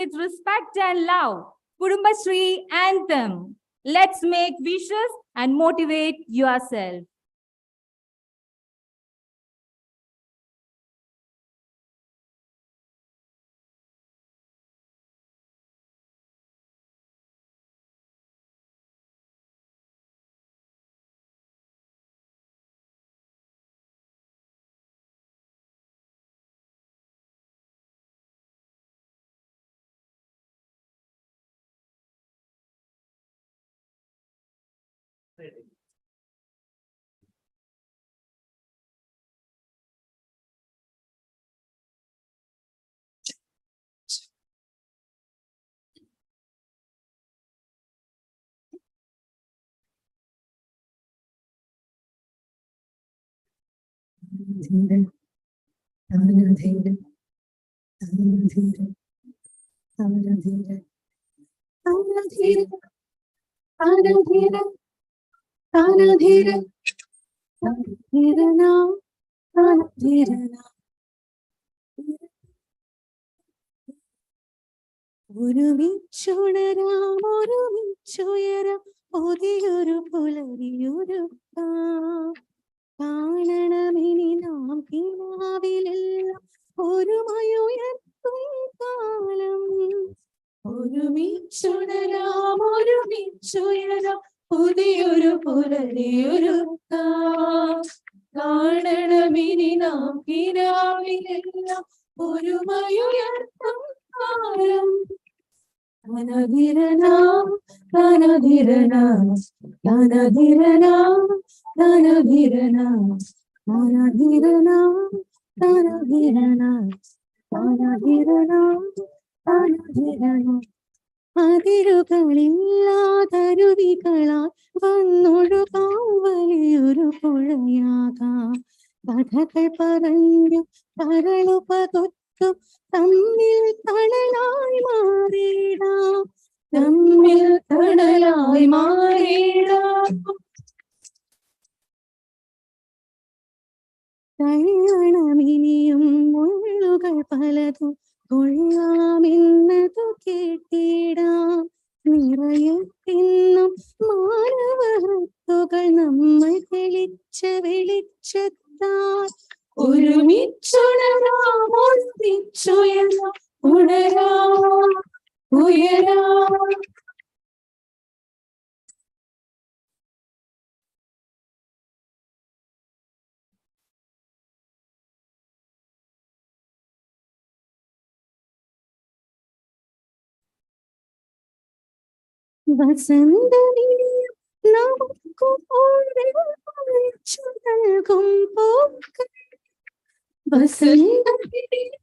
with respect and love. Kudumbashree anthem. Let's make wishes and motivate yourself. ഒരുമിച്ചുണരാം ഒരുമിച്ചുയരാം പുതിയൊരു പുലരിയൊരുക്കാം കാണണമിനി നാം കിനാവിലെല്ലാം ഒരുമയുയർത്തും കാലം ഒരുമിച്ചുണരാം ഒരുമിച്ചുയരാം പുതിയൊരു പുലരിയൊരുക്കാം കാണണമിനി നാം കിനാവിലെല്ലാം ഒരുമയുയർത്തും കാലം തനധിരനാം തനധിരനാം തനധിരനാം തനധിരനാം തനധിരനാം തനധിരനാം തനധിരനാം തനധിരനാം അതിരുകളില്ലാതരുവികളാൽ വന്നൊഴുകാം വലിയൊരു പുഴയാകാം കഥകൾ പറഞ്ഞു കരളുപതൊത്തും തമ്മിൽ തണലായി മാറിടാം തമ്മിൽ തണലായി മാറിടാം കഴിയണമിനിയും മുള്ളുകൾ പലതും കൊള്ളാമെന്നതു കേട്ടിടാം നിറയത്തിന്നും മാനവഹൃത്തുകൾ നമ്മൾ തെളിച്ച വെളിച്ചത്താൽ ഒരുമിച്ചുണരാം ഒന്നിച്ചുയരാം ഉണരാം ഉയരാം വസന്തവിനിയും നമുക്കും ഒഴിച്ചു നൽകും പൂക്കൾ വസന്തവിനിയും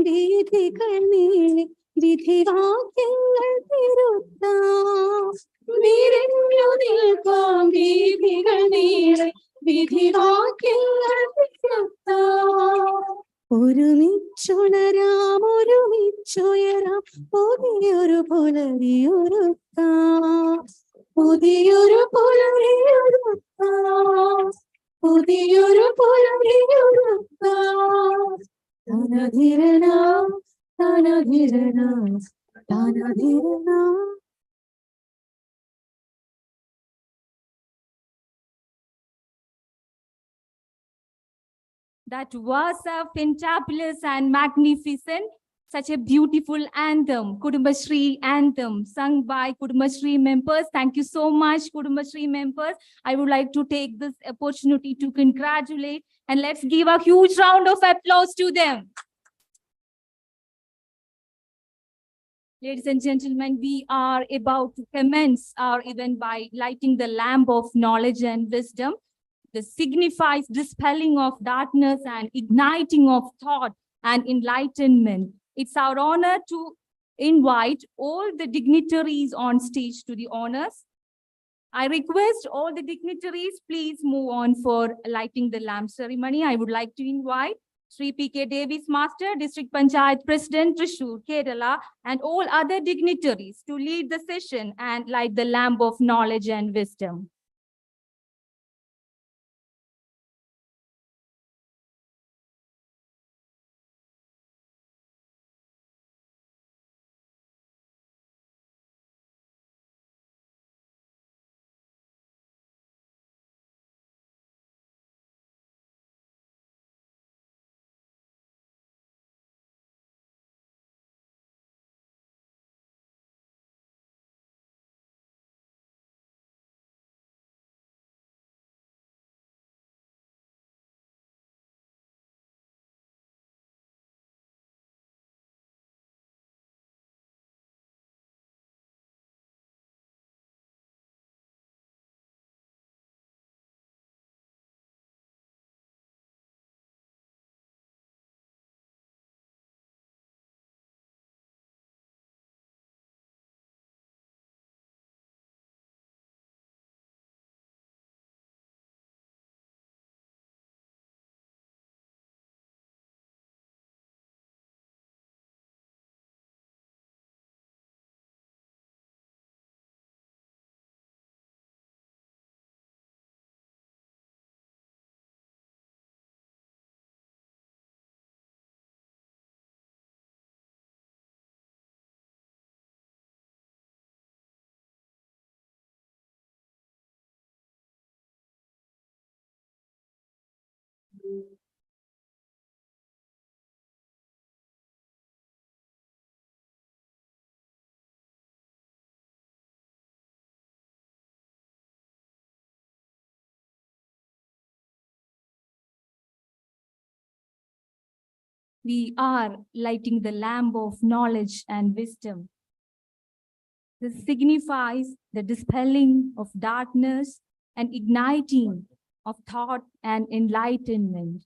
വീഥികൾ നീളി വിധിവാക്യങ്ങൾ തിരുത്താം വിരിഞ്ഞു നിൽക്കാം വീഥികൾ നീളി വിധിവാക്യങ്ങൾ തിരുത്താം ഒരുമിച്ചുണരാം ഒരുമിച്ചുയരാം പുതിയൊരു പുലരിയൊരുക്കാം പുതിയൊരു പുലരിയൊരുക്കാം പുതിയൊരു പുലരിയൊരുക്കാം തനധിരനാം തനധിരനാം തനധിരനാം. That was a fantabulous and magnificent, such a beautiful anthem, Kudumbashree anthem, sung by Kudumbashree members. Thank you so much, Kudumbashree members. I would like to take this opportunity to congratulate, and let's give a huge round of applause to them. Ladies and gentlemen, we are about to commence our event by lighting the lamp of knowledge and wisdom. This signifies dispelling of darkness and igniting of thought and enlightenment. It's our honor to invite all the dignitaries on stage to the honors. I request all the dignitaries, please move on for lighting the lamp ceremony. I would like to invite Sri P.K. Davis Master, District Panchayat President, Thrissur, Kerala, and all other dignitaries to lead the session and light the lamp of knowledge and wisdom. We are lighting the lamp of knowledge and wisdom. This signifies the dispelling of darkness and igniting of thought and enlightenment.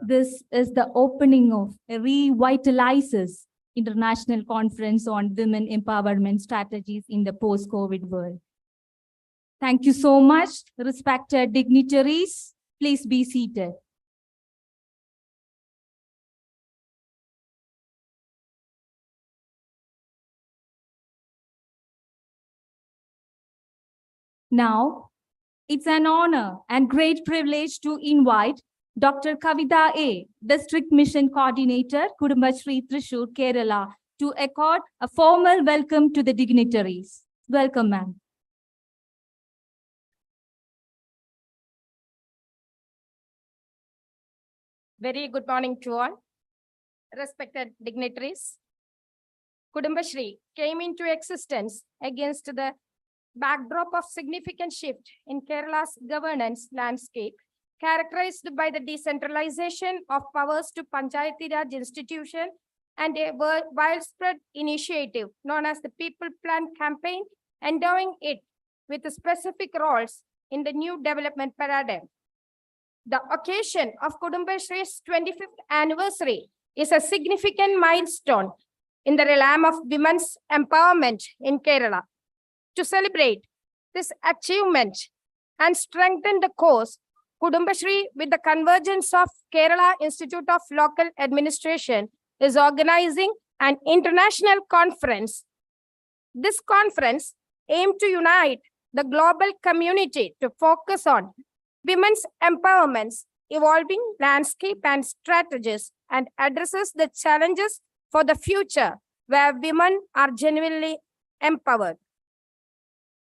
This is the opening of Revitalizes International Conference on Women Empowerment Strategies in the Post-COVID World. Thank you so much, respected dignitaries. Please be seated. Now, it's an honor and great privilege to invite Dr. Kavita A., District Mission Coordinator, Kudumbashri Thrissur, Kerala, to accord a formal welcome to the dignitaries. Welcome, ma'am. Very good morning to all. Respected dignitaries, Kudumbashri came into existence against the backdrop of significant shift in Kerala's governance landscape, characterized by the decentralization of powers to Panchayati Raj institution and a widespread initiative known as the People Plan campaign, endowing it with specific roles in the new development paradigm. The occasion of Kudumbashri's 25th anniversary is a significant milestone in the realm of women's empowerment in Kerala. To celebrate this achievement and strengthen the cause, Kudumbashri, with the convergence of Kerala Institute of Local Administration, is organizing an international conference. This conference aims to unite the global community to focus on women's empowerment's evolving landscape and strategies, and addresses the challenges for the future where women are genuinely empowered.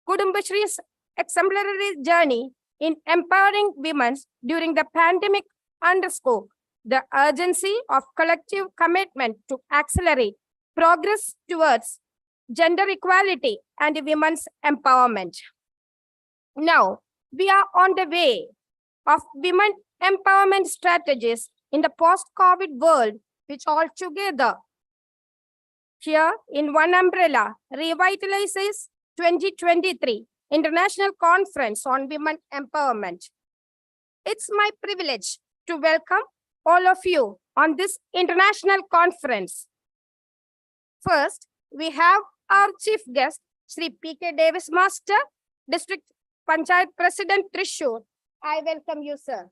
Kudumbashri's exemplary journey in empowering women during the pandemic underscore the urgency of collective commitment to accelerate progress towards gender equality and women's empowerment. Now, we are on the way of women empowerment strategies in the post-COVID world, which all together here in one umbrella Revitalizes 2023 International Conference on Women Empowerment. It's my privilege to welcome all of you on this international conference. First, we have our chief guest, Sri P.K. Davis Master, District Panchayat President Thrissur. I welcome you, sir.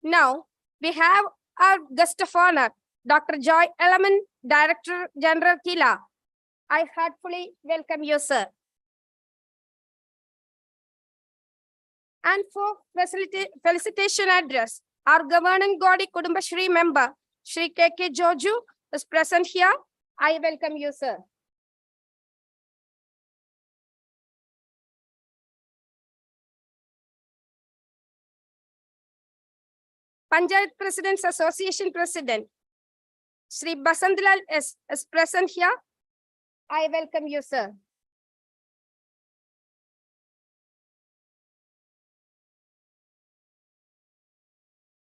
Now, we have our guest of honor, Dr. Joy Element, Director General Kila. I heartfully welcome you, sir. And for felicitation address, our governing body Kudumbashri member, Shri K.K. Joju, is present here. I welcome you, sir. Panchayat Presidents Association President, Shri Basantlal is present here. I welcome you, sir.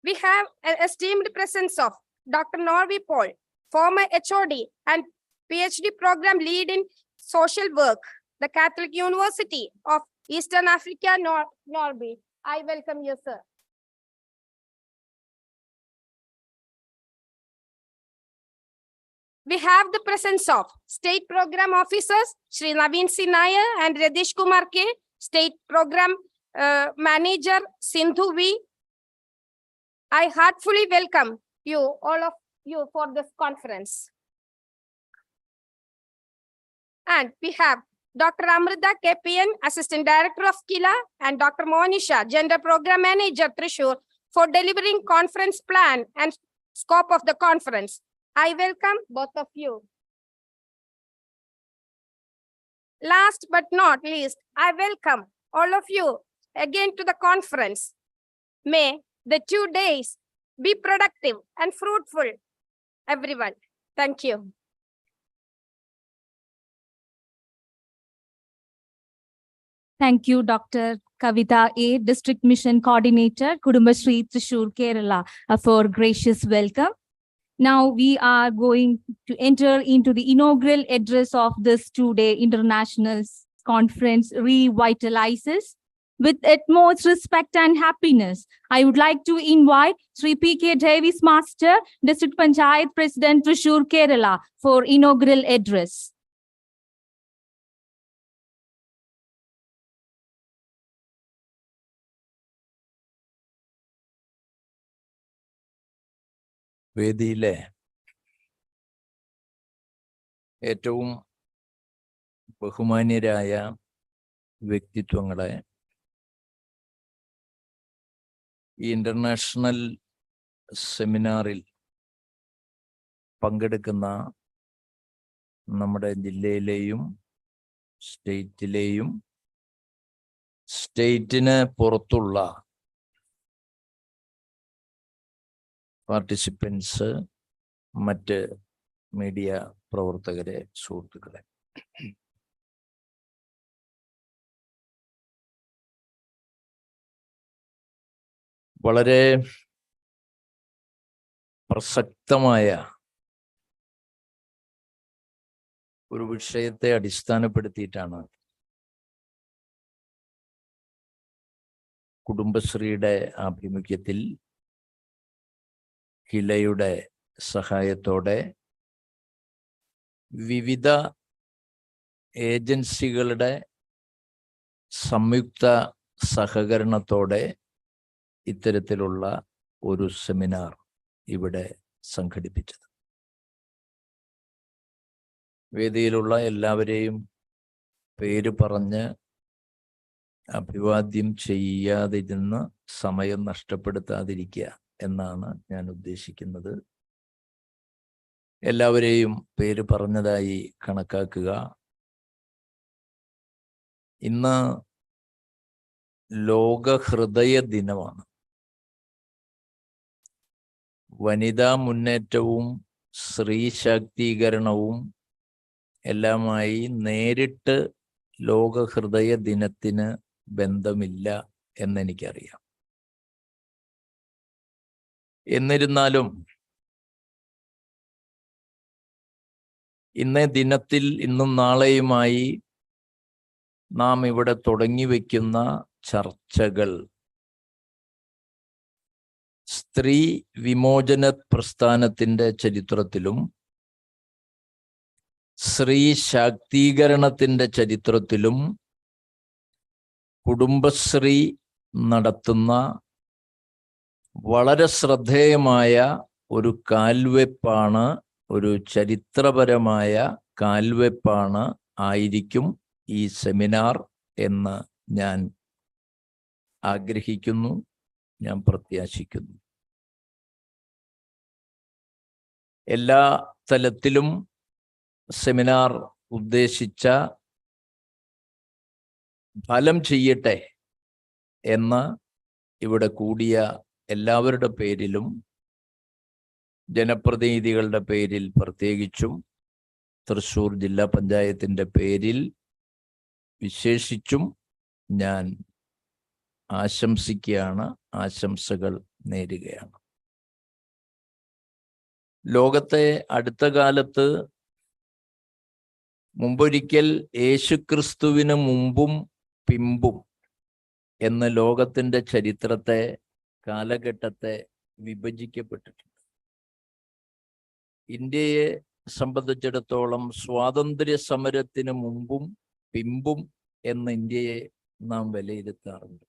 We have an esteemed presence of Dr. Norby Paul, former HOD and PhD program lead in social work, the Catholic University of Eastern Africa, Norby. I welcome you, sir. We have the presence of State Program Officers, Shri Naveen Sinaya and Radish Kumar K, State Program Manager Sindhu V. I heartfully welcome you, all of you, for this conference. And we have Dr. Amrita KPN, Assistant Director of Kila, and Dr. Monisha, Gender Program Manager Thrissur, for delivering conference plan and scope of the conference. I welcome both of you. Last but not least, I welcome all of you again to the conference. May the 2 days be productive and fruitful, everyone. Thank you. Thank you, Dr. Kavita A, District Mission Coordinator, Kudumbashree Thrissur, Kerala, for gracious welcome. Now we are going to enter into the inaugural address of this 2-day international conference, Revitalizes. With utmost respect and happiness, I would like to invite Sri P.K. Davis Master, District Panchayat President, Thrissur, Kerala, for inaugural address. വേദിയിലെ ഏറ്റവും ബഹുമാന്യരായ വ്യക്തിത്വങ്ങളെ, ഈ international സെമിനാറിൽ പങ്കെടുക്കുന്ന നമ്മുടെ ജില്ലയിലെയും സ്റ്റേറ്റിലെയും സ്റ്റേറ്റിന് പുറത്തുള്ള participants, മറ്റ് media പ്രവർത്തകരെ, സുഹൃത്തുക്കളെ, വളരെ പ്രസക്തമായ ഒരു വിഷയത്തെ അടിസ്ഥാനപ്പെടുത്തിയിട്ടാണ് കുടുംബശ്രീയുടെ ആഭിമുഖ്യത്തിൽ ഹിലയുടെ സഹായത്തോടെ വിവിധ ഏജൻസികളുടെ സംയുക്ത സഹകരണത്തോടെ ഇത്തരത്തിലുള്ള ഒരു സെമിനാർ ഇവിടെ സംഘടിപ്പിച്ചത്. വേദിയിലുള്ള എല്ലാവരെയും പേര് പറഞ്ഞ് അഭിവാദ്യം ചെയ്യാതിരുന്ന് സമയം നഷ്ടപ്പെടുത്താതിരിക്കുക എന്നാണ് ഞാൻ ഉദ്ദേശിക്കുന്നത്. എല്ലാവരെയും പേര് പറഞ്ഞതായി കണക്കാക്കുക. ഇന്ന് ലോക ഹൃദയ ദിനമാണ്. വനിതാ മുന്നേറ്റവും സ്ത്രീ ശാക്തീകരണവും എല്ലാമായി നേരിട്ട് ലോക ഹൃദയ ദിനത്തിന് ബന്ധമില്ല എന്നെനിക്കറിയാം. എന്നിരുന്നാലും ഇന്നേ ദിനത്തിൽ ഇന്നും നാളെയുമായി നാം ഇവിടെ തുടങ്ങി വയ്ക്കുന്ന ചർച്ചകൾ സ്ത്രീ വിമോചന പ്രസ്ഥാനത്തിന്റെ ചരിത്രത്തിലും സ്ത്രീ ശാക്തീകരണത്തിന്റെ ചരിത്രത്തിലും കുടുംബശ്രീ നടത്തുന്ന വളരെ ശ്രദ്ധേയമായ ഒരു കാൽവെപ്പാണ്, ഒരു ചരിത്രപരമായ കാൽവെപ്പാണ് ആയിരിക്കും ഈ സെമിനാർ എന്ന് ഞാൻ ആഗ്രഹിക്കുന്നു, ഞാൻ പ്രത്യാശിക്കുന്നു. എല്ലാ തലത്തിലും സെമിനാർ ഉദ്ദേശിച്ച ഫലം ചെയ്യട്ടെ എന്ന് ഇവിടെ കൂടിയ എല്ലാവരുടെ പേരിലും ജനപ്രതിനിധികളുടെ പേരിൽ പ്രത്യേകിച്ചും തൃശ്ശൂർ ജില്ലാ പഞ്ചായത്തിൻ്റെ പേരിൽ വിശേഷിച്ചും ഞാൻ ആശംസിക്കുകയാണ്, ആശംസകൾ നേരുകയാണ്. ലോകത്തെ അടുത്ത കാലത്ത് മുമ്പൊരിക്കൽ യേശുക്രിസ്തുവിന് മുമ്പും പിമ്പും എന്ന് ലോകത്തിൻ്റെ ചരിത്രത്തെ, കാലഘട്ടത്തെ വിഭജിക്കപ്പെട്ടിട്ടുണ്ട്. ഇന്ത്യയെ സംബന്ധിച്ചിടത്തോളം സ്വാതന്ത്ര്യ സമരത്തിന് മുമ്പും പിമ്പും എന്ന് ഇന്ത്യയെ നാം വിലയിരുത്താറുണ്ട്.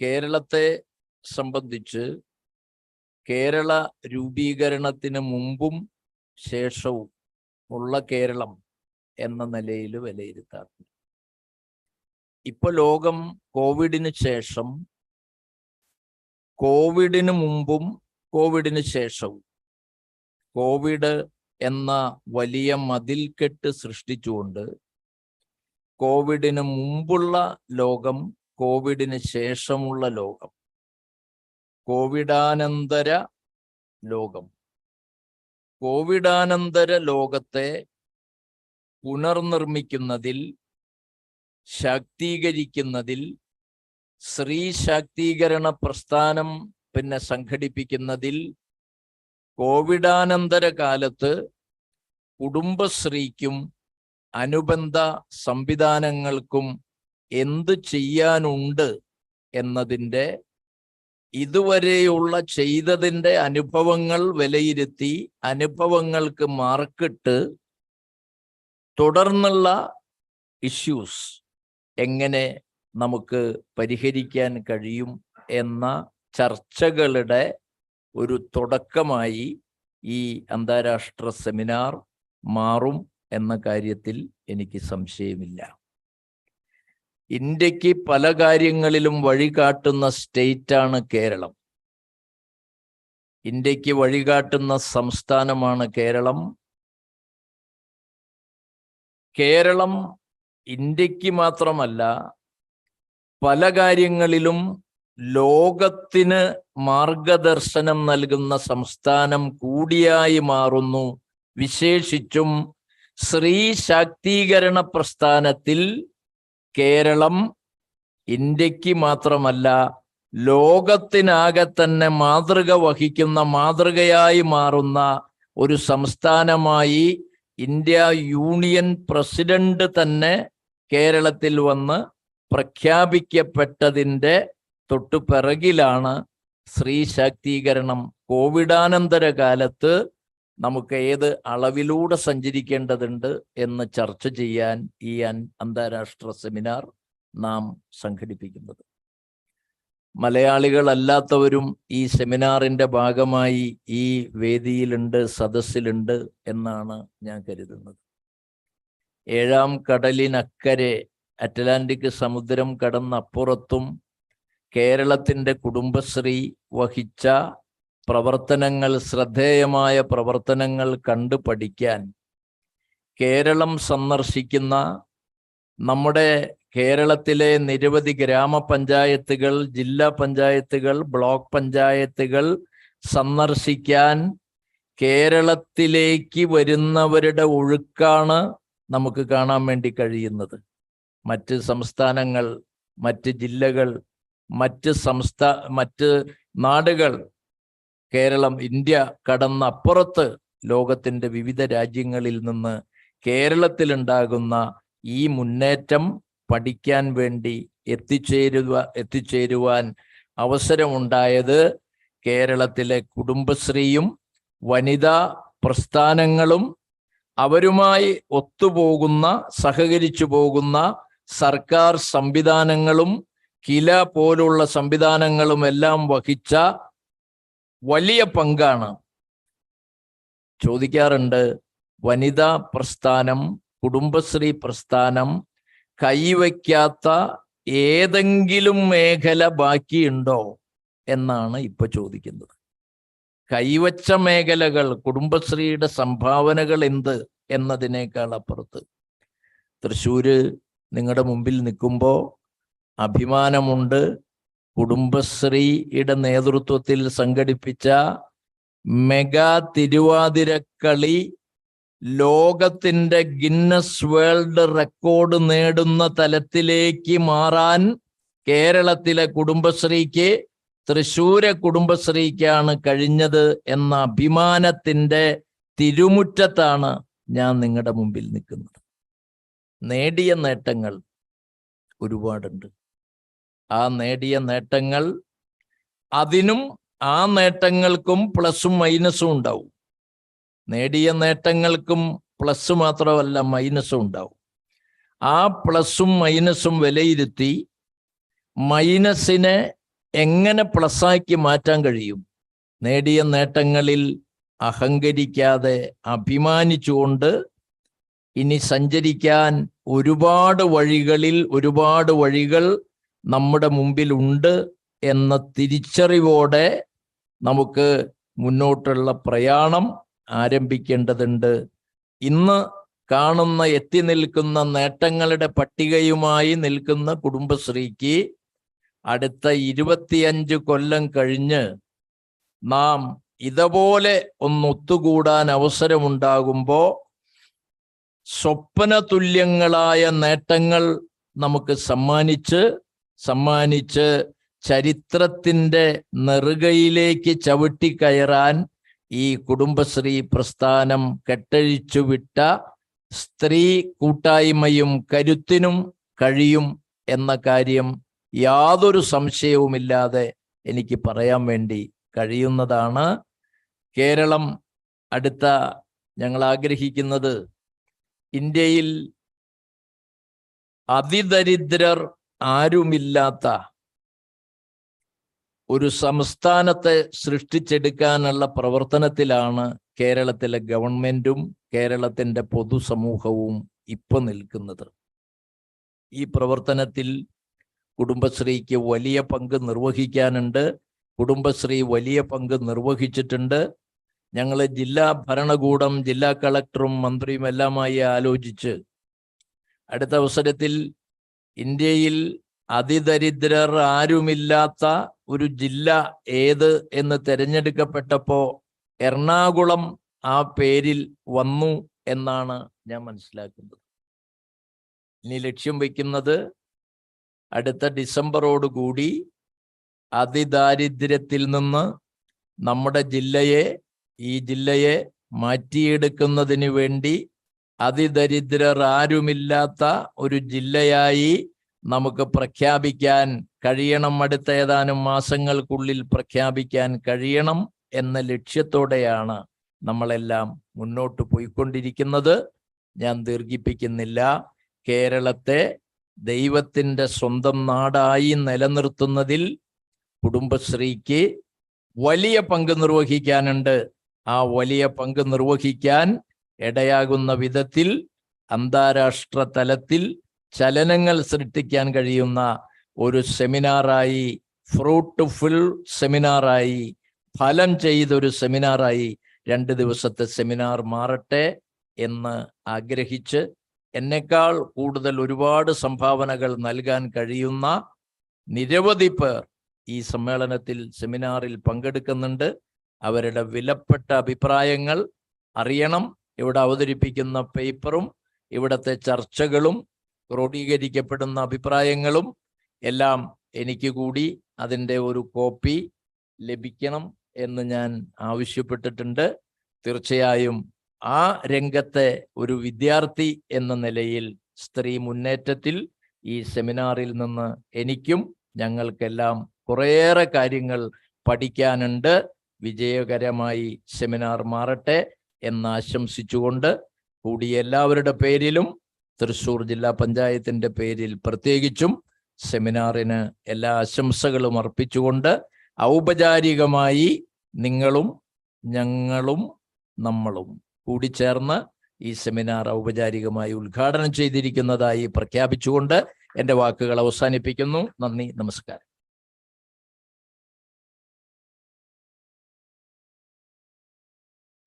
കേരളത്തെ സംബന്ധിച്ച് കേരള രൂപീകരണത്തിന് മുമ്പും ശേഷവും ഉള്ള കേരളം എന്ന നിലയിൽ വിലയിരുത്താറുണ്ട്. ഇപ്പോൾ ലോകം കോവിഡിന് ശേഷം കോവിഡിന് മുമ്പും കോവിഡിന് ശേഷവും കോവിഡ് എന്ന വലിയ മതിൽക്കെട്ട് സൃഷ്ടിച്ചുകൊണ്ട് കോവിഡിന് മുമ്പുള്ള ലോകം, കോവിഡിന് ശേഷമുള്ള ലോകം, കോവിഡാനന്തര ലോകം, കോവിഡാനന്തര ലോകത്തെ പുനർനിർമ്മിക്കുന്നതിൽ, ശാക്തീകരിക്കുന്നതിൽ, സ്ത്രീ ശാക്തീകരണ പ്രസ്ഥാനം സംഘടിപ്പിക്കുന്നതിൽ, കോവിഡാനന്തര കാലത്ത് കുടുംബശ്രീക്കും അനുബന്ധ സംവിധാനങ്ങൾക്കും എന്ത് ചെയ്യാനുണ്ട് എന്നതിൻ്റെ ഇതുവരെയുള്ള ചെയ്തതിൻ്റെ അനുഭവങ്ങൾ വിലയിരുത്തി അനുഭവങ്ങൾക്ക് മാർക്കിട്ട് തുടർന്നുള്ള ഇഷ്യൂസ് എങ്ങനെ നമുക്ക് പരിഹരിക്കാൻ കഴിയും എന്ന ചർച്ചകളുടെ ഒരു തുടക്കമായി ഈ അന്താരാഷ്ട്ര സെമിനാർ മാറും എന്ന കാര്യത്തിൽ എനിക്ക് സംശയമില്ല. ഇന്ത്യക്ക് പല കാര്യങ്ങളിലും വഴികാട്ടുന്ന സ്റ്റേറ്റാണ് കേരളം. ഇന്ത്യക്ക് വഴികാട്ടുന്ന സംസ്ഥാനമാണ് കേരളം. കേരളം ഇന്ത്യക്ക് മാത്രമല്ല, പല കാര്യങ്ങളിലും ലോകത്തിന് മാർഗദർശനം നൽകുന്ന സംസ്ഥാനം കൂടിയായി മാറുന്നു. വിശേഷിച്ചും സ്ത്രീ ശാക്തീകരണ പ്രസ്ഥാനത്തിൽ കേരളം ഇന്ത്യക്ക് മാത്രമല്ല ലോകത്തിനാകെ തന്നെ മാതൃക വഹിക്കുന്ന, മാതൃകയായി മാറുന്ന ഒരു സംസ്ഥാനമായി ഇന്ത്യ യൂണിയൻ പ്രസിഡന്റ് തന്നെ കേരളത്തിൽ വന്ന് പ്രഖ്യാപിക്കപ്പെട്ടതിൻ്റെ തൊട്ടുപിറകിലാണ് സ്ത്രീ ശാക്തീകരണം. കോവിഡാനന്തര കാലത്ത് നമുക്ക് ഏത് അളവിലൂടെ സഞ്ചരിക്കേണ്ടതുണ്ട് എന്ന് ചർച്ച ചെയ്യാൻ ഈ അന്താരാഷ്ട്ര സെമിനാർ നാം സംഘടിപ്പിക്കുന്നത്. മലയാളികളല്ലാത്തവരും ഈ സെമിനാറിൻ്റെ ഭാഗമായി ഈ വേദിയിലുണ്ട്, സദസ്സിലുണ്ട് എന്നാണ് ഞാൻ കരുതുന്നത്. ഏഴാം കടലിനക്കരെ അറ്റ്ലാന്റിക് സമുദ്രം കടന്നപ്പുറത്തും കേരളത്തിൻ്റെ കുടുംബശ്രീ വഹിച്ച പ്രവർത്തനങ്ങൾ, ശ്രദ്ധേയമായ പ്രവർത്തനങ്ങൾ കണ്ടു പഠിക്കാൻ കേരളം സന്ദർശിക്കുന്ന, നമ്മുടെ കേരളത്തിലെ നിരവധി ഗ്രാമപഞ്ചായത്തുകൾ, ജില്ലാ പഞ്ചായത്തുകൾ, ബ്ലോക്ക് പഞ്ചായത്തുകൾ സന്ദർശിക്കാൻ കേരളത്തിലേക്ക് വരുന്നവരുടെ ഒഴുക്കാണ് നമുക്ക് കാണാൻ വേണ്ടി കഴിയുന്നത്. മറ്റ് സംസ്ഥാനങ്ങൾ, മറ്റ് ജില്ലകൾ, മറ്റ് നാടുകൾ, കേരളം, ഇന്ത്യ കടന്നപ്പുറത്ത് ലോകത്തിൻ്റെ വിവിധ രാജ്യങ്ങളിൽ നിന്ന് കേരളത്തിലുണ്ടാകുന്ന ഈ മുന്നേറ്റം പഠിക്കാൻ വേണ്ടി എത്തിച്ചേരുവാൻ അവസരമുണ്ടായത് കേരളത്തിലെ കുടുംബശ്രീയും വനിതാ പ്രസ്ഥാനങ്ങളും അവരുമായി ഒത്തുപോകുന്ന, സഹകരിച്ചു പോകുന്ന സർക്കാർ സംവിധാനങ്ങളും കില പോലുള്ള സംവിധാനങ്ങളും എല്ലാം വഹിച്ച വലിയ പങ്കാണ്. ചോദിക്കാറുണ്ട്, വനിതാ പ്രസ്ഥാനം, കുടുംബശ്രീ പ്രസ്ഥാനം കൈവയ്ക്കാത്ത ഏതെങ്കിലും മേഖല ബാക്കിയുണ്ടോ എന്നാണ് ഇപ്പൊ ചോദിക്കുന്നത്. കൈവച്ച മേഖലകൾ, കുടുംബശ്രീയുടെ സംഭാവനകൾ എന്ത് എന്നതിനേക്കാൾ അപ്പുറത്ത് തൃശ്ശൂര് നിങ്ങളുടെ മുമ്പിൽ നിൽക്കുമ്പോൾ അഭിമാനമുണ്ട്. കുടുംബശ്രീയുടെ നേതൃത്വത്തിൽ സംഘടിപ്പിച്ച മെഗാ തിരുവാതിരക്കളി ലോകത്തിൻ്റെ ഗിന്നസ് വേൾഡ് റെക്കോർഡ് നേടുന്ന തലത്തിലേക്ക് മാറാൻ കേരളത്തിലെ കുടുംബശ്രീക്ക്, തൃശ്ശൂരെ കുടുംബശ്രീക്കാണ് കഴിഞ്ഞത് എന്ന അഭിമാനത്തിൻ്റെ തിരുമുറ്റത്താണ് ഞാൻ നിങ്ങളുടെ മുമ്പിൽ നിൽക്കുന്നത്. നേടിയ നേട്ടങ്ങൾ ഒരുപാടുണ്ട്. ആ നേടിയ നേട്ടങ്ങൾ, അതിനും ആ നേട്ടങ്ങൾക്കും പ്ലസും മൈനസും ഉണ്ടാവും. നേടിയ നേട്ടങ്ങൾക്കും പ്ലസ് മാത്രമല്ല മൈനസും ഉണ്ടാവും. ആ പ്ലസും മൈനസും വിലയിരുത്തി മൈനസിനെ എങ്ങനെ പ്ലസ്സാക്കി മാറ്റാൻ കഴിയും, നേടിയ നേട്ടങ്ങളിൽ അഹങ്കരിക്കാതെ അഭിമാനിച്ചുകൊണ്ട് ഇനി സഞ്ചരിക്കാൻ ഒരുപാട് വഴികൾ നമ്മുടെ മുമ്പിലുണ്ട് എന്ന തിരിച്ചറിവോടെ നമുക്ക് മുന്നോട്ടുള്ള പ്രയാണം ആരംഭിക്കേണ്ടതുണ്ട്. ഇന്ന് കാണുന്ന എത്തി നിൽക്കുന്ന നേട്ടങ്ങളുടെ പട്ടികയുമായി നിൽക്കുന്ന കുടുംബശ്രീക്ക് അടുത്ത 25 കൊല്ലം കഴിഞ്ഞ് നാം ഇതുപോലെ ഒന്നൊത്തുകൂടാൻ അവസരമുണ്ടാകുമ്പോൾ സ്വപ്ന തുല്യങ്ങളായ നേട്ടങ്ങൾ നമുക്ക് സമ്മാനിച്ച് ചരിത്രത്തിൻ്റെ നെറുകയിലേക്ക് ചവിട്ടിക്കയറാൻ ഈ കുടുംബശ്രീ പ്രസ്ഥാനം കെട്ടഴിച്ചു വിട്ട സ്ത്രീ കൂട്ടായ്മയും കരുത്തിനും കഴിയും എന്ന കാര്യം യാതൊരു സംശയവുമില്ലാതെ എനിക്ക് പറയാൻ വേണ്ടി കഴിയുന്നതാണ്. കേരളം ഞങ്ങൾ ആഗ്രഹിക്കുന്നത് ഇന്ത്യയിൽ അതിദരിദ്രർ ആരുമില്ലാത്ത ഒരു സംസ്ഥാനത്തെ സൃഷ്ടിച്ചെടുക്കാനുള്ള പ്രവർത്തനത്തിലാണ് കേരളത്തിലെ ഗവൺമെന്റും കേരളത്തിൻ്റെ പൊതുസമൂഹവും ഇപ്പൊ നിൽക്കുന്നത്. ഈ പ്രവർത്തനത്തിൽ കുടുംബശ്രീക്ക് വലിയ പങ്ക് നിർവഹിക്കാനുണ്ട്. കുടുംബശ്രീ വലിയ പങ്ക് നിർവഹിച്ചിട്ടുണ്ട്. ഞങ്ങൾ ജില്ലാ ഭരണകൂടം, ജില്ലാ കളക്ടറും മന്ത്രിയും എല്ലാമായി ആലോചിച്ച് അടുത്ത അവസരത്തിൽ ഇന്ത്യയിൽ അതിദരിദ്രർ ആരുമില്ലാത്ത ഒരു ജില്ല ഏത് എന്ന് തിരഞ്ഞെടുക്കപ്പെട്ടപ്പോൾ എറണാകുളം ആ പേരിൽ വന്നു എന്നാണ് ഞാൻ മനസ്സിലാക്കുന്നത്. ഇനി ലക്ഷ്യം വയ്ക്കുന്നത് അടുത്ത ഡിസംബറോടുകൂടി അതിദാരിദ്ര്യത്തിൽ നിന്ന് നമ്മുടെ ഈ ജില്ലയെ മാറ്റിയെടുക്കുന്നതിന് വേണ്ടി അതിദരിദ്രർ ആരുമില്ലാത്ത ഒരു ജില്ലയായി നമുക്ക് പ്രഖ്യാപിക്കാൻ കഴിയണം. അടുത്ത ഏതാനും മാസങ്ങൾക്കുള്ളിൽ പ്രഖ്യാപിക്കാൻ കഴിയണം എന്ന ലക്ഷ്യത്തോടെയാണ് നമ്മളെല്ലാം മുന്നോട്ട് പോയിക്കൊണ്ടിരിക്കുന്നത്. ഞാൻ ദീർഘിപ്പിക്കുന്നില്ല. കേരളത്തെ ദൈവത്തിൻ്റെ സ്വന്തം നാടായി നിലനിർത്തുന്നതിൽ കുടുംബശ്രീക്ക് വലിയ പങ്ക് നിർവഹിക്കാനുണ്ട്. ആ വലിയ പങ്ക് നിർവഹിക്കാൻ ഇടയാകുന്ന വിധത്തിൽ അന്താരാഷ്ട്ര തലത്തിൽ ചലനങ്ങൾ സൃഷ്ടിക്കാൻ കഴിയുന്ന ഒരു സെമിനാറായി, ഫ്രൂട്ട്ഫുൾ സെമിനാറായി, ഫലം ചെയ്തൊരു സെമിനാറായി 2 ദിവസത്തെ സെമിനാർ മാറട്ടെ എന്ന് ആഗ്രഹിച്ച് എന്നെക്കാൾ കൂടുതൽ ഒരുപാട് സംഭാവനകൾ നൽകാൻ കഴിയുന്ന നിരവധി പേർ ഈ സെമിനാറിൽ പങ്കെടുക്കുന്നുണ്ട്. അവരുടെ വിലപ്പെട്ട അഭിപ്രായങ്ങൾ അറിയണം. ഇവിടെ അവതരിപ്പിക്കുന്ന പേപ്പറും ഇവിടുത്തെ ചർച്ചകളും ക്രോഡീകരിക്കപ്പെടുന്ന അഭിപ്രായങ്ങളും എല്ലാം എനിക്ക് കൂടി അതിൻ്റെ ഒരു കോപ്പി ലഭിക്കണം എന്ന് ഞാൻ ആവശ്യപ്പെട്ടിട്ടുണ്ട്. തീർച്ചയായും ആ രംഗത്തെ ഒരു വിദ്യാർത്ഥി എന്ന നിലയിൽ സ്ത്രീ മുന്നേറ്റത്തിൽ ഈ സെമിനാറിൽ നിന്ന് എനിക്കും ഞങ്ങൾക്കെല്ലാം കുറേയേറെ കാര്യങ്ങൾ പഠിക്കാനുണ്ട്. വിജയകരമായി സെമിനാർ മാറട്ടെ എന്ന് ആശംസിച്ചുകൊണ്ട് കൂടി എല്ലാവരുടെ പേരിലും തൃശ്ശൂർ ജില്ലാ പഞ്ചായത്തിൻ്റെ പേരിൽ പ്രത്യേകിച്ചും സെമിനാറിന് എല്ലാ ആശംസകളും അർപ്പിച്ചുകൊണ്ട് ഔപചാരികമായി നിങ്ങളും ഞങ്ങളും നമ്മളും കൂടി ചേർന്ന് ഈ സെമിനാർ ഔപചാരികമായി ഉദ്ഘാടനം ചെയ്തിരിക്കുന്നതായി പ്രഖ്യാപിച്ചുകൊണ്ട് എൻ്റെ വാക്കുകൾ അവസാനിപ്പിക്കുന്നു. നന്ദി, നമസ്കാരം.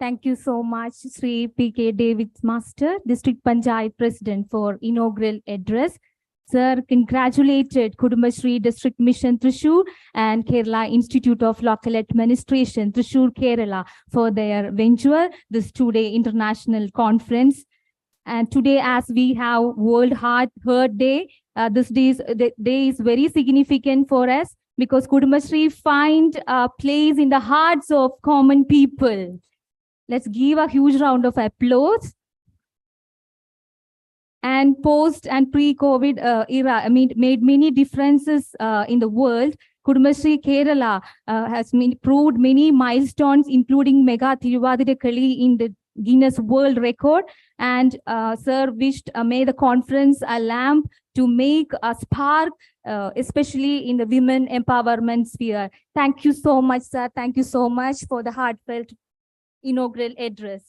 Thank you so much, Sri P.K. David Master, District Panchayat President, for inaugural address. Sir congratulated Kudumbashri District Mission Thrissur and Kerala Institute of Local Administration, Thrissur, Kerala, for their venture, this 2-day international conference. And today, as we have World Heart Day, this day is very significant for us because Kudumbashri find a place in the hearts of common people. Let's give a huge round of applause. And post and pre-COVID era, made many differences in the world. Kudumbashri Kerala has proved many milestones, including Mega Thiruvadira Kali in the Guinness World Record. And Sir wished may the conference a lamp to make a spark, especially in the women empowerment sphere. Thank you so much, sir. Thank you so much for the heartfelt inaugural address.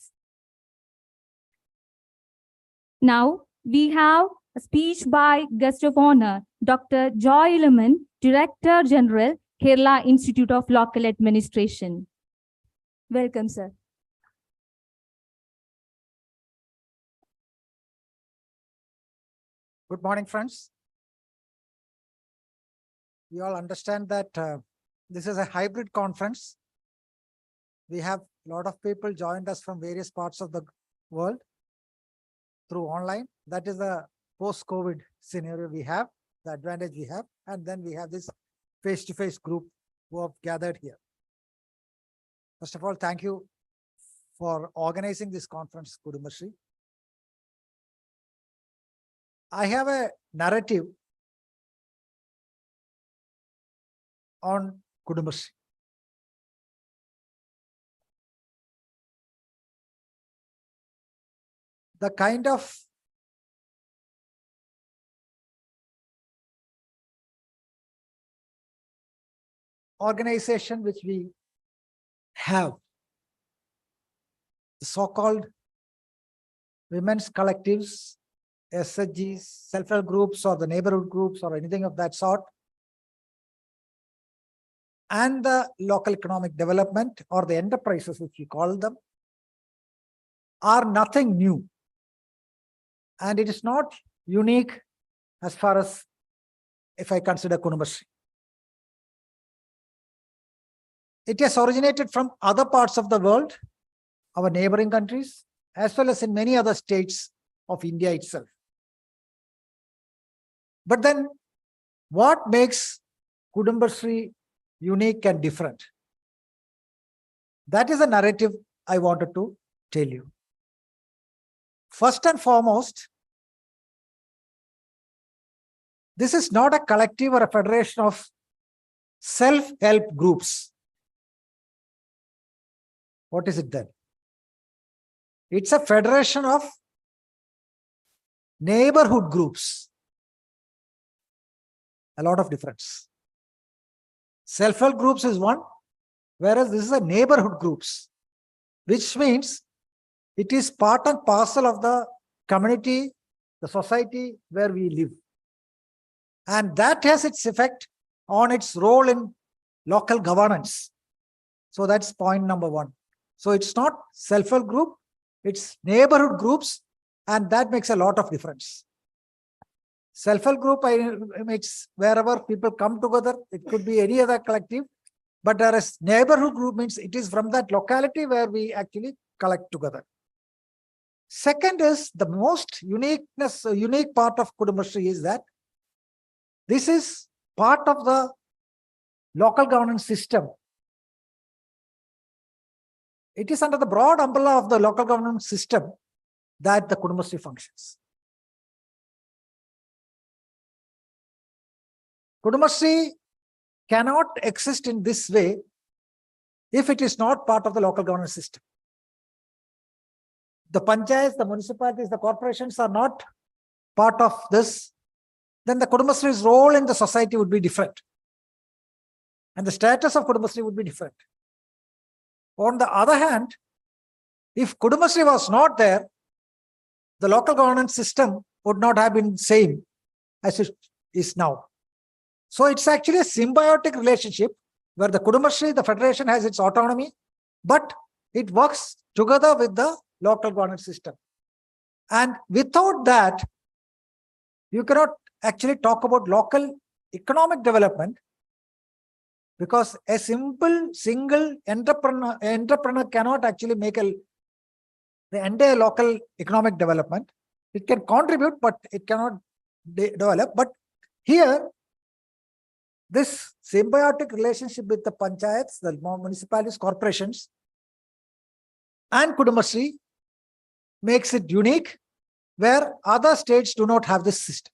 Now, we have a speech by guest of honor, Dr. Joy Lemon, Director General, Kerala Institute of Local Administration. Welcome, sir. Good morning, friends. You all understand that this is a hybrid conference. We have a lot of people joined us from various parts of the world through online. That is the post-COVID scenario we have, the advantage we have. And then we have this face-to-face group who have gathered here. First of all, thank you for organizing this conference, Kudumbashri. I have a narrative on Kudumbashri. The kind of organization which we have, the so-called women's collectives, SHGs, self-help groups, or the neighborhood groups, or anything of that sort, and the local economic development, or the enterprises, which we call them, are nothing new. And it is not unique as far as if I consider Kudumbashri. It has originated from other parts of the world, our neighboring countries, as well as in many other states of India itself. But then what makes Kudumbashri unique and different? That is a narrative I wanted to tell you. First and foremost, this is not a collective or a federation of self-help groups. What is it then? It's a federation of neighborhood groups. A lot of difference. Self-help groups is one, whereas this is a neighborhood groups, which means it is part and parcel of the community, the society where we live. And that has its effect on its role in local governance. So that's point number one. So it's not self-help group, it's neighborhood groups, and that makes a lot of difference. Self-help group, it's wherever people come together. It could be any other collective, but whereas neighborhood group means it is from that locality where we actually collect together. Second is the most unique part of Kudumbashri is that this is part of the local governance system. It is under the broad umbrella of the local governance system that the Kudumbashri functions. Kudumbashri cannot exist in this way if it is not part of the local governance system. The panchayats, the municipalities, the corporations are not part of this, then the Kudumbashri's role in the society would be different. And the status of Kudumbashri would be different. On the other hand, if Kudumbashri was not there, the local governance system would not have been same as it is now. So it's actually a symbiotic relationship where the Kudumbashri, the federation, has its autonomy, but it works together with the local governance system. And without that, you cannot actually talk about local economic development, because a simple single entrepreneur cannot actually make the entire local economic development. It can contribute, but it cannot develop. But here, this symbiotic relationship with the panchayats, the municipalities, corporations, and Kudumbashri makes it unique, where other states do not have this system.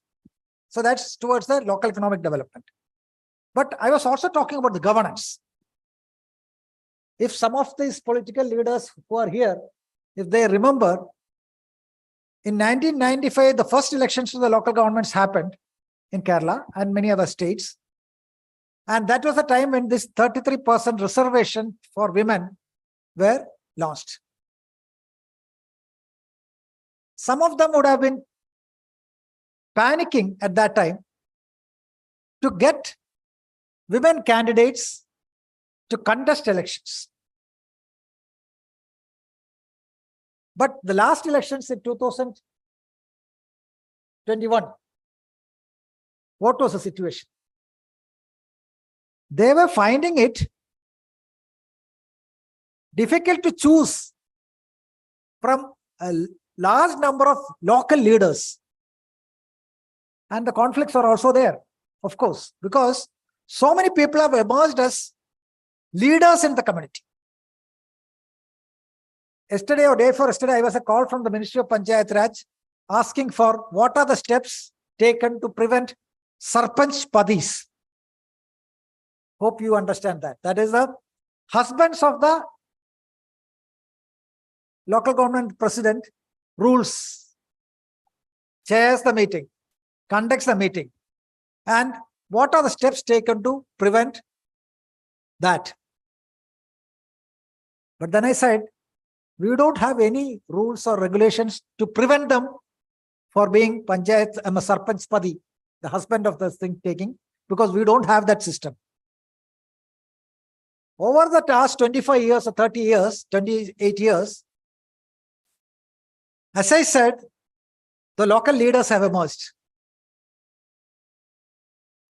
So that's towards the local economic development. But I was also talking about the governance. If some of these political leaders who are here, if they remember, in 1995, the first elections to the local governments happened in Kerala and many other states. And that was the time when this 33% reservation for women were launched. Some of them would have been panicking at that time to get women candidates to contest elections. But the last elections in 2021, what was the situation? They were finding it difficult to choose from a large number of local leaders. And the conflicts are also there, of course, because so many people have emerged as leaders in the community. Yesterday or day before yesterday, I was a call from the Ministry of Panchayat Raj asking for what are the steps taken to prevent Sarpanch Padis. Hope you understand that. That is the husbands of the local government president rules, chairs the meeting, conducts the meeting. And what are the steps taken to prevent that? But then I said, we don't have any rules or regulations to prevent them for being Panchayat Sarpanch Padi, the husband of the thing taking, because we don't have that system. Over the past 25 years or 30 years, 28 years, as I said, the local leaders have emerged.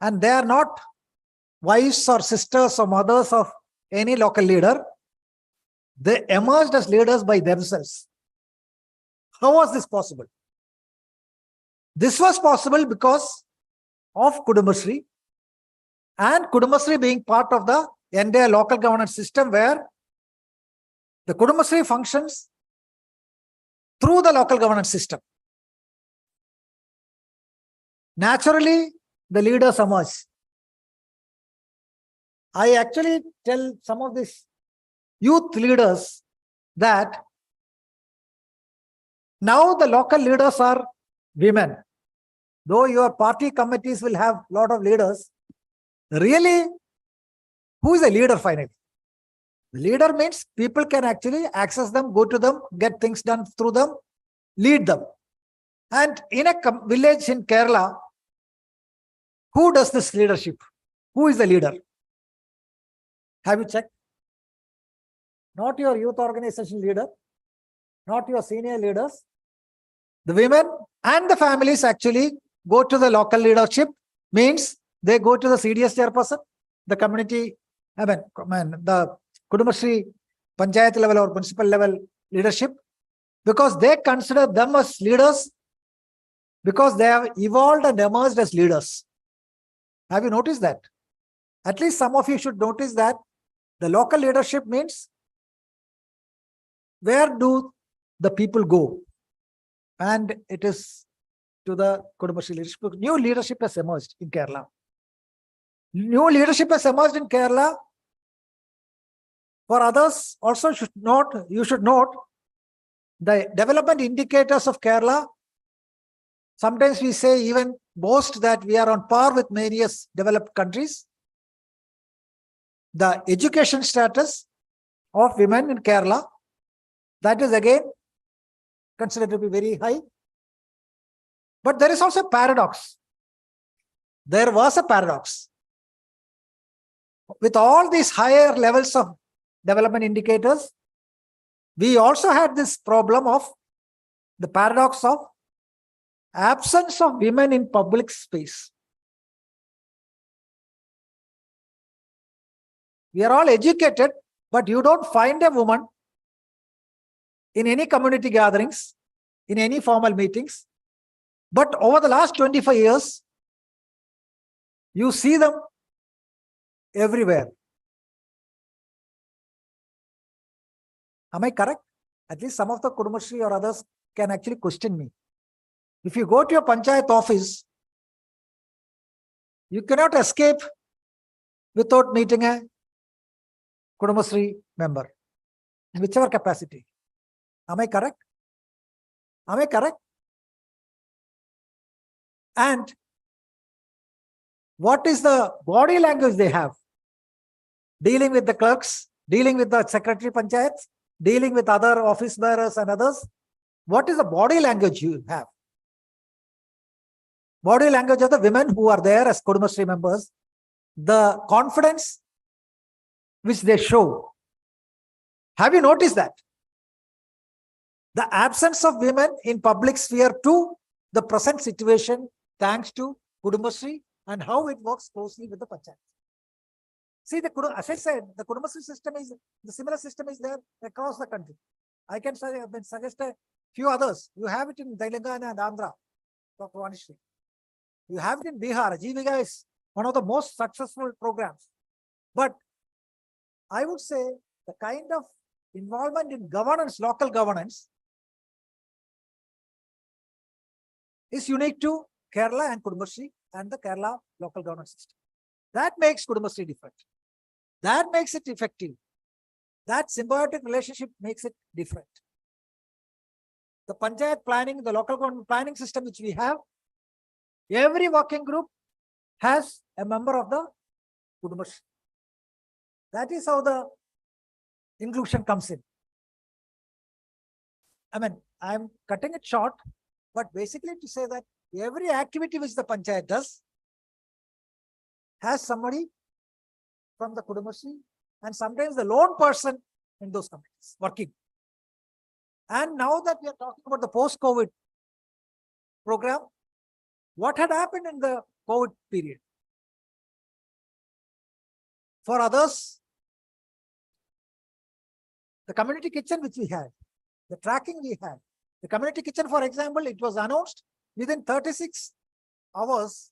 And they are not wives or sisters or mothers of any local leader. They emerged as leaders by themselves. How was this possible? This was possible because of Kudumbashree, and Kudumbashree being part of the entire local governance system where the Kudumbashree functions through the local governance system. Naturally, the leaders emerge. I actually tell some of these youth leaders that now the local leaders are women. Though your party committees will have a lot of leaders, really, who is a leader finally? Leader means people can actually access them, go to them, get things done through them, lead them. And in a village in Kerala, who does this leadership? Who is the leader? Have you checked? Not your youth organization leader, not your senior leaders. The women and the families actually go to the local leadership, means they go to the CDS chairperson, the community, the Kudumbashree Panchayat level or municipal level leadership, because they consider them as leaders, because they have evolved and emerged as leaders. Have you noticed that? At least some of you should notice that the local leadership means where do the people go? And it is to the Kudumbashree leadership. New leadership has emerged in Kerala. New leadership has emerged in Kerala. For others also you should note the development indicators of Kerala. Sometimes we say, even boast that we are on par with various developed countries. The education status of women in Kerala, that is again considered to be very high. But there is also a paradox. There was a paradox. With all these higher levels of development indicators, we also had this problem of the paradox of absence of women in public space. We are all educated, but you don't find a woman in any community gatherings, in any formal meetings. But over the last 25 years, you see them everywhere. Am I correct? At least some of the Kudumbashree or others can actually question me. If you go to your Panchayat office, you cannot escape without meeting a Kudumbashree member, in whichever capacity. Am I correct? Am I correct? And what is the body language they have? Dealing with the clerks, dealing with the secretary panchayats, dealing with other office bearers and others. What is the body language you have? Body language of the women who are there as Kudumbashree members the confidence which they show. Have you noticed that? The absence of women in public sphere to the present situation, thanks to Kudumbashree and how it works closely with the Panchayat. See, as I said, the Kudumbashree system is, the similar system is there across the country. I can suggest a few others. You have it in Telangana and Andhra, Dr. Vanishri. You have it in Bihar. Jeevika is one of the most successful programs. But I would say the kind of involvement in governance, local governance, is unique to Kerala and Kudumbashree and the Kerala local governance system. That makes Kudumbashree different. That makes it effective. That symbiotic relationship makes it different. The Panchayat planning, the local government planning system which we have, every working group has a member of the Kudumbashree. That is how the inclusion comes in. I mean, I'm cutting it short, but basically to say that every activity which the Panchayat does has somebody from the Kudumbashree and sometimes the lone person in those committees working. And now that we are talking about the post-COVID program, what had happened in the COVID period? For others, the community kitchen which we had, the tracking we had, the community kitchen, for example, it was announced within 36 hours,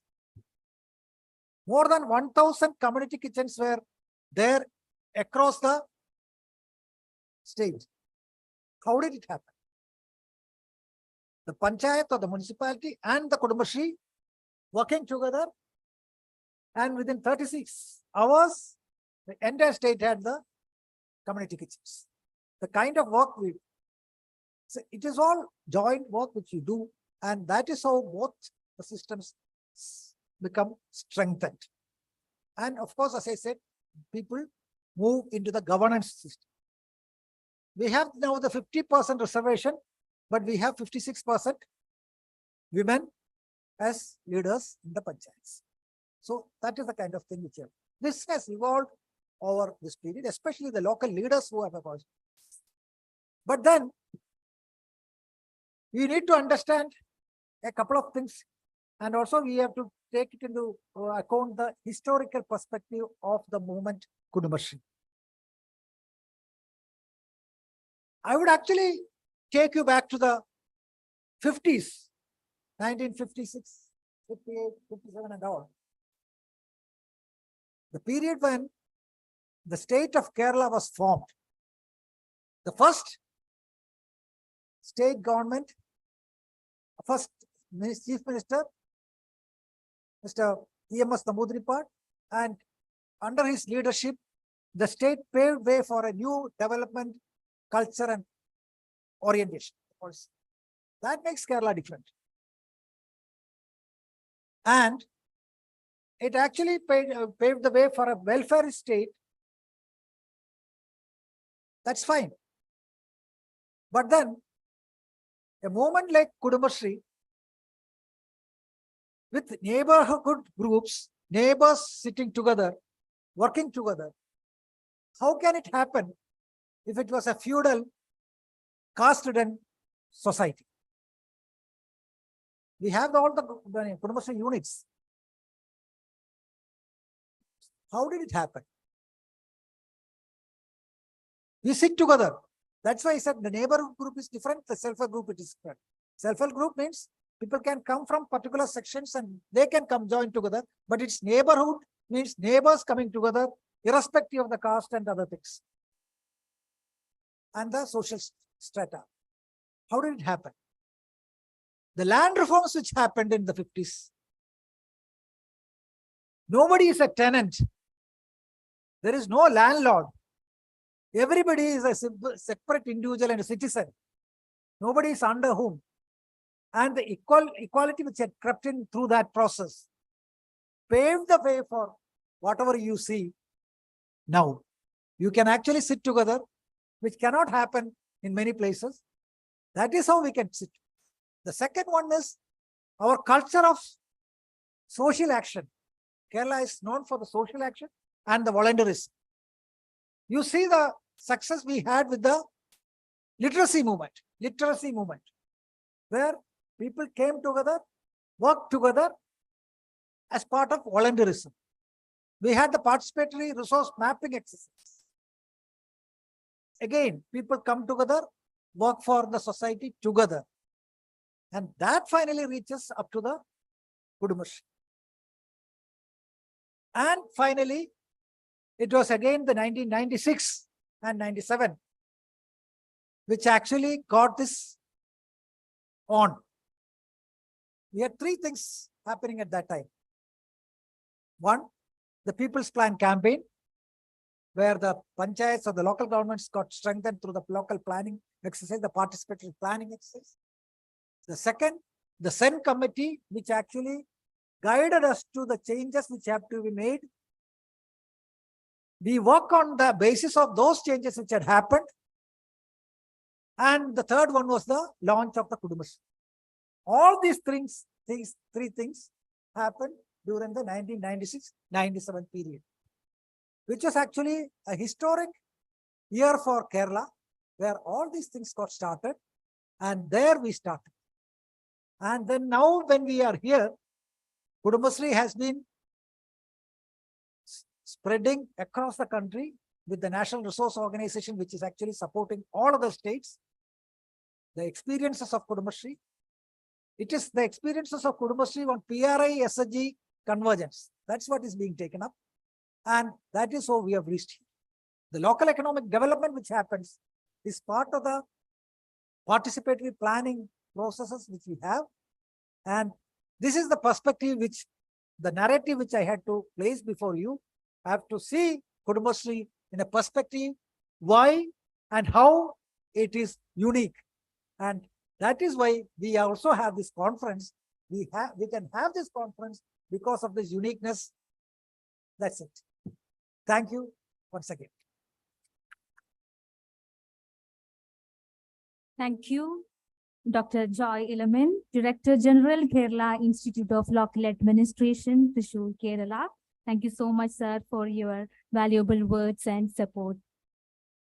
more than 1,000 community kitchens were there across the state. How did it happen? The Panchayat or the municipality and the Kudumbashree working together, and within 36 hours, the entire state had the community kitchens. The kind of work we, so it is all joint work which you do, and that is how both the systems become strengthened. And of course, as I said, people move into the governance system. We have now the 50% reservation, but we have 56% women as leaders in the panchayats. So that is the kind of thing which have. This has evolved over this period, especially the local leaders who have evolved. But then we need to understand a couple of things, and also we have to take it into account the historical perspective of the movement Kudumbashree. I would actually take you back to the 50s, 1956, 58, 57 and all. The period when the state of Kerala was formed. The first state government, first Chief Minister, Mr. E.M.S. Namboodiripad, and under his leadership, the state paved way for a new development, culture and orientation. That makes Kerala different. And it actually paved the way for a welfare state. That's fine. But then a movement like Kudumbashree, with neighborhood groups, neighbors sitting together, working together, how can it happen if it was a feudal, caste-ridden society? We have all the Kudumbashree units. How did it happen? We sit together. That's why I said the neighborhood group is different, the self-help group is different. Self-help group means people can come from particular sections and they can come join together, but its neighborhood means neighbors coming together irrespective of the caste and other things. And the social strata. How did it happen? The land reforms which happened in the 50s. Nobody is a tenant. There is no landlord. Everybody is a separate individual and a citizen. Nobody is under whom. And the equality which had crept in through that process paved the way for whatever you see now. You can actually sit together, which cannot happen in many places. That is how we can sit. The second one is our culture of social action. Kerala is known for the social action and the volunteerism. You see the success we had with the literacy movement, where people came together, worked together as part of volunteerism. We had the participatory resource mapping exercise. Again, people come together, work for the society together. And that finally reaches up to the Kudumbashri. And finally, it was again the 1996 and 97, which actually got this on. We had three things happening at that time. One, the People's Plan campaign, where the panchayats or the local governments got strengthened through the local planning exercise, the participatory planning exercise. The second, the Sen committee, which actually guided us to the changes which have to be made. We work on the basis of those changes which had happened. And the third one was the launch of the Kudumbashri. All these three things happened during the 1996-97 period, which was actually a historic year for Kerala, where all these things got started, and there we started. And then now when we are here, Kudumbashri has been spreading across the country with the National Resource Organization, which is actually supporting all of the states. The experiences of Kudumbashri, it is the experiences of Kudumbashri on PRI SHG convergence. That's what is being taken up. And that is how we have reached here. The local economic development which happens is part of the participatory planning processes which we have. And this is the perspective which, the narrative which I had to place before you. I have to see Kudumbashri in a perspective, why and how it is unique. And that is why we also have this conference. We can have this conference because of this uniqueness. That's it. Thank you once again. Thank you, Dr. Joy Ilaman, Director General, Kerala Institute of Local Administration, Thrissur, Kerala. Thank you so much, sir, for your valuable words and support.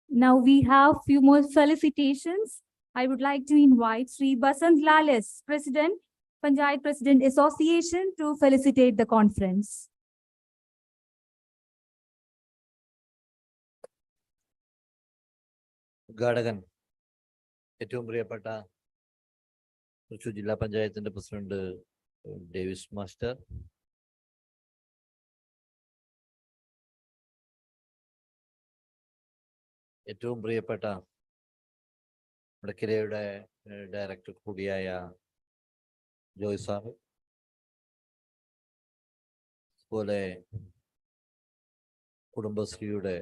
Now we have few more felicitations. I would like to invite Sri Basant Lalis, President, Panchayat President Association, to felicitate the conference. ഘടകൻ, ഏറ്റവും പ്രിയപ്പെട്ട തൃശ്ശൂർ ജില്ലാ പഞ്ചായത്തിന്റെ president Davis master, ഏറ്റവും പ്രിയപ്പെട്ട വടക്കരയുടെ director കൂടിയായ Joy sir, അതുപോലെ കുടുംബശ്രീയുടെ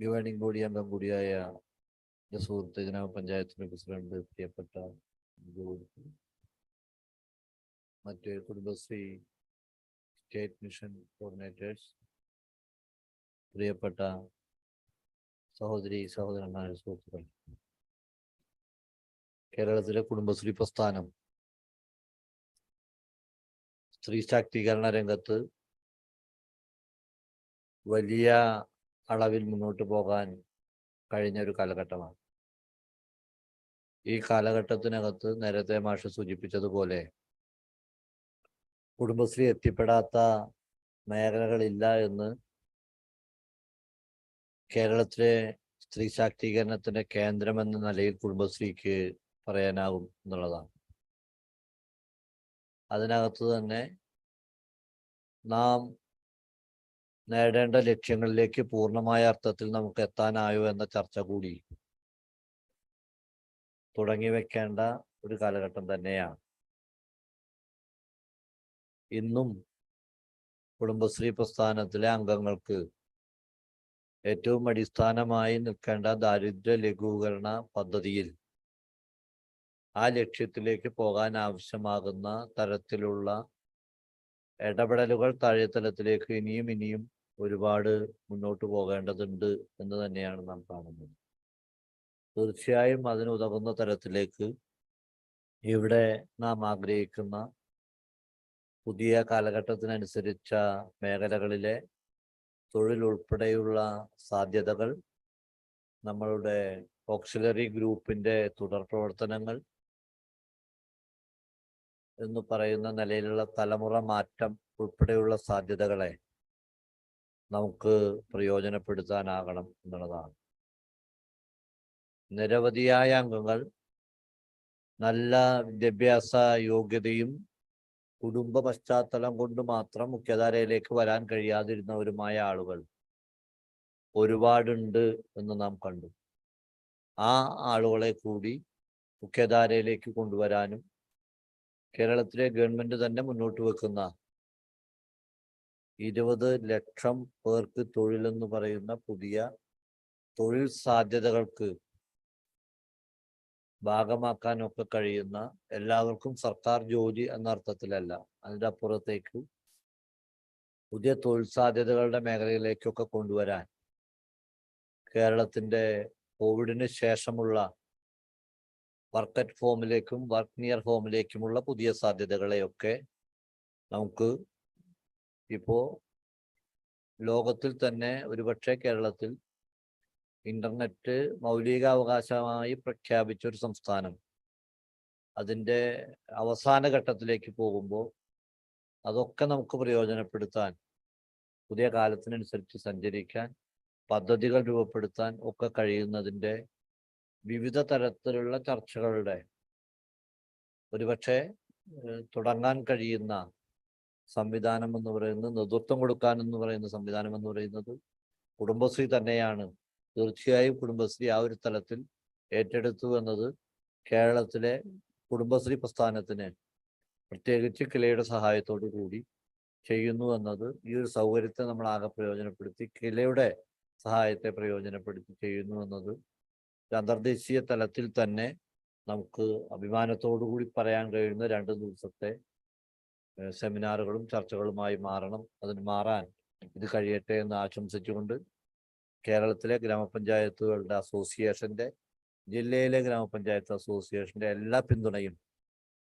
governing body അംഗം കൂടിയായ സുഹൃത്ത് ഗ്രാമപഞ്ചായത്തിന്റെ പ്രസിഡന്റ് പ്രിയപ്പെട്ട മറ്റ് കുടുംബശ്രീ സ്റ്റേറ്റ് മിഷൻ കോർഡിനേറ്റേഴ്സ്, പ്രിയപ്പെട്ട സഹോദരന്മാരെ, സുഹൃത്തുക്കൾ, കേരളത്തിലെ കുടുംബശ്രീ പ്രസ്ഥാനം സ്ത്രീ ശാക്തീകരണ രംഗത്ത് വലിയ അളവിൽ മുന്നോട്ട് പോകാൻ കഴിഞ്ഞ ഒരു കാലഘട്ടമാണ്. ഈ കാലഘട്ടത്തിനകത്ത് നേരത്തെ മാഷ് സൂചിപ്പിച്ചതുപോലെ കുടുംബശ്രീ എത്തിപ്പെടാത്ത മേഖലകളില്ല എന്ന് കേരളത്തിലെ സ്ത്രീ ശാക്തീകരണത്തിന്റെ കേന്ദ്രം എന്ന നിലയിൽ കുടുംബശ്രീക്ക് പറയാനാകും എന്നുള്ളതാണ്. അതിനകത്ത് തന്നെ നാം നേടേണ്ട ലക്ഷ്യങ്ങളിലേക്ക് പൂർണ്ണമായ അർത്ഥത്തിൽ നമുക്ക് എത്താനായോ എന്ന ചർച്ച കൂടി തുടങ്ങി വെക്കേണ്ട ഒരു കാലഘട്ടം തന്നെയാണ്. ഇന്നും കുടുംബശ്രീ പ്രസ്ഥാനത്തിലെ അംഗങ്ങൾക്ക് ഏറ്റവും അടിസ്ഥാനമായി നിൽക്കേണ്ട ദാരിദ്ര്യ ലഘൂകരണ പദ്ധതിയിൽ ആ ലക്ഷ്യത്തിലേക്ക് പോകാൻ ആവശ്യമാകുന്ന തരത്തിലുള്ള ഇടപെടലുകൾ താഴെത്തലത്തിലേക്ക് ഇനിയും ഒരുപാട് മുന്നോട്ട് പോകേണ്ടതുണ്ട് എന്ന് തന്നെയാണ് നാം കാണുന്നത്. തീർച്ചയായും അതിനുതകുന്ന തരത്തിലേക്ക് ഇവിടെ നാം ആഗ്രഹിക്കുന്ന പുതിയ കാലഘട്ടത്തിനനുസരിച്ച മേഖലകളിലെ തൊഴിൽ ഉൾപ്പെടെയുള്ള സാധ്യതകൾ, നമ്മളുടെ ഓക്സിലറി ഗ്രൂപ്പിൻ്റെ തുടർ പ്രവർത്തനങ്ങൾ എന്ന് പറയുന്ന നിലയിലുള്ള തലമുറ മാറ്റം ഉൾപ്പെടെയുള്ള സാധ്യതകളെ നമുക്ക് പ്രയോജനപ്പെടുത്താനാകണം എന്നുള്ളതാണ്. നിരവധിയായ അംഗങ്ങൾ നല്ല വിദ്യാഭ്യാസ യോഗ്യതയും കുടുംബ പശ്ചാത്തലം കൊണ്ട് മാത്രം മുഖ്യധാരയിലേക്ക് വരാൻ കഴിയാതിരുന്നവരുമായ ആളുകൾ ഒരുപാടുണ്ട് എന്ന് നാം കണ്ടു. ആ ആളുകളെ കൂടി മുഖ്യധാരയിലേക്ക് കൊണ്ടുവരാനും കേരളത്തിലെ ഗവൺമെന്റ് തന്നെ മുന്നോട്ട് വെക്കുന്ന 20 ലക്ഷം പേർക്ക് തൊഴിലെന്ന് പറയുന്ന പുതിയ തൊഴിൽ സാധ്യതകൾക്ക് ഭാഗമാക്കാനൊക്കെ കഴിയുന്ന, എല്ലാവർക്കും സർക്കാർ ജോലി എന്ന അർത്ഥത്തിലല്ല, അതിൻ്റെ അപ്പുറത്തേക്ക് പുതിയ തൊഴിൽ സാധ്യതകളുടെ മേഖലയിലേക്കൊക്കെ കൊണ്ടുവരാൻ കേരളത്തിൻ്റെ കോവിഡിന് ശേഷമുള്ള വർക്ക് അറ്റ് ഹോമിലേക്കും വർക്ക് നിയർ ഹോമിലേക്കുമുള്ള പുതിയ സാധ്യതകളെയൊക്കെ നമുക്ക് ഇപ്പോൾ ലോകത്തിൽ തന്നെ ഒരുപക്ഷെ കേരളത്തിൽ ഇന്റർനെറ്റ് മൗലികാവകാശമായി പ്രഖ്യാപിച്ച ഒരു സംസ്ഥാനം അതിൻ്റെ അവസാന ഘട്ടത്തിലേക്ക് പോകുമ്പോൾ അതൊക്കെ നമുക്ക് പ്രയോജനപ്പെടുത്താൻ, പുതിയ കാലത്തിനനുസരിച്ച് സഞ്ചരിക്കാൻ, പദ്ധതികൾ രൂപപ്പെടുത്താൻ ഒക്കെ കഴിയുന്നതിൻ്റെ വിവിധ തരത്തിലുള്ള ചർച്ചകളുടെ ഒരുപക്ഷെ തുടങ്ങാൻ കഴിയുന്ന സംവിധാനം എന്ന് പറയുന്നത്, നേതൃത്വം കൊടുക്കാൻ എന്ന് പറയുന്ന സംവിധാനം എന്ന് പറയുന്നത് കുടുംബശ്രീ തന്നെയാണ്. തീർച്ചയായും കുടുംബശ്രീ ആ ഒരു തലത്തിൽ ഏറ്റെടുത്തു എന്നത് കേരളത്തിലെ കുടുംബശ്രീ പ്രസ്ഥാനത്തിന് പ്രത്യേകിച്ച് കിലയുടെ സഹായത്തോടു കൂടി ചെയ്യുന്നു എന്നത് ഈ ഒരു സൗകര്യത്തെ നമ്മൾ ആകെ പ്രയോജനപ്പെടുത്തി കിലയുടെ സഹായത്തെ പ്രയോജനപ്പെടുത്തി ചെയ്യുന്നു എന്നത് അന്തർദേശീയ തലത്തിൽ തന്നെ നമുക്ക് അഭിമാനത്തോടു കൂടി പറയാൻ കഴിയുന്ന 2 ദിവസത്തെ സെമിനാറുകളും ചർച്ചകളുമായി മാറണം. അതിന് മാറാൻ ഇത് കഴിയട്ടെ എന്ന് ആശംസിച്ചുകൊണ്ട് കേരളത്തിലെ ഗ്രാമപഞ്ചായത്തുകളുടെ അസോസിയേഷൻ്റെ, ജില്ലയിലെ ഗ്രാമപഞ്ചായത്ത് അസോസിയേഷൻ്റെ എല്ലാ പിന്തുണയും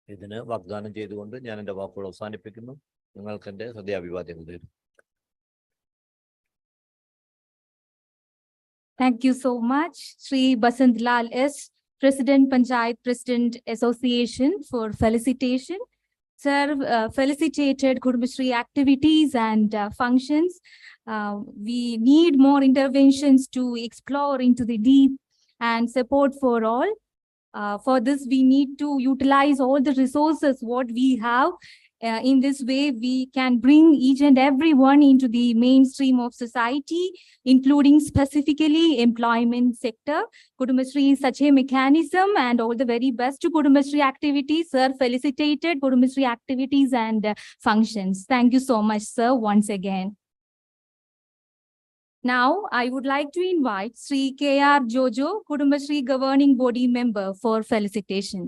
ഇതിന് വാഗ്ദാനം ചെയ്തുകൊണ്ട് ഞാൻ എൻ്റെ വാക്കുകൾ അവസാനിപ്പിക്കുന്നു. നിങ്ങൾക്ക് എൻ്റെ ഹൃദയാഭിവാദ്യങ്ങൾ തരുന്നു. Thank you so much, Sri Basant Lal S, President Panchayat President Association, for felicitation. Sir felicitated Kudumbashree activities and functions. We need more interventions to explore into the deep and support for all. For this, we need to utilize all the resources what we have. In this way, we can bring each and everyone into the mainstream of society, including specifically employment sector. Kudumbashree is such a mechanism, and all the very best to Kudumbashree activities. Sir felicitated Kudumbashree activities and functions. Thank you so much, sir, once again. Now, I would like to invite Sri K.R. Jojo, Kudumbashree Governing Body Member, for felicitation.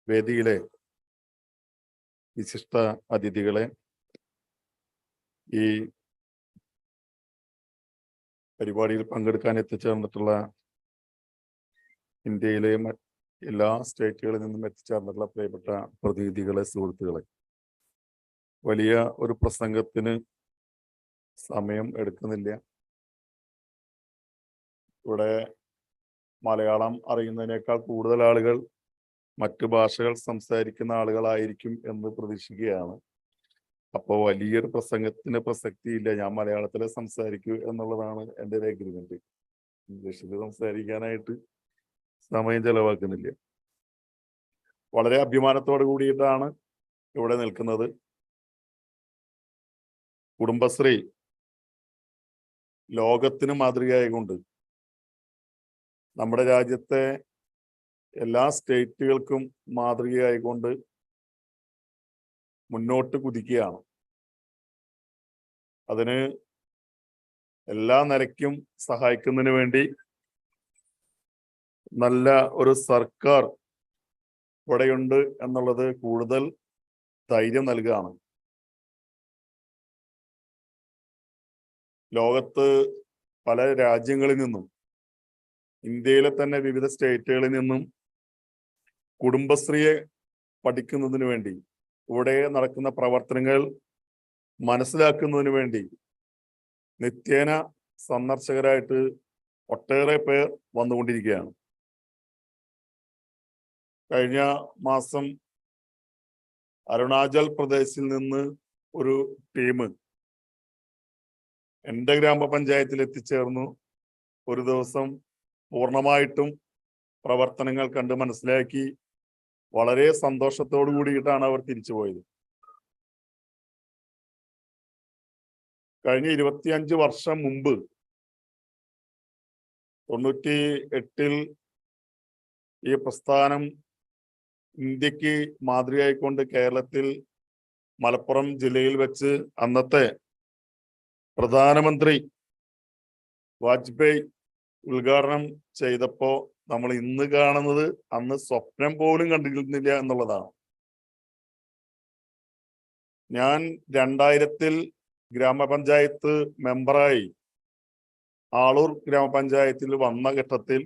വേദിയിലെ വിശിഷ്ട അതിഥികളെ, ഈ പരിപാടിയിൽ പങ്കെടുക്കാൻ എത്തിച്ചേർന്നിട്ടുള്ള ഇന്ത്യയിലെ എല്ലാ സ്റ്റേറ്റുകളിൽ നിന്നും എത്തിച്ചേർന്നിട്ടുള്ള പ്രിയപ്പെട്ട പ്രതിനിധികളെ, സുഹൃത്തുക്കളെ, വലിയ ഒരു പ്രസംഗത്തിന് സമയം എടുക്കുന്നില്ല. ഇവിടെ മലയാളം അറിയുന്നതിനേക്കാൾ കൂടുതൽ ആളുകൾ മറ്റു ഭാഷകൾ സംസാരിക്കുന്ന ആളുകളായിരിക്കും എന്ന് പ്രതീക്ഷിക്കുകയാണ്. അപ്പോൾ വലിയൊരു പ്രസംഗത്തിന് പ്രസക്തിയില്ല, ഞാൻ മലയാളത്തിലെ സംസാരിക്കൂ എന്നുള്ളതാണ് എൻ്റെ ഒരു എഗ്രിമെന്റ്. ഇംഗ്ലീഷിൽ സംസാരിക്കാനായിട്ട് സമയം ചെലവാക്കുന്നില്ല. വളരെ അഭിമാനത്തോടു കൂടിയിട്ടാണ് ഇവിടെ നിൽക്കുന്നത്. കുടുംബശ്രീ ലോകത്തിന് മാതൃകയായിക്കൊണ്ട് നമ്മുടെ രാജ്യത്തെ എല്ലാ സ്റ്റേറ്റുകൾക്കും മാതൃകയായിക്കൊണ്ട് മുന്നോട്ട് കുതിക്കുകയാണ്. അതിന് എല്ലാ നിലയ്ക്കും സഹായിക്കുന്നതിന് വേണ്ടി നല്ല ഒരു സർക്കാർ ഇവിടെയുണ്ട് എന്നുള്ളത് കൂടുതൽ ധൈര്യം നൽകുകയാണ്. ലോകത്ത് പല രാജ്യങ്ങളിൽ നിന്നും, ഇന്ത്യയിലെ തന്നെ വിവിധ സ്റ്റേറ്റുകളിൽ നിന്നും കുടുംബശ്രീയെ പഠിക്കുന്നതിന് വേണ്ടി, ഇവിടെ നടക്കുന്ന പ്രവർത്തനങ്ങൾ മനസ്സിലാക്കുന്നതിന് വേണ്ടി നിത്യേന സന്ദർശകരായിട്ട് ഒട്ടേറെ പേർ വന്നുകൊണ്ടിരിക്കുകയാണ്. കഴിഞ്ഞ മാസം അരുണാചൽ പ്രദേശിൽ നിന്ന് ഒരു ടീം എൻ്റെ ഗ്രാമപഞ്ചായത്തിൽ എത്തിച്ചേർന്നു. ഒരു ദിവസം പൂർണ്ണമായിട്ടും പ്രവർത്തനങ്ങൾ കണ്ട് മനസ്സിലാക്കി വളരെ സന്തോഷത്തോടു കൂടിയിട്ടാണ് അവർ തിരിച്ചു പോയത്. കഴിഞ്ഞ 25 വർഷം മുമ്പ് 98-ൽ ഈ പ്രസ്ഥാനം ഇന്ത്യക്ക് മാതൃകയായിക്കൊണ്ട് കേരളത്തിൽ മലപ്പുറം ജില്ലയിൽ വെച്ച് അന്നത്തെ പ്രധാനമന്ത്രി വാജ്പേയി ഉദ്ഘാടനം ചെയ്തപ്പോൾ നമ്മൾ ഇന്ന് കാണുന്നത് അന്ന് സ്വപ്നം പോലും കണ്ടിരുന്നില്ല എന്നുള്ളതാണ്. ഞാൻ 2000-ൽ ഗ്രാമപഞ്ചായത്ത് മെമ്പറായി ആളൂർ ഗ്രാമപഞ്ചായത്തിൽ വന്ന ഘട്ടത്തിൽ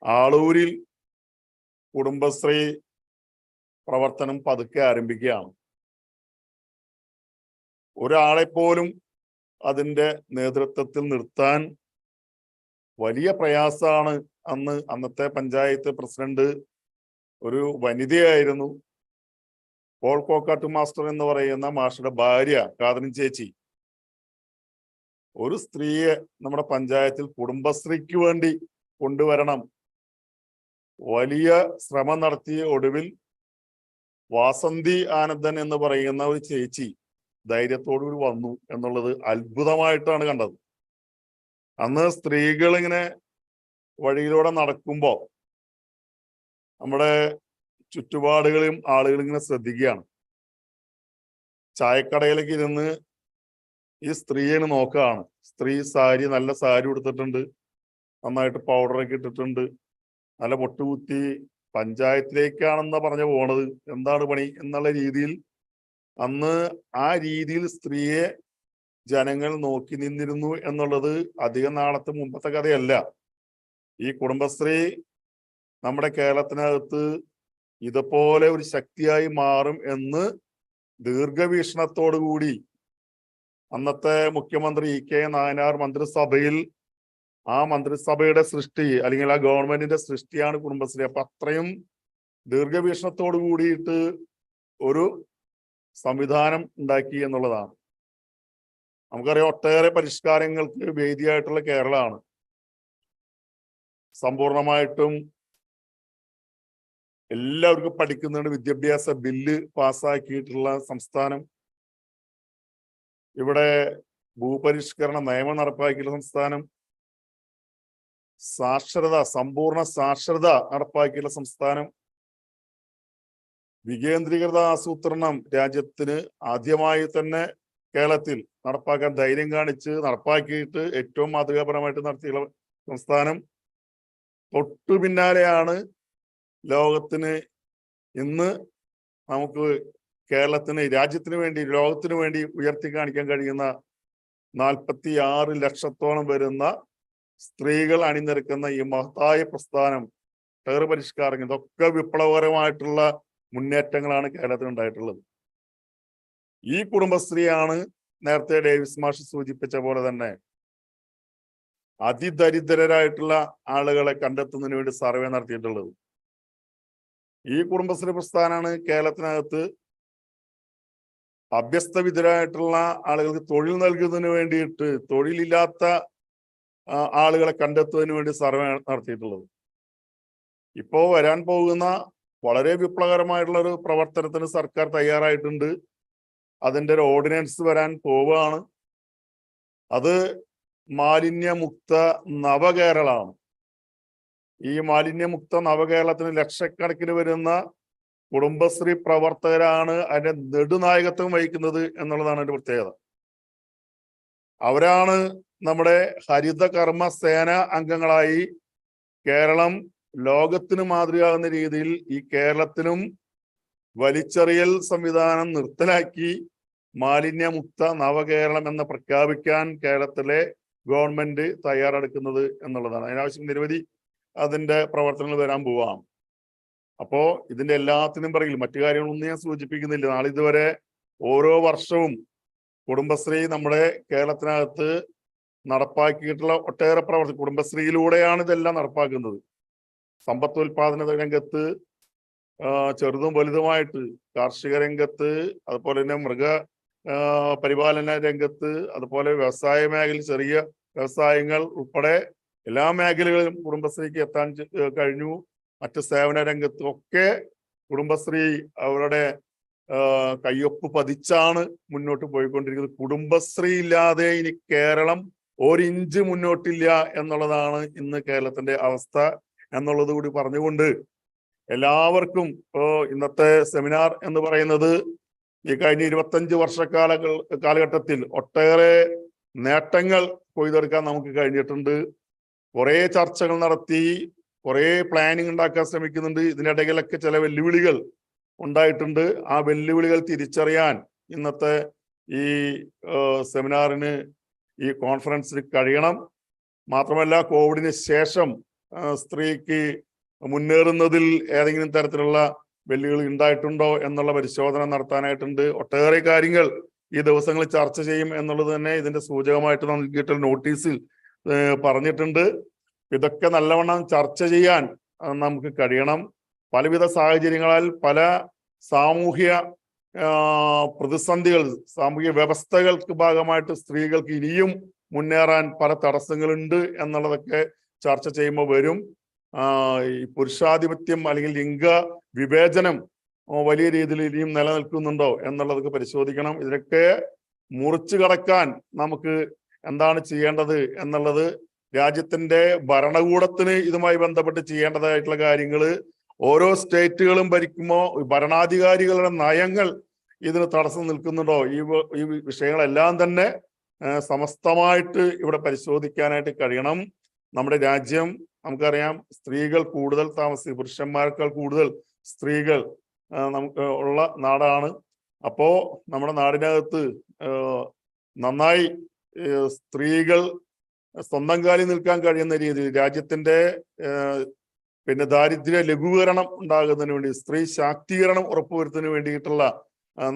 ആളൂരിൽ കുടുംബശ്രീ പ്രവർത്തനം പതുക്കെ ആരംഭിക്കുകയാണ്. ഒരാളെപ്പോലും അതിൻ്റെ നേതൃത്വത്തിൽ നിർത്താൻ വലിയ പ്രയാസമാണ്. അന്നത്തെ പഞ്ചായത്ത് പ്രസിഡന്റ് ഒരു വനിതയായിരുന്നു. പോൾ കോക്കാട്ട് മാസ്റ്റർ എന്ന് പറയുന്ന മാഷയുടെ ഭാര്യ കാതറിൻ ചേച്ചി ഒരു സ്ത്രീയെ നമ്മുടെ പഞ്ചായത്തിൽ കുടുംബശ്രീക്ക് വേണ്ടി കൊണ്ടുവരണം, വലിയ ശ്രമം നടത്തിയ ഒടുവിൽ വാസന്തി ആനന്ദൻ എന്ന് പറയുന്ന ഒരു ചേച്ചി ധൈര്യത്തോടുകൂടി വന്നു എന്നുള്ളത് അത്ഭുതമായിട്ടാണ് കണ്ടത്. അന്ന് സ്ത്രീകൾ ഇങ്ങനെ വഴിയിലൂടെ നടക്കുമ്പോൾ നമ്മുടെ ചുറ്റുപാടുകളും ആളുകൾ ഇങ്ങനെ ശ്രദ്ധിക്കുകയാണ്. ചായക്കടയിലേക്ക് ഇരുന്ന് ഈ സ്ത്രീയെ നോക്കുകയാണ്. സ്ത്രീ നല്ല സാരി ഉടുത്തിട്ടുണ്ട്, നന്നായിട്ട് പൗഡറൊക്കെ ഇട്ടിട്ടുണ്ട്, നല്ല പൊട്ടുകുത്തി പഞ്ചായത്തിലേക്കാണെന്നാ പറഞ്ഞു പോണത്, എന്താണ് പണി എന്നുള്ള രീതിയിൽ അന്ന് ആ രീതിയിൽ സ്ത്രീയെ ജനങ്ങൾ നോക്കി നിന്നിരുന്നു എന്നുള്ളത് അധികം നാളത്തെ മുമ്പത്തെ കഥയല്ല. ഈ കുടുംബശ്രീ നമ്മുടെ കേരളത്തിനകത്ത് ഇതുപോലെ ഒരു ശക്തിയായി മാറും എന്ന് ദീർഘവീക്ഷണത്തോടു കൂടി അന്നത്തെ മുഖ്യമന്ത്രി ഇ കെ നായനാർ മന്ത്രിസഭയിൽ, ആ മന്ത്രിസഭയുടെ സൃഷ്ടി അല്ലെങ്കിൽ ആ ഗവൺമെന്റിന്റെ സൃഷ്ടിയാണ് കുടുംബശ്രീ. അപ്പൊ അത്രയും ദീർഘവീക്ഷണത്തോടു കൂടിയിട്ട് ഒരു സംവിധാനം ഉണ്ടാക്കി എന്നുള്ളതാണ്. നമുക്കറിയാം, ഒട്ടേറെ പരിഷ്കാരങ്ങൾക്ക് വേദിയായിട്ടുള്ള കേരളമാണ്. സമ്പൂർണമായിട്ടും എല്ലാവർക്കും പഠിക്കുന്നതിന് വിദ്യാഭ്യാസ ബില്ല് പാസ്സാക്കിയിട്ടുള്ള സംസ്ഥാനം. ഇവിടെ ഭൂപരിഷ്കരണ നിയമം നടപ്പാക്കിയിട്ടുള്ള സംസ്ഥാനം. സമ്പൂർണ്ണ സാക്ഷരത നടപ്പാക്കിയിട്ടുള്ള സംസ്ഥാനം. വികേന്ദ്രീകൃത ആസൂത്രണം രാജ്യത്തിന് ആദ്യമായി തന്നെ കേരളത്തിൽ നടപ്പാക്കാൻ ധൈര്യം കാണിച്ച് നടപ്പാക്കിയിട്ട് ഏറ്റവും മാതൃകാപരമായിട്ട് നടത്തിയുള്ള സംസ്ഥാനം. തൊട്ടു പിന്നാലെയാണ് ലോകത്തിന് ഇന്ന് നമുക്ക് കേരളത്തിന്, രാജ്യത്തിന് വേണ്ടി, ലോകത്തിന് വേണ്ടി ഉയർത്തി കാണിക്കാൻ കഴിയുന്ന 46 ലക്ഷത്തോളം വരുന്ന സ്ത്രീകൾ അണിനിരക്കുന്ന ഈ മഹത്തായ പ്രസ്ഥാനം, ഒട്ടേറെ പരിഷ്കാരങ്ങൾ, ഇതൊക്കെ വിപ്ലവകരമായിട്ടുള്ള മുന്നേറ്റങ്ങളാണ് കേരളത്തിൽ ഉണ്ടായിട്ടുള്ളത്. ഈ കുടുംബശ്രീയാണ് നേരത്തെ ഡേവിസ് മാഷ് സൂചിപ്പിച്ച പോലെ തന്നെ അതിദരിദ്രരായിട്ടുള്ള ആളുകളെ കണ്ടെത്തുന്നതിന് വേണ്ടി സർവേ നടത്തിയിട്ടുള്ളത്. ഈ കുടുംബശ്രീ പ്രസ്ഥാനമാണ് കേരളത്തിനകത്ത് അഭ്യസ്തവിദ്യരായിട്ടുള്ള ആളുകൾക്ക് തൊഴിൽ നൽകുന്നതിന് വേണ്ടിയിട്ട്, തൊഴിലില്ലാത്ത ആളുകളെ കണ്ടെത്തുന്നതിന് വേണ്ടി സർവേ നടത്തിയിട്ടുള്ളത്. ഇപ്പോ വരാൻ പോകുന്ന വളരെ വിപ്ലവകരമായിട്ടുള്ള ഒരു പ്രവർത്തനത്തിന് സർക്കാർ തയ്യാറായിട്ടുണ്ട്. അതിൻ്റെ ഒരു ഓർഡിനൻസ് വരാൻ പോവുകയാണ്. അത് മാലിന്യമുക്ത നവകേരളമാണ്. ഈ മാലിന്യമുക്ത നവകേരളത്തിന് ലക്ഷക്കണക്കിന് വരുന്ന കുടുംബശ്രീ പ്രവർത്തകരാണ് അതിന്റെ നെടുനായകത്വം വഹിക്കുന്നത് എന്നുള്ളതാണ് അതിന്റെ പ്രത്യേകത. അവരാണ് നമ്മുടെ ഹരിത കർമ്മ സേന അംഗങ്ങളായി കേരളം ലോകത്തിന് മാതൃകയാകുന്ന രീതിയിൽ ഈ കേരളത്തിനും വലിച്ചെറിയൽ സംവിധാനം നിർത്തലാക്കി മാലിന്യമുക്ത നവകേരളം എന്ന് പ്രഖ്യാപിക്കാൻ കേരളത്തിലെ ഗവൺമെന്റ് തയ്യാറെടുക്കുന്നത് എന്നുള്ളതാണ്. അതിനാവശ്യം നിരവധി അതിന്റെ പ്രവർത്തനങ്ങൾ വരാൻ പോവാം. അപ്പോ ഇതിന്റെ എല്ലാത്തിനും പിറകിൽ മറ്റു കാര്യങ്ങളൊന്നും ഞാൻ സൂചിപ്പിക്കുന്നില്ല. നാളിതുവരെ ഓരോ വർഷവും കുടുംബശ്രീ നമ്മുടെ കേരളത്തിനകത്ത് നടപ്പാക്കിയിട്ടുള്ള ഒട്ടേറെ പ്രവർത്തനം, കുടുംബശ്രീയിലൂടെയാണ് ഇതെല്ലാം നടപ്പാക്കുന്നത്. സമ്പത്തുൽപാദന രംഗത്ത് ചെറുതും വലുതുമായിട്ട്, കാർഷിക രംഗത്ത്, അതുപോലെ തന്നെ മൃഗ പരിപാലന രംഗത്ത്, അതുപോലെ വ്യവസായ മേഖല, ചെറിയ വ്യവസായങ്ങൾ ഉൾപ്പെടെ എല്ലാ മേഖലകളിലും കുടുംബശ്രീക്ക് എത്താൻ കഴിഞ്ഞു. മറ്റ് സേവന രംഗത്തും ഒക്കെ കുടുംബശ്രീ അവരുടെ കയ്യൊപ്പ് പതിച്ചാണ് മുന്നോട്ട് പോയിക്കൊണ്ടിരിക്കുന്നത്. കുടുംബശ്രീ ഇല്ലാതെ ഇനി കേരളം ഒരിഞ്ച് മുന്നോട്ടില്ല എന്നുള്ളതാണ് ഇന്ന് കേരളത്തിന്റെ അവസ്ഥ എന്നുള്ളത് കൂടി പറഞ്ഞുകൊണ്ട് എല്ലാവർക്കും ഇന്നത്തെ സെമിനാർ എന്ന് പറയുന്നത് ഈ കഴിഞ്ഞ 25 കാലഘട്ടത്തിൽ ഒട്ടേറെ നേട്ടങ്ങൾ കൊയ്തെടുക്കാൻ നമുക്ക് കഴിഞ്ഞിട്ടുണ്ട്. കുറെ ചർച്ചകൾ നടത്തി, കുറെ പ്ലാനിങ് ഉണ്ടാക്കാൻ ശ്രമിക്കുന്നുണ്ട്. ഇതിനിടയിലൊക്കെ ചില വെല്ലുവിളികൾ ഉണ്ടായിട്ടുണ്ട്. ആ വെല്ലുവിളികൾ തിരിച്ചറിയാൻ ഇന്നത്തെ ഈ സെമിനാറിന്, ഈ കോൺഫറൻസിന് കഴിയണം. മാത്രമല്ല, കോവിഡിന് ശേഷം സ്ത്രീക്ക് മുന്നേറുന്നതിൽ ഏതെങ്കിലും തരത്തിലുള്ള വെല്ലുവിളി ഉണ്ടായിട്ടുണ്ടോ എന്നുള്ള പരിശോധന നടത്താനായിട്ടുണ്ട്. ഒട്ടേറെ കാര്യങ്ങൾ ഈ ദിവസങ്ങളിൽ ചർച്ച ചെയ്യും എന്നുള്ളത് തന്നെ ഇതിന്റെ സൂചകമായിട്ട് നൽകിയിട്ടുള്ള നോട്ടീസിൽ പറഞ്ഞിട്ടുണ്ട്. ഇതൊക്കെ നല്ലവണ്ണം ചർച്ച ചെയ്യാൻ നമുക്ക് കഴിയണം. പലവിധ സാഹചര്യങ്ങളാൽ പല സാമൂഹ്യ പ്രതിസന്ധികൾ, സാമൂഹ്യ വ്യവസ്ഥകൾക്ക് ഭാഗമായിട്ട് സ്ത്രീകൾക്ക് ഇനിയും മുന്നേറാൻ പല തടസ്സങ്ങളുണ്ട് എന്നുള്ളതൊക്കെ ചർച്ച ചെയ്യുമ്പോൾ വരും. ഈ പുരുഷാധിപത്യം അല്ലെങ്കിൽ ലിംഗ വിവേചനം വലിയ രീതിയിൽ ഇനിയും നിലനിൽക്കുന്നുണ്ടോ എന്നുള്ളതൊക്കെ പരിശോധിക്കണം. ഇതിനൊക്കെ മുറിച്ചു കടക്കാൻ നമുക്ക് എന്താണ് ചെയ്യേണ്ടത് എന്നുള്ളത് രാജ്യത്തിന്റെ ഭരണകൂടത്തിന് ഇതുമായി ബന്ധപ്പെട്ട് ചെയ്യേണ്ടതായിട്ടുള്ള കാര്യങ്ങൾ, ഓരോ സ്റ്റേറ്റുകളും ഭരിക്കുമ്പോൾ ഭരണാധികാരികളുടെ നയങ്ങൾ ഇതിന് തടസ്സം നിൽക്കുന്നുണ്ടോ, ഈ വിഷയങ്ങളെല്ലാം തന്നെ സമസ്തമായിട്ട് ഇവിടെ പരിശോധിക്കാനായിട്ട് കഴിയണം. നമ്മുടെ രാജ്യം നമുക്കറിയാം, സ്ത്രീകൾ കൂടുതൽ പുരുഷന്മാരെക്കാൾ കൂടുതൽ സ്ത്രീകൾ നമുക്ക് ഉള്ള നാടാണ്. അപ്പോ നമ്മുടെ നാടിനകത്ത് നന്നായി സ്ത്രീകൾ സ്വന്തം കാലിൽ നിൽക്കാൻ കഴിയുന്ന രീതിയിൽ രാജ്യത്തിന്റെ ദാരിദ്ര്യ ലഘൂകരണം ഉണ്ടാകുന്നതിന് വേണ്ടി, സ്ത്രീ ശാക്തീകരണം ഉറപ്പുവരുത്തുന്നതിന് വേണ്ടിയിട്ടുള്ള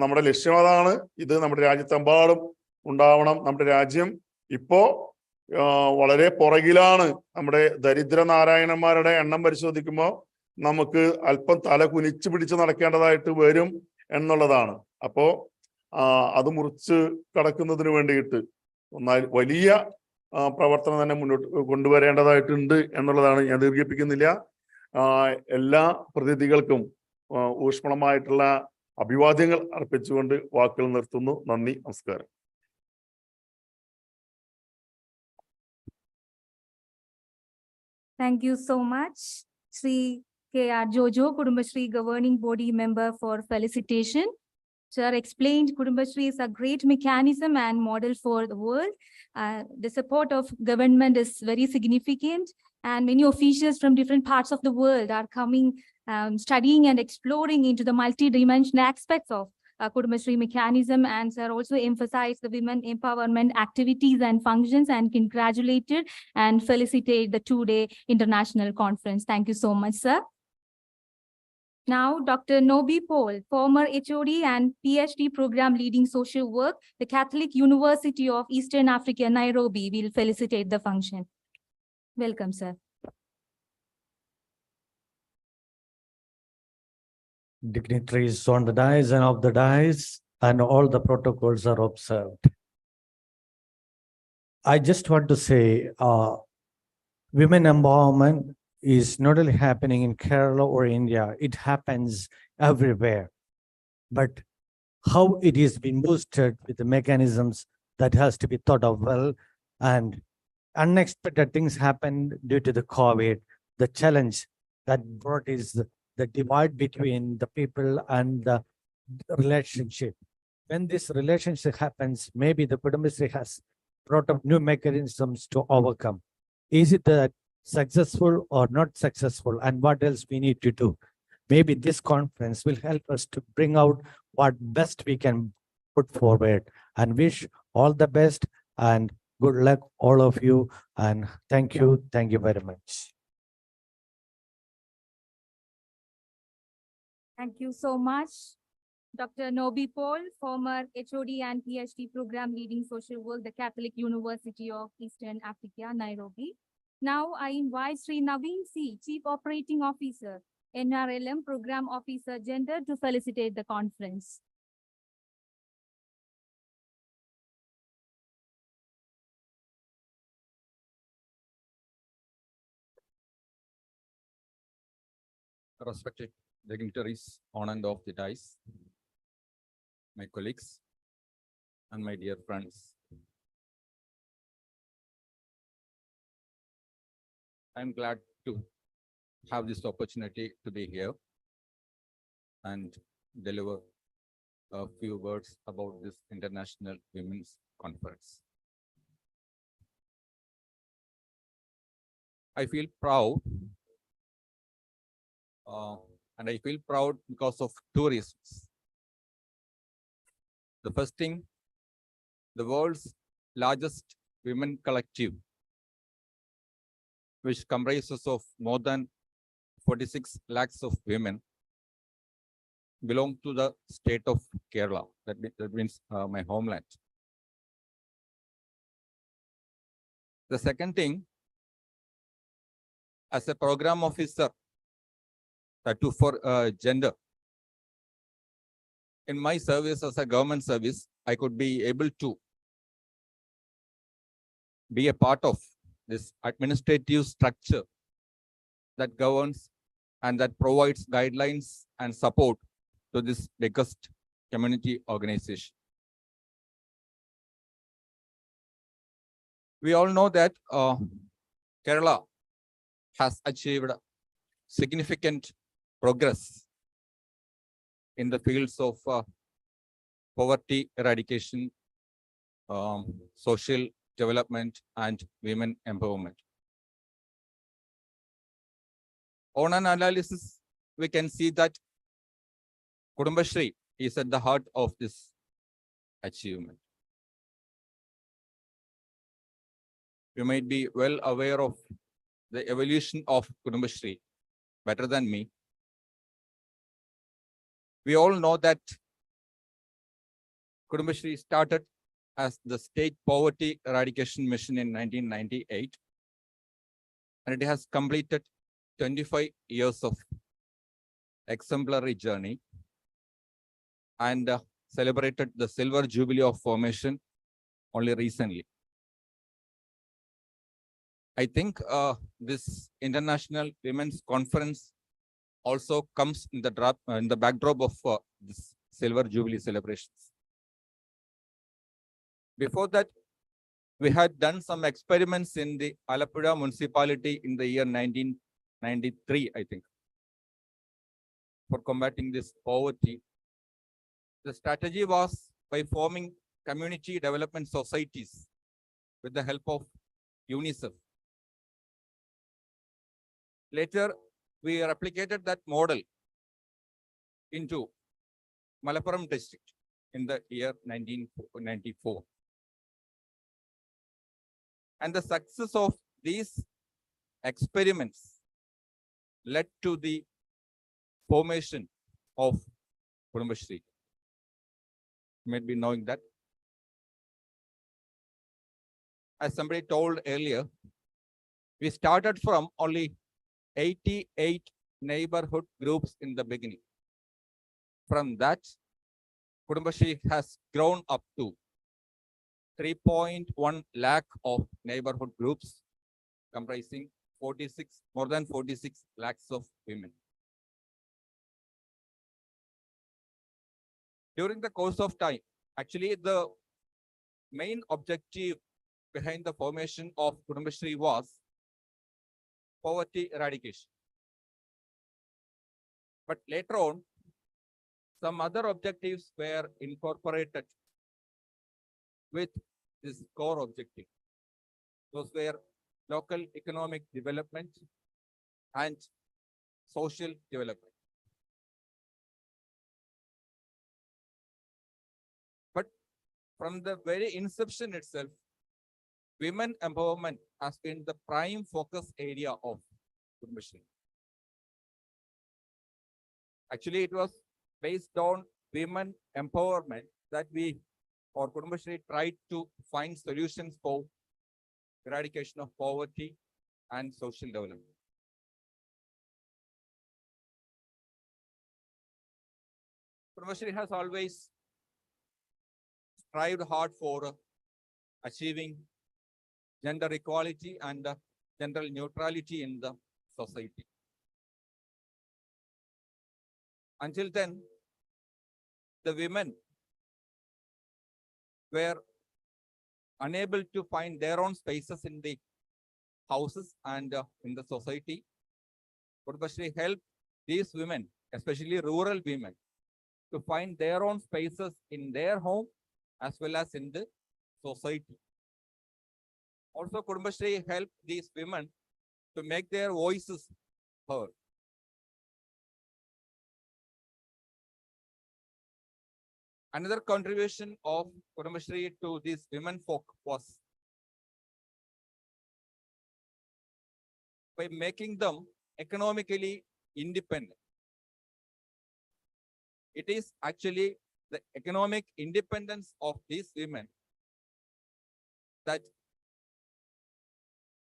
നമ്മുടെ ലക്ഷ്യം അതാണ്. ഇത് നമ്മുടെ രാജ്യത്തെമ്പാടും ഉണ്ടാവണം. നമ്മുടെ രാജ്യം ഇപ്പോ വളരെ പുറകിലാണ്. നമ്മുടെ ദരിദ്രനാരായണന്മാരുടെ എണ്ണം പരിശോധിക്കുമ്പോൾ നമുക്ക് അല്പം തല കുനിച്ചു പിടിച്ച് നടക്കേണ്ടതായിട്ട് വരും എന്നുള്ളതാണ്. അപ്പോ അത് മുറിച്ച് കടക്കുന്നതിന് വേണ്ടിയിട്ട് വലിയ പ്രവർത്തനം തന്നെ മുന്നോട്ട് കൊണ്ടുവരേണ്ടതായിട്ടുണ്ട് എന്നുള്ളതാണ്. ഞാൻ ദീർഘിപ്പിക്കുന്നില്ല. എല്ലാ പ്രതിനിധികൾക്കും ഊഷ്മളമായിട്ടുള്ള അഭിവാദ്യങ്ങൾ അർപ്പിച്ചുകൊണ്ട് വാക്കുകൾ നിർത്തുന്നു. നന്ദി, നമസ്കാരം. Thank you so much, Sri K.R. Jojo, Kudumbashri Governing Body Member, for felicitation. Sir explained Kudumbashri is a great mechanism and model for the world. The support of government is very significant, and many officials from different parts of the world are coming, studying and exploring into the multi-dimensional aspects of Kudumbashri mechanism, and sir also emphasized the women empowerment activities and functions, and congratulated and felicitate the 2-day international conference. Thank you so much, sir. Now, Dr. Nobi Paul, former HOD and PhD program leading social work, the Catholic University of Eastern Africa, Nairobi, will felicitate the function. Welcome, sir. Dignitaries on the dais and off the dais, and all the protocols are observed. I just want to say, women empowerment is not only happening in Kerala or India, it happens everywhere. But how it is being boosted with the mechanisms that has to be thought of well, and unexpected things happened due to the COVID. The challenge that brought is the divide between the people and the relationship. When this relationship happens, maybe the Kudumbashri has brought up new mechanisms to overcome. Is it that successful or not successful, and what else we need to do? Maybe this conference will help us to bring out what best we can put forward, and wish all the best and good luck, all of you. And thank you. Thank you very much. Thank you so much, Dr. Nobi Paul, former HOD and PhD program leading social work, the Catholic University of Eastern Africa, Nairobi. Now I invite Sri Naveen C, Chief Operating Officer, NRLM Program Officer, Gender, to felicitate the conference. Respected dignitaries on and off the dais, my colleagues, and my dear friends. I'm glad to have this opportunity to be here and deliver a few words about this International Women's Conference. I feel proud, and I feel proud because of two reasons. The first thing, the world's largest women collective, which comprises of more than 46 lakhs of women, belong to the state of Kerala. That means my homeland. The second thing, as a program officer, that too for gender, in my service as a government service, I could be able to be a part of this administrative structure that governs and that provides guidelines and support to this biggest community organization. We all know that Kerala has achieved significant progress in the fields of poverty eradication, social development, and women empowerment. On an analysis, we can see that Kudumbashri is at the heart of this achievement. You might be well aware of the evolution of Kudumbashri better than me. We all know that Kudumbashri started as the State Poverty Eradication Mission in 1998, and it has completed 25 years of exemplary journey and celebrated the Silver Jubilee of formation only recently. I think this International Women's Conference also comes in the backdrop of this Silver Jubilee celebrations. Before that, we had done some experiments in the Alappuzha municipality in the year 1993, I think, for combating this poverty. The strategy was by forming community development societies with the help of UNICEF. Later, we replicated that model into Malappuram district in the year 1994. And the success of these experiments led to the formation of Kudumbashri. You might be knowing that. As somebody told earlier, we started from only 88 neighborhood groups in the beginning. From that, Kudumbashri has grown up to 3.1 lakh of neighborhood groups, comprising more than 46 lakhs of women. During the course of time, actually the main objective behind the formation of Kudumbashri was poverty eradication. But later on, some other objectives were incorporated with this core objective. Those were local economic development and social development. from the very inception itself, women empowerment has been the prime focus area of Kudumbashree. Actually, it was based on women empowerment that we or Kudumbashree tried to find solutions for eradication of poverty and social development. Kudumbashree has always strived hard for achieving gender equality and gender neutrality in the society. Until then, the women were unable to find their own spaces in the houses and in the society. Kudumbashree helped these women, especially rural women, to find their own spaces in their home as well as in the society. Also, Kudumbashree helped these women to make their voices heard. Another contribution of Kudumbashree to these women folk was by making them economically independent. It is actually the economic independence of these women that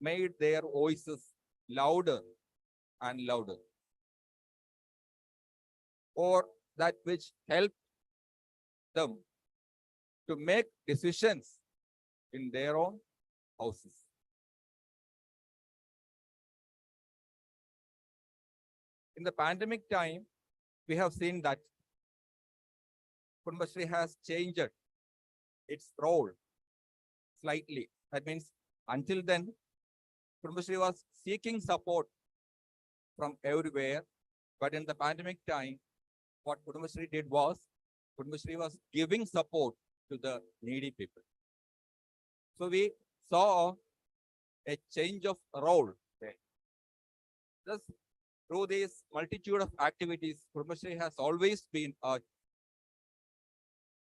made their voices louder and louder, or that which helped them to make decisions in their own houses. In the pandemic time, we have seen that Kudumbashree has changed its role slightly. That means until then, Kudumbashree was seeking support from everywhere. But in the pandemic time, what Kudumbashree did was, Kudumbashree was giving support to the needy people. So we saw a change of role there. Thus, through this multitude of activities, Kudumbashree has always been an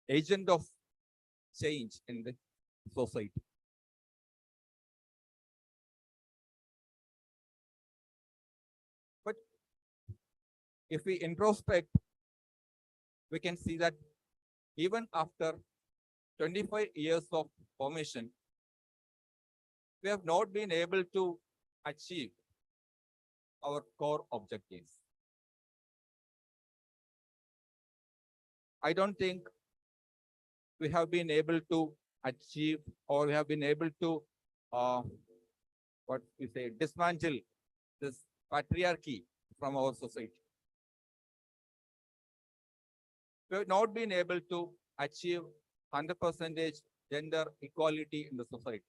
agent of change in the society. But if we introspect, we can see that even after 25 years of formation, we have not been able to achieve our core objectives. I don't think we have been able to achieve, or we have been able to dismantle this patriarchy from our society. We have not been able to achieve 100% gender equality in the society.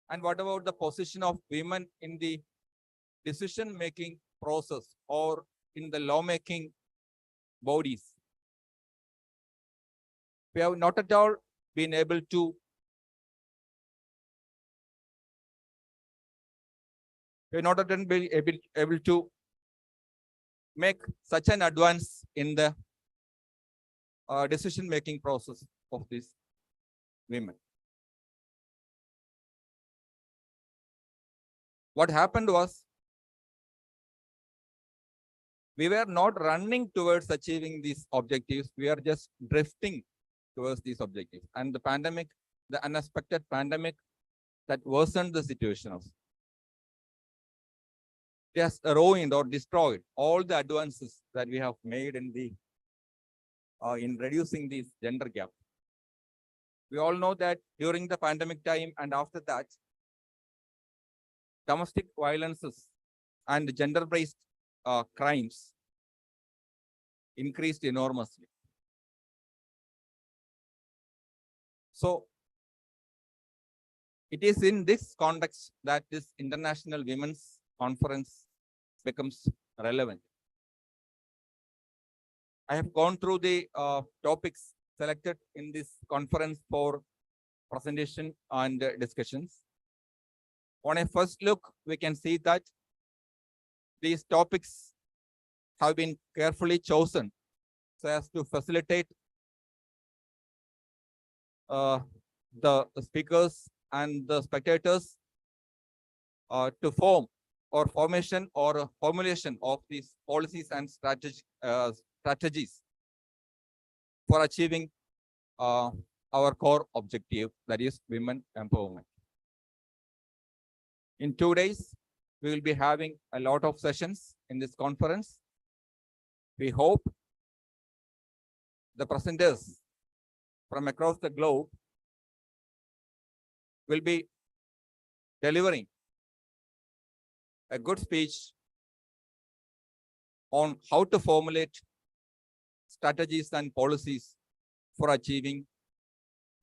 And what about the position of women in the decision-making process or in the lawmaking bodies? We have not at all been able to able to make such an advance in the decision-making process of these women. What happened was, we were not running towards achieving these objectives. We are just drifting towards these objectives. And the pandemic, the unexpected pandemic that worsened the situation of, it has ruined or destroyed all the advances that we have made in the in reducing this gender gap. We all know that during the pandemic time and after that, domestic violences and gender-based crimes increased enormously. So it is in this context that this International Women's Conference becomes relevant. I have gone through the topics selected in this conference for presentation and discussions. On a first look, we can see that these topics have been carefully chosen so as to facilitate the speakers and the spectators to form or formation or formulation of these policies and strategies for achieving our core objective, that is women empowerment. In 2 days, we will be having a lot of sessions in this conference. We hope the presenters from across the globe will be delivering a good speech on how to formulate strategies and policies for achieving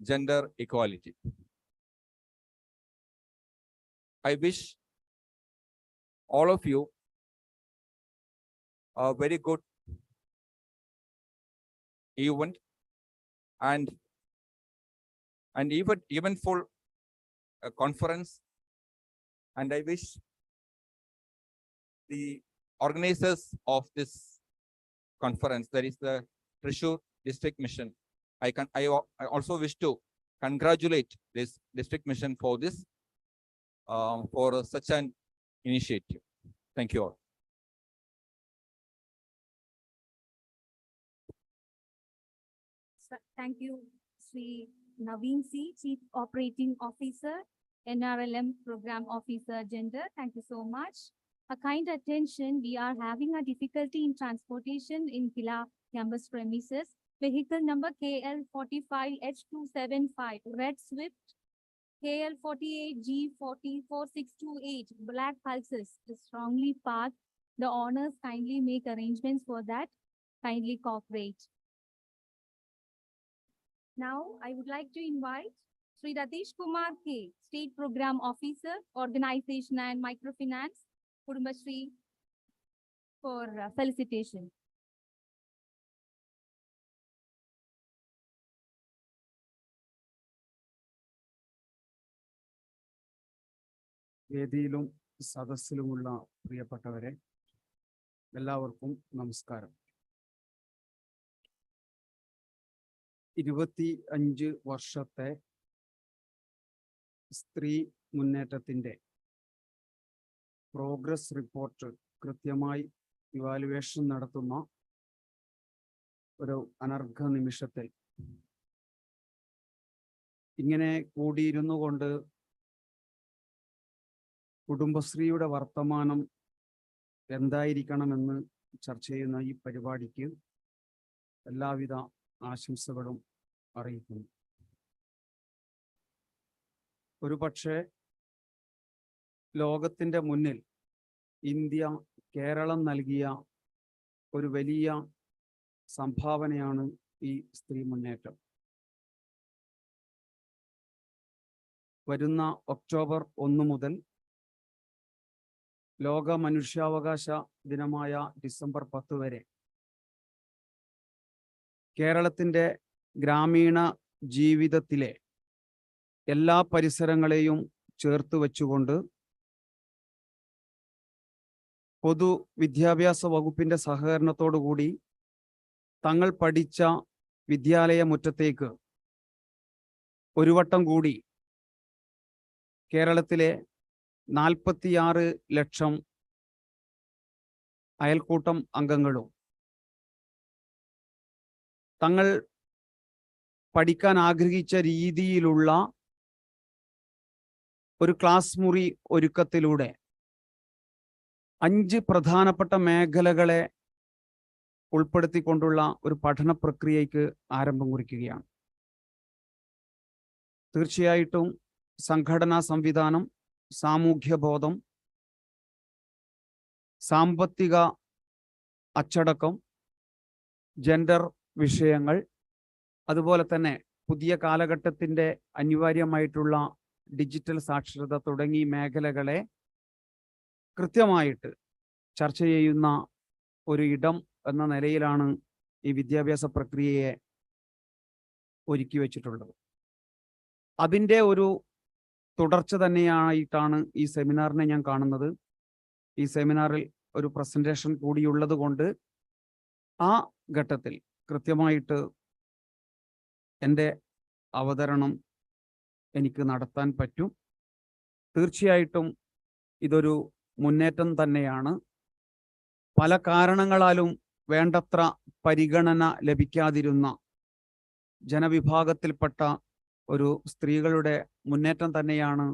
gender equality. I wish all of you a very good event and even full conference, and I wish the organizers of this conference, that is the Thrissur District Mission, I also wish to congratulate this district mission for this for such an initiative. Thank you all. Thank you, Sri Naveen C, Chief Operating Officer, NRLM Program Officer, Gender. Thank you so much. A kind attention, we are having a difficulty in transportation in Kila campus premises. Vehicle number KL45H275, Red Swift, KL48G404628, Black Pulses is strongly parked. The owners kindly make arrangements for that. Kindly cooperate. Now, I would like to invite Sri Ratish Kumar K, State Program Officer, Organization and Microfinance, Kudumbashree, for felicitation. വേദിയിലും സദസ്സിലുമുള്ള പ്രിയപ്പെട്ടവരെ, എല്ലാവർക്കും നമസ്കാരം. 25 വർഷത്തെ സ്ത്രീ മുന്നേറ്റത്തിന്റെ progress report കൃത്യമായി evaluation നടത്തുന്ന ഒരു അനർഘ നിമിഷത്തിൽ ഇങ്ങനെ കൂടിയിരുന്നു കൊണ്ട് കുടുംബശ്രീയുടെ വർത്തമാനം എന്തായിരിക്കണമെന്ന് ചർച്ച ചെയ്യുന്ന ഈ പരിപാടിക്ക് എല്ലാവിധ ആശംസകളും അറിയിക്കുന്നു. ഒരു പക്ഷേ ലോകത്തിൻ്റെ മുന്നിൽ ഇന്ത്യ, കേരളം നൽകിയ ഒരു വലിയ സംഭാവനയാണ് ഈ സ്ത്രീ മുന്നേറ്റം. വരുന്ന ഒക്ടോബർ 1 മുതൽ ലോക മനുഷ്യാവകാശ ദിനമായ ഡിസംബർ 10 വരെ കേരളത്തിൻ്റെ ഗ്രാമീണ ജീവിതത്തിലെ എല്ലാ പരിസരങ്ങളെയും ചേർത്ത് വെച്ചുകൊണ്ട് പൊതുവിദ്യാഭ്യാസ വകുപ്പിൻ്റെ സഹകരണത്തോടുകൂടി തങ്ങൾ പഠിച്ച വിദ്യാലയ മുറ്റത്തേക്ക് ഒരു വട്ടം കൂടി കേരളത്തിലെ 46 ലക്ഷം അയൽക്കൂട്ടം അംഗങ്ങളും തങ്ങൾ പഠിക്കാൻ ആഗ്രഹിച്ച രീതിയിലുള്ള ഒരു ക്ലാസ് മുറി ഒരുക്കത്തിലൂടെ 5 പ്രധാനപ്പെട്ട മേഖലകളെ ഉൾപ്പെടുത്തിക്കൊണ്ടുള്ള ഒരു പഠന പ്രക്രിയയ്ക്ക് ആരംഭം കുറിക്കുകയാണ്. തീർച്ചയായിട്ടും സംഘടനാ സംവിധാനം, സാമൂഹ്യബോധം, സാമ്പത്തിക അച്ചടക്കം, ജെൻഡർ വിഷയങ്ങൾ, അതുപോലെ തന്നെ പുതിയ കാലഘട്ടത്തിൻ്റെ അനിവാര്യമായിട്ടുള്ള ഡിജിറ്റൽ സാക്ഷരത തുടങ്ങി മേഖലകളെ കൃത്യമായിട്ട് ചർച്ച ചെയ്യുന്ന ഒരു ഇടം എന്ന നിലയിലാണ് ഈ വിദ്യാഭ്യാസ പ്രക്രിയയെ ഒരുക്കി വച്ചിട്ടുള്ളത്. അതിൻ്റെ ഒരു തുടർച്ച തന്നെയായിട്ടാണ് ഈ സെമിനാറിനെ ഞാൻ കാണുന്നത്. ഈ സെമിനാറിൽ ഒരു പ്രസന്റേഷൻ കൂടിയുള്ളത് കൊണ്ട് ആ ഘട്ടത്തിൽ കൃത്യമായിട്ട് എൻ്റെ അവതരണം എനിക്ക് നടത്താൻ പറ്റും. തീർച്ചയായിട്ടും ഇതൊരു മുന്നേറ്റം തന്നെയാണ്. പല കാരണങ്ങളാലും വേണ്ടത്ര പരിഗണന ലഭിക്കാതിരുന്ന ജനവിഭാഗത്തിൽപ്പെട്ട ഒരു സ്ത്രീകളുടെ മുന്നേറ്റം തന്നെയാണ്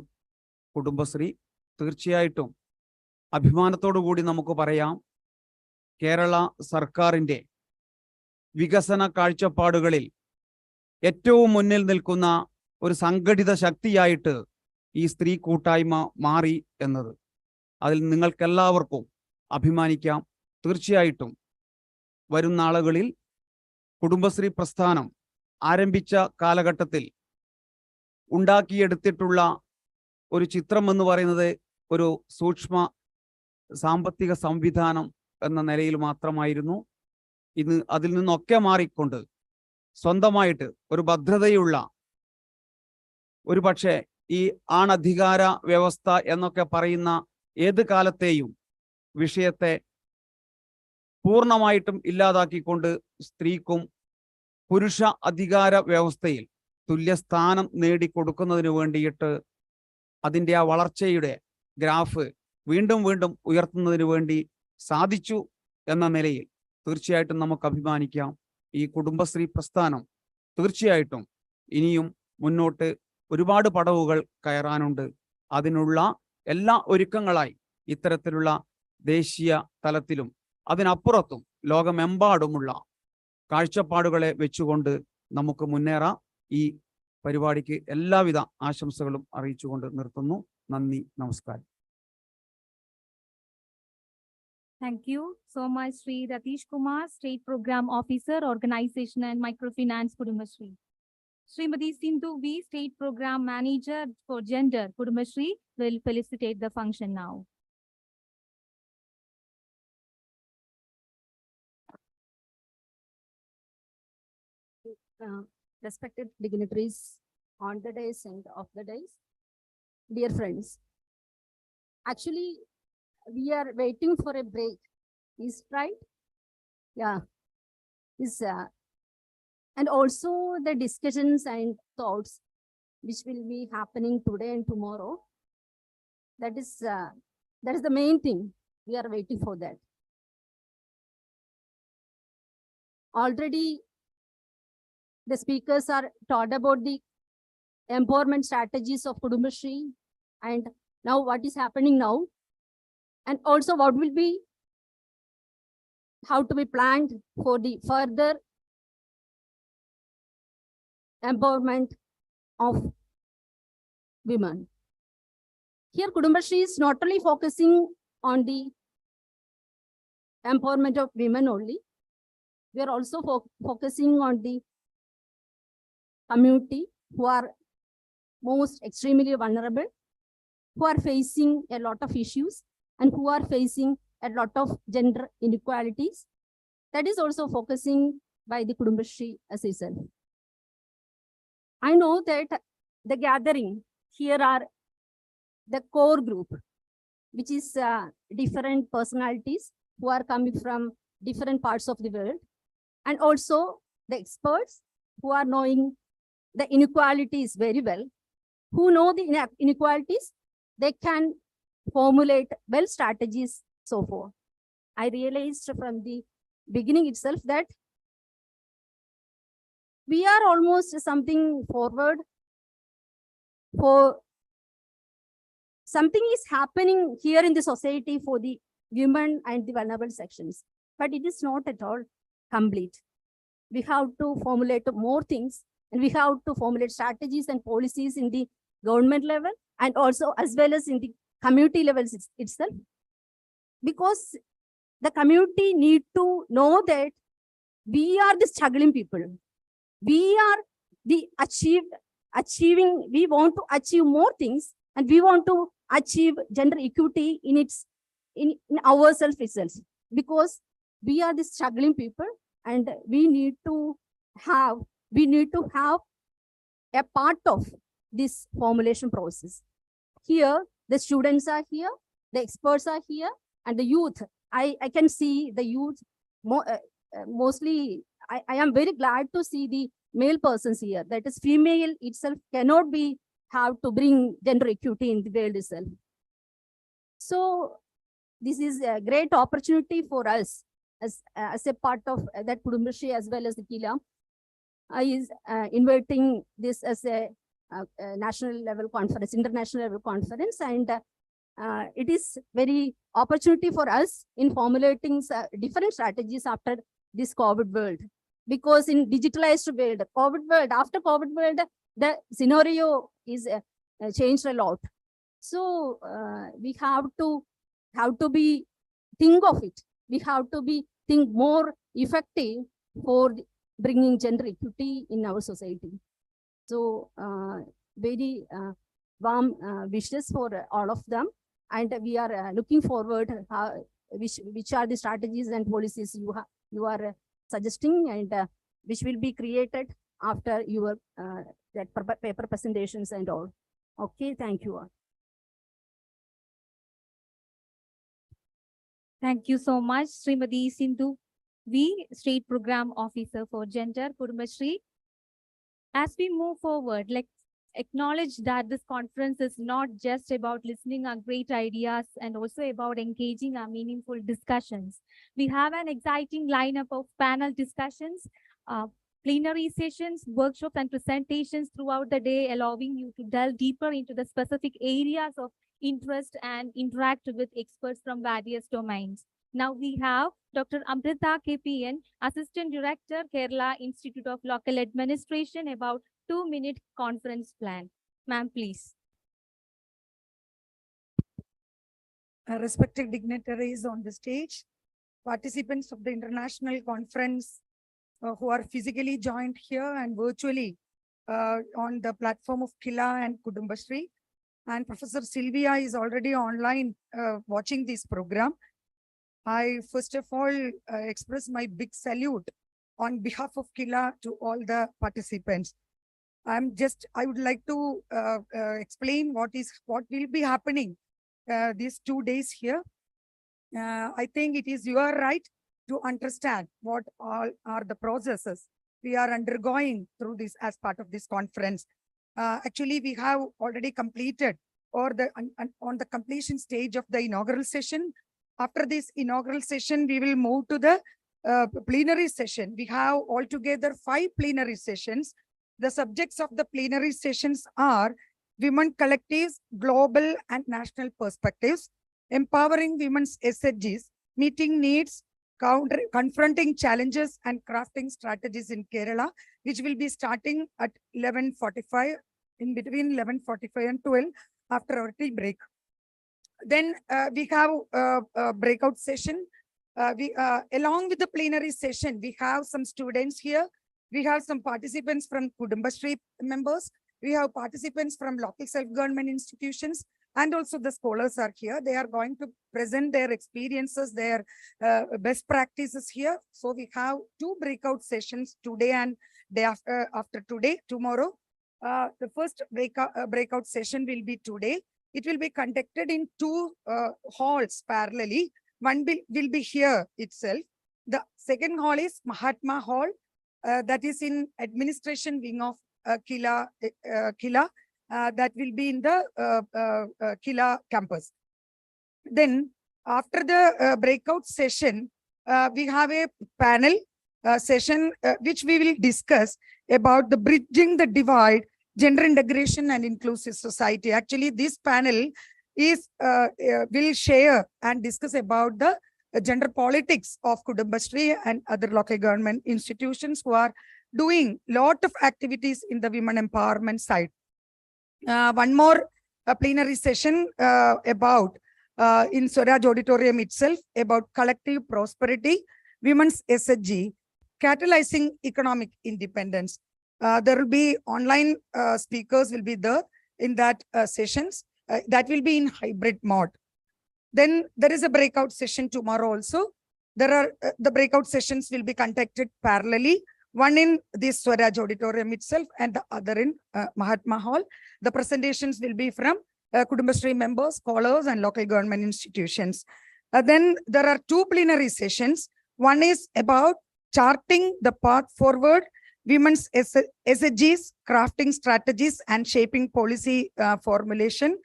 കുടുംബശ്രീ. തീർച്ചയായിട്ടും അഭിമാനത്തോടു കൂടി നമുക്ക് പറയാം, കേരള സർക്കാരിൻ്റെ വികസന കാഴ്ചപ്പാടുകളിൽ ഏറ്റവും മുന്നിൽ നിൽക്കുന്ന ഒരു സംഘടിത ശക്തിയായിട്ട് ഈ സ്ത്രീ കൂട്ടായ്മ മാറി എന്നത് അതിൽ നിങ്ങൾക്കെല്ലാവർക്കും അഭിമാനിക്കാം. തീർച്ചയായിട്ടും വരും നാളുകളിൽ കുടുംബശ്രീ പ്രസ്ഥാനം ആരംഭിച്ച കാലഘട്ടത്തിൽ ഉണ്ടാക്കിയെടുത്തിട്ടുള്ള ഒരു ചിത്രം എന്ന് പറയുന്നത് ഒരു സൂക്ഷ്മ സാമ്പത്തിക സംവിധാനം എന്ന നിലയിൽ മാത്രമായിരുന്നു. ഇന്ന് അതിൽ നിന്നൊക്കെ മാറിക്കൊണ്ട് സ്വന്തമായിട്ട് ഒരു ഭദ്രതയുള്ള, ഒരു പക്ഷേ ഈ ആണധികാര വ്യവസ്ഥ എന്നൊക്കെ പറയുന്ന ഏത് കാലത്തെയും വിഷയത്തെ പൂർണ്ണമായിട്ടും ഇല്ലാതാക്കിക്കൊണ്ട് സ്ത്രീക്കും പുരുഷ അധികാര വ്യവസ്ഥയിൽ തുല്യസ്ഥാനം നേടിക്കൊടുക്കുന്നതിന് വേണ്ടിയിട്ട് അതിൻ്റെ ആ വളർച്ചയുടെ ഗ്രാഫ് വീണ്ടും വീണ്ടും ഉയർത്തുന്നതിന് വേണ്ടി സാധിച്ചു എന്ന നിലയിൽ തീർച്ചയായിട്ടും നമുക്ക് അഭിമാനിക്കാം. ഈ കുടുംബശ്രീ പ്രസ്ഥാനം തീർച്ചയായിട്ടും ഇനിയും മുന്നോട്ട് ഒരുപാട് പടവുകൾ കയറാനുണ്ട്. അതിനുള്ള എല്ലാ ഒരുക്കങ്ങളായി ഇത്തരത്തിലുള്ള ദേശീയ തലത്തിലും അതിനപ്പുറത്തും ലോകമെമ്പാടുമുള്ള കാഴ്ചപ്പാടുകളെ വെച്ചുകൊണ്ട് നമുക്ക് മുന്നേറാം. ഈ പരിപാടിക്ക് എല്ലാവിധ ആശംസകളും അറിയിച്ചുകൊണ്ട് നിർത്തുന്നു. നന്ദി, നമസ്കാരം. Thank you so much, Sri Ratish Kumar, State Program Officer, Organization and Microfinance, Kudumbashree. Srimati Sindhu V, State Program Manager for Gender, Kudumbashree, will felicitate the function now. Respected dignitaries on the days and off the days, dear friends, actually we are waiting for a break, is right? Yeah, is and also the discussions and thoughts which will be happening today and tomorrow. That is the main thing. We are waiting for that. Already the speakers are taught about the empowerment strategies of Kudumbashree, and now what is happening now, and also what will be, how to be planned for the further empowerment of women. Here Kudumbashree is not only focusing on the empowerment of women only, we are also focusing on the community who are most extremely vulnerable, who are facing a lot of issues and who are facing a lot of gender inequalities. That is also focusing by the Kudumbashree as itself. I know that the gathering here are the core group, which is different personalities who are coming from different parts of the world, and also the experts who are knowing the inequalities very well, who know the inequalities, they can formulate well strategies so forth. I realized from the beginning itself that we are almost something forward, for something is happening here in the society for the women and the vulnerable sections, but it is not at all complete. We have to formulate more things, and we have to formulate strategies and policies in the government level and also as well as in the community levels itself, because the community need to know that we are the struggling people. We are the achieving, we want to achieve more things, and we want to achieve gender equity in ourselves itself, because we are the struggling people, and we need to have a part of this formulation process. Here, the students are here, the experts are here, and the youth. I can see the youth mostly. I am very glad to see the male persons here. That is, female itself cannot be have to bring gender equity in the world itself. So this is a great opportunity for us as a part of that Kudumbashri as well as the Kila. I is inviting this as a national level conference, international level conference, and it is very opportunity for us in formulating different strategies after this COVID world. Because in digitalized world, after COVID world, the scenario is changed a lot. So we have to be think of it. We have to be think more effective for bringing gender equity in our society. So very warm wishes for all of them, and we are looking forward which are the strategies and policies you are suggesting, and which will be created after your that paper presentations and all. Okay, thank you all. Thank you so much, Srimati Sindhu V, State Program Officer for Gender, Kudumbashri. As we move forward, let's acknowledge that this conference is not just about listening our great ideas and also about engaging our meaningful discussions. We have an exciting lineup of panel discussions, plenary sessions, workshops, and presentations throughout the day, allowing you to delve deeper into the specific areas of interest and interact with experts from various domains. Now we have Dr. Amrita KPN, Assistant Director, Kerala Institute of Local Administration, about 2-minute conference plan. Ma'am, please. Respected dignitaries on the stage, participants of the international conference who are physically joined here and virtually on the platform of Kila and Kudumbashri, and Professor Sylvia is already online watching this program. I first of all express my big salute on behalf of Kila to all the participants. I would like to explain what will be happening these 2 days here. I think it is your right to understand what all are the processes we are undergoing through this as part of this conference. Actually, we have already completed or on the completion stage of the inaugural session. After this inaugural session, we will move to the plenary session. We have altogether 5 plenary sessions. The subjects of the plenary sessions are women collectives, global and national perspectives, empowering women's SHGs, meeting needs, confronting challenges, and crafting strategies in Kerala, which will be starting at 11:45, in between 11:45 and 12 after our tea break. Then we have a breakout session. Along with the plenary session, we have some students here. We have some participants from Kudumbashri members. We have participants from local self-government institutions, and also the scholars are here. They are going to present their experiences, their best practices here. So we have 2 breakout sessions today and day after today, tomorrow. The first breakout session will be today. It will be conducted in 2 halls parallelly. One will be here itself. The second hall is Mahatma Hall, that is in administration wing of Kila. That will be in the Kila campus. Then after the breakout session, we have a panel session which we will discuss about the bridging the divide, gender integration and inclusive society. Actually, this panel is will share and discuss about the gender politics of Kudumbashri and other local government institutions who are doing lot of activities in the women empowerment side. One more plenary session about in Swaraj Auditorium itself about collective prosperity, women's SHG, catalyzing economic independence. There will be online speakers will be there in that sessions. That will be in hybrid mode. Then there is a breakout session tomorrow also. There are the breakout sessions will be conducted parallelly. One in this Swaraj Auditorium itself and the other in Mahatma Hall. The presentations will be from Kudumbashri members, scholars and local government institutions. Then there are 2 plenary sessions. One is about charting the path forward women's SHGs, crafting strategies and shaping policy formulation.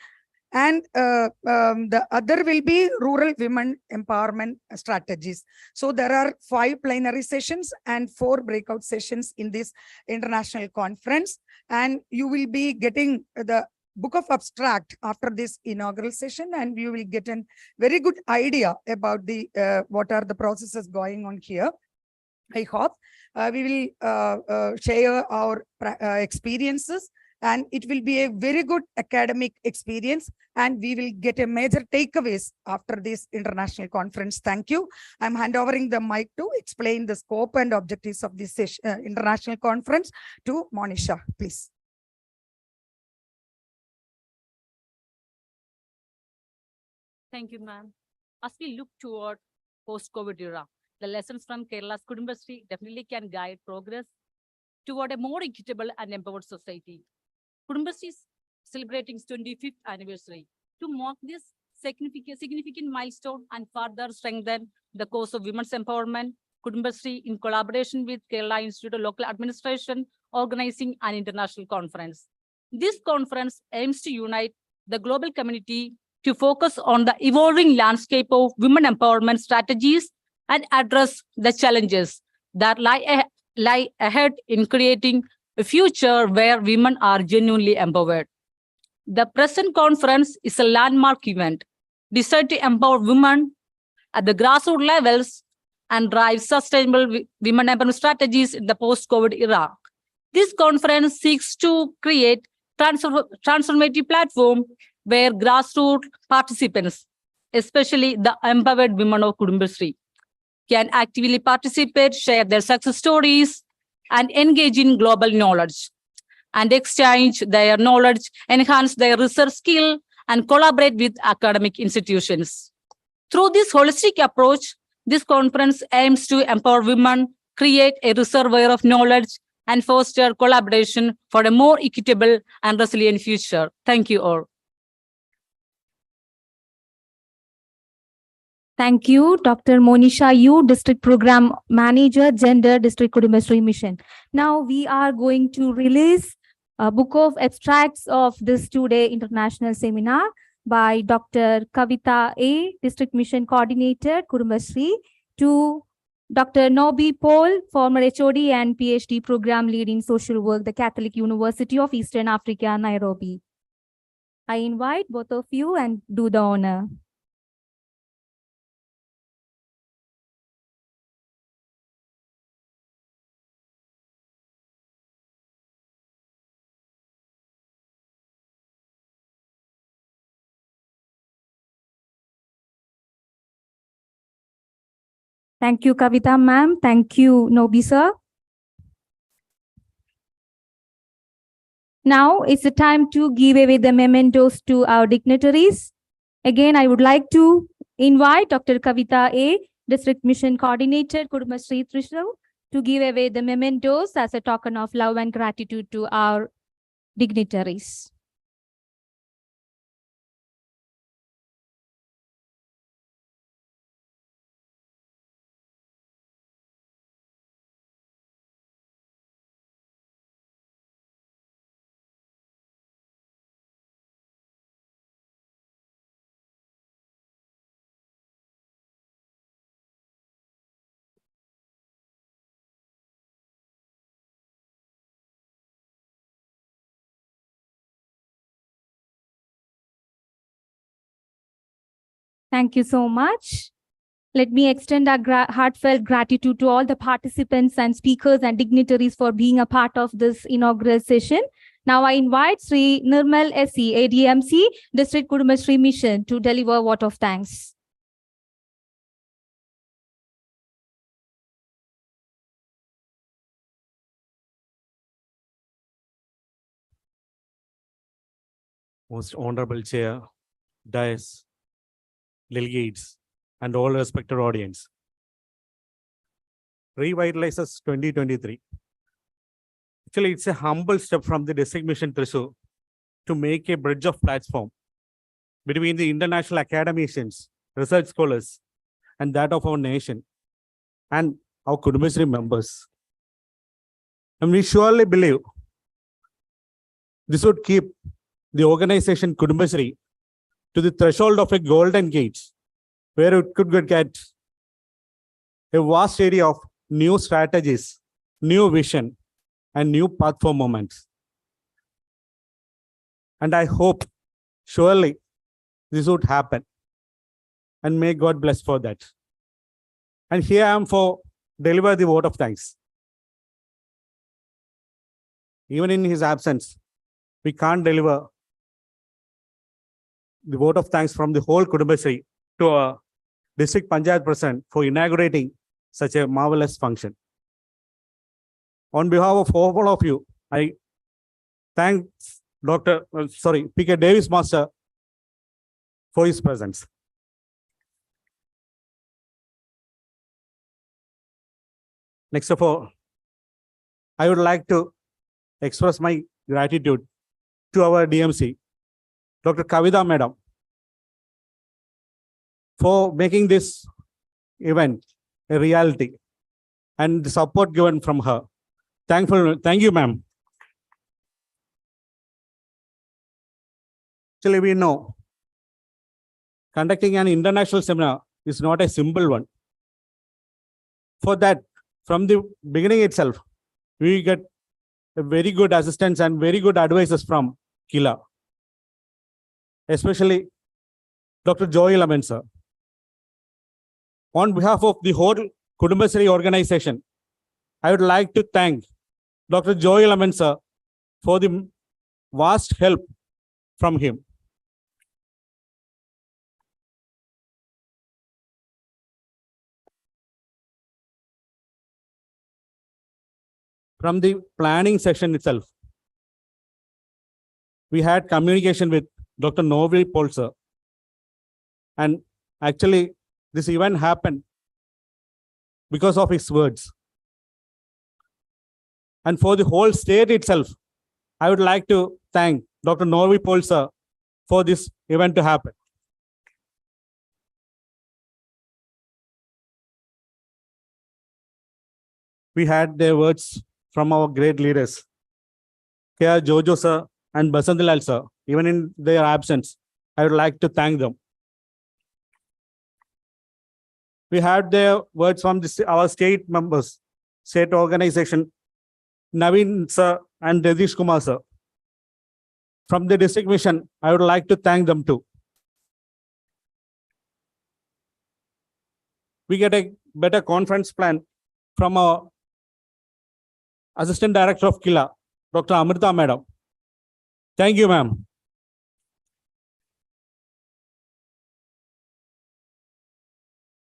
And the other will be rural women empowerment strategies. So there are 5 plenary sessions and 4 breakout sessions in this international conference. And you will be getting the book of abstract after this inaugural session, and you will get a very good idea about the what are the processes going on here. I hope we will share our experiences, and it will be a very good academic experience, and we will get a major takeaways after this international conference. Thank you. I'm handovering the mic to explain the scope and objectives of this international conference to Monisha, please. Thank you, ma'am. As we look toward post-COVID era, the lessons from Kerala's Kudumbashree definitely can guide progress toward a more equitable and empowered society. Kudumbashree is celebrating its 25th anniversary. To mark this significant milestone and further strengthen the cause of women's empowerment, Kudumbashree, in collaboration with Kerala Institute of Local Administration, organizing an international conference. This conference aims to unite the global community to focus on the evolving landscape of women empowerment strategies and address the challenges that lie ahead in creating a future where women are genuinely empowered. The present conference is a landmark event designed to empower women at the grassroots levels and drive sustainable women empowerment strategies in the post-COVID era. This conference seeks to create transformative platform where grassroots participants, especially the empowered women of Kudumbashree, can actively participate, share their success stories, and engage in global knowledge, and exchange their knowledge, enhance their research skill, and collaborate with academic institutions. Through this holistic approach, this conference aims to empower women, create a reservoir of knowledge, and foster collaboration for a more equitable and resilient future. Thank you all. Thank you, Dr. Monisha Yu, District Program Manager, Gender, District Kudumbashree Mission. Now we are going to release a book of abstracts of this two-day international seminar by Dr. Kavita A, District Mission Coordinator, Kudumbashree, to Dr. Nobi Paul, former HOD and PhD Program Lead in Social Work, the Catholic University of Eastern Africa, Nairobi. I invite both of you and do the honor. Thank you, Kavita ma'am. Thank you, Nobi sir. Now it's the time to give away the mementos to our dignitaries. Again, I would like to invite Dr. Kavita A, District Mission Coordinator, Kudumbashree Thrissur, to give away the mementos as a token of love and gratitude to our dignitaries. Thank you so much. Let me extend our heartfelt gratitude to all the participants and speakers and dignitaries for being a part of this inaugural session. Now I invite Sri Nirmal SE, ADMC, District Kudumbashree Mission, to deliver a vote of thanks. Most Honorable Chair, Dais, delegates, and all respected audience. Revitalizes 2023. Actually, it's a humble step from the District Mission Thrissur to make a bridge of platform between the international academicians, research scholars, and that of our nation, and our Kudumbashree members. And we surely believe this would keep the organization Kudumbashree to the threshold of a golden gate, where it could get a vast area of new strategies, new vision, and new path for moments. And I hope surely this would happen. And may God bless for that. And here I am for deliver the vote of thanks. Even in his absence, we can't deliver the vote of thanks from the whole Kudumbashree to a district Panchayat President for inaugurating such a marvelous function. On behalf of all of you, I thank P.K. Davis Master for his presence. Next of all, I would like to express my gratitude to our DMC, Dr. Kavita Madam, for making this event a reality and the support given from her. Thank you, ma'am. Actually, we know conducting an international seminar is not a simple one. For that, from the beginning itself, we get a very good assistance and very good advices from Kila, especially Dr. Joy Laman, sir. On behalf of the whole Kudumbashree organization, I would like to thank Dr. Joy Laman, sir, for the vast help from him. From the planning session itself, we had communication with Dr. Novi Polser. And actually, this event happened because of his words. And for the whole state itself, I would like to thank Dr. Novi Polser for this event to happen. We had their words from our great leaders, K.R. Jojo sir and Basantilal sir. Even in their absence, I would like to thank them. We had their words from our state members, state organization, Naveen sir and Radish Kumar sir. From the district mission, I would like to thank them too. We get a better conference plan from our Assistant Director of Kila, Dr. Amrita Madam. Thank you, ma'am.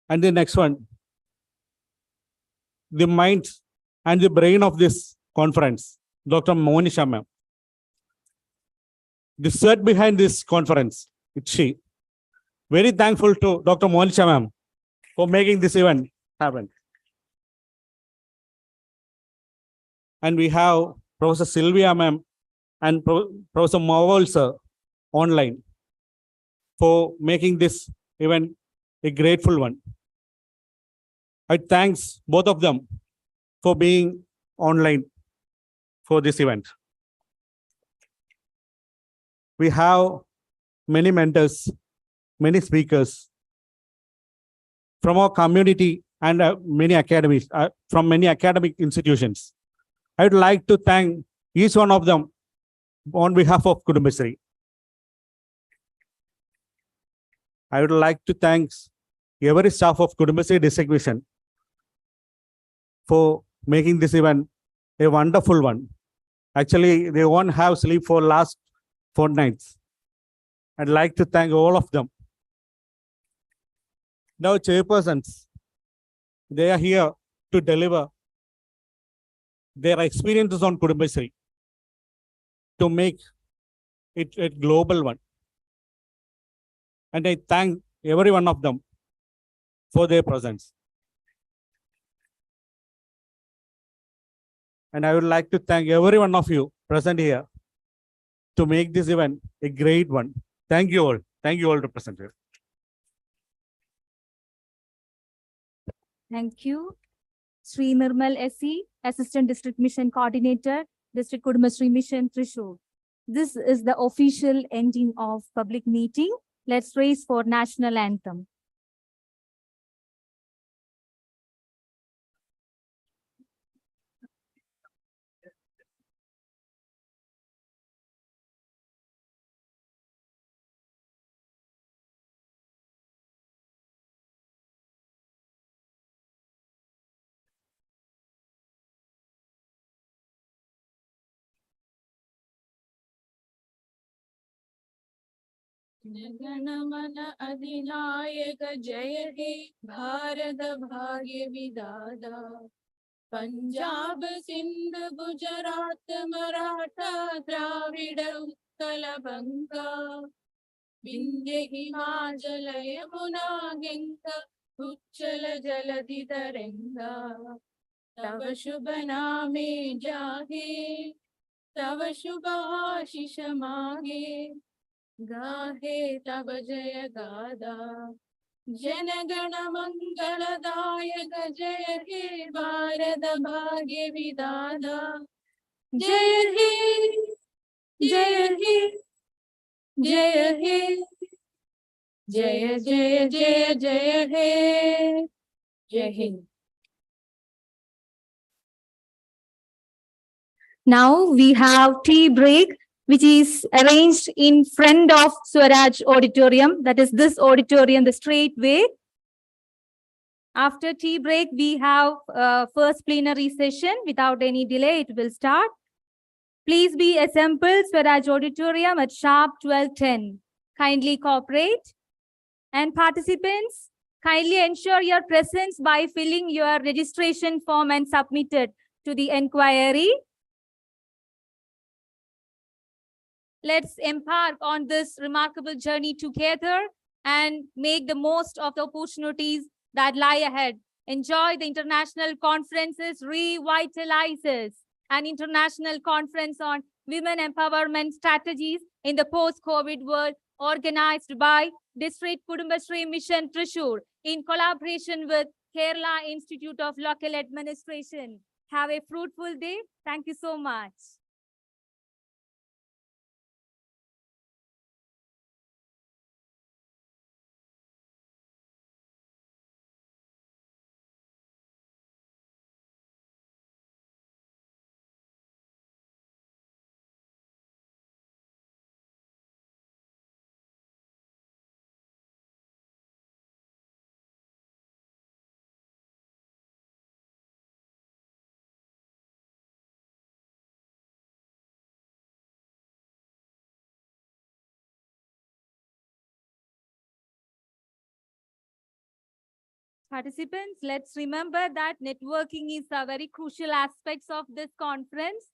And the next one, the mind and the brain of this conference, Dr. Monisha ma'am. The sweat behind this conference, it's she. Very thankful to Dr. Monisha ma'am for making this event happen. And we have Professor Sylvia ma'am and Professor Mawal sir online for making this event a grateful one. I thanks both of them for being online for this event. We have many mentors, many speakers from our community and many academies, from many academic institutions. I would like to thank each one of them on behalf of Kudumbashree. I would like to thank every staff of Kudumbashree District Mission for making this event a wonderful one. Actually, they won't have sleep for last 4 nights. I'd like to thank all of them. Now, chairpersons, they are here to deliver their experiences on Kudumbashree to make it a global one. And I thank every one of them for their presence. And I would like to thank every one of you present here to make this event a great one. Thank you all. Thank you all, representatives. Thank you. Sri Nirmal SE, Assistant District Mission Coordinator, District Kudumbashree Mission, Thrissur. This is the official ending of public meeting. Let's raise for national anthem. Jana Gana Mana अधिनायक जय हे भारत भाग्य विधाता पंजाब सिंध गुजरात मराठा द्राविड उत्कल बंगा विंध्य हिमाचल यमुना गंगा उच्चल जलधि तरंगा तव शुभ नामे जागे तव शुभ आशीष मागे गाहे तब जय गादा जनगण मंगलदायक जय हे भारत भाग्य विधाता जय हे जय हे जय हे जय जय जय जय हे जय Hind. Now we have tea break, which is arranged in front of Swaraj Auditorium. That is this auditorium, the straight way. After tea break, we have first plenary session. Without any delay, it will start. Please be assembled Swaraj Auditorium at sharp 12:10. Kindly cooperate. And participants, kindly ensure your presence by filling your registration form and submit it to the inquiry. Let's embark on this remarkable journey together and make the most of the opportunities that lie ahead. Enjoy the international conferences Revitalizes, an international conference on women empowerment strategies in the post-COVID world, organized by District Kudumbashree Mission, Thrissur, in collaboration with Kerala Institute of Local Administration. Have a fruitful day. Thank you so much. Participants, let's remember that networking is a very crucial aspect of this conference.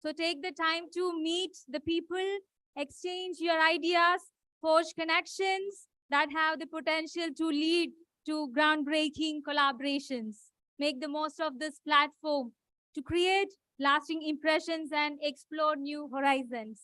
So take the time to meet the people, exchange your ideas, forge connections that have the potential to lead to groundbreaking collaborations. Make the most of this platform to create lasting impressions and explore new horizons.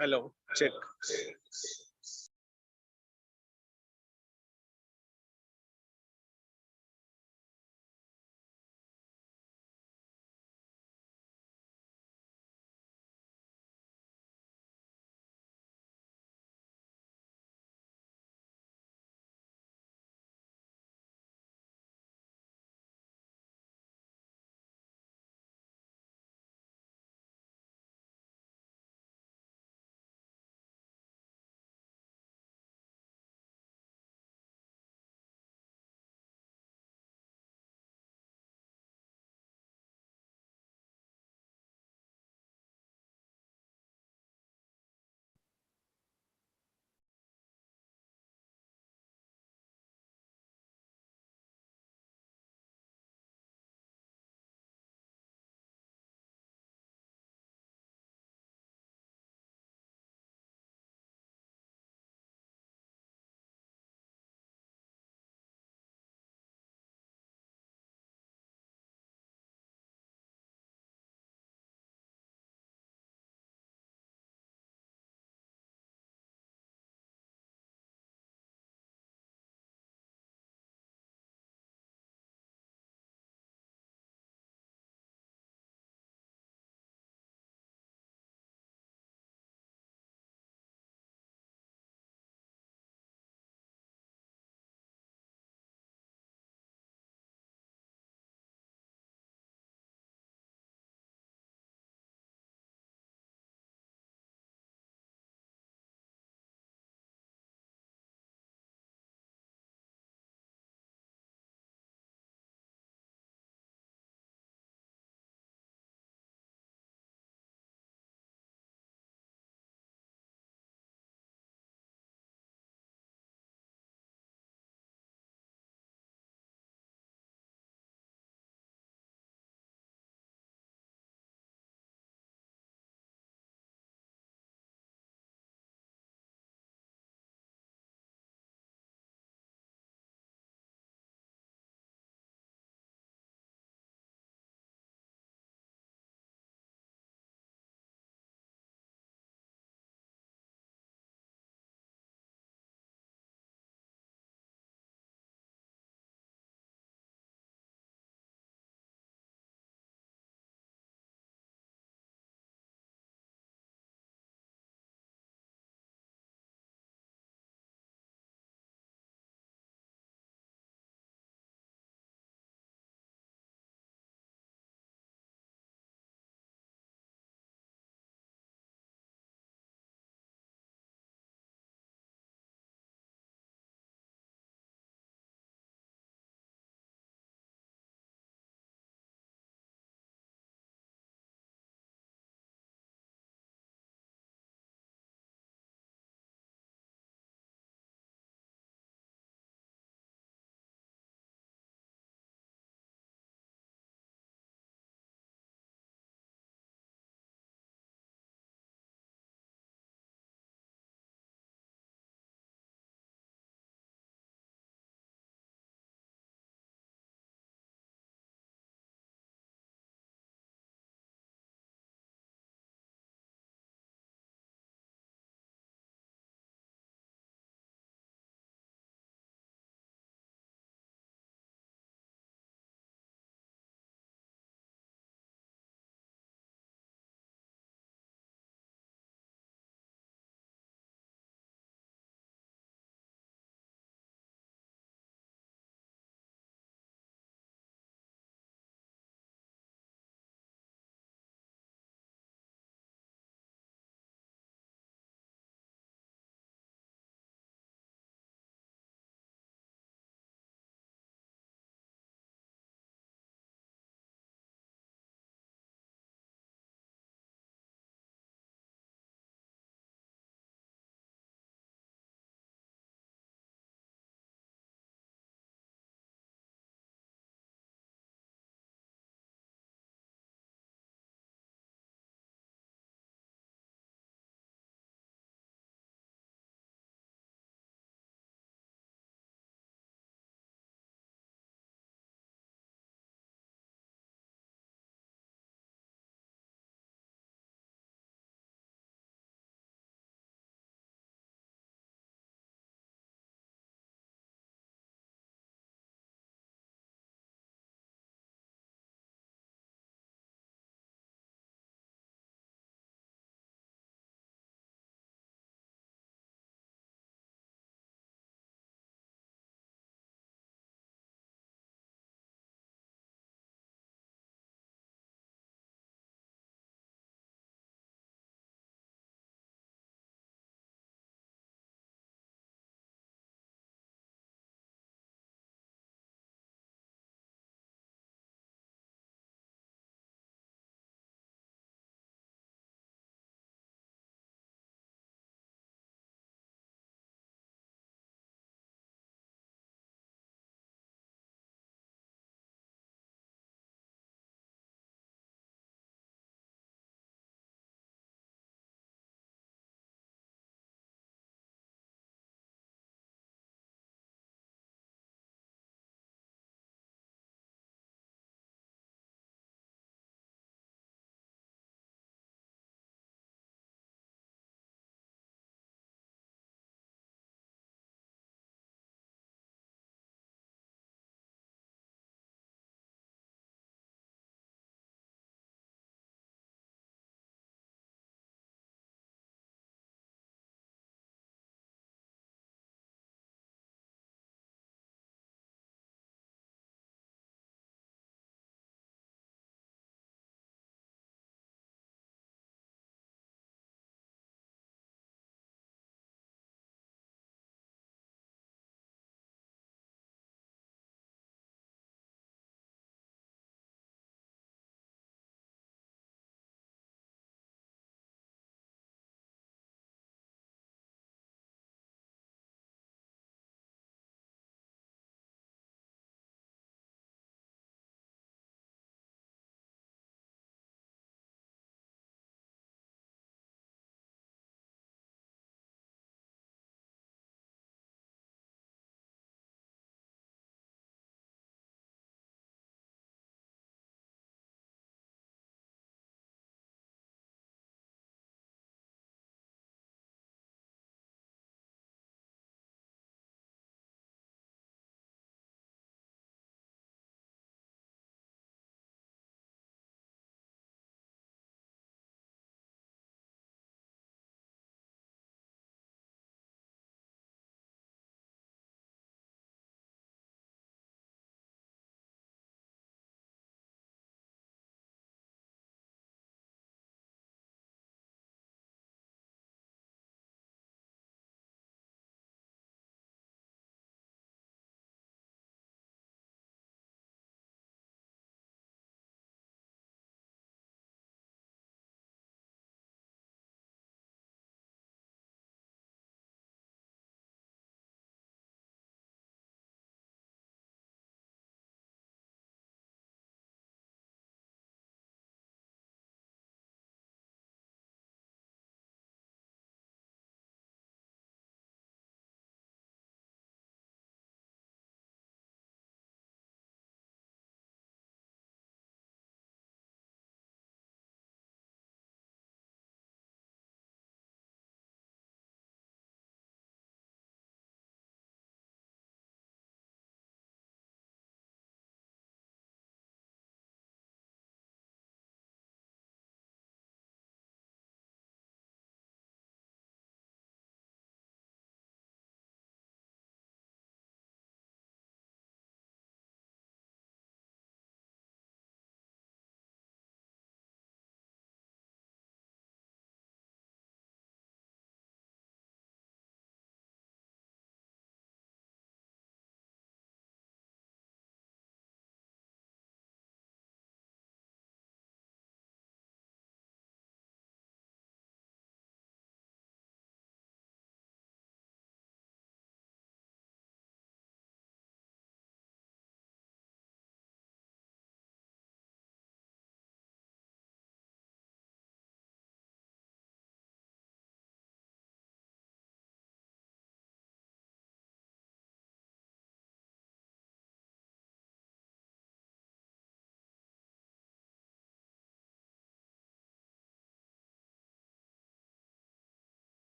Hello, check.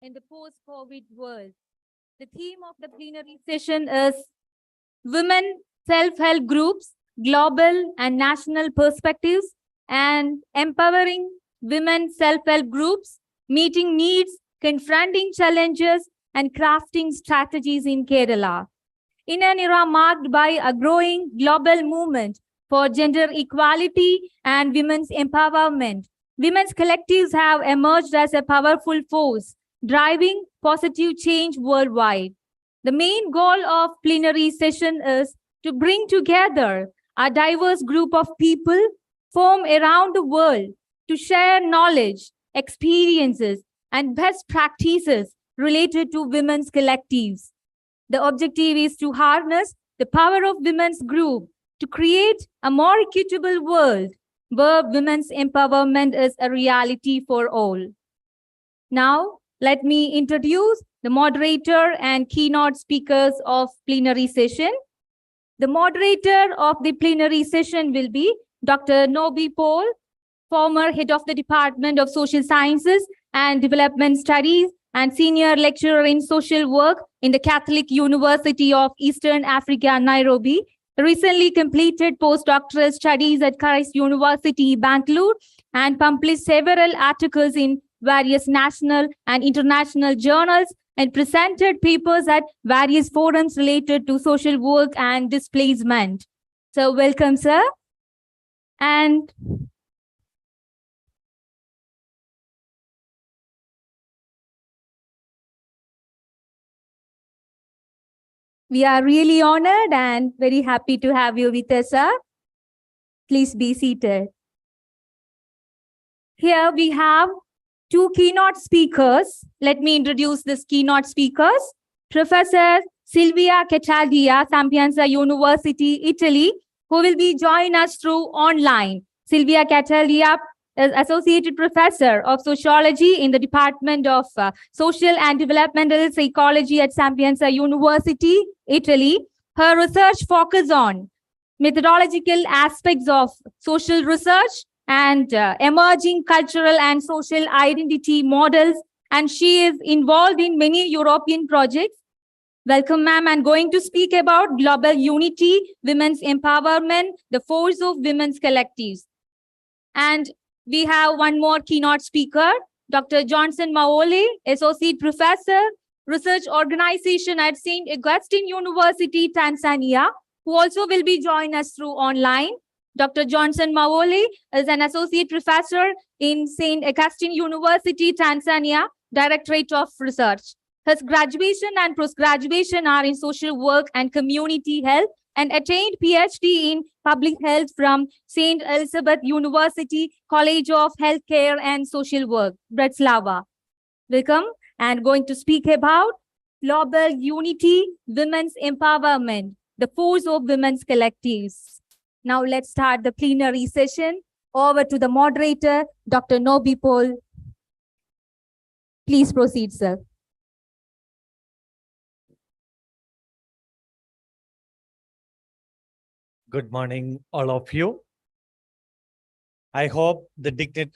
in the post-COVID world. The theme of the plenary session is Women Self-Help Groups, Global and National Perspectives, and Empowering Women Self-Help Groups, Meeting Needs, Confronting Challenges, and Crafting Strategies in Kerala. In an era marked by a growing global movement for gender equality and women's empowerment, women's collectives have emerged as a powerful force, driving positive change worldwide. The main goal of plenary session is to bring together a diverse group of people from around the world to share knowledge, experiences, and best practices related to women's collectives. The objective is to harness the power of women's group to create a more equitable world where women's empowerment is a reality for all. Now, let me introduce the moderator and keynote speakers of plenary session. The moderator of the plenary session will be Dr. Nobi Paul, former head of the Department of Social Sciences and Development Studies and senior lecturer in social work in the Catholic University of Eastern Africa, Nairobi. Recently completed postdoctoral studies at Christ University, Bangalore, and published several articles in various national and international journals and presented papers at various forums related to social work and displacement. So welcome, sir. And we are really honored and very happy to have you with us, sir. Please be seated. Here we have two keynote speakers. Let me introduce these keynote speakers. Professor Silvia Cataldia, Sapienza University, Italy, who will be joining us through online. Silvia Cataldia is Associate Professor of Sociology in the Department of Social and Developmental Psychology at Sapienza University, Italy. Her research focuses on methodological aspects of social research and emerging cultural and social identity models, and she is involved in many European projects. Welcome, ma'am, and going to speak about global unity, women's empowerment, the force of women's collectives. And we have one more keynote speaker, Dr. Johnson Maole, Associate Professor, Research Organization at St. Augustine University, Tanzania, who also will be joining us through online. Dr. Johnson Maole is an Associate Professor in St. Augustine University, Tanzania, Directorate of Research. His graduation and post-graduation are in social work and community health, and attained PhD in public health from St. Elizabeth University College of Healthcare and Social Work, Bratislava. Welcome, and going to speak about global unity, women's empowerment, the force of women's collectives. Now let's start the plenary session. Over to the moderator, Dr. Nobi Paul. Please proceed, sir. Good morning, all of you. I hope the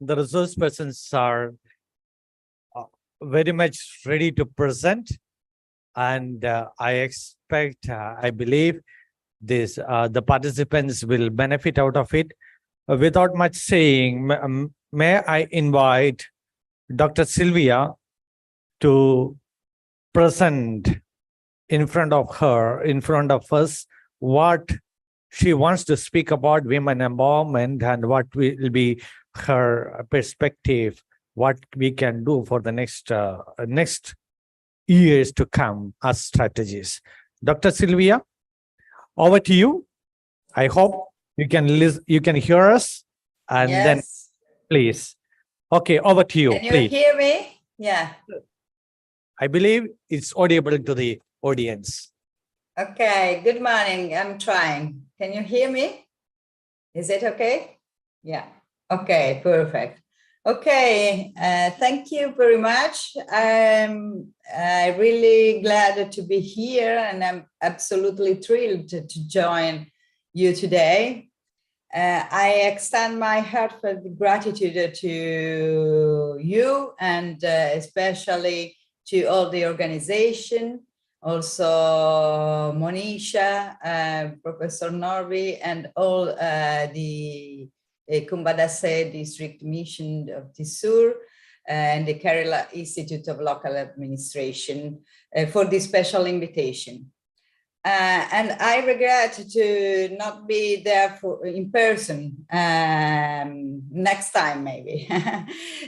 resource persons are very much ready to present, and I expect, I believe, the participants will benefit out of it. Without much saying, may I invite Dr. Silvia to present in front of us, what she wants to speak about women empowerment and what will be her perspective, what we can do for the next years to come as strategies. Dr. Silvia, over to you. I hope you can hear us, and then please. Okay, over to you. Can you please. hear me? Yeah. I believe it's audible to the audience. Okay, good morning. I'm trying. Can you hear me? Is it okay? Yeah. Okay, perfect. Okay, thank you very much. I'm really glad to be here, and I'm absolutely thrilled to join you today. I extend my heartfelt gratitude to you and especially to all the organization, also Monisha, Professor Norby, and all the Kumbadase District Mission of Thrissur and the Kerala Institute of Local Administration for this special invitation. And I regret to not be there in person next time, maybe.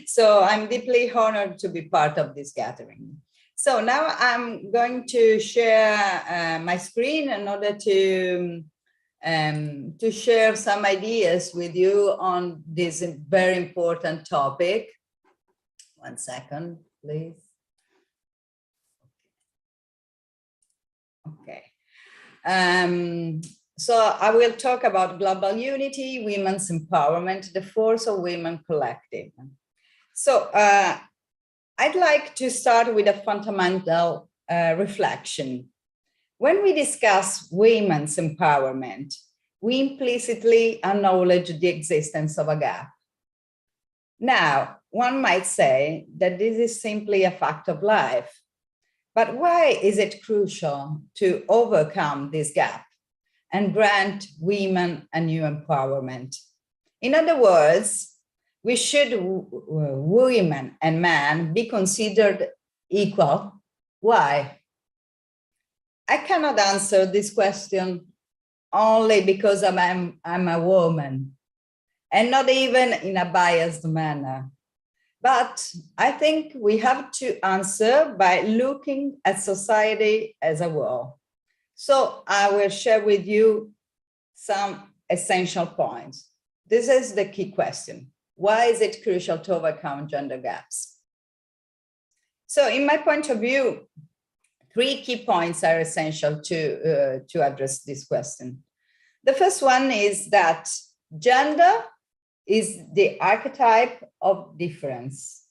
So I'm deeply honored to be part of this gathering. So now I'm going to share my screen in order to share some ideas with you on this very important topic. 1 second, please. Okay. So I will talk about global unity, women's empowerment, the force of women collective. So I'd like to start with a fundamental reflection. When we discuss women's empowerment, we implicitly acknowledge the existence of a gap. Now, one might say that this is simply a fact of life. But why is it crucial to overcome this gap and grant women a new empowerment? In other words, we should women and men be considered equal. Why? I cannot answer this question only because I'm a woman, and not even in a biased manner. But I think we have to answer by looking at society as a whole. So I will share with you some essential points. This is the key question. Why is it crucial to overcome gender gaps? So in my point of view, 3 key points are essential to address this question. The first one is that gender is the archetype of difference.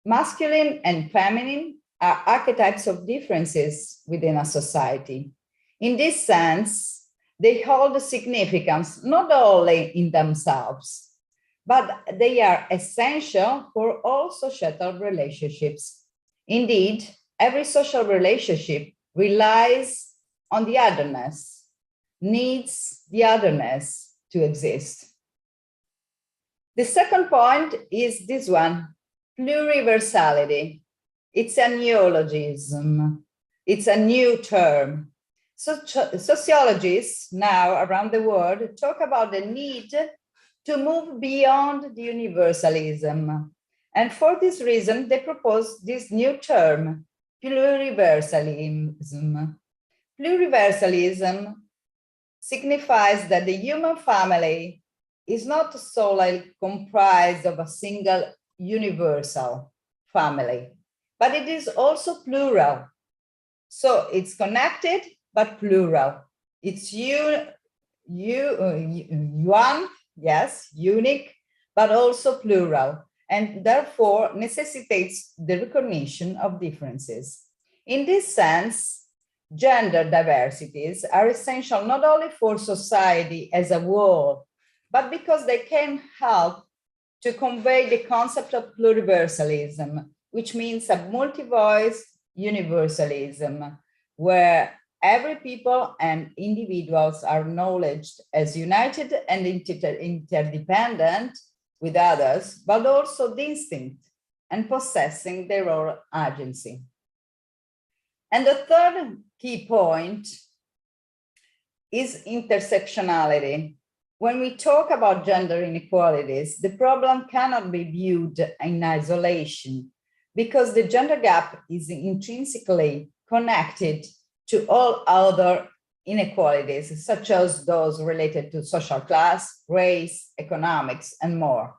Masculine and feminine are archetypes of differences within a society. In this sense, they hold significance not only in themselves, but they are essential for all societal relationships. Indeed, every social relationship relies on the otherness, needs the otherness to exist. The second point is this one, pluriversality. It's a neologism. It's a new term. So sociologists now around the world talk about the need to move beyond the universalism. And for this reason, they propose this new term, pluriversalism. Pluriversalism signifies that the human family is not solely comprised of a single universal family, but it is also plural. So it's connected, but plural. It's one, yes, unique, but also plural, and therefore necessitates the recognition of differences. In this sense, gender diversities are essential not only for society as a whole, but because they can help to convey the concept of pluriversalism, which means a multi-voice universalism, where every people and individuals are acknowledged as united and interdependent with others, but also distinct and possessing their own agency. And the third key point is intersectionality. When we talk about gender inequalities, the problem cannot be viewed in isolation because the gender gap is intrinsically connected to all other inequalities, such as those related to social class, race, economics, and more.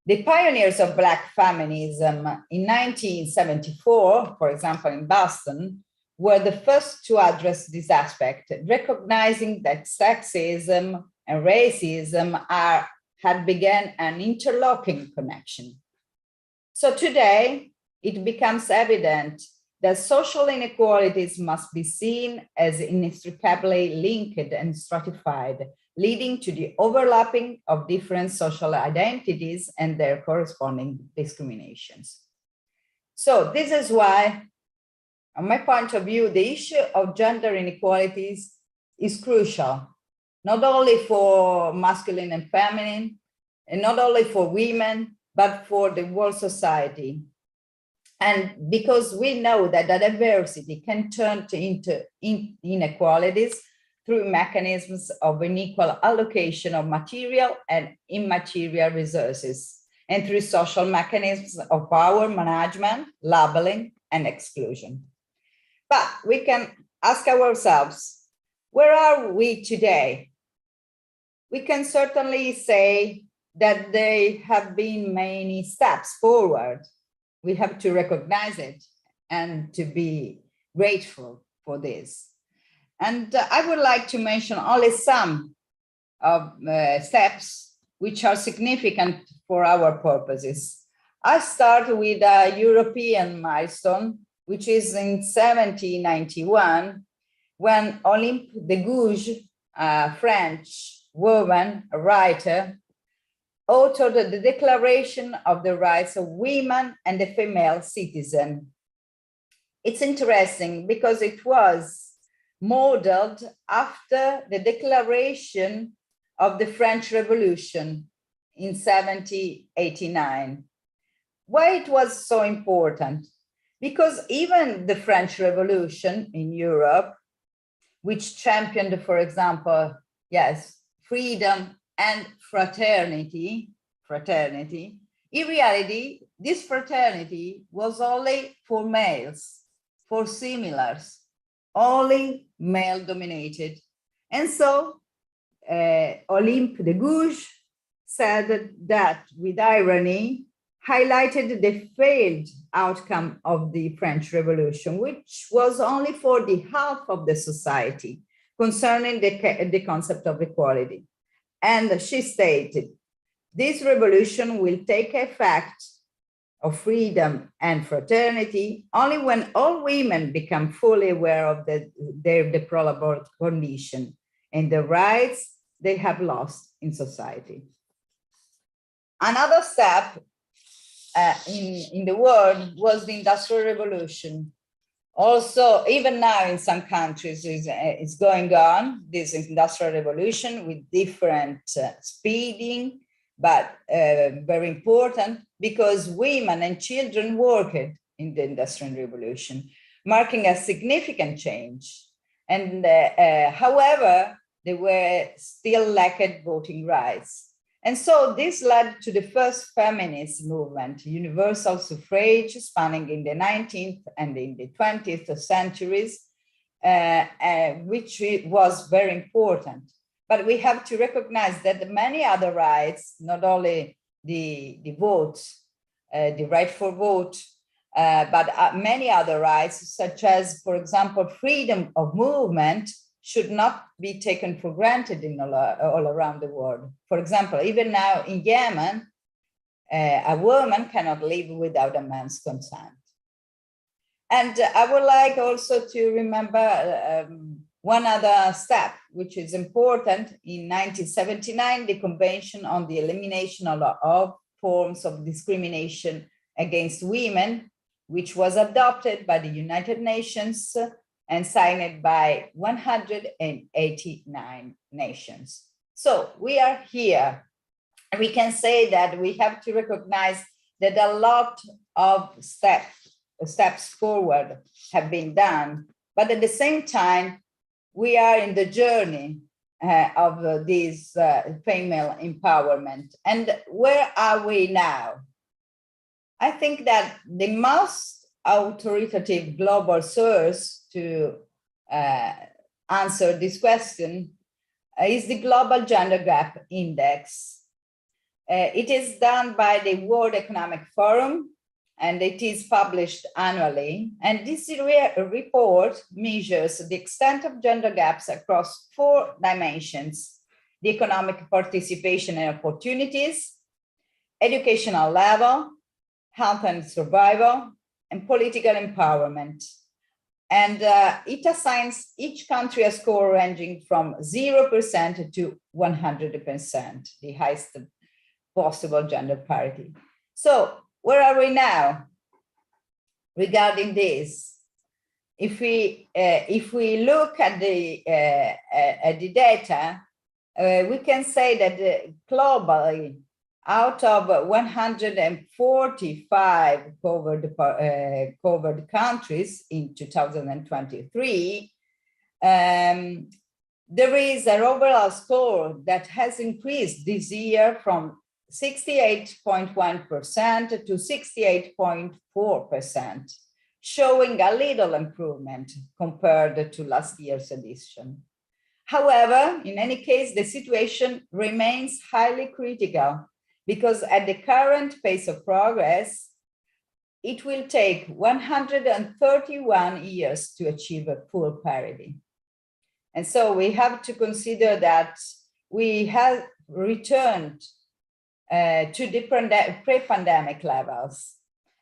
The pioneers of Black feminism in 1974, for example, in Boston, were the first to address this aspect, recognizing that sexism and racism had begun an interlocking connection. So today, it becomes evident that social inequalities must be seen as inextricably linked and stratified leading to the overlapping of different social identities and their corresponding discriminations. So this is why, from my point of view, the issue of gender inequalities is crucial, not only for masculine and feminine, and not only for women, but for the world society. And because we know that the diversity can turn into inequalities through mechanisms of unequal allocation of material and immaterial resources, and through social mechanisms of power management, labeling, and exclusion. But we can ask ourselves, where are we today? We can certainly say that there have been many steps forward. We have to recognize it and to be grateful for this. And I would like to mention only some of steps which are significant for our purposes. I start with a European milestone, which is in 1791, when Olympe de Gouges, a French woman, a writer, authored the Declaration of the Rights of Women and the Female Citizen. It's interesting because it was modeled after the declaration of the French Revolution in 1789. Why it was so important? Because even the French Revolution in Europe, which championed, for example, yes, freedom and fraternity, in reality, this fraternity was only for males, for similars, only male dominated. And so Olympe de Gouges said that, with irony, highlighted the failed outcome of the French Revolution, which was only for the half of the society concerning the concept of equality. And she stated, this revolution will take effect of freedom and fraternity only when all women become fully aware of their deplorable condition and the rights they have lost in society. Another step in the world was the Industrial Revolution. Also, even now in some countries it's going on, this Industrial Revolution with different speeding, but very important because women and children worked in the Industrial Revolution, marking a significant change. And however, they were still lacked voting rights. And so this led to the first feminist movement, universal suffrage, spanning in the 19th and in the 20th centuries, which was very important. But we have to recognize that many other rights, not only the vote, the right for vote, but many other rights, such as, for example, freedom of movement, should not be taken for granted in all around the world. For example, even now in Yemen, a woman cannot live without a man's consent. And I would like also to remember one other step, which is important. In 1979, the Convention on the Elimination of all Forms of Discrimination Against Women, which was adopted by the United Nations and signed by 189 nations. So we are here. We can say that we have to recognize that a lot of steps forward have been done, but at the same time, we are in the journey of this female empowerment. And where are we now? I think that the most authoritative global source to answer this question is the Global Gender Gap Index. It is done by the World Economic Forum, and it is published annually. And this report measures the extent of gender gaps across 4 dimensions: the economic participation and opportunities, educational level, health and survival, and political empowerment. And it assigns each country a score ranging from 0% to 100%, the highest possible gender parity. So where are we now regarding this? If we look at the data, we can say that globally, out of 145 covered countries in 2023, there is an overall score that has increased this year from 68.1% to 68.4%, showing a little improvement compared to last year's edition. However, in any case, the situation remains highly critical, because at the current pace of progress, it will take 131 years to achieve a full parity. And so we have to consider that we have returned to different pre-pandemic levels.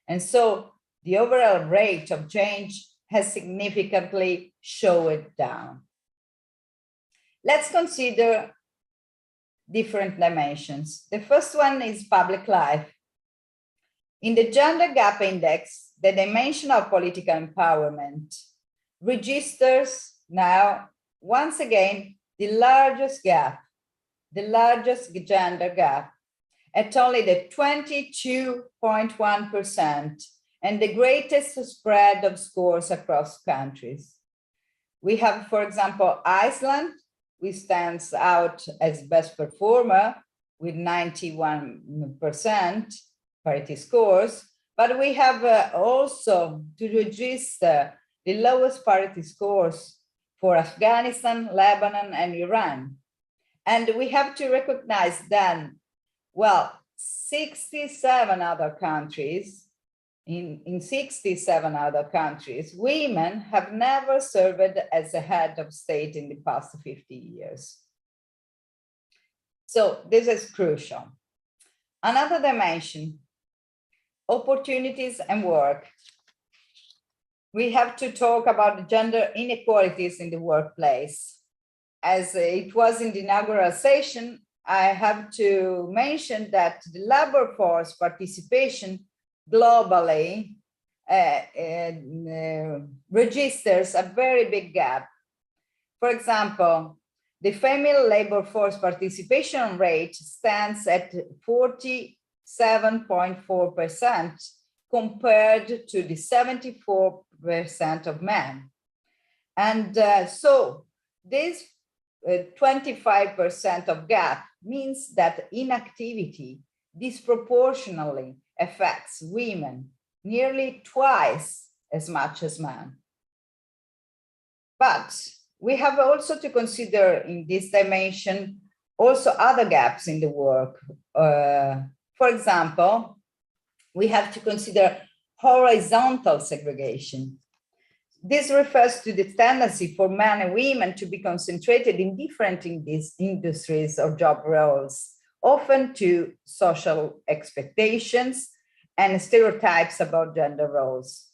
And so the overall rate of change has significantly slowed down. Let's consider different dimensions. The first one is public life. In the Gender Gap Index, the dimension of political empowerment registers now, once again, the largest gender gap, at only the 22.1%, and the greatest spread of scores across countries. We have, for example, Iceland, which stands out as best performer with 91% parity scores, but we have also to register the lowest parity scores for Afghanistan, Lebanon, and Iran. And we have to recognize then, well, 67 other countries, in 67 other countries, women have never served as a head of state in the past 50 years. So this is crucial. Another dimension, opportunities and work. We have to talk about gender inequalities in the workplace. As it was in the inaugural session, I have to mention that the labor force participation globally registers a very big gap. For example, the female labor force participation rate stands at 47.4% compared to the 74% of men. And so this 25% of gap means that inactivity disproportionately affects women nearly twice as much as men. But we have also to consider in this dimension also other gaps in the work. For example, we have to consider horizontal segregation. This refers to the tendency for men and women to be concentrated in different industries or job roles, often to social expectations and stereotypes about gender roles.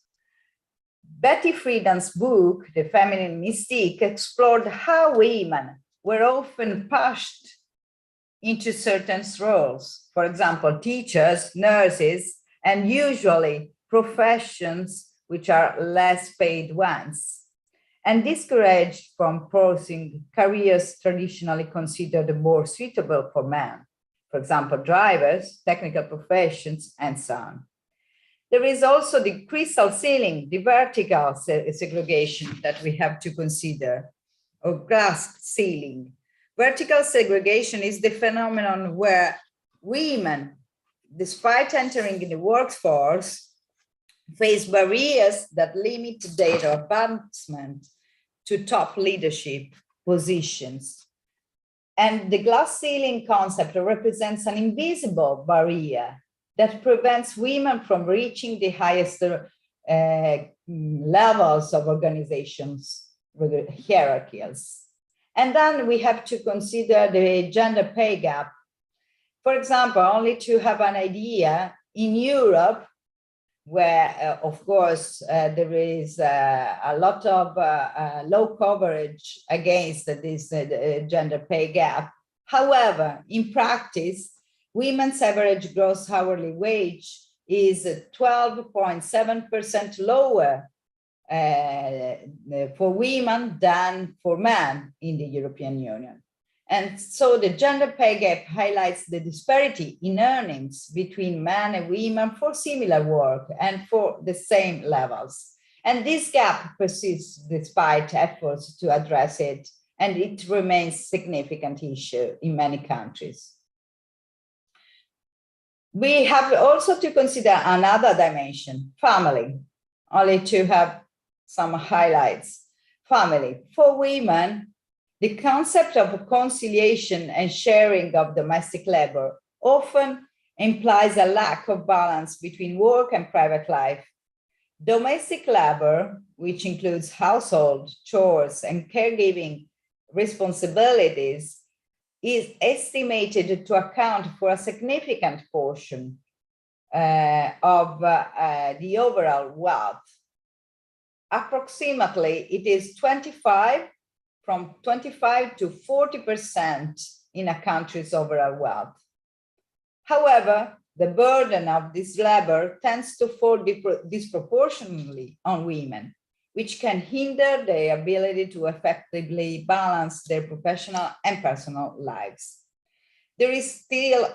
Betty Friedan's book, The Feminine Mystique, explored how women were often pushed into certain roles. For example, teachers, nurses, and usually professions which are less paid ones, and discouraged from pursuing careers traditionally considered more suitable for men. For example, drivers, technical professions, and so on. There is also the crystal ceiling, the vertical segregation that we have to consider, or glass ceiling. Vertical segregation is the phenomenon where women, despite entering in the workforce, face barriers that limit their advancement to top leadership positions. And the glass ceiling concept represents an invisible barrier that prevents women from reaching the highest levels of organizations, hierarchies. And then we have to consider the gender pay gap. For example, only to have an idea, in Europe, where, of course, there is a lot of low coverage against this gender pay gap. However, in practice, women's average gross hourly wage is 12.7% lower for women than for men in the European Union. And so the gender pay gap highlights the disparity in earnings between men and women for similar work and for the same levels. And this gap persists despite efforts to address it, and it remains a significant issue in many countries. We have also to consider another dimension, family, only to have some highlights. Family. For women, the concept of conciliation and sharing of domestic labor often implies a lack of balance between work and private life. Domestic labor, which includes household chores and caregiving responsibilities, is estimated to account for a significant portion of the overall wealth. Approximately, it is 25 to 40% in a country's overall wealth. However, the burden of this labor tends to fall disproportionately on women, which can hinder their ability to effectively balance their professional and personal lives. There is still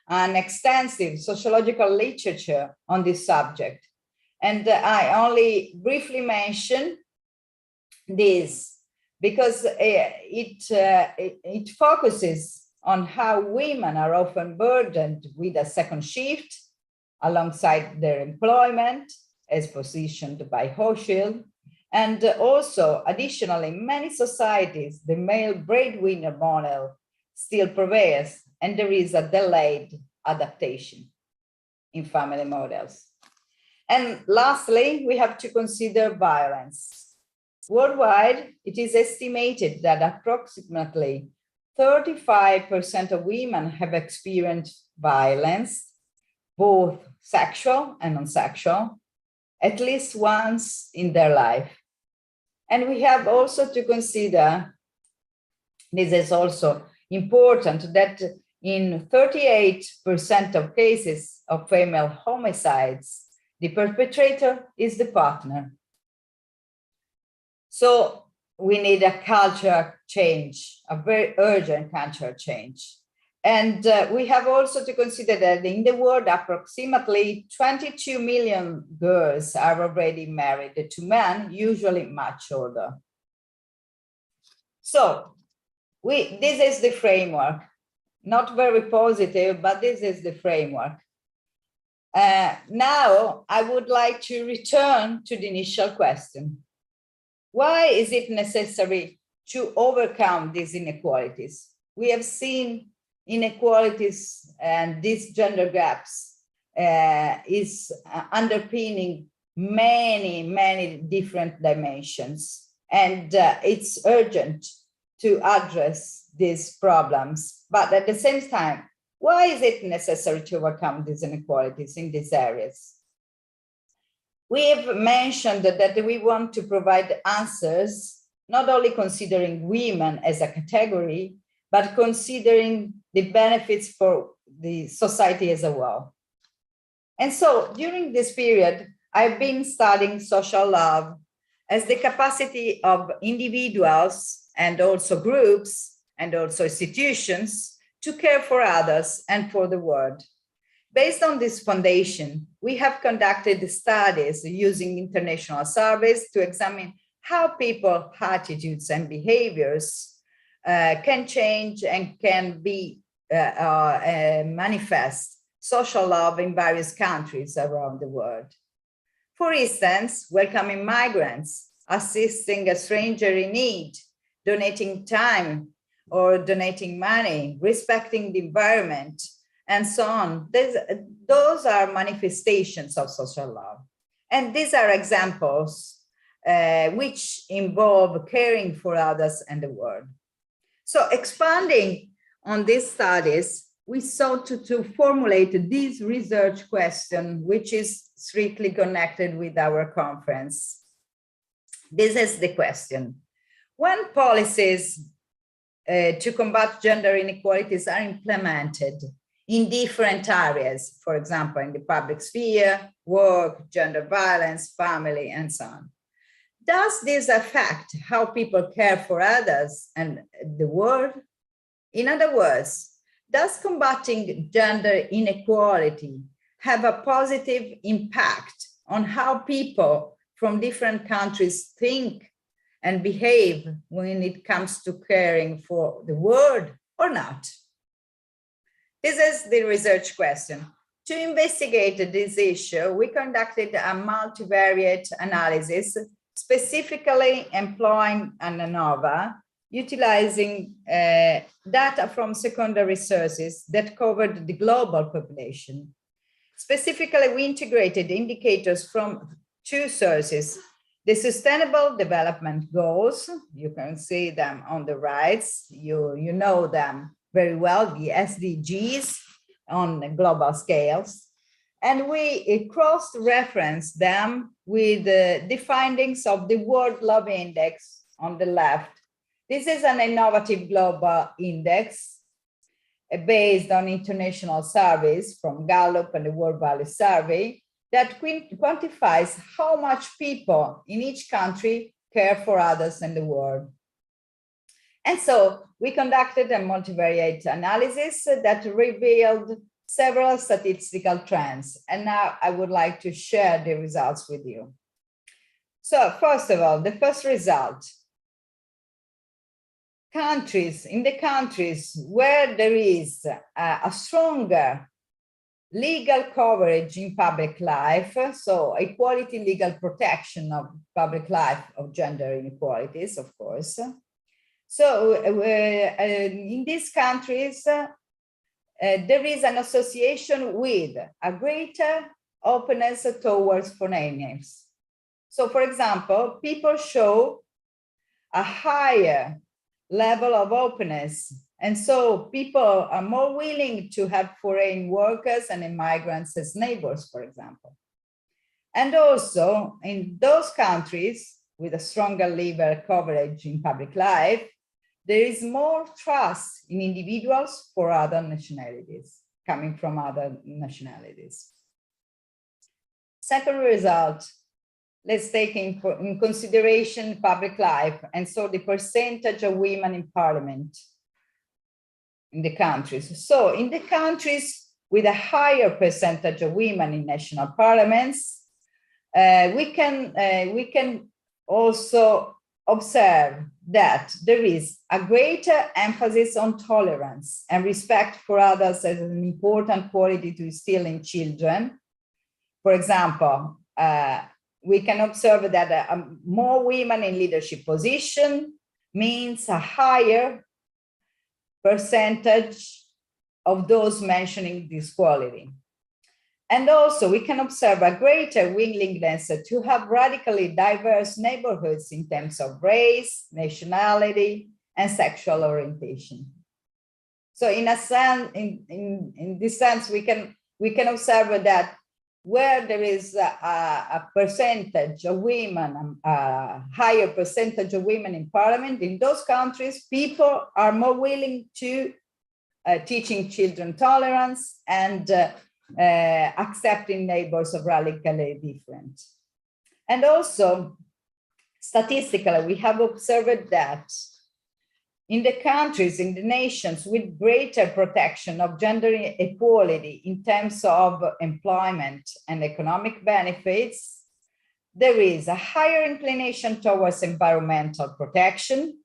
an extensive sociological literature on this subject. And I only briefly mention this because it focuses on how women are often burdened with a second shift alongside their employment as positioned by Hochschild. And also, additionally, in many societies, the male breadwinner model still prevails, and there is a delayed adaptation in family models. And lastly, we have to consider violence. Worldwide, it is estimated that approximately 35% of women have experienced violence, both sexual and non-sexual, at least once in their life. And we have also to consider, this is also important, that in 38% of cases of female homicides, the perpetrator is the partner. So we need a culture change, a very urgent culture change. And we have also to consider that in the world, approximately 22 million girls are already married to men, usually much older. So this is the framework, not very positive, but this is the framework. Now, I would like to return to the initial question. Why is it necessary to overcome these inequalities? We have seen inequalities and these gender gaps is underpinning many different dimensions. And it's urgent to address these problems. But at the same time, why is it necessary to overcome these inequalities in these areas? We have mentioned that we want to provide answers, not only considering women as a category, but considering the benefits for the society as a whole. And so during this period, I've been studying social love as the capacity of individuals and also groups and also institutions to care for others and for the world. Based on this foundation, we have conducted studies using international surveys to examine how people's attitudes and behaviors can change and can be manifest social love in various countries around the world. For instance, welcoming migrants, assisting a stranger in need, donating time or donating money, respecting the environment, and so on. Those are manifestations of social love. And these are examples which involve caring for others and the world. So expanding on these studies, we sought to formulate this research question, which is strictly connected with our conference. This is the question. When policies to combat gender inequalities are implemented in different areas, for example, in the public sphere, work, gender violence, family, and so on, does this affect how people care for others and the world? In other words, does combating gender inequality have a positive impact on how people from different countries think and behave when it comes to caring for the world or not? This is the research question. To investigate this issue, we conducted a multivariate analysis, specifically employing an ANOVA, utilizing data from secondary sources that covered the global population. Specifically, we integrated indicators from two sources: the Sustainable Development Goals, you can see them on the right, you know them very well, the SDGs on global scales. And we cross-referenced them with the findings of the World Love Index on the left. This is an innovative global index based on international surveys from Gallup and the World Value Survey that quantifies how much people in each country care for others in the world. And so we conducted a multivariate analysis that revealed several statistical trends. And now I would like to share the results with you. So first of all, the first result, in the countries where there is a stronger legal coverage in public life, so equality legal protection of public life of gender inequalities, of course. So in these countries, there is an association with a greater openness towards foreigners. So for example, people show a higher level of openness. And so people are more willing to have foreign workers and immigrants as neighbors, for example. And also in those countries with a stronger legal coverage in public life, there is more trust in individuals for other nationalities, coming from other nationalities. Second result, let's take in consideration public life, and so the percentage of women in parliament in the countries. So in the countries with a higher percentage of women in national parliaments, we can also observe that there is a greater emphasis on tolerance and respect for others as an important quality to instill in children. For example, we can observe that more women in leadership position means a higher percentage of those mentioning this quality. And also we can observe a greater willingness to have radically diverse neighborhoods in terms of race, nationality, and sexual orientation. So in a sense, in this sense, we can observe that where there is a percentage of women, a higher percentage of women in parliament, in those countries, people are more willing to teaching children tolerance and accepting neighbors of radically different. And also, statistically, we have observed that in the countries, in the nations with greater protection of gender equality in terms of employment and economic benefits, there is a higher inclination towards environmental protection,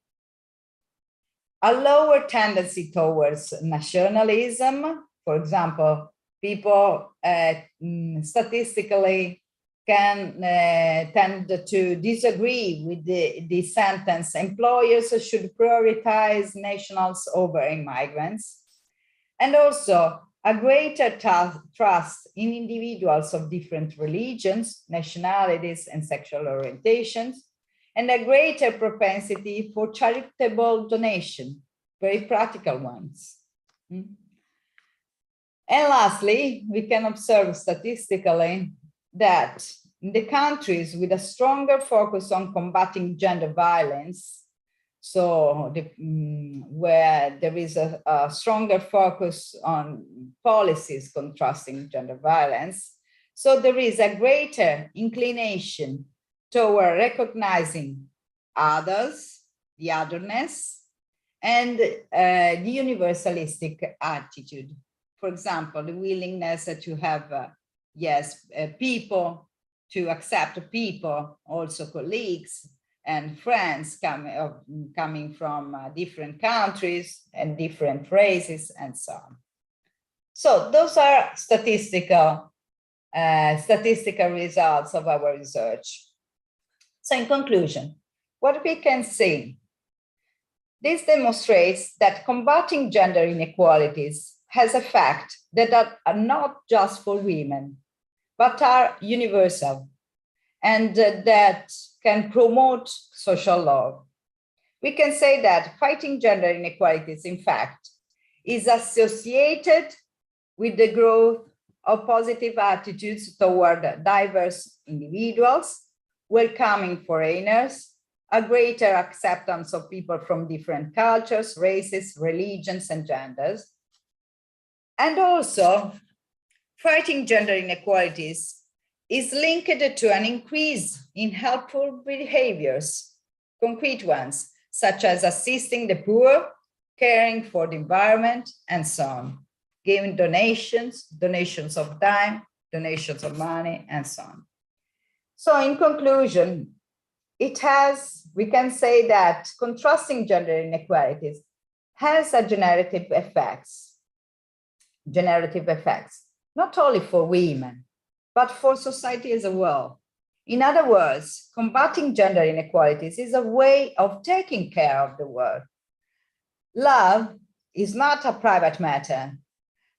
a lower tendency towards nationalism. For example, people statistically can tend to disagree with the sentence, employers should prioritize nationals over immigrants. And also a greater trust in individuals of different religions, nationalities, and sexual orientations, and a greater propensity for charitable donation, very practical ones. And lastly, we can observe statistically that in the countries with a stronger focus on combating gender violence, so where there is a stronger focus on policies contrasting gender violence, so there is a greater inclination toward recognizing others, the otherness, and the universalistic attitude. For example, the willingness to have, people, to accept people, also colleagues and friends coming from different countries and different races and so on. So those are statistical results of our research. So in conclusion, what we can say, this demonstrates that combating gender inequalities has effects that are not just for women, but are universal and that can promote social love. We can say that fighting gender inequalities, in fact, is associated with the growth of positive attitudes toward diverse individuals, welcoming foreigners, a greater acceptance of people from different cultures, races, religions, and genders. And also, fighting gender inequalities is linked to an increase in helpful behaviors, concrete ones, such as assisting the poor, caring for the environment, and so on, giving donations of time, donations of money, and so on. So in conclusion, we can say that contrasting gender inequalities has a generative effects, not only for women, but for society as a whole. In other words, combating gender inequalities is a way of taking care of the world. Love is not a private matter,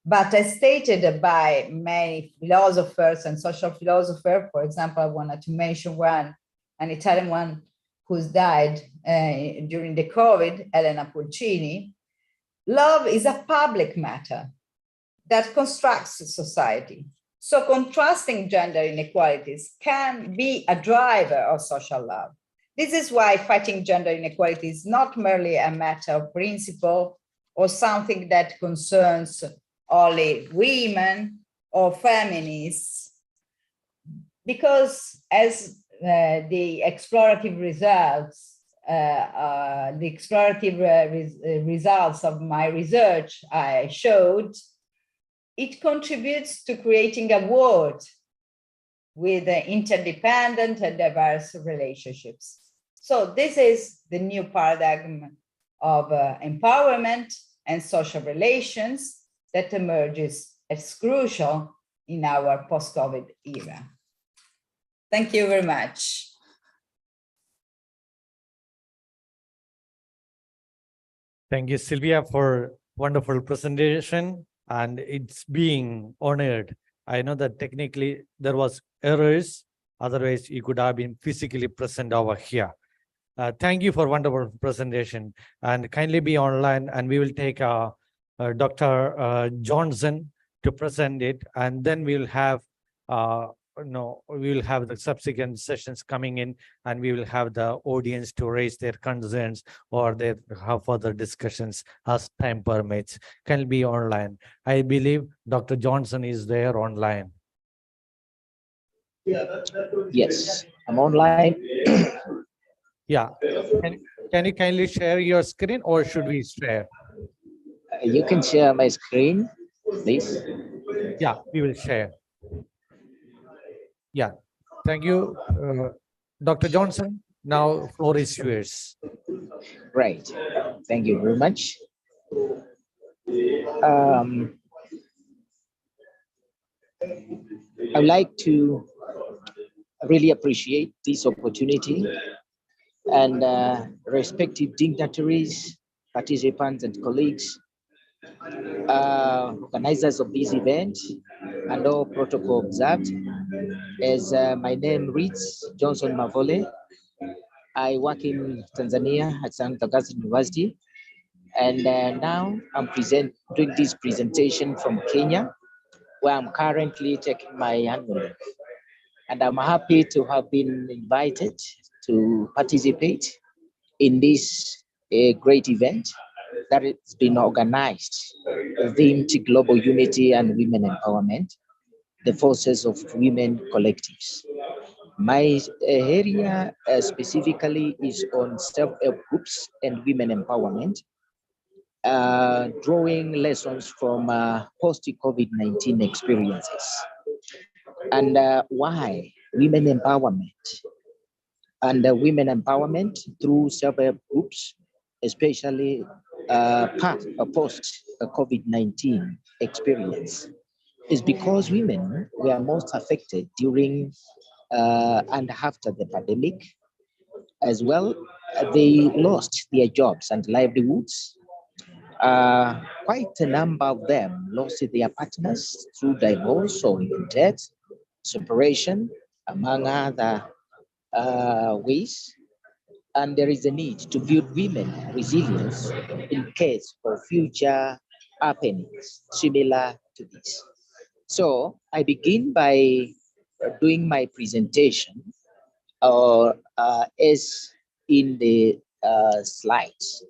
but as stated by many philosophers and social philosophers, for example, I wanted to mention one, an Italian one who's died during the COVID, Elena Pulcini, love is a public matter that constructs society. So contrasting gender inequalities can be a driver of social love. This is why fighting gender inequality is not merely a matter of principle or something that concerns only women or feminists, because as the explorative results of my research I showed, it contributes to creating a world with interdependent and diverse relationships. So this is the new paradigm of empowerment and social relations that emerges as crucial in our post-COVID era. Thank you very much. Thank you, Sylvia, for wonderful presentation, and it's being honored. I know that technically there was errors, otherwise you could have been physically present over here. Thank you for wonderful presentation, and kindly be online, and we will take Dr. Johnson to present it, and then we'll have we will have the subsequent sessions coming in, and we will have the audience to raise their concerns or their have further discussions as time permits. Can be online. I believe Dr. Johnson is there online. Yes, I'm online. Yeah. Can you kindly share your screen, or should we share? You can share my screen, please. Yeah, we will share. Yeah, thank you, Dr. Johnson. Now, floor is yours. Right. Thank you very much. I'd like to really appreciate this opportunity and respective dignitaries, participants, and colleagues, organizers of this event, and all protocol observed. As my name reads, Johnson Mavole. I work in Tanzania at St. Augustine University, and now I'm doing this presentation from Kenya. where I'm currently taking my annual leave. And I'm happy to have been invited to participate in this great event that has been organized, themed Global Unity and Women Empowerment, the Forces of Women Collectives. My area specifically is on self-help groups and women empowerment, drawing lessons from post-COVID-19 experiences. And why women empowerment? And women empowerment through self-help groups, especially part of post-COVID-19 experience, is because women were most affected during and after the pandemic. As well, they lost their jobs and livelihoods. Quite a number of them lost their partners through divorce or even death, separation, among other ways. And there is a need to build women resilience in case of future happenings similar to this. So I begin by doing my presentation as in the slides.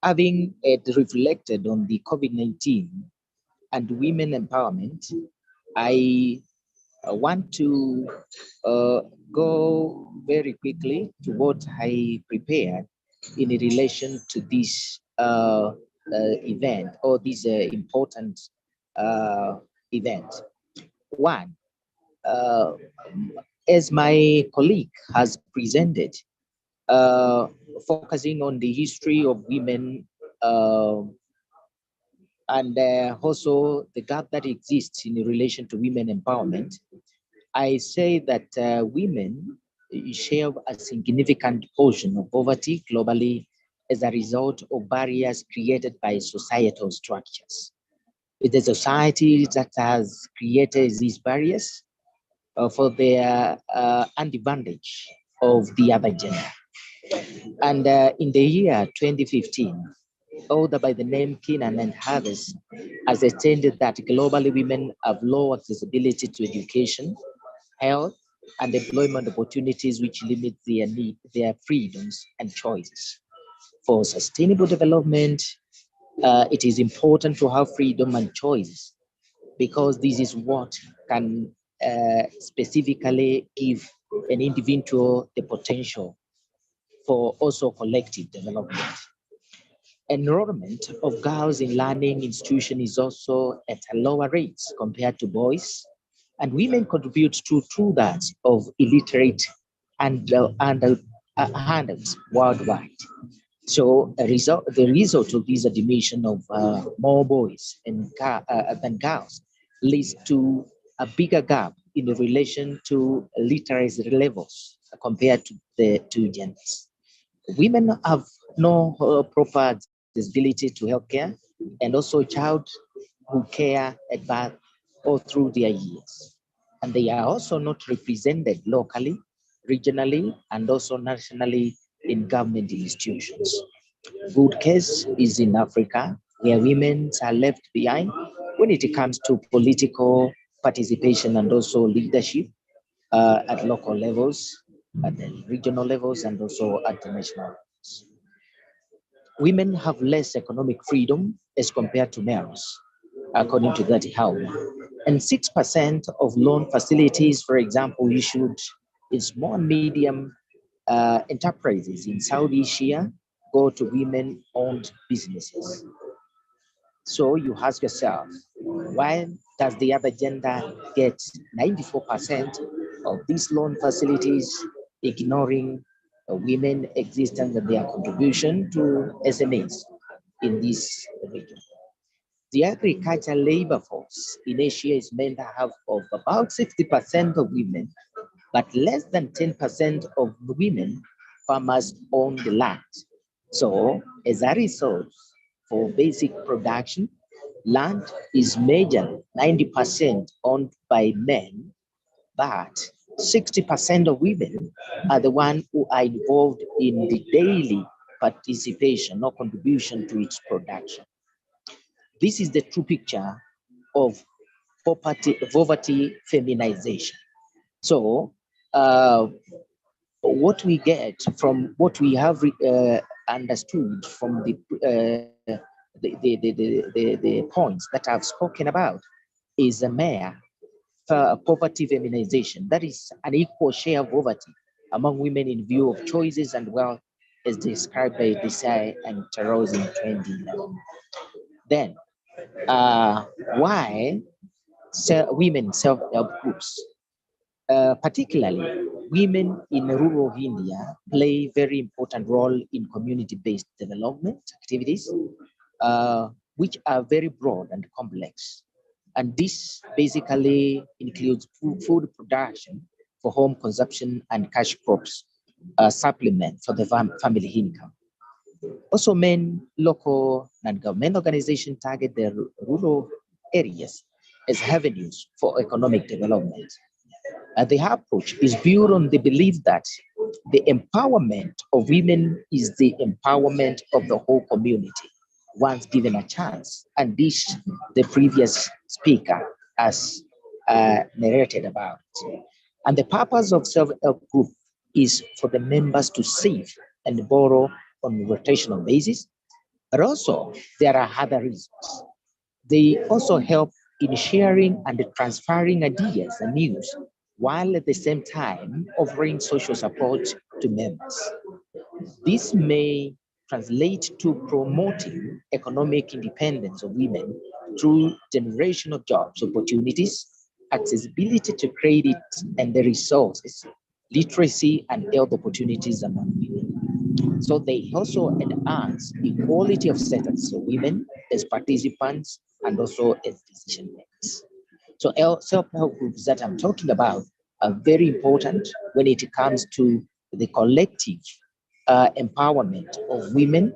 Having reflected on the COVID-19 and women empowerment, I want to go very quickly to what I prepared in relation to this event or this important event. One, as my colleague has presented, focusing on the history of women and also the gap that exists in relation to women empowerment, I say that women share a significant portion of poverty globally as a result of barriers created by societal structures. It is a society that has created these barriers for their advantage of the other gender. And in the year 2015, author by the name Keenan and others has stated that globally women have low accessibility to education, health, and employment opportunities, which limit their freedoms and choices. For sustainable development, it is important to have freedom and choices, because this is what can specifically give an individual the potential for also collective development. Enrollment of girls in learning institutions is also at a lower rate compared to boys, and women contribute to 2/3 of illiterate and handles worldwide. So the result of this dimension of more boys than girls leads to a bigger gap in relation to literacy levels compared to the two genders. Women have no proper accessibility to healthcare and also childhood care at birth or through their years. And they are also not represented locally, regionally, and also nationally in government institutions. Good case is in Africa, where women are left behind when it comes to political participation and also leadership at local levels, at the regional levels, and also at the national levels. Women have less economic freedom as compared to males, according to that Howe. And 6% of loan facilities, for example, issued in small and medium enterprises in South Asia go to women-owned businesses. So you ask yourself, why does the other gender get 94% of these loan facilities, ignoring women existence and their contribution to SMEs in this region? The agricultural labor force in Asia is made up of about 60% of women, but less than 10% of women farmers own the land. So as a result, for basic production, land is majorly 90% owned by men, but 60% of women are the ones who are involved in the daily participation or contribution to its production. This is the true picture of poverty feminization. So what we get from what we have understood from the points that I've spoken about is a mere poverty feminization. That is an equal share of poverty among women in view of choices and wealth as described by Desai and Taros in 2011. Then, why women self-help groups? Particularly, women in rural India play a very important role in community-based development activities, which are very broad and complex. And this basically includes food production for home consumption and cash crops, supplement for the family income. Also, local and government organizations target their rural areas as avenues for economic development. The approach is built on the belief that the empowerment of women is the empowerment of the whole community once given a chance. And this, the previous speaker has narrated about. And the purpose of self-help group is for the members to save and borrow on a rotational basis. But also, there are other reasons. They also help in sharing and transferring ideas and news, while at the same time offering social support to members. This may translate to promoting economic independence of women through generation of jobs opportunities, accessibility to credit and the resources, literacy and health opportunities among women. So they also enhance equality of status of women as participants and also as decision makers. So self-help groups that I'm talking about are very important when it comes to the collective empowerment of women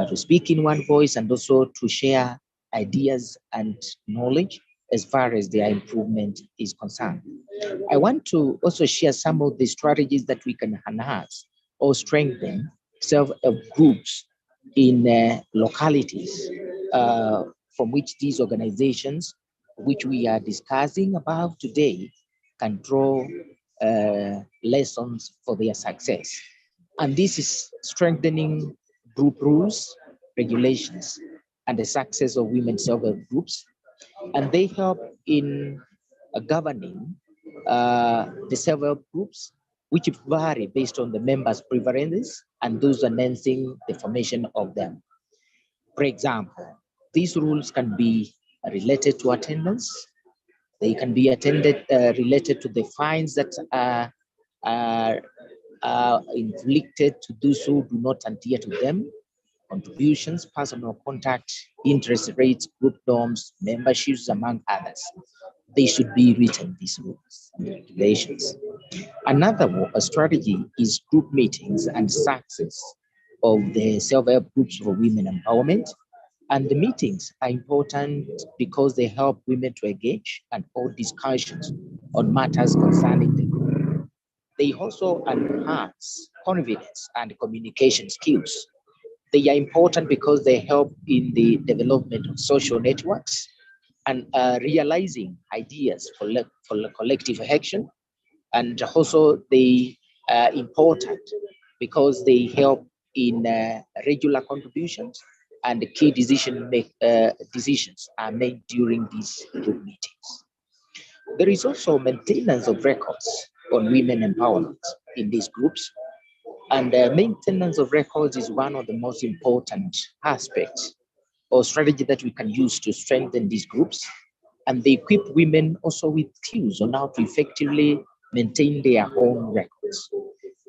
to speak in one voice and also to share ideas and knowledge as far as their improvement is concerned. I want to also share some of the strategies that we can enhance or strengthen self-help groups in localities from which these organizations, which we are discussing about today, can draw lessons for their success. And this is strengthening group rules, regulations, and the success of women's self-help groups. And they help in governing the self-help groups, which vary based on the members' preferences and those announcing the formation of them. For example, these rules can be related to attendance. They can be related to the fines that are inflicted to those who do not adhere to them, contributions, personal contact, interest rates, group norms, memberships, among others. They should be written, these rules and regulations. Another strategy is group meetings and success of the self-help groups for women empowerment. And the meetings are important because they help women to engage and hold discussions on matters concerning the group. They also enhance confidence and communication skills. They are important because they help in the development of social networks and realizing ideas for collective action. And also they are important because they help in regular contributions, and the key decisions are made during these group meetings. There is also maintenance of records on women empowerment in these groups. And maintenance of records is one of the most important aspects or strategy that we can use to strengthen these groups. And they equip women also with skills on how to effectively maintain their own records.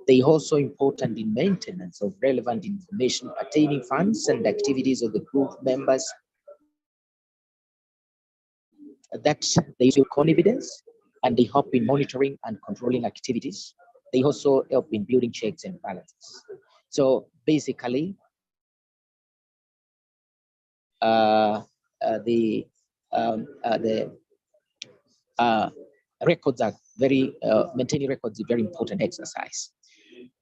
They also important in maintenance of relevant information pertaining funds and activities of the group members, that they feel confidence, and they help in monitoring and controlling activities. They also help in building checks and balances. So basically, the records are very, maintaining records is a very important exercise.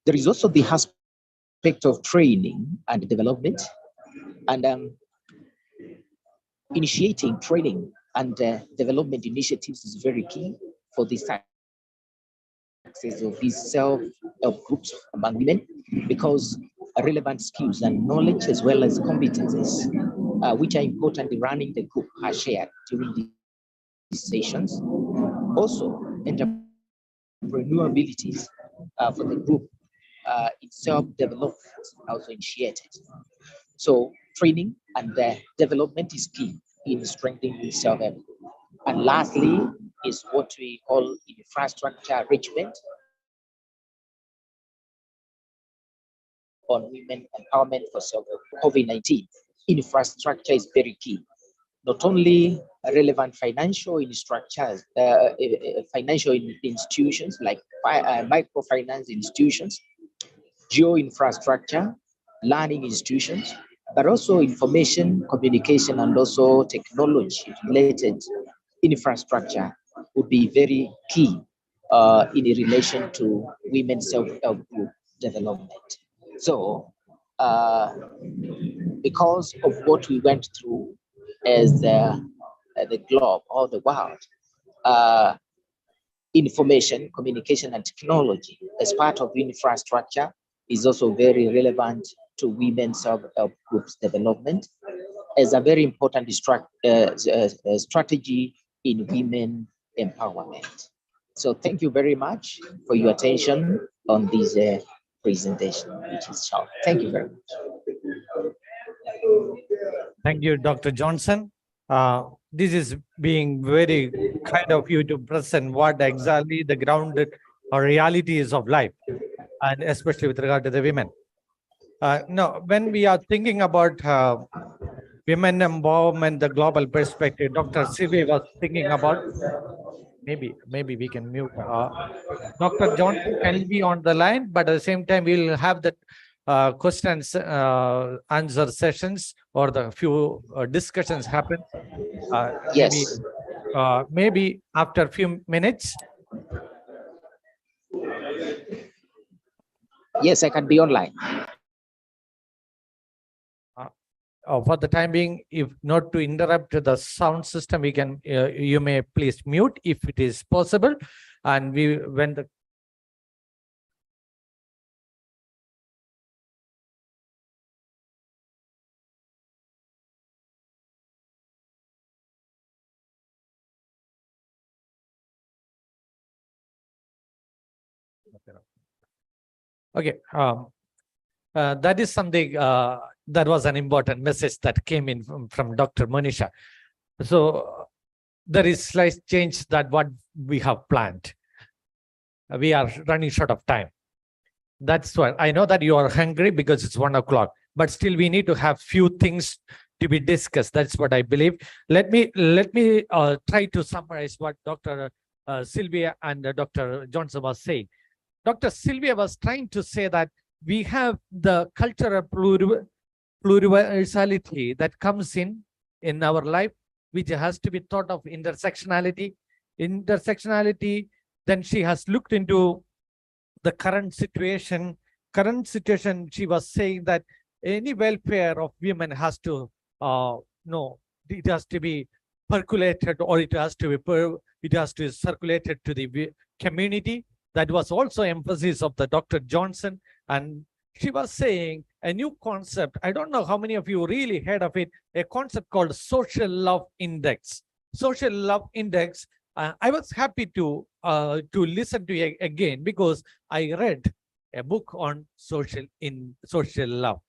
There is also the aspect of training and development, and initiating training and development initiatives is very key for the success of these self-help groups among women, because relevant skills and knowledge as well as competencies, which are important in running the group, are shared during these sessions. Also, entrepreneurial abilities for the group in self-development also initiated. So training and development is key in strengthening self-help. And lastly is what we call infrastructure enrichment on women empowerment for self-help. COVID-19 infrastructure is very key. Not only relevant financial structures, financial institutions like microfinance institutions, geo-infrastructure, learning institutions, but also information, communication, and also technology-related infrastructure would be very key in relation to women's self-help group development. So, because of what we went through as the globe or the world, information, communication, and technology as part of infrastructure is also very relevant to women's self-help groups development as a very important strategy in women empowerment. So thank you very much for your attention on this presentation, which is short. Thank you very much. Thank you, Dr. Johnson. This is being very kind of you to present what exactly the grounded or reality is of life, and especially with regard to the women. No, when we are thinking about women empowerment, the global perspective, Dr. Sylvia was thinking about, maybe we can mute. Dr. Johnson can be on the line, but at the same time, we'll have the questions, answer sessions, or the few discussions happen. Yes. Maybe after a few minutes. Yes, I can be online. For the time being, if not to interrupt the sound system, we can, you may please mute if it is possible. And when the okay, that is something that was an important message that came in from Dr. Monisha. So there is slight change that what we have planned. We are running short of time. That's why I know that you are hungry because it's 1 o'clock, but still we need to have few things to be discussed. That's what I believe. Let me try to summarize what Dr. Sylvia and Dr. Johnson was saying. Dr. Sylvia was trying to say that we have the cultural plurality that comes in our life, which has to be thought of intersectionality. Then she has looked into the current situation. She was saying that any welfare of women has to, it has to be percolated, or it has to be circulated to the community. That was also emphasis of the Dr. Johnson. And she was saying a new concept. I don't know how many of you really heard of it, a concept called social love index. Social love index. I was happy to listen to it again because I read a book on social love.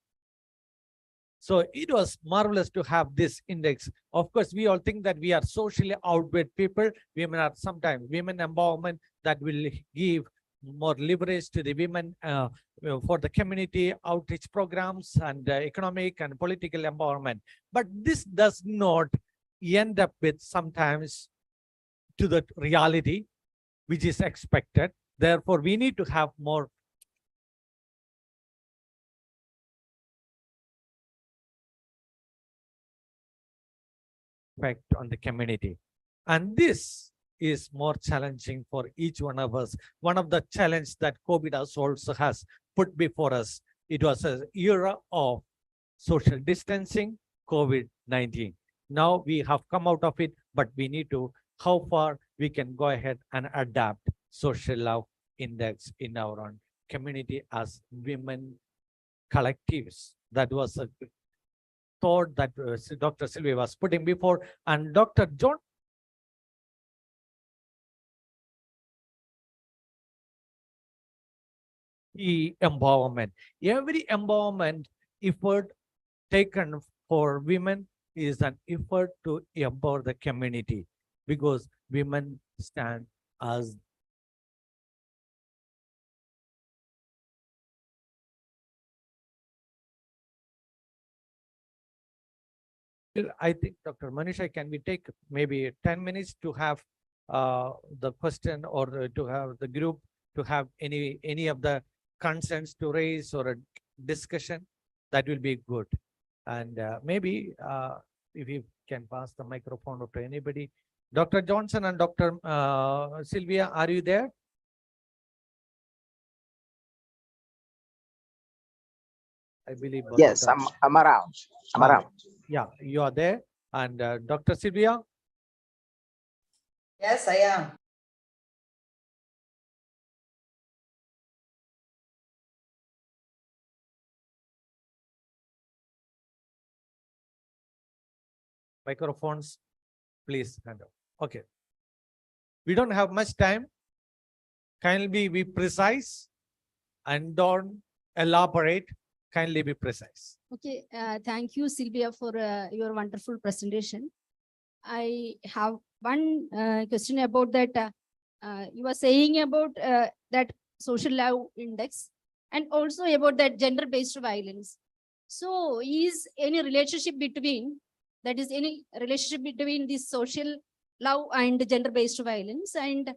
So it was marvelous to have this index. Of course, we all think that we are socially outward people. Women are sometimes women empowerment that will give more leverage to the women for the community outreach programs and economic and political empowerment. But this does not end up with sometimes to the reality which is expected. Therefore, we need to have more effect on the community. And this is more challenging for each one of us. One of the challenges that COVID also has put before us, it was an era of social distancing, COVID-19. Now we have come out of it. but we need to, how far we can go ahead and adapt social love index in our own community as women collectives. That was a thought that Dr. Sylvia was putting before, and Dr. John. Empowerment. Every empowerment effort taken for women is an effort to empower the community, because women stand as I think, Dr. Manisha, can we take maybe 10 minutes to have the question, or to have the group to have any of the concerns to raise or a discussion? That will be good. And maybe if you can pass the microphone to anybody. Dr. Johnson and Dr. Sylvia, are you there? I believe. Yes, I'm around. I'm around. Yeah, you are there. And Dr. Sylvia? Yes, I am. Microphones, please. Okay. We don't have much time. Kindly be precise and don't elaborate. Kindly be precise. Okay, thank you, Sylvia, for your wonderful presentation. I have one question about that. You were saying about that social love index, and also about that gender-based violence. So, is any relationship between this social love and gender-based violence, and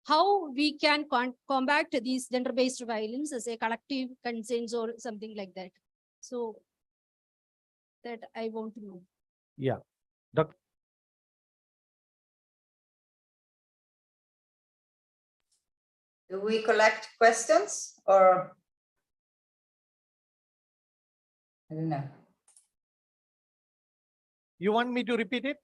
how we can combat these gender-based violence as a collective concerns or something like that? So that I want to know. Yeah. Do we collect questions, or I don't know? You want me to repeat it?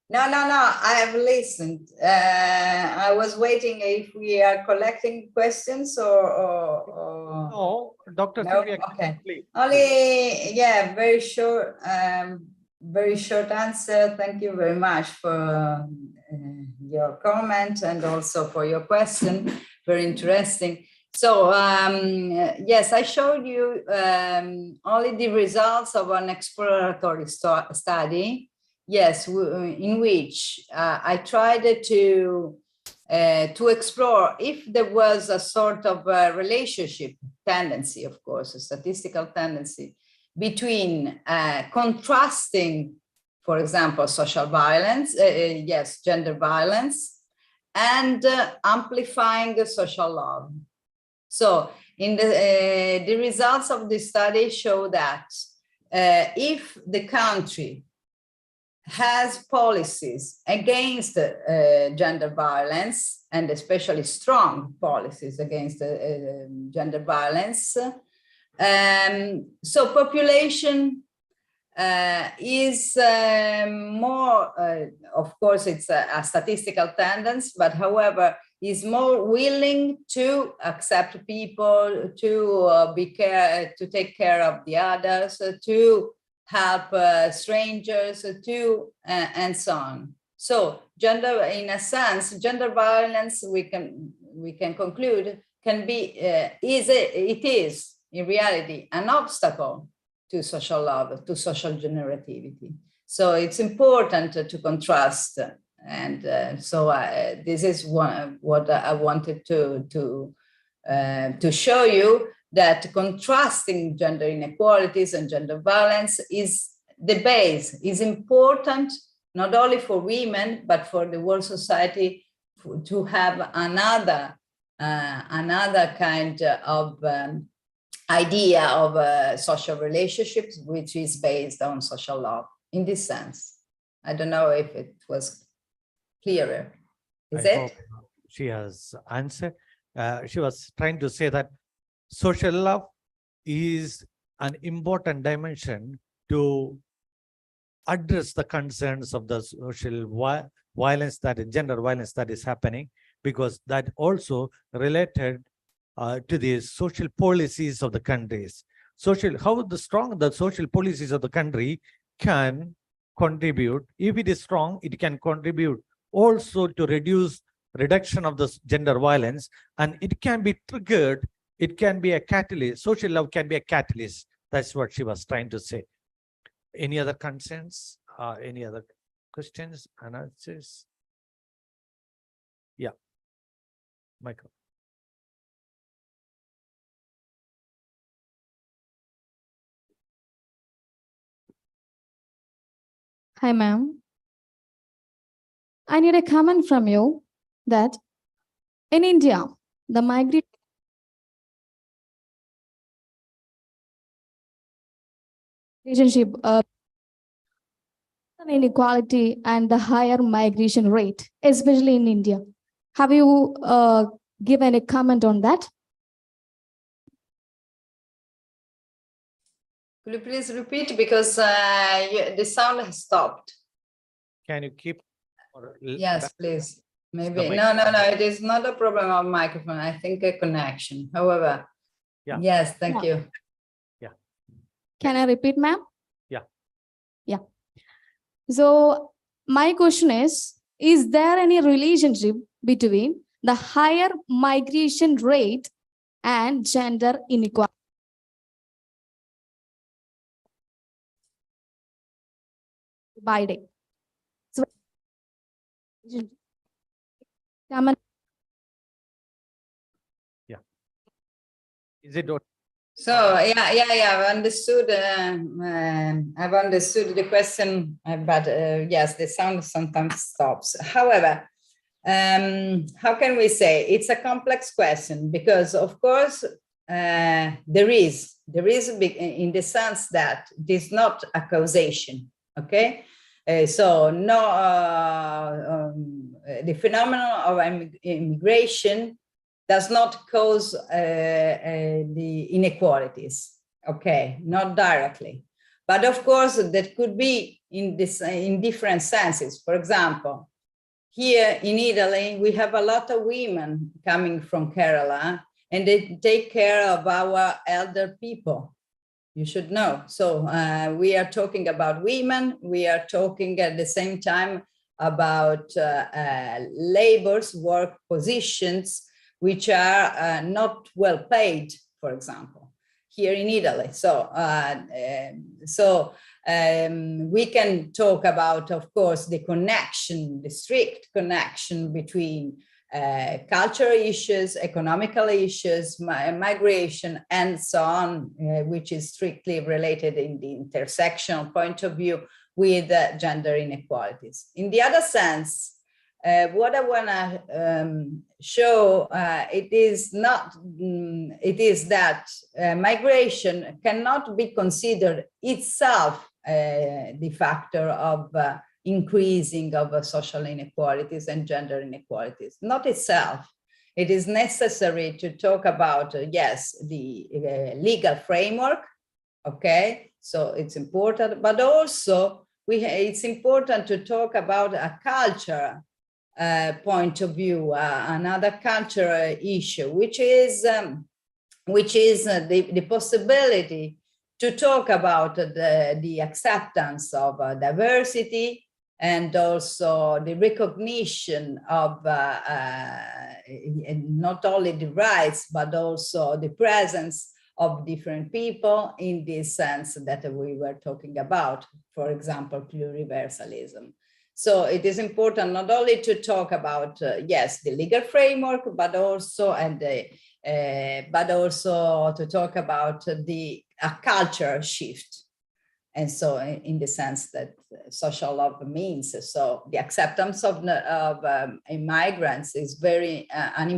No. I have listened. I was waiting if we are collecting questions or... No, Dr. No? Sylvia. Okay. Please. Only, yeah, very short answer. Thank you very much for your comment and also for your question. Very interesting. So, yes, I showed you only the results of an exploratory study. Yes, in which I tried to explore if there was a sort of relationship tendency, of course, a statistical tendency between contrasting, for example, social violence, yes, gender violence, and amplifying the social love. So, in the results of the study show that if the country has policies against gender violence, and especially strong policies against gender violence, so population is more, of course, it's a statistical tendency, but however, is more willing to accept people, to to take care of the others, to help strangers, and so on. So gender, in a sense, gender violence, we can conclude, can be, it is in reality an obstacle to social love, to social generativity. So it's important to contrast, and so this is what I wanted to show you, that contrasting gender inequalities and gender violence is the base, is important not only for women, but for the world society to have another kind of idea of social relationships, which is based on social love in this sense. I don't know if it was clearer. Is it? She has answered. She was trying to say that social love is an important dimension to address the concerns of the social violence, that is gender violence that is happening, because that also related to the social policies of the countries. How strong the social policies of the country can contribute. If it is strong, it can contribute also to reduction of the gender violence, and it can be triggered. It can be a catalyst. Social love can be a catalyst. That's what she was trying to say. Any other concerns? Any other questions, analysis? Yeah, Michael. Hi, ma'am. I need a comment from you that in India, the migrant relationship inequality and the higher migration rate, especially in India. Have you given a comment on that? Could you please repeat, because the sound has stopped? Can you keep? Yes, please. Maybe. mic- No. It is not a problem of microphone. I think a connection. However, Yeah. yes, thank Yeah. you. Can I repeat, ma'am? Yeah. Yeah. So my question is there any relationship between the higher migration rate and gender inequality? By day. So, Is it? So I've understood. I've understood the question, but yes, the sound sometimes stops. However, how can we say it's a complex question? Because of course there is a big, in the sense that it is not a causation. Okay, so no, the phenomenon of immigration does not cause the inequalities, okay, not directly. But of course, that could be in different senses. For example, here in Italy, we have a lot of women coming from Kerala, and they take care of our elder people. You should know. So we are talking about women. We are talking at the same time about labor's work positions, which are not well paid, for example, here in Italy. So, we can talk about, of course, the connection, the strict connection between cultural issues, economical issues, migration, and so on, which is strictly related in the intersectional point of view with gender inequalities. In the other sense, what I want to show it is that migration cannot be considered itself the factor of increasing of social inequalities and gender inequalities. Not itself. It is necessary to talk about yes, the legal framework. Okay, so it's important, but also it's important to talk about a culture point of view, another cultural issue, which is the possibility to talk about the acceptance of diversity, and also the recognition of not only the rights, but also the presence of different people in this sense that we were talking about, for example, pluriversalism. So it is important not only to talk about, yes, the legal framework, but also to talk about a cultural shift. And so in the sense that social love means, so the acceptance of migrants is very an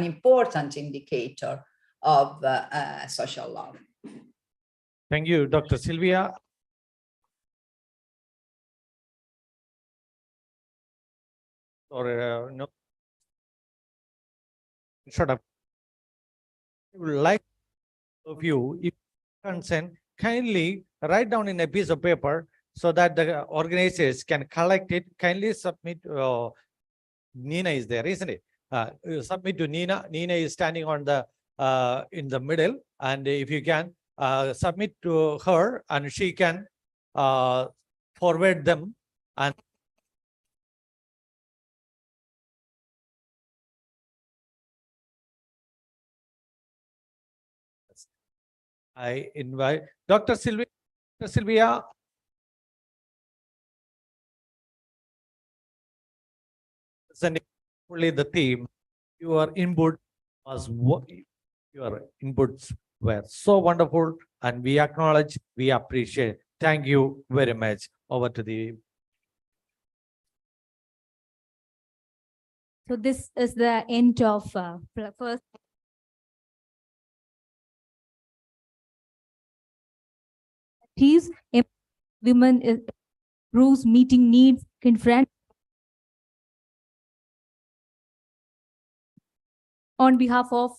important indicator of social love. Thank you, Dr. Sylvia. Or no, shut up. I would like of you, if concern, kindly write down in a piece of paper so that the organizers can collect it. Kindly submit. Nina is there, isn't it? You submit to Nina. Nina is standing on the in the middle, and if you can submit to her, and she can forward them. And I invite Dr. Sylvia. Dr. Sylvia. Only the theme. Your input was your inputs were so wonderful, and we acknowledge, we appreciate. Thank you very much. Over to the. So this is the end of first. These women improves meeting needs, confront. On behalf of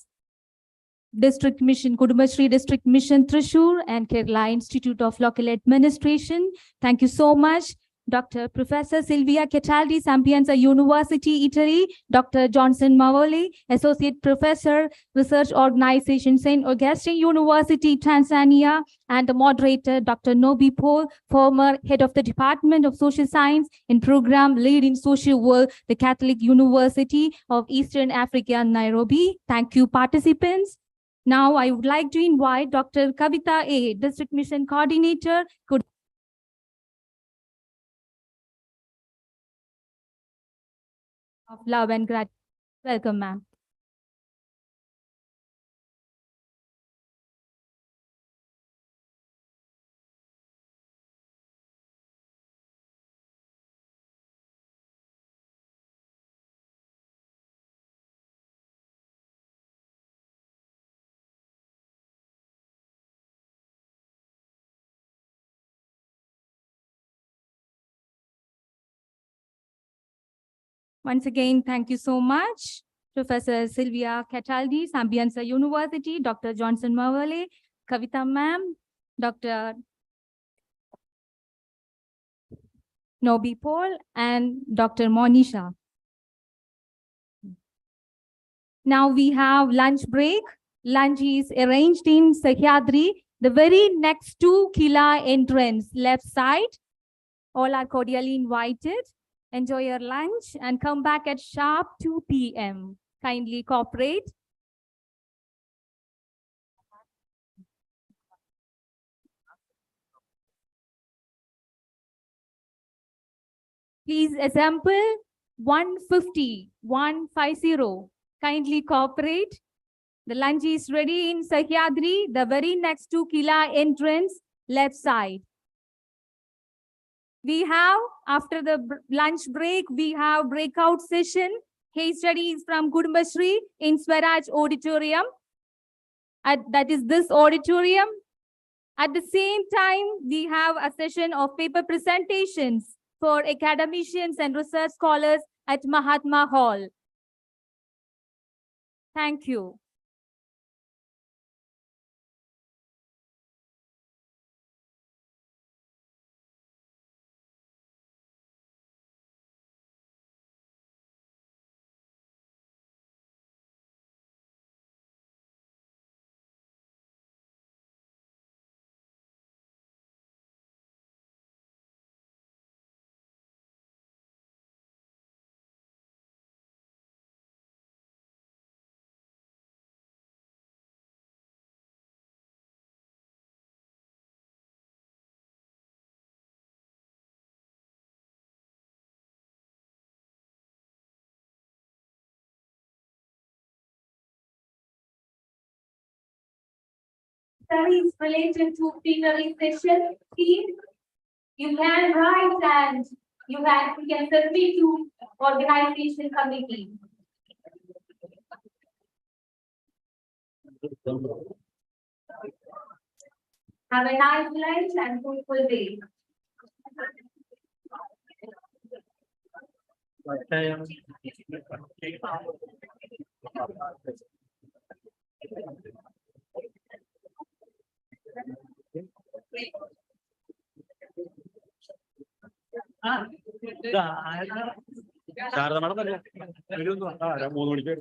District Mission, Kudumbashree District Mission Thrissur and Kerala Institute of Local Administration, thank you so much. Dr. Professor Sylvia Cataldi, Sapienza University, Italy. Dr. Johnson Mawale, Associate Professor, Research Organization, St. Augustine University, Tanzania. And the moderator, Dr. Nobi Paul, former head of the Department of Social Science and Program Lead in Social Work, the Catholic University of Eastern Africa, Nairobi. Thank you, participants. Now, I would like to invite Dr. Kavita A., District Mission Coordinator, of love and gratitude. Welcome, ma'am. Once again, thank you so much, Professor Sylvia Cataldi, Sapienza University, Dr. Johnson Mawale, Kavita ma'am, Dr. Nobi Paul, and Dr. Monisha. Now we have lunch break. Lunch is arranged in Sahyadri, the very next to Kila entrance, left side. All are cordially invited. Enjoy your lunch and come back at sharp 2 p.m. Kindly cooperate. Please assemble 150. Kindly cooperate. The lunch is ready in Sahyadri, the very next to Kila entrance, left side. We have, after the lunch break, we have breakout session, case studies from Kudumbashree in Swaraj Auditorium. That is this auditorium. At the same time, we have a session of paper presentations for academicians and research scholars at Mahatma Hall. Thank you. Studies related to plenary session, you can write and you can submit to organization committee. Have a nice lunch and fruitful day. Sarada madam തന്നെ വരുമെന്ന് 3 മണിക്ക്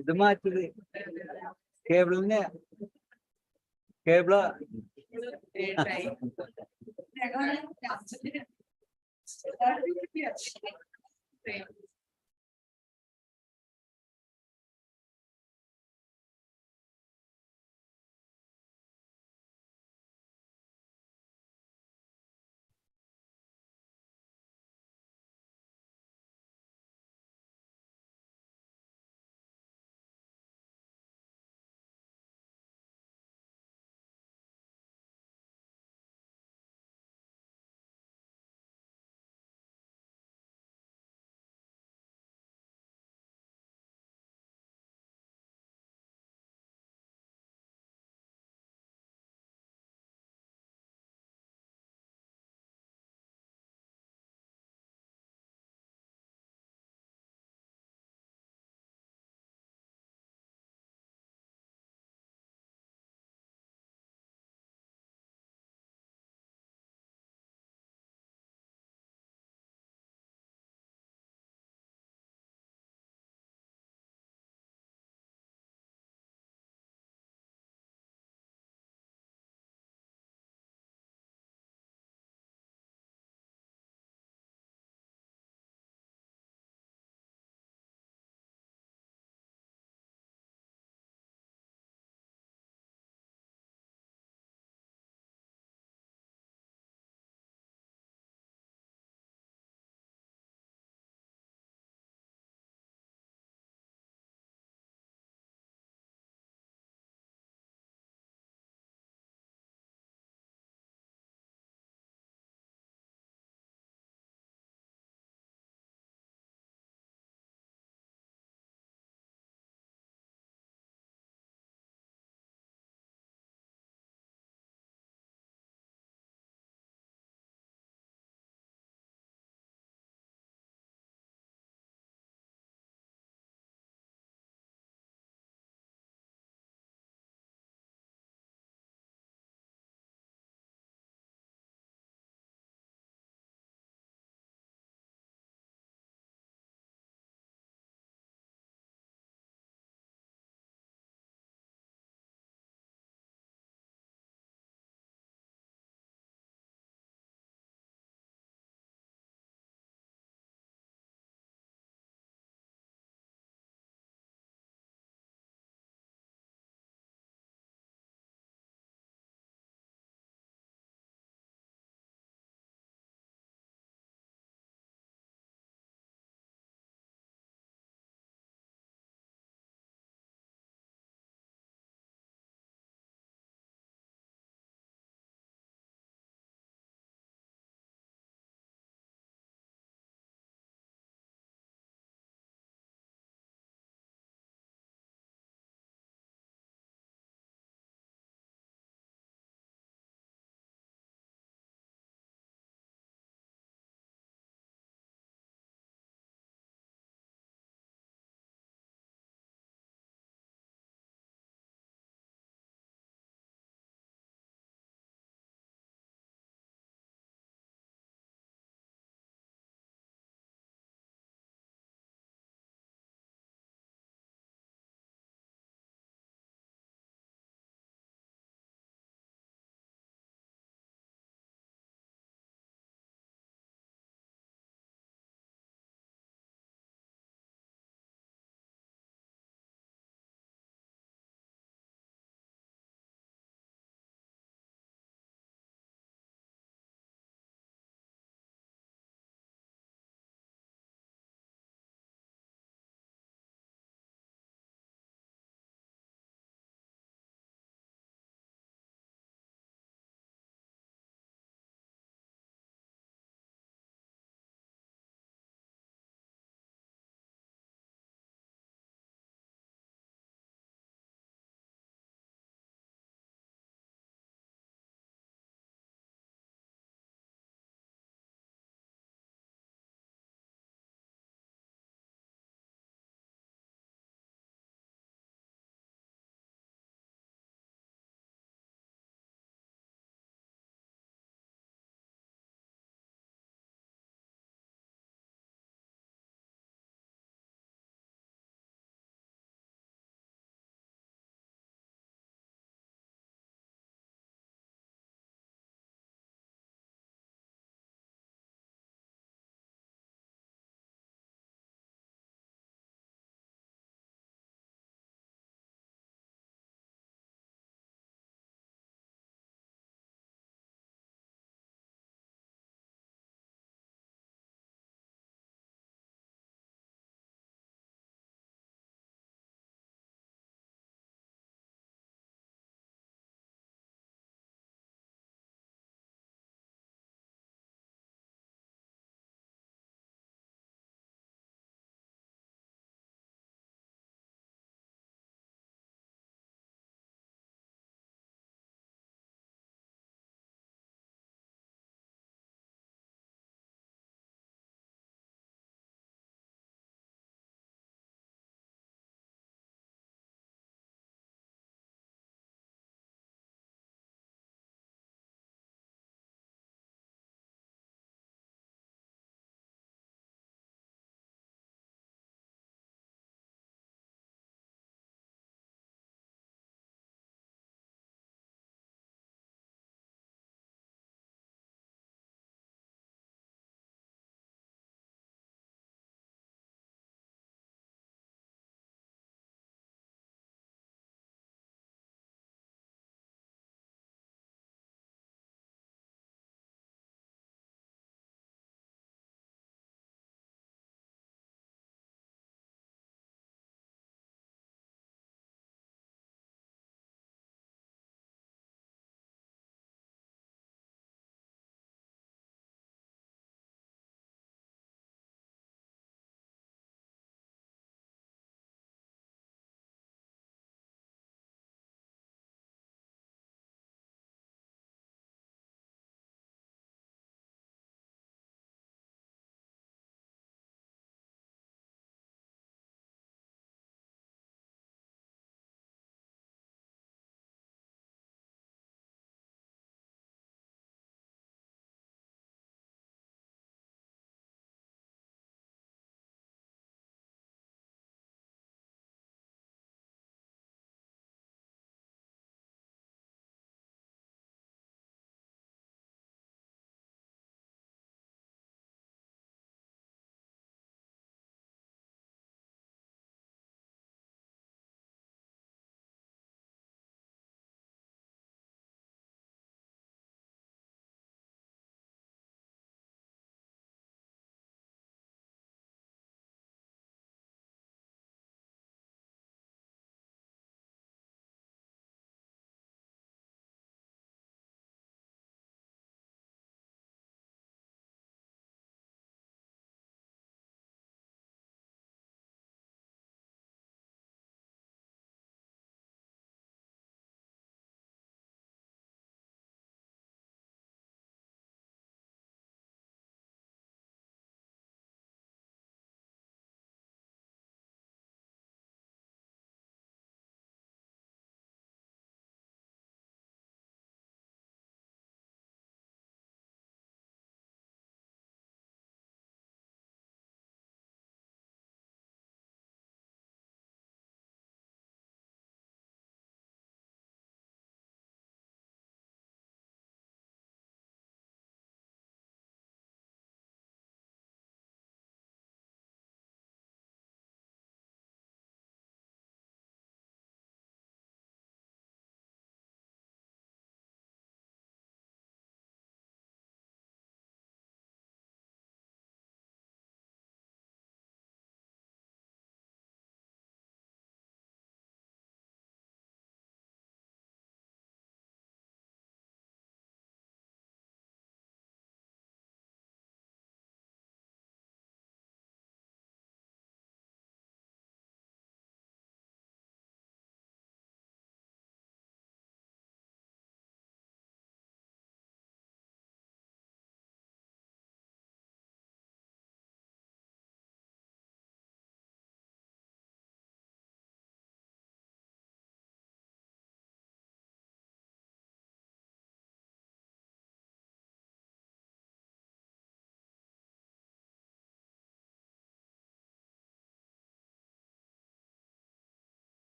ഇത് മാറ്റത് കേബിളിനെ cable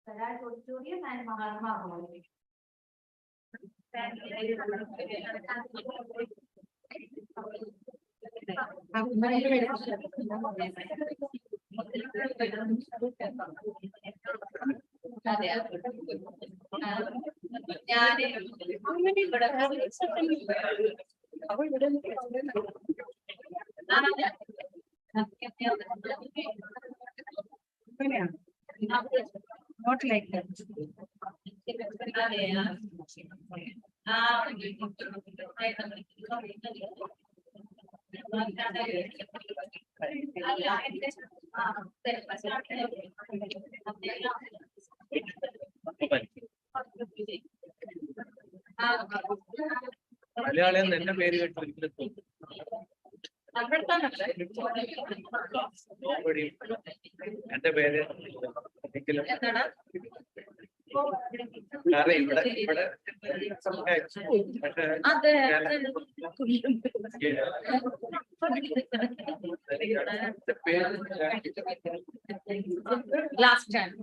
Garage Auditorium and Mahatma Hall. Not like that. Malayalam എന്റെ പേര് കേട്ടിട്ട് എന്റെ പേര് അതെ ഇവിടെ Last time.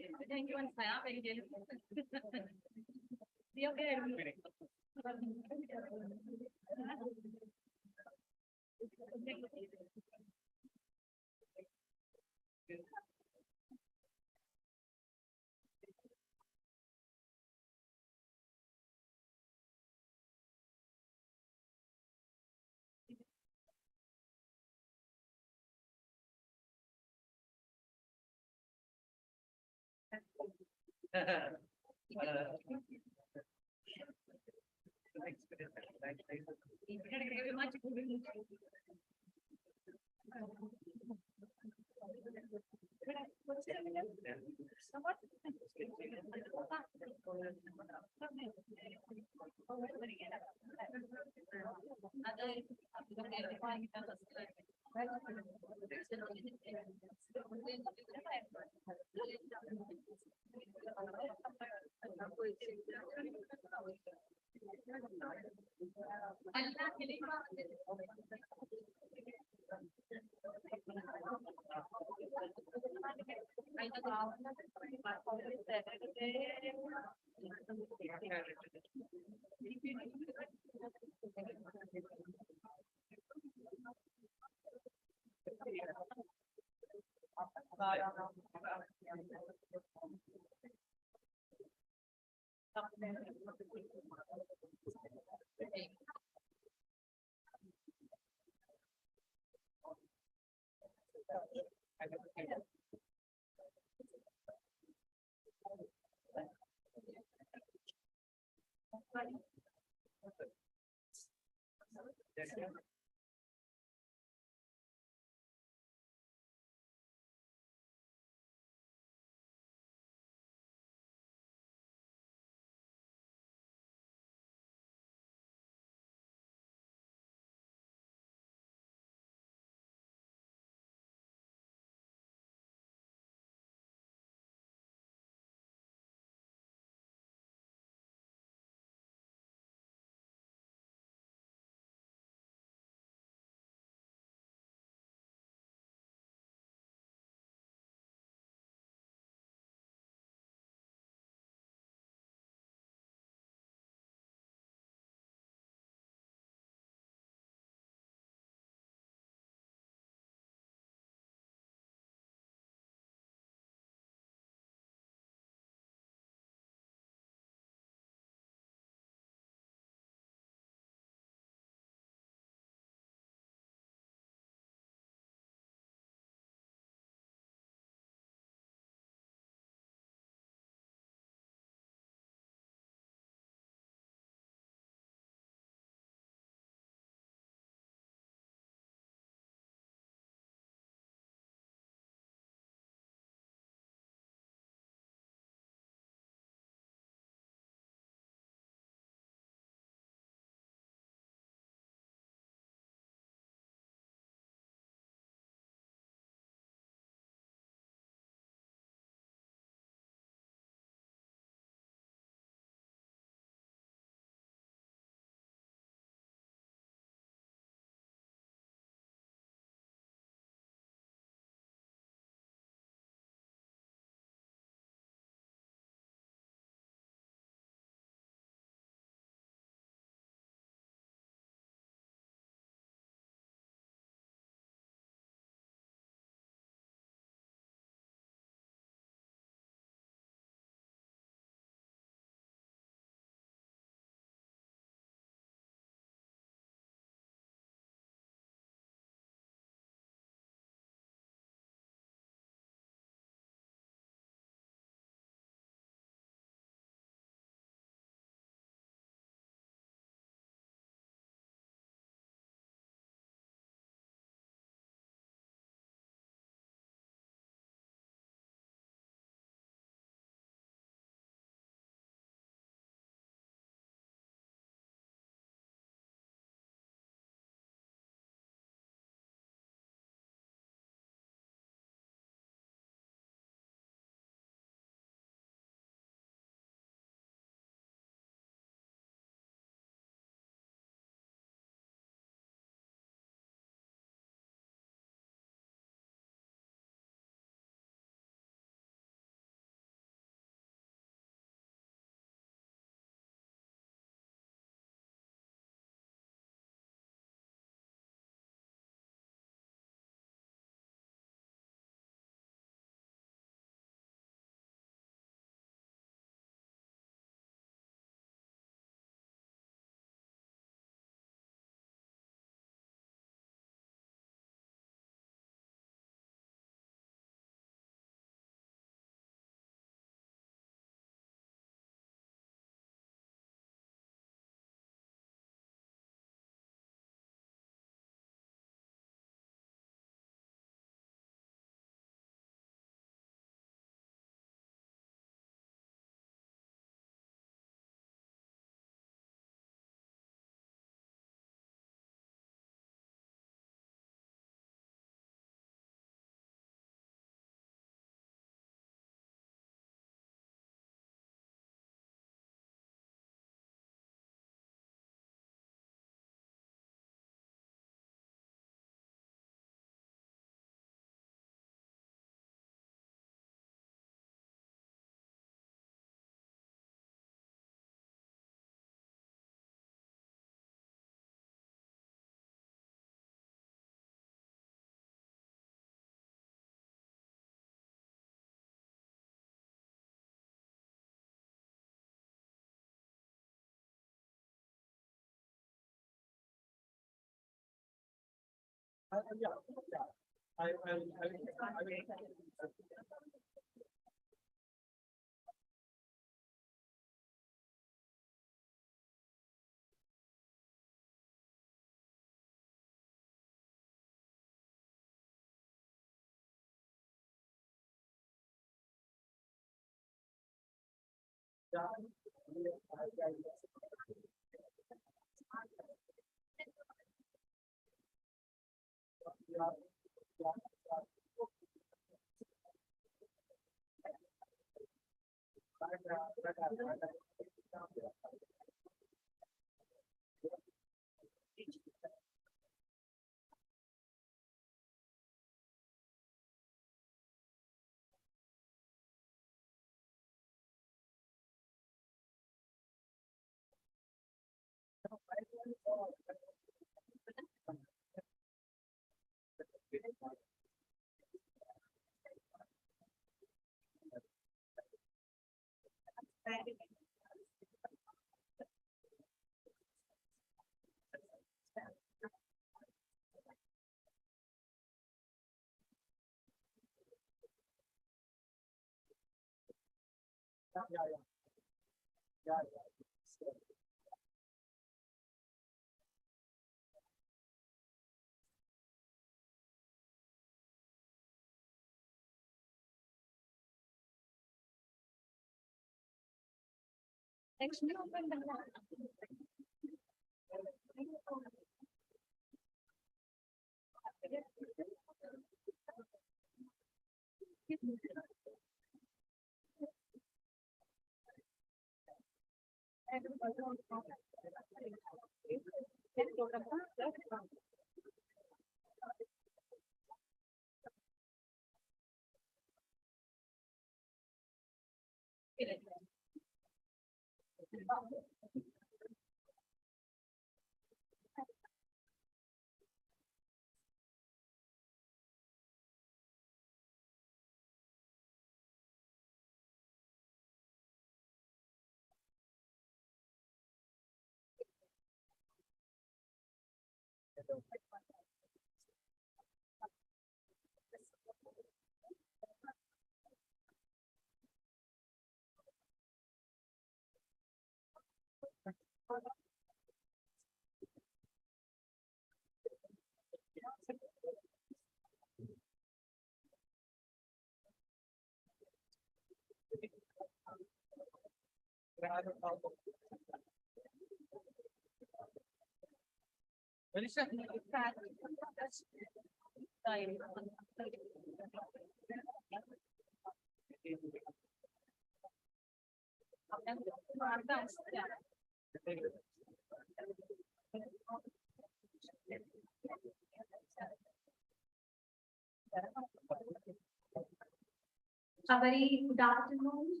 A very good afternoon.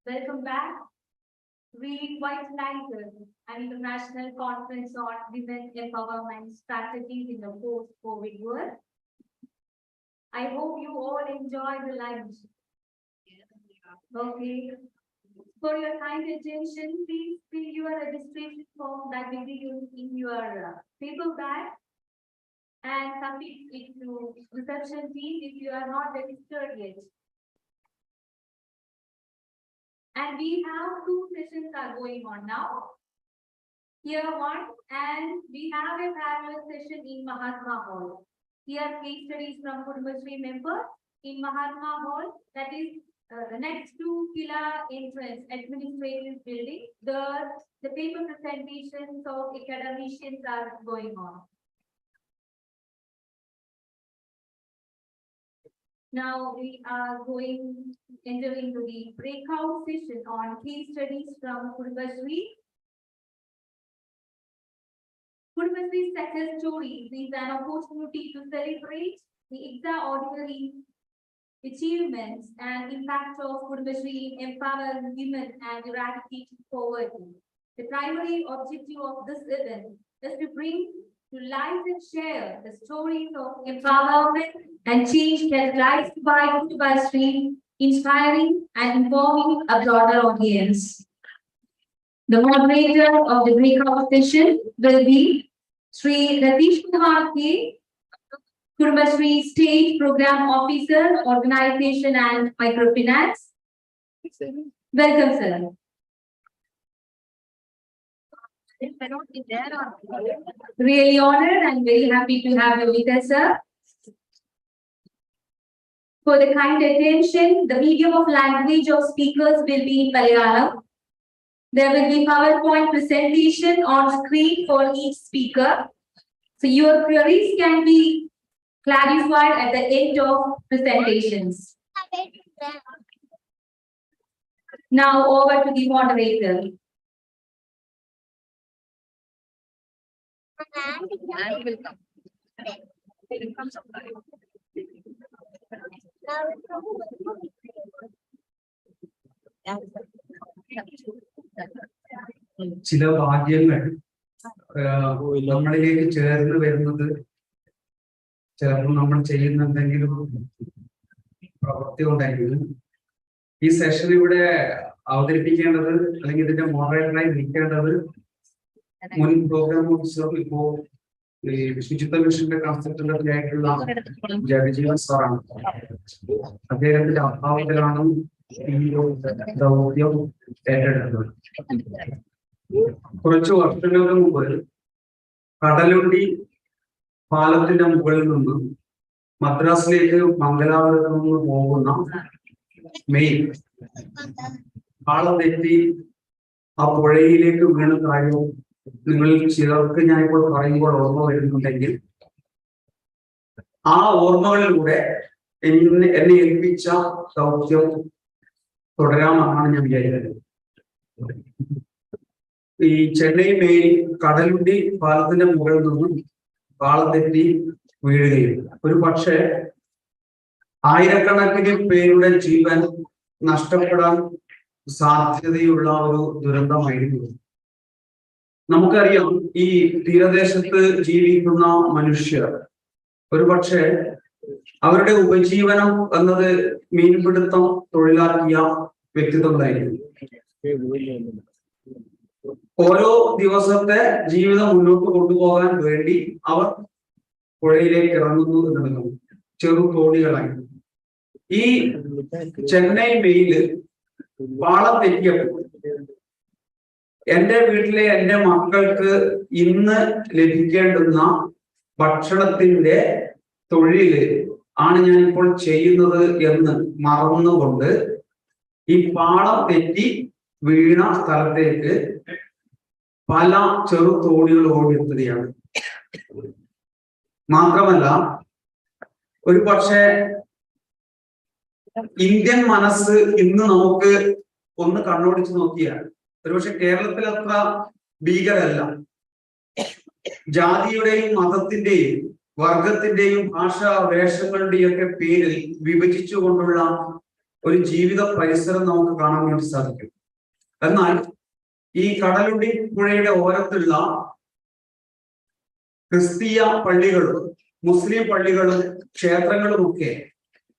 Welcome back. Revitalizes, an international conference on women empowerment strategies in the post-COVID world. I hope you all enjoy the lunch. Okay. For your kind attention, please fill your registration form that will be used in your paper bag and submit it to reception team if you are not registered yet. And we have two sessions are going on now. Here one, and we have a parallel session in Mahatma Hall. Here case studies from Kudumbashree members in Mahatma Hall, that is next to Kila entrance administrative building. The paper presentations of academicians are going on. Now we are entering into the breakout session on case studies from Kudumbashree. Kudumbashree's success stories is an opportunity to celebrate the extraordinary achievements and impact of Kudumbashree in empowering women and eradicating poverty. The primary objective of this event is to bring to life and share the stories of empowerment and change catalyzed by Kudumbashree, inspiring and informing a broader audience. The moderator of the breakout session will be Sri Ratish Kumar K, Kudumbashree State Program Officer, Organization and Microfinance. Welcome, sir. Really honored and very happy to have you with us, sir. For the kind attention, the medium of language of speakers will be in Malayalam. There will be PowerPoint presentation on screen for each speaker. So your queries can be clarified at the end of presentations. Now over to the moderator. ചില ഭാഗ്യങ്ങൾ നമ്മളിലേക്ക് ചേർന്ന് വരുന്നത് ചിലപ്പോൾ നമ്മൾ ചെയ്യുന്ന എന്തെങ്കിലും പ്രവൃത്തി കൊണ്ടായിരിക്കും. ഈ സെഷൻ ഇവിടെ അവതരിപ്പിക്കേണ്ടത് അല്ലെങ്കിൽ ഇതിന്റെ മോഡറേറ്ററായി നിൽക്കേണ്ടത് മുൻ പ്രോഗ്രാം ഓഫീസർ ഇപ്പോ ഈ ശുചിത്വ മിഷന്റെ കൺസൾട്ടന്റ് ആയിട്ടുള്ള ജഗജീവൻ സാറാണ്. അദ്ദേഹത്തിന്റെ അഭാവത്തിലാണ് ഈ ദൗത്യം ഏറ്റെടുത്തത്. കുറച്ചു വർഷങ്ങൾക്ക് മുമ്പ് കടലുണ്ടി പാലത്തിന്റെ മുകളിൽ നിന്ന് മദ്രാസിലേക്ക് മംഗലാപുരത്ത് നിന്ന് പോകുന്ന മെയിൽ പാളം തെറ്റി ആ പുഴയിലേക്ക് വീണ കാര്യവും നിങ്ങൾ ചിലർക്ക് ഞാനിപ്പോൾ പറയുമ്പോൾ ഓർമ്മ വരുന്നുണ്ടെങ്കിൽ ആ ഓർമ്മകളിലൂടെ എന്നെ ഏൽപ്പിച്ച ദൗത്യം തുടരാമെന്നാണ് ഞാൻ വിചാരിക്കുന്നത്. ഈ ചെന്നൈ മെയിൽ കടലുണ്ടി പാലത്തിന്റെ മുകളിൽ നിന്നും പാളം തെറ്റി വീഴുകയും ഒരു പക്ഷേ ആയിരക്കണക്കിന് പേരുടെ ജീവൻ നഷ്ടപ്പെടാൻ സാധ്യതയുള്ള ഒരു ദുരന്തമായിരുന്നു. നമുക്കറിയാം, ഈ തീരദേശത്ത് ജീവിക്കുന്ന മനുഷ്യർ ഒരുപക്ഷെ അവരുടെ ഉപജീവനം എന്നത് മീൻപിടുത്തം തൊഴിലാക്കിയ വ്യക്തിത്വങ്ങളായിരുന്നു. ഓരോ ദിവസത്തെ ജീവിതം മുന്നോട്ട് കൊണ്ടുപോകാൻ വേണ്ടി അവർ പുഴയിലേക്ക് ഇറങ്ങുന്നു എന്നുള്ളതും ചെറു തോണികളായി. ഈ ചെന്നൈ മെയില് പാളം തെറ്റിയപ്പോൾ എന്റെ വീട്ടിലെ എന്റെ മക്കൾക്ക് ഇന്ന് ലഭിക്കേണ്ടുന്ന ഭക്ഷണത്തിന്റെ തൊഴില് ആണ് ഞാനിപ്പോൾ ചെയ്യുന്നത് എന്ന് മറന്നുകൊണ്ട് ഈ പാളം തെറ്റി വീണ സ്ഥലത്തേക്ക് പല ചെറു തോണികൾ ഓടിയെത്തുകയാണ്. മാത്രമല്ല, ഒരു പക്ഷേ ഇന്ത്യൻ മനസ്സ് ഇന്ന് നമുക്ക് ഒന്ന് കണ്ണോടിച്ച് നോക്കിയാൽ ഒരുപക്ഷെ കേരളത്തിൽ അത്ര ഭീകരല്ല. ജാതിയുടെയും മതത്തിന്റെയും വർഗത്തിന്റെയും ഭാഷാ വേഷങ്ങളുടെയും ഒക്കെ പേരിൽ വിഭജിച്ചുകൊണ്ടുള്ള ഒരു ജീവിത പരിസരം നമുക്ക് കാണാൻ വേണ്ടി സാധിക്കും. എന്നാൽ ഈ കടലുണ്ടി പുഴയുടെ ഓരത്തുള്ള ക്രിസ്തീയ പള്ളികളും മുസ്ലിം പള്ളികളും ക്ഷേത്രങ്ങളും ഒക്കെ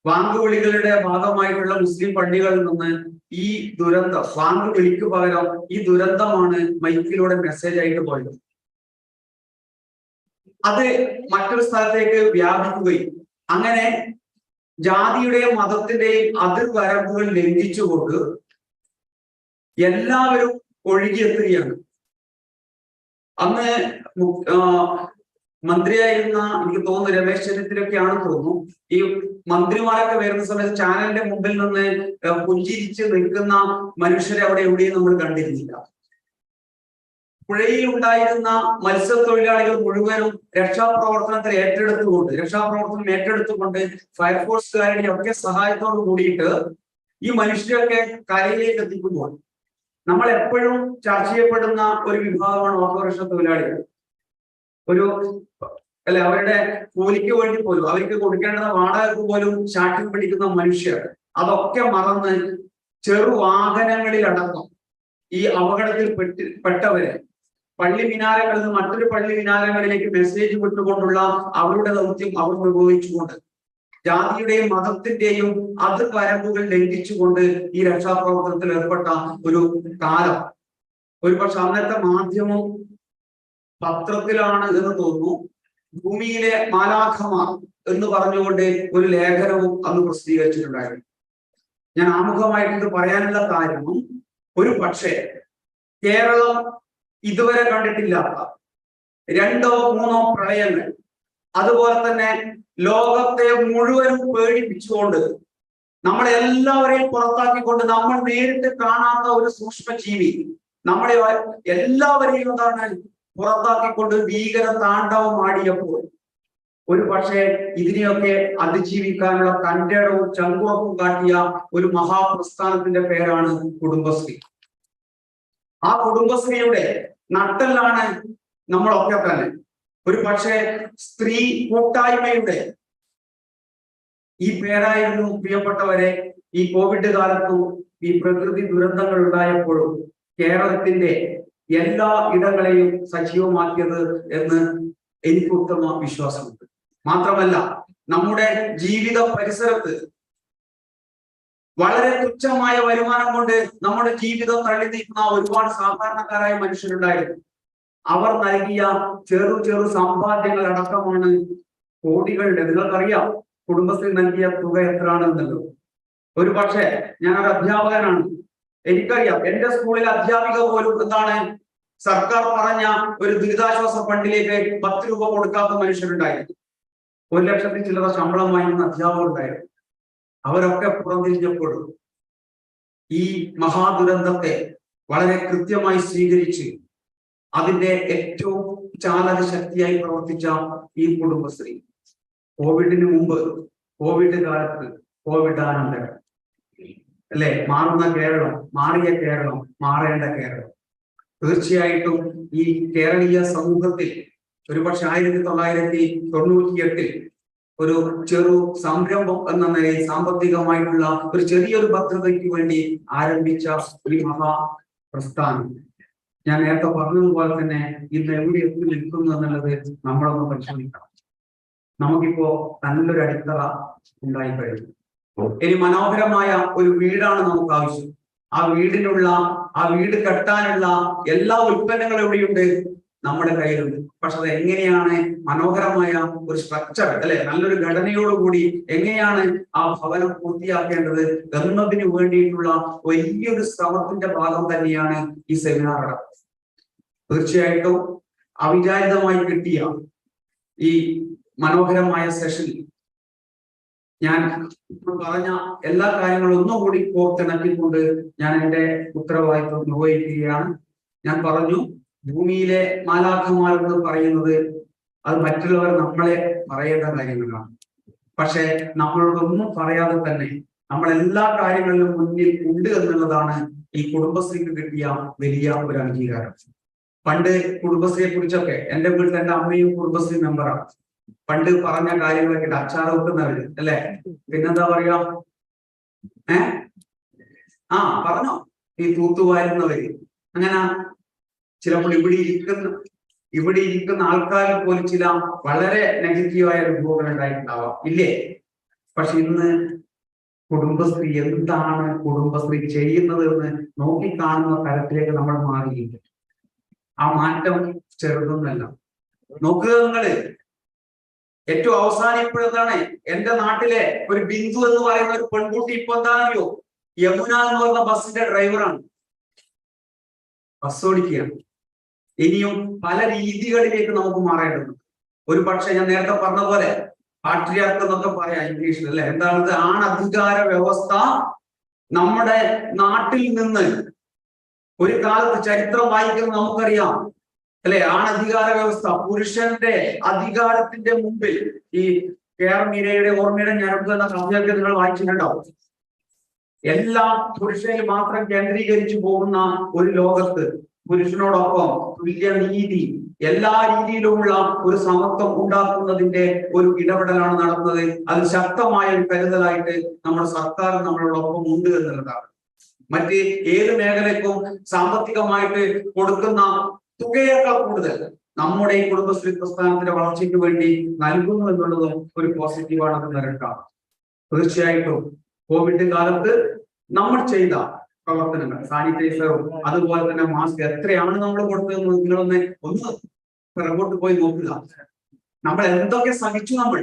വാങ്കുവിളികളുടെ ഭാഗമായിട്ടുള്ള മുസ്ലിം പള്ളികളിൽ നിന്ന് ഈ ദുരന്തം, വാങ്കുവിളിക്ക് പകരം ഈ ദുരന്തമാണ് മൈക്കിലൂടെ മെസ്സേജ് ആയിട്ട് പോയത്. അത് മറ്റൊരു സ്ഥലത്തേക്ക് വ്യാപിക്കുകയും അങ്ങനെ ജാതിയുടെയും മതത്തിന്റെയും അതിർവരമ്പുകൾ ലംഘിച്ചുകൊണ്ട് എല്ലാവരും ഒഴുകിയെത്തുകയാണ്. അന്ന് മന്ത്രിയായിരുന്ന, എനിക്ക് തോന്നുന്നു രമേശ് ചെന്നിത്തലയൊക്കെയാണെന്ന് തോന്നുന്നു, ഈ മന്ത്രിമാരൊക്കെ വരുന്ന സമയത്ത് ചാനലിന്റെ മുമ്പിൽ നിന്ന് പുഞ്ചിരിച്ച് നിൽക്കുന്ന മനുഷ്യരെ അവിടെ എവിടെയും നമ്മൾ കണ്ടിരുന്നില്ല. പുഴയിൽ ഉണ്ടായിരുന്ന മത്സ്യത്തൊഴിലാളികൾ മുഴുവനും രക്ഷാപ്രവർത്തനം ഏറ്റെടുത്തുകൊണ്ട് ഫയർഫോഴ്സുകാരുടെ ഒക്കെ സഹായത്തോട് കൂടിയിട്ട് ഈ മനുഷ്യരൊക്കെ കരയിലേക്ക് എത്തിക്കുമ്പോൾ നമ്മൾ എപ്പോഴും ചർച്ച ചെയ്യപ്പെടുന്ന ഒരു വിഭാഗമാണ് ഓട്ടോറിക്ഷ തൊഴിലാളികൾ. അവരുടെ കൂലിക്ക് വേണ്ടി പോലും അവർക്ക് കൊടുക്കേണ്ട വാടകക്ക് പോലും ശാഠ്യം പിടിക്കുന്ന മനുഷ്യർ അതൊക്കെ മറന്ന് ചെറു വാഹനങ്ങളിലടക്കം ഈ അപകടത്തിൽ പെട്ടവരെ പള്ളി മിനാരങ്ങളിൽ നിന്ന് മറ്റൊരു പള്ളി മിനാരങ്ങളിലേക്ക് മെസ്സേജ് വിട്ടുകൊണ്ടുള്ള അവരുടെ ദൗത്യം അവർ നിർവഹിച്ചുകൊണ്ട് ജാതിയുടെയും മതത്തിന്റെയും അതിർവരമ്പുകൾ ലംഘിച്ചുകൊണ്ട് ഈ രക്ഷാപ്രവർത്തനത്തിൽ ഏർപ്പെട്ട ഒരു കാലം. ഒരു പക്ഷെ അന്നത്തെ മാധ്യമം പത്രത്തിലാണ് എന്ന് തോന്നുന്നു, ഭൂമിയിലെ മാലാഖമാർ എന്ന് പറഞ്ഞുകൊണ്ട് ഒരു ലേഖനവും അന്ന് പ്രസിദ്ധീകരിച്ചിട്ടുണ്ടായിരുന്നു. ഞാൻ ആമുഖമായിട്ട് ഇത് പറയാനുള്ള കാരണം, ഒരു പക്ഷേ കേരളം ഇതുവരെ കണ്ടിട്ടില്ലാത്ത 2 or 3 പ്രളയങ്ങൾ, അതുപോലെ തന്നെ ലോകത്തെ മുഴുവനും പേടിപ്പിച്ചുകൊണ്ട് നമ്മളെല്ലാവരെയും പുറത്താക്കിക്കൊണ്ട് നമ്മൾ നേരിട്ട് കാണാത്ത ഒരു സൂക്ഷ്മജീവി നമ്മളെ എല്ലാവരെയും എന്താണ് പുറത്താക്കിക്കൊണ്ട് ഭീകര താണ്ഡവം ആടിയപ്പോൾ ഒരു പക്ഷേ ഇതിനെയൊക്കെ അതിജീവിക്കാനുള്ള തന്റേടവും ചങ്കുറപ്പും കാട്ടിയ ഒരു മഹാപ്രസ്ഥാനത്തിന്റെ പേരാണ് കുടുംബശ്രീ. ആ കുടുംബശ്രീയുടെ നട്ടെല്ലാണ് നമ്മളൊക്കെ തന്നെ. ഒരു പക്ഷേ സ്ത്രീ കൂട്ടായ്മയുടെ ഈ പേരായിരുന്നു പ്രിയപ്പെട്ടവരെ ഈ കോവിഡ് കാലത്തും ഈ പ്രകൃതി ദുരന്തങ്ങൾ ഉണ്ടായപ്പോഴും കേരളത്തിന്റെ എല്ലാ ഇടങ്ങളെയും സജീവമാക്കിയത് എന്ന് എനിക്ക് ഉത്തമ വിശ്വാസമുണ്ട്. മാത്രമല്ല, നമ്മുടെ ജീവിത പരിസരത്ത് വളരെ തുച്ഛമായ വരുമാനം കൊണ്ട് നമ്മുടെ ജീവിതം തള്ളി നീക്കുന്ന ഒരുപാട് സാധാരണക്കാരായ മനുഷ്യരുണ്ടായിരുന്നു. അവർ നൽകിയ ചെറു സമ്പാദ്യങ്ങൾ അടക്കമാണ് കോടികളുടെ, നിങ്ങൾക്കറിയാം കുടുംബശ്രീ നൽകിയ തുക എത്രയാണെന്നുള്ളത്. ഒരു പക്ഷേ ഞാനൊരു അധ്യാപകനാണ്, എനിക്കറിയാം എന്റെ സ്കൂളിലെ അധ്യാപിക പോലും എന്താണ് സർക്കാർ പറഞ്ഞ ഒരു ദുരിതാശ്വാസ ഫണ്ടിലേക്ക് 10 രൂപ കൊടുക്കാത്ത മനുഷ്യരുണ്ടായിരുന്നു. 1 ലക്ഷത്തിൽ ചില്ലറ ശമ്പളം വാങ്ങുന്ന അധ്യാപകർ ഉണ്ടായിരുന്നു. അവരൊക്കെ പുറംതിരിഞ്ഞപ്പോഴും ഈ മഹാദുരന്തത്തെ വളരെ കൃത്യമായി സ്വീകരിച്ച് അതിന്റെ ഏറ്റവും ചാലക ശക്തിയായി പ്രവർത്തിച്ച ഈ കുടുംബശ്രീ കോവിഡിന് മുമ്പ്, കോവിഡ് കാലത്ത്, കോവിഡ് അനന്തരം അല്ലെ, മാറുന്ന കേരളം, മാറിയ കേരളം, മാറേണ്ട കേരളം. തീർച്ചയായിട്ടും ഈ കേരളീയ സമൂഹത്തിൽ ഒരുപക്ഷെ 1998 ഒരു ചെറു സംരംഭം എന്ന നിലയിൽ സാമ്പത്തികമായിട്ടുള്ള ഒരു ചെറിയൊരു ഭദ്രതയ്ക്ക് വേണ്ടി ആരംഭിച്ച ഒരു മഹാ പ്രസ്ഥാനം, ഞാൻ നേരത്തെ പറഞ്ഞതുപോലെ തന്നെ ഇന്ന് എവിടെ എത്തി നിൽക്കുന്നു എന്നുള്ളത് നമ്മളൊന്ന് പരിശോധിക്കണം. നമുക്കിപ്പോ നല്ലൊരു അടിത്തറ ഉണ്ടായി കഴിഞ്ഞു. ഇനി മനോഹരമായ ഒരു വീടാണ് നമുക്ക് ആവശ്യം. ആ വീട് കെട്ടാനുള്ള എല്ലാ ഉൽപ്പന്നങ്ങളും എവിടെയുണ്ട്? നമ്മുടെ കയ്യിലുണ്ട്. പക്ഷെ അത് എങ്ങനെയാണ് മനോഹരമായ ഒരു സ്ട്രക്ചർ അല്ലെ, നല്ലൊരു ഘടനയോടുകൂടി എങ്ങനെയാണ് ആ ഭവനം പൂർത്തിയാക്കേണ്ടത് എന്നതിന് വേണ്ടിയിട്ടുള്ള വലിയൊരു ശ്രമത്തിന്റെ ഭാഗം തന്നെയാണ് ഈ സെമിനാർ. തീർച്ചയായിട്ടും അവിചാരിതമായി കിട്ടിയ ഈ മനോഹരമായ സെഷനിൽ ഞാൻ ഇപ്പോൾ പറഞ്ഞ എല്ലാ കാര്യങ്ങളും ഒന്നുകൂടി കോർത്തിണക്കിക്കൊണ്ട് ഞാൻ എൻ്റെ ഉത്തരവാദിത്വം നിർവഹിക്കുകയാണ്. ഞാൻ പറഞ്ഞു, ഭൂമിയിലെ മാലാഖമാർ എന്ന് പറയുന്നത് അത് മറ്റുള്ളവർ നമ്മളെ പറയേണ്ട കാര്യങ്ങളാണ്. പക്ഷെ നമ്മളോടൊന്നും പറയാതെ തന്നെ നമ്മളെല്ലാ കാര്യങ്ങളിലും മുന്നിൽ ഉണ്ട് എന്നുള്ളതാണ് ഈ കുടുംബശ്രീക്ക് കിട്ടിയ വലിയ ഒരു അംഗീകാരം. പണ്ട് കുടുംബശ്രീയെ കുറിച്ചൊക്കെ എൻ്റെ വീട്ടിൽ എൻ്റെ അമ്മയും കുടുംബശ്രീ മെമ്പറാണ്. പണ്ട് പറഞ്ഞ കാര്യങ്ങളൊക്കെ അച്ചാർ വെക്കുന്നവര് അല്ലെ, പിന്നെന്താ പറയാ, പറഞ്ഞോ, ഈ തൂത്തുവാരുന്നവര്, അങ്ങനെ ചിലപ്പോൾ ഇവിടെ ഇരിക്കുന്ന ആൾക്കാരിൽ പോലും ചില വളരെ നെഗറ്റീവായ അനുഭവങ്ങൾ ഉണ്ടായിട്ടുണ്ടാവാം, ഇല്ലേ? പക്ഷെ ഇന്ന് കുടുംബശ്രീ എന്താണ് കുടുംബശ്രീ ചെയ്യുന്നത് എന്ന് നോക്കിക്കാണുന്ന തരത്തിലേക്ക് നമ്മൾ മാറിയിട്ടുണ്ട്. ആ മാറ്റം ചെറുതൊന്നല്ല. നോക്കുക നിങ്ങള്, ഏറ്റവും അവസാനം ഇപ്പോഴെന്താണ്, എന്റെ നാട്ടിലെ ഒരു ബിന്ദു എന്ന് പറയുന്ന ഒരു പെൺകുട്ടി ഇപ്പൊ എന്താണെന്നറിയോ, യമുന എന്ന് പറഞ്ഞ ബസ്സിന്റെ ഡ്രൈവറാണ്, ബസ് ഓടിക്കുകയാണ്. ഇനിയും പല രീതികളിലേക്ക് നമുക്ക് മാറേണ്ടതുണ്ട്. ഒരു പക്ഷെ ഞാൻ നേരത്തെ പറഞ്ഞ പോലെ പാട്രിയാർക്ക് എന്നൊക്കെ പറയാം ഇംഗ്ലീഷിൽ അല്ലെ, എന്താണ് ആണധികാര വ്യവസ്ഥ നമ്മുടെ നാട്ടിൽ നിന്ന് ഒരു കാലത്ത് ചരിത്രം വായിക്കുന്നത് നമുക്കറിയാം അല്ലെ. ആണധികാര വ്യവസ്ഥ, പുരുഷന്റെ അധികാരത്തിന്റെ മുമ്പിൽ ഈ KR മീരയുടെ ഓർമ്മയുടെ ഞരമ്പ് എന്ന കവിതയൊക്കെ നിങ്ങൾ വായിച്ചിട്ടുണ്ടാവും. എല്ലാം പുരുഷനിൽ മാത്രം കേന്ദ്രീകരിച്ചു പോകുന്ന ഒരു ലോകത്ത് പുരുഷനോടൊപ്പം തുല്യനീതി, എല്ലാ രീതിയിലുമുള്ള ഒരു സമത്വം ഉണ്ടാക്കുന്നതിന്റെ ഒരു ഇടപെടലാണ് നടന്നത്. അത് ശക്തമായ ഒരു കരുതലായിട്ട് നമ്മുടെ സർക്കാർ നമ്മളോടൊപ്പം ഉണ്ട് എന്നുള്ളതാണ്. മറ്റ് ഏത് മേഖലയ്ക്കും സാമ്പത്തികമായിട്ട് കൊടുക്കുന്ന തുകയേക്കാൾ കൂടുതൽ നമ്മുടെ ഈ കുടുംബശ്രീ പ്രസ്ഥാനത്തിന്റെ വളർച്ചയ്ക്ക് വേണ്ടി നൽകുന്നു എന്നുള്ളത് ഒരു പോസിറ്റീവാണെന്ന് നിലനിൽക്കാം. തീർച്ചയായിട്ടും കോവിഡ് കാലത്ത് നമ്മൾ ചെയ്ത പ്രവർത്തനങ്ങൾ, സാനിറ്റൈസറും അതുപോലെ തന്നെ മാസ്ക് എത്രയാണ് നമ്മൾ കൊടുത്തതെന്ന് നിങ്ങളൊന്ന് പുറകോട്ട് പോയി നോക്കുക. നമ്മൾ എന്തൊക്കെ സഹിച്ചു. നമ്മൾ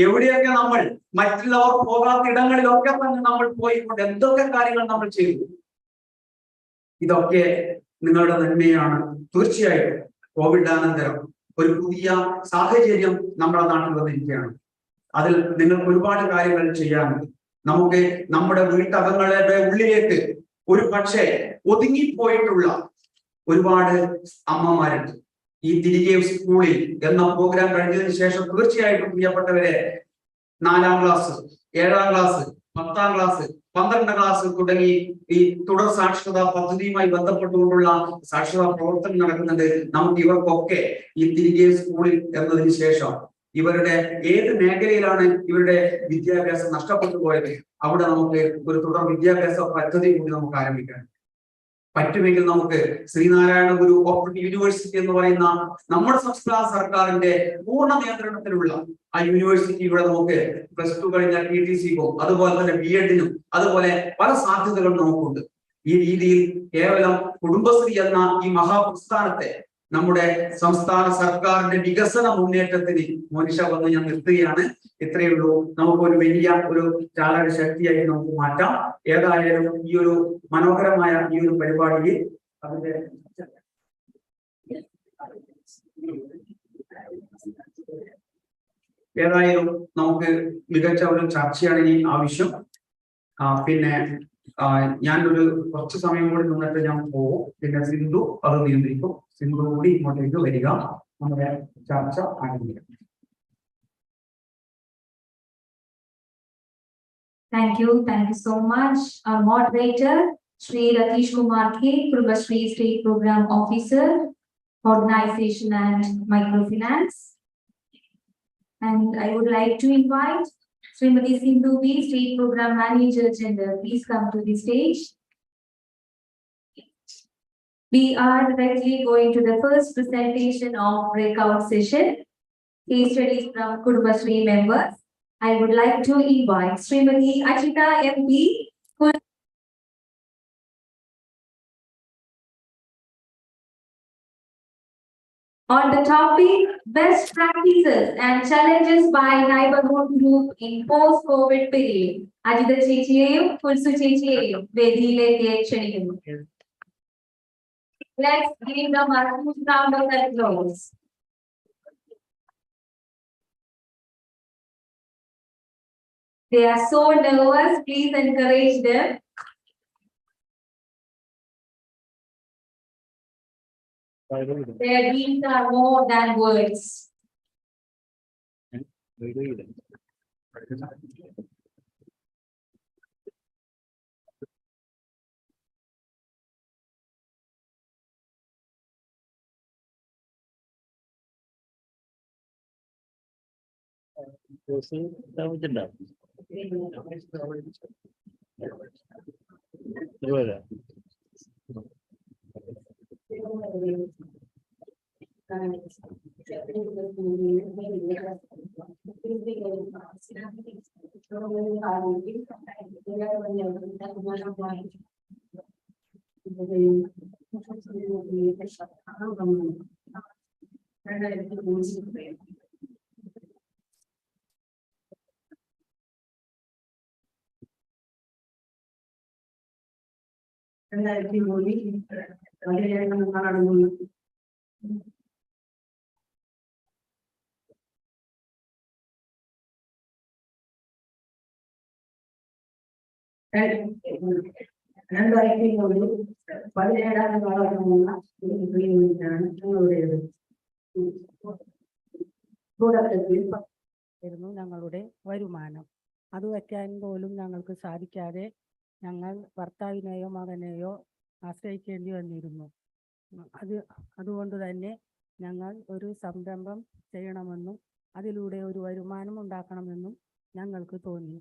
എവിടെയൊക്കെ നമ്മൾ മറ്റുള്ളവർ പോകാത്ത ഇടങ്ങളിലൊക്കെ തന്നെ നമ്മൾ പോയിക്കൊണ്ട് എന്തൊക്കെ കാര്യങ്ങൾ നമ്മൾ ചെയ്തു. ഇതൊക്കെ നിങ്ങളുടെ നന്മയാണ്. തീർച്ചയായിട്ടും കോവിഡാനന്തരം ഒരു പുതിയ സാഹചര്യം നമ്മുടെ നാട്ടിൽ വന്നിരിക്കുകയാണ്. അതിൽ നിങ്ങൾക്ക് ഒരുപാട് കാര്യങ്ങൾ ചെയ്യാനുണ്ട്. നമുക്ക് നമ്മുടെ വീട്ടകങ്ങളുടെ ഉള്ളിലേക്ക് ഒരു പക്ഷേ ഒതുങ്ങിപ്പോയിട്ടുള്ള ഒരുപാട് അമ്മമാരുണ്ട്. ഈ തിരികെ സ്കൂളിൽ എന്ന പ്രോഗ്രാം കഴിഞ്ഞതിന് ശേഷം തീർച്ചയായിട്ടും പ്രിയപ്പെട്ടവരെ 4ാം ക്ലാസ്, 7ാം ക്ലാസ്, 10ാം ക്ലാസ്, 12ാം ക്ലാസ് തുടങ്ങി ഈ തുടർ സാക്ഷരതാ പദ്ധതിയുമായി ബന്ധപ്പെട്ടുകൊണ്ടുള്ള സാക്ഷരതാ പ്രവർത്തനം നടക്കുന്നുണ്ട്. നമുക്ക് ഇവർക്കൊക്കെ ഈ തിരികെ സ്കൂളിൽ എന്നതിന് ശേഷം ഇവരുടെ ഏത് മേഖലയിലാണ് ഇവരുടെ വിദ്യാഭ്യാസം നഷ്ടപ്പെട്ടു പോയത് അവിടെ നമുക്ക് ഒരു തുടർ വിദ്യാഭ്യാസ പദ്ധതി കൂടി നമുക്ക് ആരംഭിക്കാം. പറ്റുമെങ്കിൽ നമുക്ക് ശ്രീനാരായണ ഗുരു ഓപ്പൺ യൂണിവേഴ്സിറ്റി എന്ന് പറയുന്ന നമ്മുടെ സംസ്ഥാന സർക്കാരിന്റെ പൂർണ്ണ നിയന്ത്രണത്തിലുള്ള ആ യൂണിവേഴ്സിറ്റിയുടെ നമുക്ക് +2 കഴിഞ്ഞാൽ PTC-ക്കും അതുപോലെ തന്നെ B.Ed-നും അതുപോലെ പല സാധ്യതകളും നമുക്കുണ്ട്. ഈ രീതിയിൽ കേവലം കുടുംബശ്രീ എന്ന ഈ മഹാപ്രസ്ഥാനത്തെ നമ്മുടെ സംസ്ഥാന സർക്കാരിന്റെ വികസന മുന്നേറ്റത്തിന് മോനിഷ വന്ന് ഞാൻ നിർത്തുകയാണ്. ഇത്രയേ ഉള്ളൂ. നമുക്കൊരു വലിയ ഒരു ചാലക ശക്തിയായി നമുക്ക് മാറ്റാം. ഏതായാലും ഈ ഒരു മനോഹരമായ ഈ ഒരു പരിപാടിയിൽ അതിന്റെ ഏതായാലും നമുക്ക് മികച്ച ഒരു ചർച്ചയാണ് ഇനി ആവശ്യം. പിന്നെ ഞാനൊരു കുറച്ച് സമയം കൂടി നിന്നിട്ട് ഞാൻ പോകും. പിന്നെ സിന്ധു അത് നിയന്ത്രിക്കും. സിന്ധു കൂടി ഇങ്ങോട്ടേക്ക് വരിക. നമ്മുടെ ചർച്ച ആരംഭിക്കാം. Thank you so much. Our moderator, Shri Ratish Kumar K, Kurbashri State Program Officer, Organization and Microfinance. And I would like to invite Srimati Sindhu B, State Program Manager, Gender. Please come to the stage. We are directly going to the first presentation of breakout session, case studies from Kurbashri members. I would like to invite Srimati Achita MP on the topic best practices and challenges by neighborhood group in post-COVID period. Ajita Chechiyeyum, Kulsu Chechiyeyum, Vediyilekku ക്ഷണിക്കുന്നു. Let's give them a huge round of applause. They are so nervous. Please encourage them. Their dreams are more than words. ഞങ്ങളുടെ വരുമാനം അത് വയ്ക്കാൻ പോലും ഞങ്ങൾക്ക് സാധിക്കാതെ ഞങ്ങൾ ഭർത്താവിനെയോ മകനെയോ ആശ്രയിക്കേണ്ടി വന്നിരുന്നു. അതുകൊണ്ട് തന്നെ ഞങ്ങൾ ഒരു സംരംഭം ചെയ്യണമെന്നും അതിലൂടെ ഒരു വരുമാനം ഉണ്ടാക്കണമെന്നും ഞങ്ങൾക്ക് തോന്നി.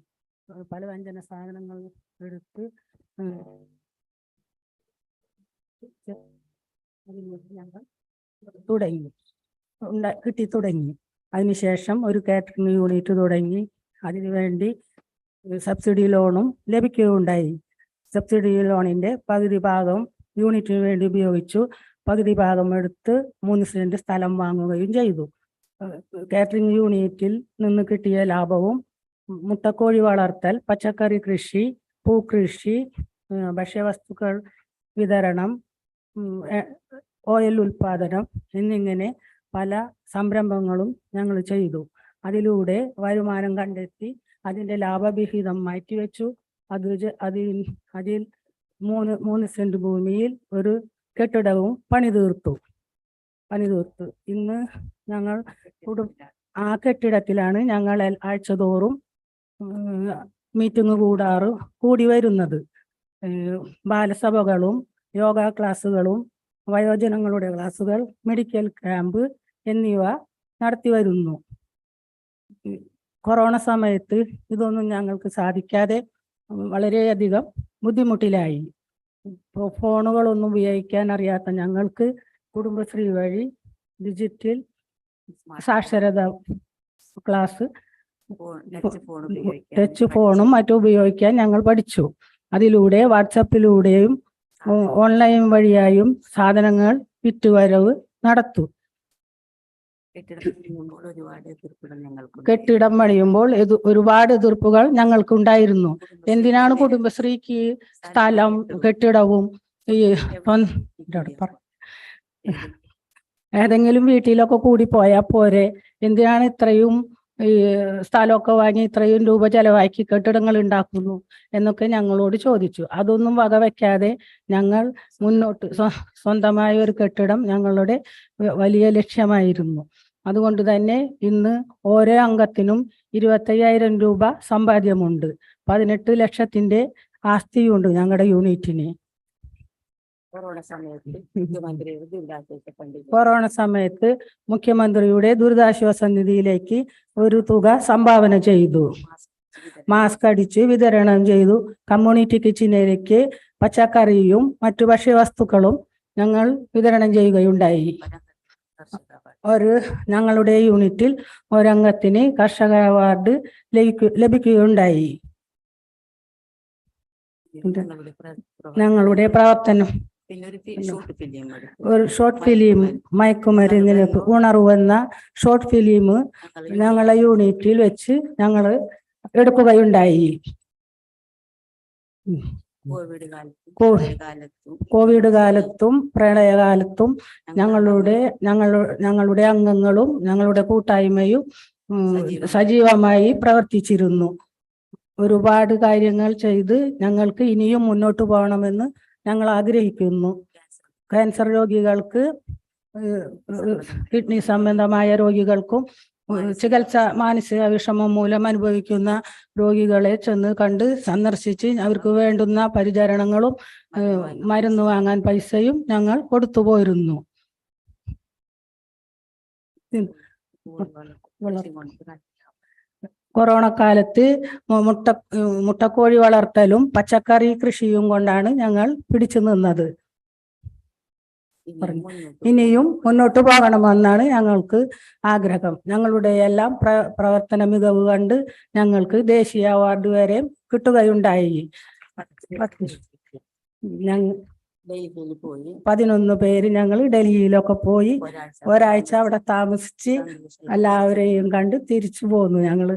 പലവ്യഞ്ജന സാധനങ്ങൾ എടുത്ത് ഞങ്ങൾ തുടങ്ങി. അതിനുശേഷം ഒരു കാറ്ററിംഗ് യൂണിറ്റ് തുടങ്ങി. അതിനുവേണ്ടി സബ്സിഡി ലോണും ലഭിക്കുകയുണ്ടായി. സബ്സിഡി ലോണിന്റെ പകുതി ഭാഗം യൂണിറ്റിന് വേണ്ടി ഉപയോഗിച്ചു. പകുതി ഭാഗം എടുത്ത് 3 സെന്റ് സ്ഥലം വാങ്ങുകയും ചെയ്തു. കാറ്ററിംഗ് യൂണിറ്റിൽ നിന്ന് കിട്ടിയ ലാഭവും മുട്ടക്കോഴി വളർത്തൽ, പച്ചക്കറി കൃഷി, പൂക്കൃഷി, ഭക്ഷ്യവസ്തുക്കൾ വിതരണം, ഓയിൽ ഉൽപാദനം എന്നിങ്ങനെ പല സംരംഭങ്ങളും ഞങ്ങൾ ചെയ്തു. അതിലൂടെ വരുമാനം കണ്ടെത്തി അതിൻ്റെ ലാഭവിഹിതം മാറ്റിവെച്ചു. അതിൽ 3 സെന്റ് ഭൂമിയിൽ ഒരു കെട്ടിടവും പണിതീർത്തു. ഇന്ന് ഞങ്ങൾ ആ കെട്ടിടത്തിലാണ് ഞങ്ങൾ ആഴ്ചതോറും മീറ്റിംഗ് കൂടി വരുന്നത്. ബാലസഭകളും യോഗ ക്ലാസ്സുകളും വയോജനങ്ങളുടെ ക്ലാസ്സുകൾ, മെഡിക്കൽ ക്യാമ്പ് എന്നിവ നടത്തി വരുന്നു. കൊറോണ സമയത്ത് ഇതൊന്നും ഞങ്ങൾക്ക് സാധിക്കാതെ വളരെയധികം ബുദ്ധിമുട്ടിലായി. ഫോണുകളൊന്നും ഉപയോഗിക്കാൻ അറിയാത്ത ഞങ്ങൾക്ക് കുടുംബശ്രീ വഴി ഡിജിറ്റൽ സാക്ഷരത ക്ലാസ്, ടച്ച് ഫോണും മറ്റും ഉപയോഗിക്കാൻ ഞങ്ങൾ പഠിച്ചു. അതിലൂടെ വാട്സപ്പിലൂടെയും ഓൺലൈൻ വഴിയായും സാധനങ്ങൾ വിറ്റുവരവ് നടത്തും. കെട്ടിടം പണിയുമ്പോൾ ഒരുപാട് എതിർപ്പുകൾ ഞങ്ങൾക്കുണ്ടായിരുന്നു. എന്തിനാണ് കുടുംബശ്രീക്ക് സ്ഥലം, കെട്ടിടവും ഏതെങ്കിലും വീട്ടിലൊക്കെ കൂടി പോയാൽ പോരെ, എന്തിനാണ് ഇത്രയും സ്ഥലമൊക്കെ വാങ്ങി ഇത്രയും രൂപ ചെലവാക്കി കെട്ടിടങ്ങൾ ഉണ്ടാക്കുന്നു എന്നൊക്കെ ഞങ്ങളോട് ചോദിച്ചു. അതൊന്നും വകവെക്കാതെ ഞങ്ങൾ മുന്നോട്ട് സ്വന്തമായ ഒരു കെട്ടിടം ഞങ്ങളുടെ വലിയ ലക്ഷ്യമായിരുന്നു. അതുകൊണ്ട് തന്നെ ഇന്ന് ഓരോ അംഗത്തിനും 25,000 രൂപ സമ്പാദ്യമുണ്ട്. 18 ലക്ഷത്തിന്റെ ആസ്തിയുണ്ട് ഞങ്ങളുടെ യൂണിറ്റിന്. കൊറോണ സമയത്ത് മുഖ്യമന്ത്രിയുടെ ദുരിതാശ്വാസ നിധിയിലേക്ക് ഒരു തുക സംഭാവന ചെയ്തു. മാസ്ക് അടിച്ച് വിതരണം ചെയ്തു. കമ്മ്യൂണിറ്റി കിച്ചണിലേക്ക് പച്ചക്കറിയും മറ്റു ഭക്ഷ്യവസ്തുക്കളും ഞങ്ങൾ വിതരണം ചെയ്യുകയുണ്ടായി. ഞങ്ങളുടെ യൂണിറ്റിൽ ഒരംഗത്തിന് കർഷക അവാർഡ് ലഭിക്കുകയുണ്ടായി. ഞങ്ങളുടെ പ്രവർത്തനം ഒരു ഷോർട്ട് ഫിലിം, മയക്കുമരുന്നിന് ഉണർവെന്ന ഷോർട്ട് ഫിലിം ഞങ്ങളെ യൂണിറ്റിൽ വെച്ച് ഞങ്ങൾ എടുക്കുകയുണ്ടായി. കോവിഡ് കാലത്തും പ്രളയകാലത്തും ഞങ്ങളുടെ അംഗങ്ങളും ഞങ്ങളുടെ കൂട്ടായ്മയും സജീവമായി പ്രവർത്തിച്ചിരുന്നു. ഒരുപാട് കാര്യങ്ങൾ ചെയ്ത് ഞങ്ങൾക്ക് ഇനിയും മുന്നോട്ട് പോകണമെന്ന് ഞങ്ങൾ ആഗ്രഹിക്കുന്നു. ക്യാൻസർ രോഗികൾക്ക്, കിഡ്നി സംബന്ധമായ രോഗികൾക്കും ചികിത്സ, മാനസിക വിഷമം മൂലം അനുഭവിക്കുന്ന രോഗികളെ ചെന്ന് കണ്ട് സന്ദർശിച്ച് അവർക്ക് വേണ്ടുന്ന പരിചരണങ്ങളും മരുന്ന് വാങ്ങാൻ പൈസയും ഞങ്ങൾ കൊടുത്തു പോയിരുന്നു. കൊറോണ കാലത്ത് മുട്ടക്കോഴി വളർത്തലും പച്ചക്കറി കൃഷിയും കൊണ്ടാണ് ഞങ്ങൾ പിടിച്ചു നിന്നത്. ഇനിയും മുന്നോട്ട് പോകണമെന്നാണ് ഞങ്ങൾക്ക് ആഗ്രഹം. ഞങ്ങളുടെ എല്ലാം പ്രവർത്തന മികവ് കണ്ട് ഞങ്ങൾക്ക് ദേശീയ അവാർഡ് വരെ കിട്ടുകയുണ്ടായി. 11 പേര് ഞങ്ങൾ ഡൽഹിയിലൊക്കെ പോയി ഒരാഴ്ച അവിടെ താമസിച്ച് എല്ലാവരെയും കണ്ട് തിരിച്ചു പോന്നു. ഞങ്ങള്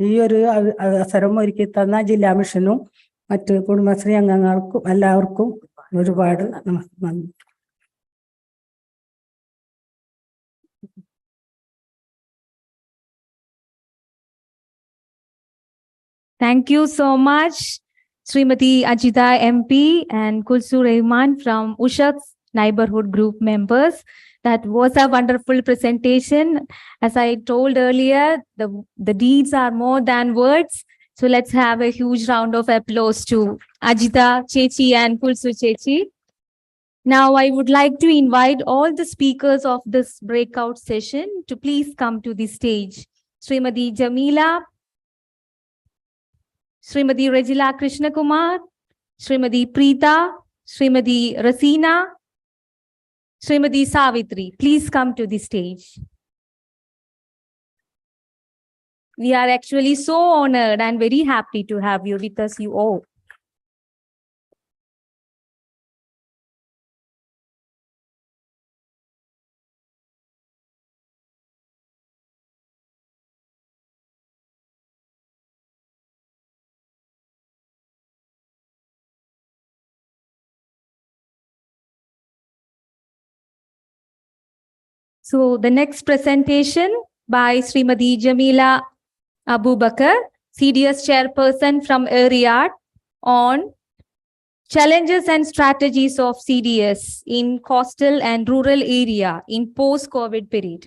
ഈ ഒരു അവസരം ഒരുക്കി തന്ന ജില്ലാ മിഷനും മറ്റ് കുടുംബശ്രീ അംഗങ്ങൾക്കും എല്ലാവർക്കും ഒരുപാട് നന്ദി. Thank you so much, Srimati Ajita MP and Kulsu Rehman from Ushak's neighborhood group members. That was a wonderful presentation. As I told earlier, the deeds are more than words. So let's have a huge round of applause to Ajita Chechi and Kulsu Chechi. Now I would like to invite all the speakers of this breakout session to please come to the stage. Srimati Jamila, Srimati Regila Krishna Kumar, Srimati Preeta, Srimati Rasina, Srimati Savitri, please come to the stage. We are actually so honored and very happy to have you with us, you all. So the next presentation by Srimati Jamila Abubakar, CDS chairperson from Riyadh, on challenges and strategies of CDS in coastal and rural area in post-COVID period.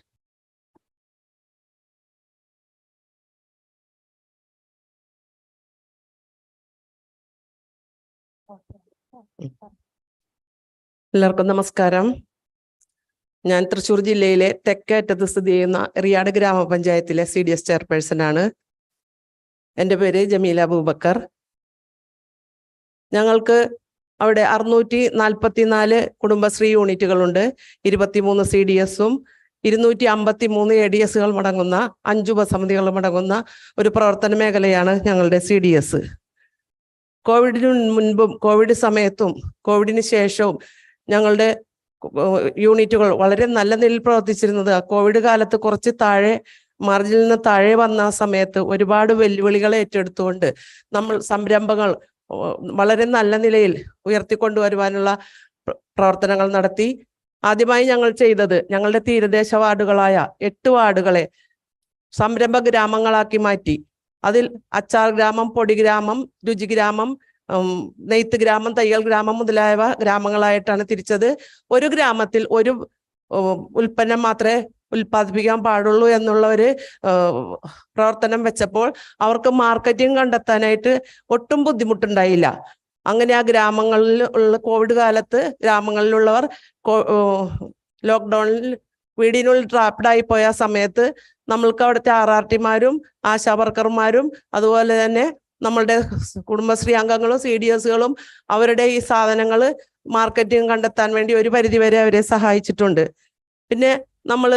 എല്ലാവർക്കും നമസ്കാരം. ഞാൻ തൃശ്ശൂർ ജില്ലയിലെ തെക്കേറ്റത്ത് സ്ഥിതി ചെയ്യുന്ന റിയാഡ് ഗ്രാമപഞ്ചായത്തിലെ CDS chairperson ആണ്. എൻ്റെ പേര് ജമീല അബൂബക്കർ. ഞങ്ങൾക്ക് അവിടെ 644 കുടുംബശ്രീ യൂണിറ്റുകളുണ്ട്. 23 CDSഉം 253 ADSകൾ അടങ്ങുന്ന 5 ഉപസമിതികളും അടങ്ങുന്ന ഒരു പ്രവർത്തന മേഖലയാണ് ഞങ്ങളുടെ CDS. കോവിഡിന് മുൻപും കോവിഡ് സമയത്തും കോവിഡിന് ശേഷവും ഞങ്ങളുടെ യൂണിറ്റുകൾ വളരെ നല്ല നിലയിൽ പ്രവർത്തിച്ചിരുന്നത്. കോവിഡ് കാലത്ത് കുറച്ച് താഴെ മാർജിനിൽ നിന്ന് താഴെ വന്ന സമയത്ത് ഒരുപാട് വെല്ലുവിളികളെ ഏറ്റെടുത്തുകൊണ്ട് നമ്മൾ സംരംഭങ്ങൾ വളരെ നല്ല നിലയിൽ ഉയർത്തിക്കൊണ്ടുവരുവാനുള്ള പ്രവർത്തനങ്ങൾ നടത്തി. ആദ്യമായി ഞങ്ങൾ ചെയ്തത് ഞങ്ങളുടെ തീരദേശ വാർഡുകളായ 8 വാർഡുകളെ സംരംഭ ഗ്രാമങ്ങളാക്കി മാറ്റി. അതിൽ അച്ചാർ ഗ്രാമം, പൊടി ഗ്രാമം, രുചി ഗ്രാമം, നെയ്ത്ത് ഗ്രാമം, തയ്യൽ ഗ്രാമം മുതലായവ ഗ്രാമങ്ങളായിട്ടാണ് തിരിച്ചത്. ഒരു ഗ്രാമത്തിൽ ഒരു ഉൽപ്പന്നം മാത്രമേ ഉൽപ്പാദിപ്പിക്കാൻ പാടുള്ളൂ എന്നുള്ള ഒരു പ്രവർത്തനം വെച്ചപ്പോൾ അവർക്ക് മാർക്കറ്റിംഗ് കണ്ടെത്താനായിട്ട് ഒട്ടും ബുദ്ധിമുട്ടുണ്ടായില്ല. അങ്ങനെ ആ ഗ്രാമങ്ങളിൽ ഉള്ള കോവിഡ് കാലത്ത് ഗ്രാമങ്ങളിലുള്ളവർ ലോക്ക്ഡൌണിൽ വീടിനുള്ളിൽ ട്രാപ്ഡായി പോയ സമയത്ത് നമ്മൾക്ക് അവിടുത്തെ RRTമാരും ആശാ വർക്കർമാരും അതുപോലെ തന്നെ നമ്മളുടെ കുടുംബശ്രീ അംഗങ്ങളും CDSകളും അവരുടെ ഈ സാധനങ്ങൾ മാർക്കറ്റിംഗ് കണ്ടെത്താൻ വേണ്ടി ഒരു പരിധിവരെ അവരെ സഹായിച്ചിട്ടുണ്ട്. പിന്നെ നമ്മൾ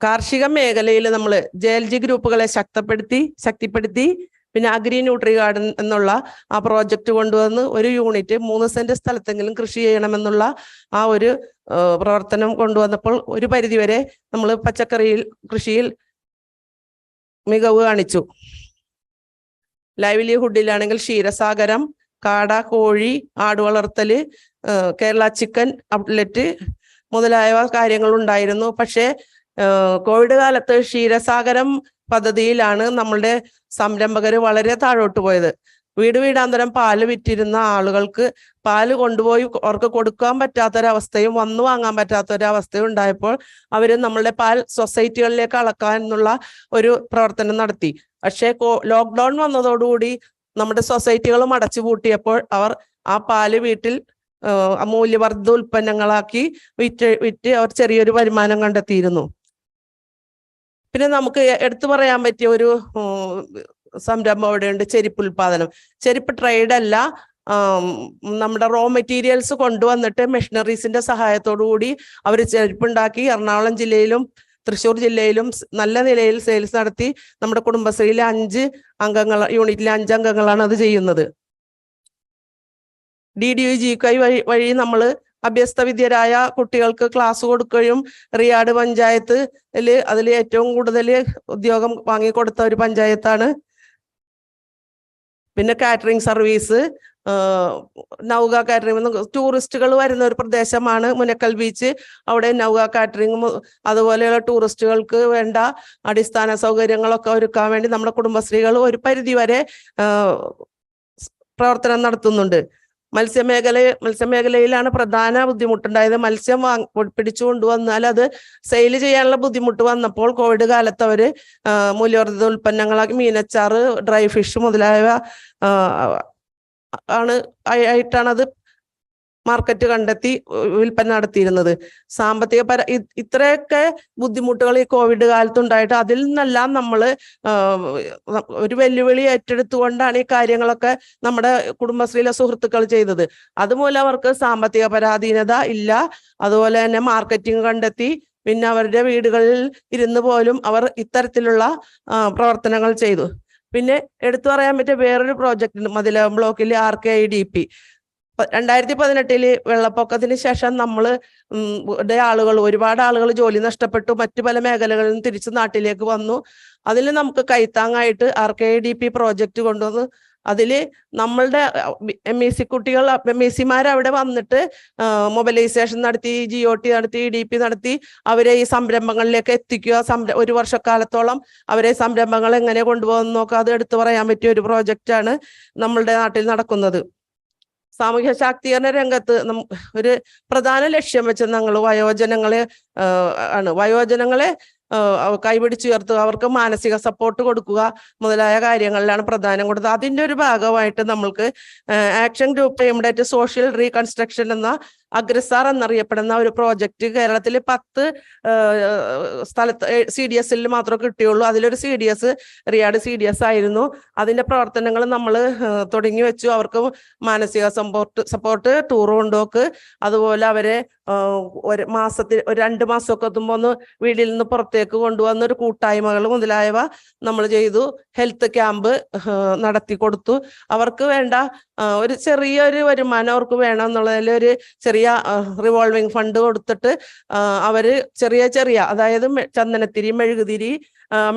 കാർഷിക മേഖലയിൽ നമ്മൾ JLG ഗ്രൂപ്പുകളെ ശക്തിപ്പെടുത്തി പിന്നെ അഗ്രി ന്യൂട്രി ഗാർഡൻ എന്നുള്ള ആ പ്രോജക്റ്റ് കൊണ്ടുവന്ന് ഒരു യൂണിറ്റ് 3 സെന്റ് സ്ഥലത്തെങ്കിലും കൃഷി ചെയ്യണമെന്നുള്ള ആ ഒരു പ്രവർത്തനം കൊണ്ടുവന്നപ്പോൾ ഒരു പരിധിവരെ നമ്മൾ പച്ചക്കറിയിൽ കൃഷിയിൽ മികവ് കാണിച്ചു. ലൈവ്ലിഹുഡിലാണെങ്കിൽ ക്ഷീരസാഗരം, കാട, കോഴി, ആടുവളർത്തല്, കേരള ചിക്കൻ ഔട്ട്ലെറ്റ് മുതലായ കാര്യങ്ങൾ ഉണ്ടായിരുന്നു. പക്ഷേ കോവിഡ് കാലത്ത് ക്ഷീരസാഗരം പദ്ധതിയിലാണ് നമ്മളുടെ സംരംഭകർ വളരെ താഴോട്ട് പോയത്. വീടാന്തരം പാല് വിറ്റിരുന്ന ആളുകൾക്ക് പാല് കൊണ്ടുപോയി അവർക്ക് കൊടുക്കാൻ പറ്റാത്തൊരവസ്ഥയും വന്നു വാങ്ങാൻ പറ്റാത്തൊരവസ്ഥയും ഉണ്ടായപ്പോൾ അവർ നമ്മളുടെ പാൽ സൊസൈറ്റികളിലേക്ക് അളക്കാനുള്ള ഒരു പ്രവർത്തനം നടത്തി. പക്ഷേ ലോക്ക്ഡൗൺ വന്നതോടുകൂടി നമ്മുടെ സൊസൈറ്റികളും അടച്ചു പൂട്ടിയപ്പോൾ അവർ ആ പാല് വീട്ടിൽ മൂല്യവർദ്ധിത ഉൽപ്പന്നങ്ങളാക്കി വിറ്റ് അവർ ചെറിയൊരു വരുമാനം കണ്ടെത്തിയിരുന്നു. പിന്നെ നമുക്ക് എടുത്തു പറയാൻ പറ്റിയ ഒരു സംരംഭം അവിടെയുണ്ട്, ചെരുപ്പ് ഉൽപാദനം. ചെരുപ്പ് ട്രേഡ് അല്ല, നമ്മുടെ റോ മെറ്റീരിയൽസ് കൊണ്ടുവന്നിട്ട് മെഷീനറീസിന്റെ സഹായത്തോടു കൂടി അവർ ചെരുപ്പുണ്ടാക്കി എറണാകുളം ജില്ലയിലും തൃശ്ശൂർ ജില്ലയിലും നല്ല നിലയിൽ സെയിൽസ് നടത്തി. നമ്മുടെ കുടുംബശ്രീയിലെ 5 അംഗങ്ങൾ, യൂണിറ്റിലെ 5 അംഗങ്ങളാണ് അത് ചെയ്യുന്നത്. DDUGK വഴി നമ്മൾ അഭ്യസ്ത വിദ്യരായ കുട്ടികൾക്ക് ക്ലാസ് കൊടുക്കുകയും റിയാഡ് പഞ്ചായത്തിൽ അതിൽ ഏറ്റവും കൂടുതൽ ഉദ്യോഗം വാങ്ങിക്കൊടുത്ത ഒരു പഞ്ചായത്താണ്. പിന്നെ കാറ്ററിംഗ് സർവീസ്, നൗക കാറ്ററിംഗ്, ടൂറിസ്റ്റുകൾ വരുന്ന ഒരു പ്രദേശമാണ് മുനക്കൽ ബീച്ച്. അവിടെ നൗക കാറ്ററിംഗ് അതുപോലെയുള്ള ടൂറിസ്റ്റുകൾക്ക് വേണ്ട അടിസ്ഥാന സൗകര്യങ്ങളൊക്കെ ഒരുക്കാൻ വേണ്ടി നമ്മുടെ കുടുംബശ്രീകൾ ഒരു പരിധിവരെ പ്രവർത്തനം നടത്തുന്നുണ്ട്. മത്സ്യമേഖലയിലാണ് പ്രധാന ബുദ്ധിമുട്ടുണ്ടായത്. മത്സ്യം പിടിച്ചു കൊണ്ടുവന്നാൽ അത് സെയിൽ ചെയ്യാനുള്ള ബുദ്ധിമുട്ട് വന്നപ്പോൾ കോവിഡ് കാലത്ത് അവര് മൂല്യവർദ്ധിത ഉൽപ്പന്നങ്ങളാക്കി മീനച്ചാറ്, ഡ്രൈ ഫിഷ് മുതലായവ ആയിട്ടാണ് അത് മാർക്കറ്റ് കണ്ടെത്തി വിൽപ്പന നടത്തിയിരുന്നത്. ഇത്രയൊക്കെ ബുദ്ധിമുട്ടുകൾ ഈ കോവിഡ് കാലത്തുണ്ടായിട്ട് അതിൽ നിന്നെല്ലാം നമ്മൾ ഒരു വെല്ലുവിളി ഏറ്റെടുത്തുകൊണ്ടാണ് ഈ കാര്യങ്ങളൊക്കെ നമ്മുടെ കുടുംബശ്രീയിലെ സുഹൃത്തുക്കൾ ചെയ്തത്. അതുമൂലം അവർക്ക് സാമ്പത്തിക പരാധീനത ഇല്ല. അതുപോലെ തന്നെ മാർക്കറ്റിംഗ് കണ്ടെത്തി. പിന്നെ അവരുടെ വീടുകളിൽ ഇരുന്ന് പോലും അവർ ഇത്തരത്തിലുള്ള പ്രവർത്തനങ്ങൾ ചെയ്തു. പിന്നെ എടുത്തു പറയാൻ പറ്റിയ വേറൊരു പ്രോജക്റ്റ് മതിലകം ബ്ലോക്കിൽ RKIDP 2018 വെള്ളപ്പൊക്കത്തിന് ശേഷം ഒരുപാട് ആളുകൾ ജോലി നഷ്ടപ്പെട്ടു. മറ്റു പല മേഖലകളിൽ നിന്ന് തിരിച്ച് നാട്ടിലേക്ക് വന്നു. അതിൽ നമുക്ക് കൈത്താങ്ങായിട്ട് RKIDP പ്രോജക്റ്റ് കൊണ്ടുവന്ന് അതിൽ നമ്മളുടെ MEC കുട്ടികൾ MECമാർ അവിടെ വന്നിട്ട് മൊബിലൈസേഷൻ നടത്തി, GOT നടത്തി, EDP നടത്തി അവരെ ഈ സംരംഭങ്ങളിലേക്ക് എത്തിക്കുക. ഒരു വർഷക്കാലത്തോളം അവരെ സംരംഭങ്ങൾ എങ്ങനെ കൊണ്ടുപോകുന്ന നോക്കുക. അത് എടുത്തു പറയാൻ പറ്റിയ ഒരു പ്രോജക്റ്റാണ് നമ്മളുടെ നാട്ടിൽ നടക്കുന്നത്. സാമൂഹ്യ ശാക്തീകരണ രംഗത്ത് ഒരു പ്രധാന ലക്ഷ്യം വെച്ച് ഞങ്ങൾ വയോജനങ്ങളെ കൈപിടിച്ചുയർത്തുക, അവർക്ക് മാനസിക സപ്പോർട്ട് കൊടുക്കുക മുതലായ കാര്യങ്ങളിലാണ് പ്രധാനം കൊടുത്തത്. അതിൻ്റെ ഒരു ഭാഗമായിട്ട് നമ്മൾക്ക് action group aimed social reconstruction എന്ന അഗ്രസാർ എന്നറിയപ്പെടുന്ന ഒരു പ്രോജക്റ്റ് കേരളത്തിൽ 10 സ്ഥലത്ത് CDSൽ മാത്രമേ കിട്ടിയുള്ളൂ. അതിലൊരു CDS റിയാഡ് CDS ആയിരുന്നു. അതിൻ്റെ പ്രവർത്തനങ്ങൾ നമ്മൾ തുടങ്ങി വെച്ചു. അവർക്ക് മാനസിക സപ്പോർട്ട്, ടൂർ കൊണ്ടുപോക്ക്, അതുപോലെ അവരെ ഒരു 2 മാസമൊക്കെ എത്തുമ്പോൾ ഒന്ന് വീട്ടിൽ നിന്ന് പുറത്തേക്ക് കൊണ്ടുവന്ന ഒരു കൂട്ടായ്മകൾ മുതലായവ നമ്മൾ ചെയ്തു. ഹെൽത്ത് ക്യാമ്പ് നടത്തി കൊടുത്തു. അവർക്ക് വേണ്ട ഒരു ചെറിയൊരു വരുമാനം അവർക്ക് വേണം എന്നുള്ളതിൽ ഒരു ചെറിയ റിവോൾവിംഗ് ഫണ്ട് കൊടുത്തിട്ട് അവര് ചെറിയ അതായത് ചന്ദനത്തിരി, മെഴുകുതിരി,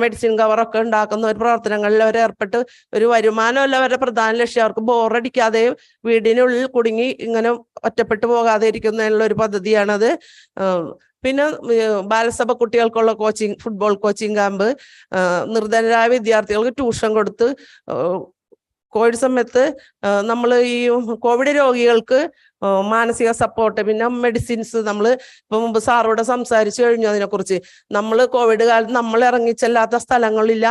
മെഡിസിൻ കവറൊക്കെ ഉണ്ടാക്കുന്ന ഒരു പ്രവർത്തനങ്ങളിൽ അവർ ഏർപ്പെട്ട് ഒരു വരുമാനമല്ല അവരുടെ പ്രധാന ലക്ഷ്യം. അവർക്ക് ബോറടിക്കാതെ വീടിനുള്ളിൽ കുടുങ്ങി ഇങ്ങനെ ഒറ്റപ്പെട്ടു പോകാതെ ഇരിക്കുന്നതിനുള്ള ഒരു പദ്ധതിയാണത്. പിന്നെ ബാലസഭ കുട്ടികൾക്കുള്ള ഫുട്ബോൾ കോച്ചിങ് ക്യാമ്പ്, നിർധനരായ വിദ്യാർത്ഥികൾക്ക് ട്യൂഷൻ കൊടുത്ത് കോവിഡ് സമയത്ത് നമ്മൾ ഈ കോവിഡ് രോഗികൾക്ക് മാനസിക സപ്പോർട്ട്, പിന്നെ മെഡിസിൻസ് നമ്മൾ ഇപ്പൊ മുമ്പ് സാറോട് സംസാരിച്ചു കഴിഞ്ഞു അതിനെക്കുറിച്ച്. നമ്മൾ കോവിഡ് കാലത്ത് നമ്മൾ ഇറങ്ങിച്ചെല്ലാത്ത സ്ഥലങ്ങളില്ല,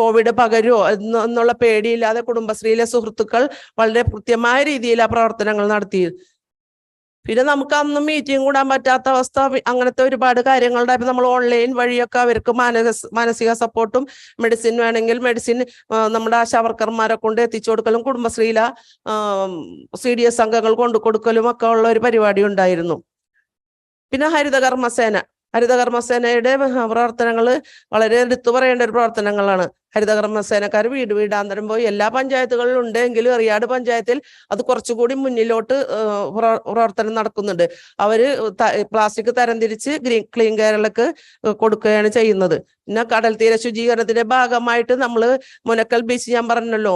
കോവിഡ് പകരുമോ എന്നുള്ള പേടിയില്ലാതെ കുടുംബശ്രീയിലെ സുഹൃത്തുക്കൾ വളരെ കൃത്യമായ രീതിയിൽ ആ പ്രവർത്തനങ്ങൾ നടത്തി. പിന്നെ നമുക്ക് അന്നും മീറ്റിംഗ് കൂടാൻ പറ്റാത്ത അവസ്ഥ, അങ്ങനത്തെ ഒരുപാട് കാര്യങ്ങളുണ്ടായപ്പോൾ നമ്മൾ ഓൺലൈൻ വഴിയൊക്കെ അവർക്ക് മാനസിക സപ്പോർട്ടും മെഡിസിൻ വേണമെങ്കിൽ മെഡിസിൻ നമ്മുടെ ആശാവർക്കർമാരെ കൊണ്ട് എത്തിച്ചു കൊടുക്കലും കുടുംബശ്രീയിലെ CDS അംഗങ്ങൾ കൊണ്ടു കൊടുക്കലും ഒക്കെ ഉള്ള ഒരു പരിപാടി ഉണ്ടായിരുന്നു. പിന്നെ ഹരിതകർമ്മസേനയുടെ പ്രവർത്തനങ്ങൾ വളരെ എടുത്തു പറയേണ്ട ഒരു പ്രവർത്തനങ്ങളാണ്. ഹരിതകർമ്മസേനക്കാർ വീടാന്തരം പോയി എല്ലാ പഞ്ചായത്തുകളിലും ഉണ്ടെങ്കിലും റിയാഡ് പഞ്ചായത്തിൽ അത് കുറച്ചുകൂടി മുന്നിലോട്ട് പ്രവർത്തനം നടക്കുന്നുണ്ട്. അവര് പ്ലാസ്റ്റിക് തരംതിരിച്ച് ക്ലീൻ കേരളക്ക് കൊടുക്കുകയാണ് ചെയ്യുന്നത്. പിന്നെ കടൽ തീര ശുചീകരണത്തിന്റെ ഭാഗമായിട്ട് നമ്മൾ മുനക്കൽ ബീച്ച്, ഞാൻ പറഞ്ഞല്ലോ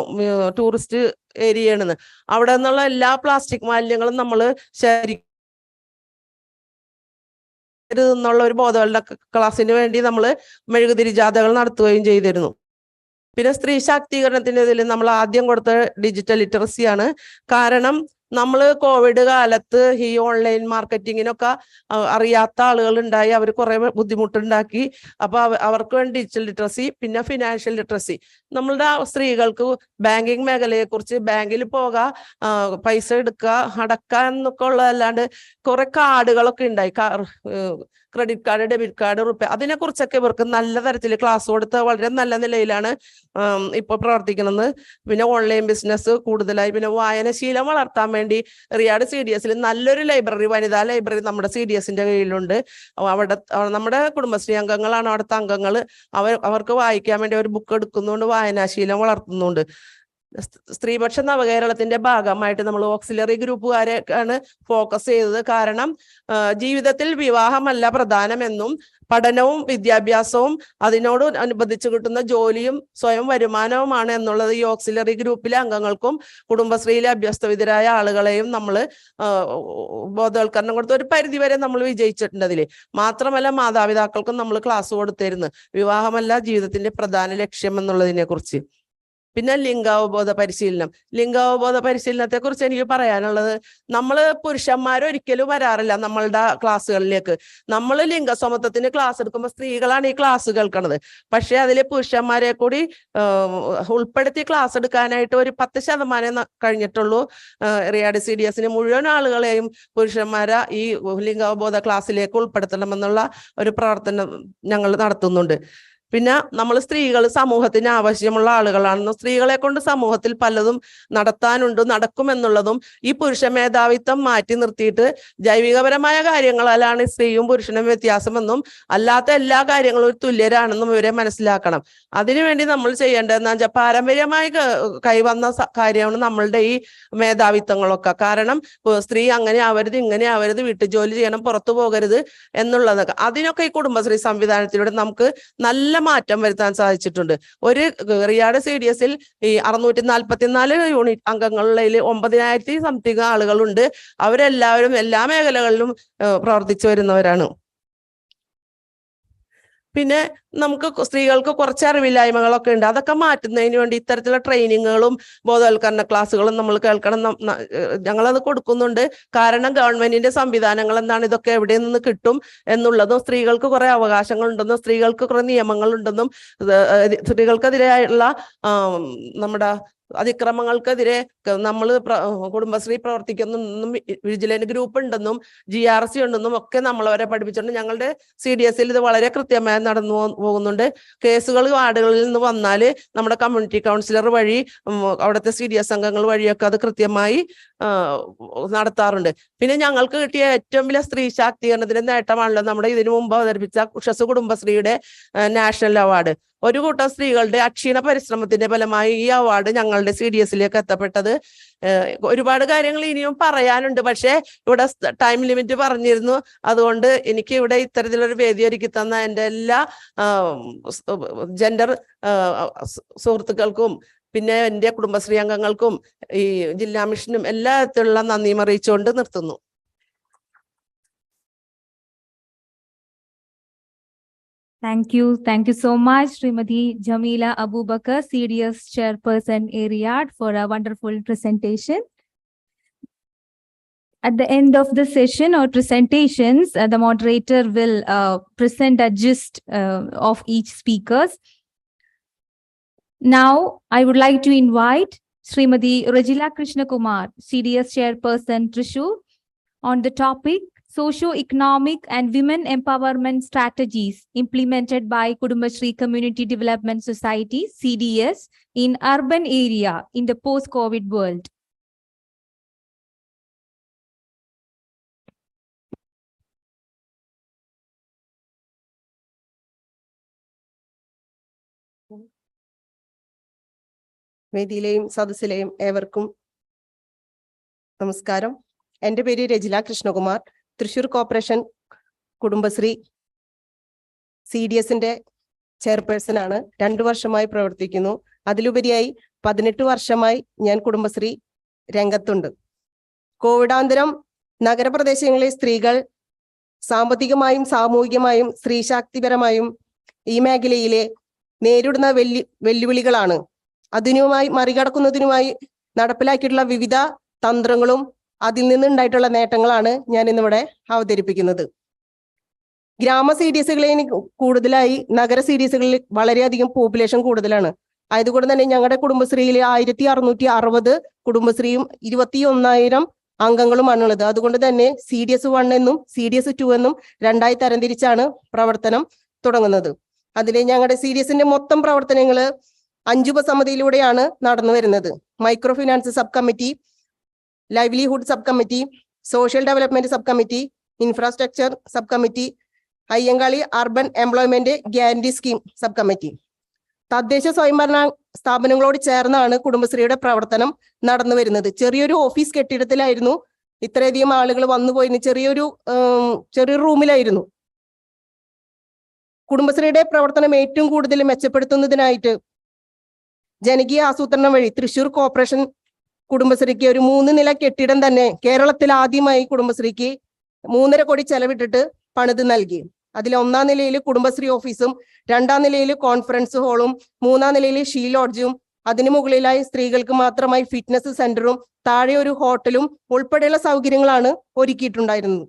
ടൂറിസ്റ്റ് ഏരിയയാണെന്ന്, അവിടെ നിന്നുള്ള എല്ലാ പ്ലാസ്റ്റിക് മാലിന്യങ്ങളും നമ്മൾ എന്നുള്ള ഒരു ബോധവൽക്കരണ ക്ലാസ്സിന് വേണ്ടി നമ്മൾ മെഴുകുതിരി ജാഥകൾ നടത്തുകയും ചെയ്തിരുന്നു. പിന്നെ സ്ത്രീ ശാക്തീകരണത്തിന്റെ ഇതിൽ നമ്മൾ ആദ്യം കൊടുത്ത ഡിജിറ്റൽ ലിറ്ററസിയാണ്. കാരണം നമ്മൾ കോവിഡ് കാലത്ത് ഈ ഓൺലൈൻ മാർക്കറ്റിങ്ങിനൊക്കെ അറിയാത്ത ആളുകൾ ഉണ്ടായി, അവർ കുറെ ബുദ്ധിമുട്ടുണ്ടാക്കി. അപ്പൊ അവർക്ക് വേണ്ടി ഡിജിറ്റൽ ലിറ്ററസി, പിന്നെ ഫിനാൻഷ്യൽ ലിറ്ററസി. നമ്മളുടെ സ്ത്രീകൾക്ക് ബാങ്കിങ് മേഖലയെ കുറിച്ച്, ബാങ്കിൽ പോകാ, പൈസ എടുക്കുക, അടക്കുക എന്നൊക്കെ ഉള്ളതല്ലാണ്ട് കുറെ കാർഡുകളൊക്കെ ഉണ്ടായി, credit card, debit card, RuPay, അതിനെക്കുറിച്ചൊക്കെ ഇവർക്ക് നല്ല തരത്തിൽ ക്ലാസ് കൊടുത്ത് വളരെ നല്ല നിലയിലാണ് ഇപ്പോൾ പ്രവർത്തിക്കുന്നത്. പിന്നെ ഓൺലൈൻ ബിസിനസ് കൂടുതലായി. പിന്നെ വായനശീലം വളർത്താൻ വേണ്ടി റിയാഡ് CDSൽ നല്ലൊരു ലൈബ്രറി, വനിതാ ലൈബ്രറി നമ്മുടെ CDSന്റെ കീഴിലുണ്ട്. അവിടെ നമ്മുടെ കുടുംബശ്രീ അംഗങ്ങളാണ് അവിടുത്തെ അംഗങ്ങൾ. അവർക്ക് വായിക്കാൻ വേണ്ടി ഒരു ബുക്ക് എടുക്കുന്നുണ്ട്, വായനാശീലം വളർത്തുന്നുണ്ട്. സ്ത്രീപക്ഷ നവകേരളത്തിന്റെ ഭാഗമായിട്ട് നമ്മൾ ഓക്സിലറി ഗ്രൂപ്പുകാരെ ആണ് ഫോക്കസ് ചെയ്തത്. കാരണം ജീവിതത്തിൽ വിവാഹമല്ല പ്രധാനമെന്നും പഠനവും വിദ്യാഭ്യാസവും അതിനോട് അനുബന്ധിച്ച് കിട്ടുന്ന ജോലിയും സ്വയം വരുമാനവുമാണ് എന്നുള്ളത് ഈ ഓക്സിലറി ഗ്രൂപ്പിലെ അംഗങ്ങൾക്കും കുടുംബശ്രീയിലെ അഭ്യസ്തവിദ്യരായ ആളുകളെയും നമ്മൾ ബോധവൽക്കരണം കൊടുത്ത് ഒരു പരിധിവരെ നമ്മൾ വിജയിച്ചിട്ടുണ്ട്. അതിൽ മാത്രമല്ല മാതാപിതാക്കൾക്കും നമ്മൾ ക്ലാസ് കൊടുത്തിരുന്നു വിവാഹമല്ല ജീവിതത്തിന്റെ പ്രധാന ലക്ഷ്യം എന്നുള്ളതിനെ കുറിച്ച്. പിന്നെ ലിംഗാവബോധ പരിശീലനത്തെ കുറിച്ച് എനിക്ക് പറയാനുള്ളത്, നമ്മൾ പുരുഷന്മാരൊരിക്കലും വരാറില്ല നമ്മളുടെ ക്ലാസ്സുകളിലേക്ക്. നമ്മൾ ലിംഗസമത്വത്തിന് ക്ലാസ് എടുക്കുമ്പോൾ സ്ത്രീകളാണ് ഈ ക്ലാസ് കേൾക്കുന്നത്. പക്ഷെ അതിൽ പുരുഷന്മാരെ കൂടി ഉൾപ്പെടുത്തി ക്ലാസ് എടുക്കാനായിട്ട് ഒരു 10% കഴിഞ്ഞിട്ടുള്ളൂ. റിയാഡ് CDSന് മുഴുവൻ ആളുകളെയും പുരുഷന്മാരെ ഈ ലിംഗാവബോധ ക്ലാസ്സിലേക്ക് ഉൾപ്പെടുത്തണമെന്നുള്ള ഒരു പ്രവർത്തനം ഞങ്ങൾ നടത്തുന്നുണ്ട്. പിന്നെ നമ്മൾ സ്ത്രീകൾ സമൂഹത്തിന് ആവശ്യമുള്ള ആളുകളാണെന്നും സ്ത്രീകളെ കൊണ്ട് സമൂഹത്തിൽ പലതും നടക്കുമെന്നുള്ളതും ഈ പുരുഷ മേധാവിത്വം മാറ്റി നിർത്തിയിട്ട് ജൈവികപരമായ കാര്യങ്ങളാലാണ് സ്ത്രീയും പുരുഷനും വ്യത്യാസമെന്നും അല്ലാത്ത എല്ലാ കാര്യങ്ങളും തുല്യരാണെന്നും ഇവരെ മനസ്സിലാക്കണം. അതിനുവേണ്ടി നമ്മൾ ചെയ്യേണ്ടതെന്ന് വെച്ചാൽ പാരമ്പര്യമായി കൈവന്ന കാര്യമാണ് നമ്മളുടെ ഈ മേധാവിത്വങ്ങളൊക്കെ. കാരണം സ്ത്രീ അങ്ങനെ ആവരുത്, ഇങ്ങനെ ആവരുത്, വീട്ടുജോലി ചെയ്യണം, പുറത്തു പോകരുത് എന്നുള്ളതൊക്കെ. അതിനൊക്കെ ഈ കുടുംബശ്രീ സംവിധാനത്തിലൂടെ നമുക്ക് നല്ല മാറ്റം വരുത്താൻ സാധിച്ചിട്ടുണ്ട്. ഒരു റിയാഡ് CDSൽ ഈ 644 യൂണിറ്റ് അംഗങ്ങളിൽ 9,000 സംതിങ് ആളുകളുണ്ട്. അവരെല്ലാവരും എല്ലാ മേഖലകളിലും പ്രവർത്തിച്ചു വരുന്നവരാണ്. പിന്നെ നമുക്ക് സ്ത്രീകൾക്ക് കുറച്ച് അറിവില്ലായ്മകളൊക്കെ ഉണ്ട്. അതൊക്കെ മാറ്റുന്നതിന് വേണ്ടി ഇത്തരത്തിലുള്ള ട്രെയിനിങ്ങുകളും ബോധവൽക്കരണ ക്ലാസ്സുകളും നമ്മൾ കേൾക്കണം. ഞങ്ങളത് കൊടുക്കുന്നുണ്ട്. കാരണം ഗവൺമെന്റിന്റെ സംവിധാനങ്ങൾ എന്താണ്, ഇതൊക്കെ എവിടെ നിന്ന് കിട്ടും എന്നുള്ളതും, സ്ത്രീകൾക്ക് കുറെ അവകാശങ്ങളുണ്ടെന്നും സ്ത്രീകൾക്ക് കുറെ നിയമങ്ങളുണ്ടെന്നും സ്ത്രീകൾക്കെതിരെയുള്ള നമ്മുടെ അതിക്രമങ്ങൾക്കെതിരെ നമ്മൾ കുടുംബശ്രീ പ്രവർത്തിക്കുന്നെന്നും വിജിലൻസ് ഗ്രൂപ്പ് ഉണ്ടെന്നും GRC ഉണ്ടെന്നും ഒക്കെ നമ്മളവരെ പഠിപ്പിച്ചിട്ടുണ്ട്. ഞങ്ങളുടെ CDSൽ ഇത് വളരെ കൃത്യമായി നടന്നു പോകുന്നുണ്ട്. കേസുകൾ വാർഡുകളിൽ നിന്ന് വന്നാൽ നമ്മുടെ കമ്മ്യൂണിറ്റി കൗൺസിലർ വഴി അവിടുത്തെ CDS അംഗങ്ങൾ വഴിയൊക്കെ അത് കൃത്യമായി നടത്താറുണ്ട്. പിന്നെ ഞങ്ങൾക്ക് കിട്ടിയ ഏറ്റവും വലിയ സ്ത്രീ ശാക്തീകരണത്തിന്റെ നേട്ടമാണല്ലോ നമ്മുടെ ഇതിനു മുമ്പ് അവതരിപ്പിച്ച ഉഷസ് കുടുംബശ്രീയുടെ നാഷണൽ അവാർഡ്. ഒരു കൂട്ടം സ്ത്രീകളുടെ അക്ഷീണ പരിശ്രമത്തിന്റെ ഫലമായി ഈ അവാർഡ് ഞങ്ങളുടെ CDSലേക്ക് എത്തപ്പെട്ടത്. ഒരുപാട് കാര്യങ്ങൾ ഇനിയും പറയാനുണ്ട്, പക്ഷേ ഇവിടെ ടൈം ലിമിറ്റ് പറഞ്ഞിരുന്നു. അതുകൊണ്ട് എനിക്ക് ഇവിടെ ഇത്തരത്തിലൊരു വേദി ഒരുക്കി തന്ന എൻ്റെ എല്ലാ ജെൻഡർ സുഹൃത്തുക്കൾക്കും പിന്നെ എൻ്റെ കുടുംബശ്രീ അംഗങ്ങൾക്കും ഈ ജില്ലാ മിഷനും എല്ലാ തരത്തിലുള്ള നന്ദിയും അറിയിച്ചുകൊണ്ട് നിർത്തുന്നു. Thank you. Thank you so much, Srimati Jamila Abubakar, CDS Chairperson, Riyadh, for a wonderful presentation. At the end of the session or presentations, the moderator will present a gist of each speakers. Now, I would like to invite Srimati Rajila Krishna Kumar, CDS Chairperson, Trishur, on the topic Socio-economic and women empowerment strategies implemented by Kudumbashri Community Development Society, CDS, in urban area in the post-COVID world. വേദിയിലെയും സദസ്സിലെയും ഏവർക്കും നമസ്കാരം. എൻ്റെ പേര് Rajila Krishnakumar. Thrissur corporation Kudumbashree CDSന്റെ chairperson ആണ്. 2 വർഷമായി പ്രവർത്തിക്കുന്നു. അതിലുപരിയായി 18 വർഷമായി ഞാൻ കുടുംബശ്രീ രംഗത്തുണ്ട്. കോവിഡാന്തരം നഗരപ്രദേശങ്ങളിലെ സ്ത്രീകൾ സാമ്പത്തികമായും സാമൂഹികമായും സ്ത്രീ ശാക്തിപരമായും ഈ മേഖലയിലെ നേരിടുന്ന വെല്ലുവിളികളാണ്. അതിനുമായി മറികടക്കുന്നതിനുമായി നടപ്പിലാക്കിയിട്ടുള്ള വിവിധ തന്ത്രങ്ങളും അതിൽ നിന്നുണ്ടായിട്ടുള്ള നേട്ടങ്ങളാണ് ഞാൻ ഇന്നിവിടെ അവതരിപ്പിക്കുന്നത്. ഗ്രാമ CDSകളിൽ കൂടുതലായി നഗര CDSകളിൽ വളരെയധികം പോപ്പുലേഷൻ കൂടുതലാണ്. ആയതുകൊണ്ട് തന്നെ ഞങ്ങളുടെ കുടുംബശ്രീയിൽ 1660 കുടുംബശ്രീയും 21,000 അംഗങ്ങളുമാണുള്ളത്. അതുകൊണ്ട് തന്നെ CDS 1 എന്നും CDS 2 എന്നും 2ആയി തരംതിരിച്ചാണ് പ്രവർത്തനം തുടങ്ങുന്നത്. അതിൽ ഞങ്ങളുടെ CDSന്റെ മൊത്തം പ്രവർത്തനങ്ങൾ 5 ഉപസമിതിയിലൂടെയാണ് നടന്നു വരുന്നത്. Micro finance sub committee, livelihood sub committee, social development sub committee, infrastructure sub committee, Ayyankali urban employment guarantee scheme sub committee. തദ്ദേശ സ്വയംഭരണ സ്ഥാപനങ്ങളോട് ചേർന്നാണ് കുടുംബശ്രീയുടെ പ്രവർത്തനം നടന്നു വരുന്നത്. ചെറിയൊരു ഓഫീസ് കെട്ടിടത്തിലായിരുന്നു ഇത്രയധികം ആളുകൾ വന്നുപോയിരുന്നു. ചെറിയൊരു റൂമിലായിരുന്നു. കുടുംബശ്രീയുടെ പ്രവർത്തനം ഏറ്റവും കൂടുതൽ മെച്ചപ്പെടുത്തുന്നതിനായിട്ട് ജനകീയ ആസൂത്രണം വഴി തൃശ്ശൂർ കോർപ്പറേഷൻ കുടുംബശ്രീക്ക് ഒരു 3 നില കെട്ടിടം തന്നെ കേരളത്തിൽ ആദ്യമായി കുടുംബശ്രീക്ക് 3.5 കോടി ചെലവിട്ടിട്ട് പണിത് നൽകി. അതിൽ 1ാം നിലയിൽ കുടുംബശ്രീ ഓഫീസും 2ാം നിലയിൽ കോൺഫറൻസ് ഹാളും 3ാം നിലയിൽ ഷീ ലോഡ്ജും അതിനു മുകളിലായി സ്ത്രീകൾക്ക് മാത്രമായി ഫിറ്റ്നസ് സെന്ററും താഴെ ഒരു ഹോട്ടലും ഉൾപ്പെടെയുള്ള സൗകര്യങ്ങളാണ് ഒരുക്കിയിട്ടുണ്ടായിരുന്നത്.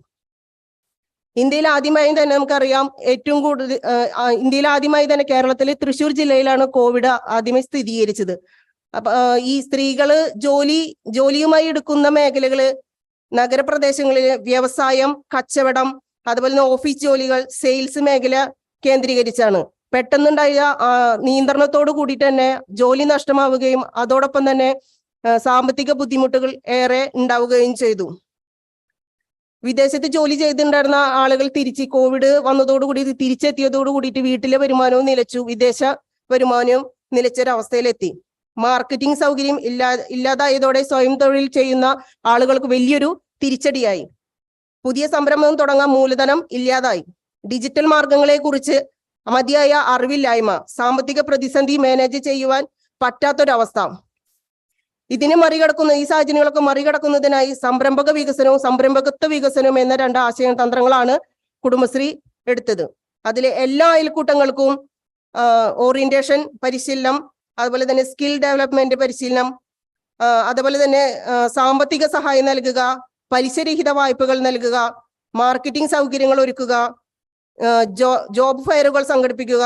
ഇന്ത്യയിൽ ആദ്യമായി തന്നെ നമുക്കറിയാം, ഇന്ത്യയിൽ ആദ്യമായി തന്നെ കേരളത്തിൽ തൃശ്ശൂർ ജില്ലയിലാണ് കോവിഡ് ആദ്യമായി സ്ഥിരീകരിച്ചത്. അപ്പൊ ഈ സ്ത്രീകള് ജോലിയുമായി എടുക്കുന്ന മേഖലകള് നഗരപ്രദേശങ്ങളില് വ്യവസായം, കച്ചവടം, അതുപോലെ തന്നെ ഓഫീസ് ജോലികൾ, സെയിൽസ് മേഖല കേന്ദ്രീകരിച്ചാണ്. പെട്ടെന്നുണ്ടായ നിയന്ത്രണത്തോട് കൂടിയിട്ട് തന്നെ ജോലി നഷ്ടമാവുകയും അതോടൊപ്പം തന്നെ സാമ്പത്തിക ബുദ്ധിമുട്ടുകൾ ഏറെ ഉണ്ടാവുകയും ചെയ്തു. വിദേശത്ത് ജോലി ചെയ്തിട്ടുണ്ടായിരുന്ന ആളുകൾ കോവിഡ് വന്നതോടുകൂടി തിരിച്ചെത്തിയതോടു കൂടിയിട്ട് വീട്ടിലെ വരുമാനവും നിലച്ചു, വിദേശ വരുമാനവും നിലച്ചൊരവസ്ഥയിലെത്തി. മാർക്കറ്റിംഗ് സൗകര്യം ഇല്ലാതായതോടെ സ്വയം തൊഴിൽ ചെയ്യുന്ന ആളുകൾക്ക് വലിയൊരു തിരിച്ചടിയായി. പുതിയ സംരംഭം തുടങ്ങാൻ മൂലധനം ഇല്ലാതായി. ഡിജിറ്റൽ മാർഗങ്ങളെ കുറിച്ച് മതിയായ അറിവില്ലായ്മ, സാമ്പത്തിക പ്രതിസന്ധി മാനേജ് ചെയ്യുവാൻ പറ്റാത്തൊരവസ്ഥ. ഈ സാഹചര്യങ്ങളൊക്കെ മറികടക്കുന്നതിനായി സംരംഭക വികസനവും സംരംഭകത്വ വികസനവും എന്ന 2 ആശയ തന്ത്രങ്ങളാണ് കുടുംബശ്രീ എടുത്തത്. അതിലെ എല്ലാ അയൽക്കൂട്ടങ്ങൾക്കും ഓറിയന്റേഷൻ പരിശീലനം, അതുപോലെ തന്നെ സ്കിൽ ഡെവലപ്മെന്റ് പരിശീലനം, അതുപോലെ തന്നെ സാമ്പത്തിക സഹായം നൽകുക, പലിശരഹിത വായ്പകൾ നൽകുക, മാർക്കറ്റിംഗ് സൗകര്യങ്ങൾ ഒരുക്കുക, ജോബ് ഫെയറുകൾ സംഘടിപ്പിക്കുക,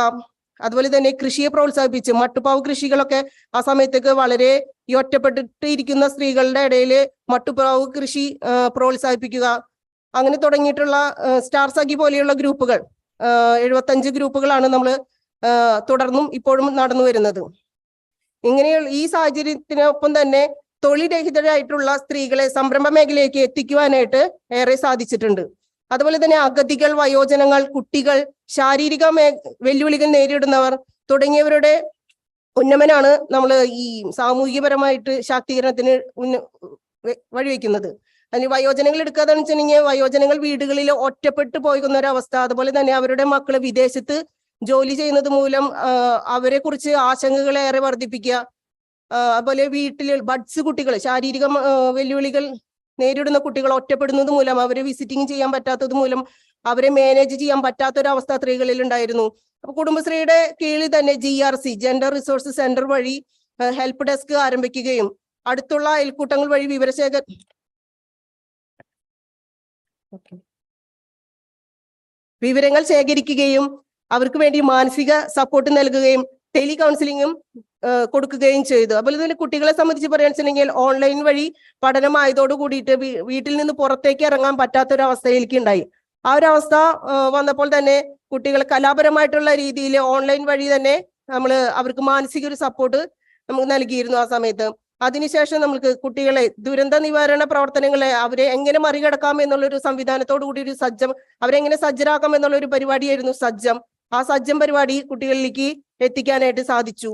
അതുപോലെ തന്നെ കൃഷിയെ പ്രോത്സാഹിപ്പിച്ച് മട്ടുപ്പാവ് കൃഷികളൊക്കെ ആ സമയത്തേക്ക് വളരെ ഒറ്റപ്പെട്ടിട്ട് ഇരിക്കുന്ന സ്ത്രീകളുടെ ഇടയിൽ മട്ടുപ്പാവ് കൃഷി പ്രോത്സാഹിപ്പിക്കുക. അങ്ങനെ തുടങ്ങിയിട്ടുള്ള സ്റ്റാർ സഖി പോലെയുള്ള ഗ്രൂപ്പുകൾ 75 ഗ്രൂപ്പുകളാണ് നമ്മൾ തുടർന്നും ഇപ്പോഴും നടന്നു വരുന്നത്. ഇങ്ങനെയുള്ള ഈ സാഹചര്യത്തിനൊപ്പം തന്നെ തൊഴിൽരഹിതരായിട്ടുള്ള സ്ത്രീകളെ സംരംഭ മേഖലയിലേക്ക് എത്തിക്കുവാനായിട്ട് ഏറെ സാധിച്ചിട്ടുണ്ട്. അതുപോലെ തന്നെ അഗതികൾ, വയോജനങ്ങൾ, കുട്ടികൾ, ശാരീരിക വെല്ലുവിളികൾ നേരിടുന്നവർ തുടങ്ങിയവരുടെ ഉന്നമനാണ് നമ്മൾ ഈ സാമൂഹികപരമായിട്ട് ശാക്തീകരണത്തിന് വഴിവെക്കുന്നത്. അതിന് വയോജനങ്ങൾ എടുക്കാതെന്ന് വെച്ചിട്ടുണ്ടെങ്കിൽ വയോജനങ്ങൾ വീടുകളിൽ ഒറ്റപ്പെട്ടു പോകുന്ന ഒരവസ്ഥ, അതുപോലെ തന്നെ അവരുടെ മക്കള് വിദേശത്ത് ജോലി ചെയ്യുന്നത് മൂലം അവരെ കുറിച്ച് ആശങ്കകളേറെ വർദ്ധിപ്പിക്കുക. അതുപോലെ വീട്ടിൽ ബഡ്സ് കുട്ടികൾ, ശാരീരിക വെല്ലുവിളികൾ നേരിടുന്ന കുട്ടികൾ ഒറ്റപ്പെടുന്നത് മൂലം, അവരെ വിസിറ്റിംഗ് ചെയ്യാൻ പറ്റാത്തത് മൂലം അവരെ മാനേജ് ചെയ്യാൻ പറ്റാത്തൊരവസ്ഥ സ്ത്രീകളിൽ ഉണ്ടായിരുന്നു. അപ്പൊ കുടുംബശ്രീയുടെ കീഴിൽ തന്നെ GRC ജെൻഡർ റിസോഴ്സ് സെന്റർ വഴി ഹെൽപ്പ് ഡെസ്ക് ആരംഭിക്കുകയും അടുത്തുള്ള അയൽക്കൂട്ടങ്ങൾ വഴി വിവരങ്ങൾ ശേഖരിക്കുകയും അവർക്ക് വേണ്ടി മാനസിക സപ്പോർട്ട് നൽകുകയും ടെലി കൗൺസിലിങ്ങും കൊടുക്കുകയും ചെയ്തു. അതുപോലെ തന്നെ കുട്ടികളെ സംബന്ധിച്ച് പറയുകയാണെന്നുവെച്ചിട്ടുണ്ടെങ്കിൽ ഓൺലൈൻ വഴി പഠനമായതോട് കൂടിയിട്ട് വീട്ടിൽ നിന്ന് പുറത്തേക്ക് ഇറങ്ങാൻ പറ്റാത്തൊരവസ്ഥയിലേക്ക് ഉണ്ടായി. ആ ഒരു അവസ്ഥ വന്നപ്പോൾ തന്നെ കുട്ടികൾ കലാപരമായിട്ടുള്ള രീതിയിൽ ഓൺലൈൻ വഴി തന്നെ അവർക്ക് മാനസിക ഒരു സപ്പോർട്ട് നമുക്ക് നൽകിയിരുന്നു ആ സമയത്ത്. അതിനുശേഷം നമുക്ക് കുട്ടികളെ ദുരന്ത നിവാരണ പ്രവർത്തനങ്ങളെ അവരെ എങ്ങനെ മറികടക്കാം എന്നുള്ളൊരു സംവിധാനത്തോടു കൂടി അവരെങ്ങനെ സജ്ജരാക്കാം എന്നുള്ള ഒരു പരിപാടിയായിരുന്നു സജ്ജം. ആ സജ്ജം പരിപാടി കുട്ടികളിലേക്ക് എത്തിക്കാനായിട്ട് സാധിച്ചു.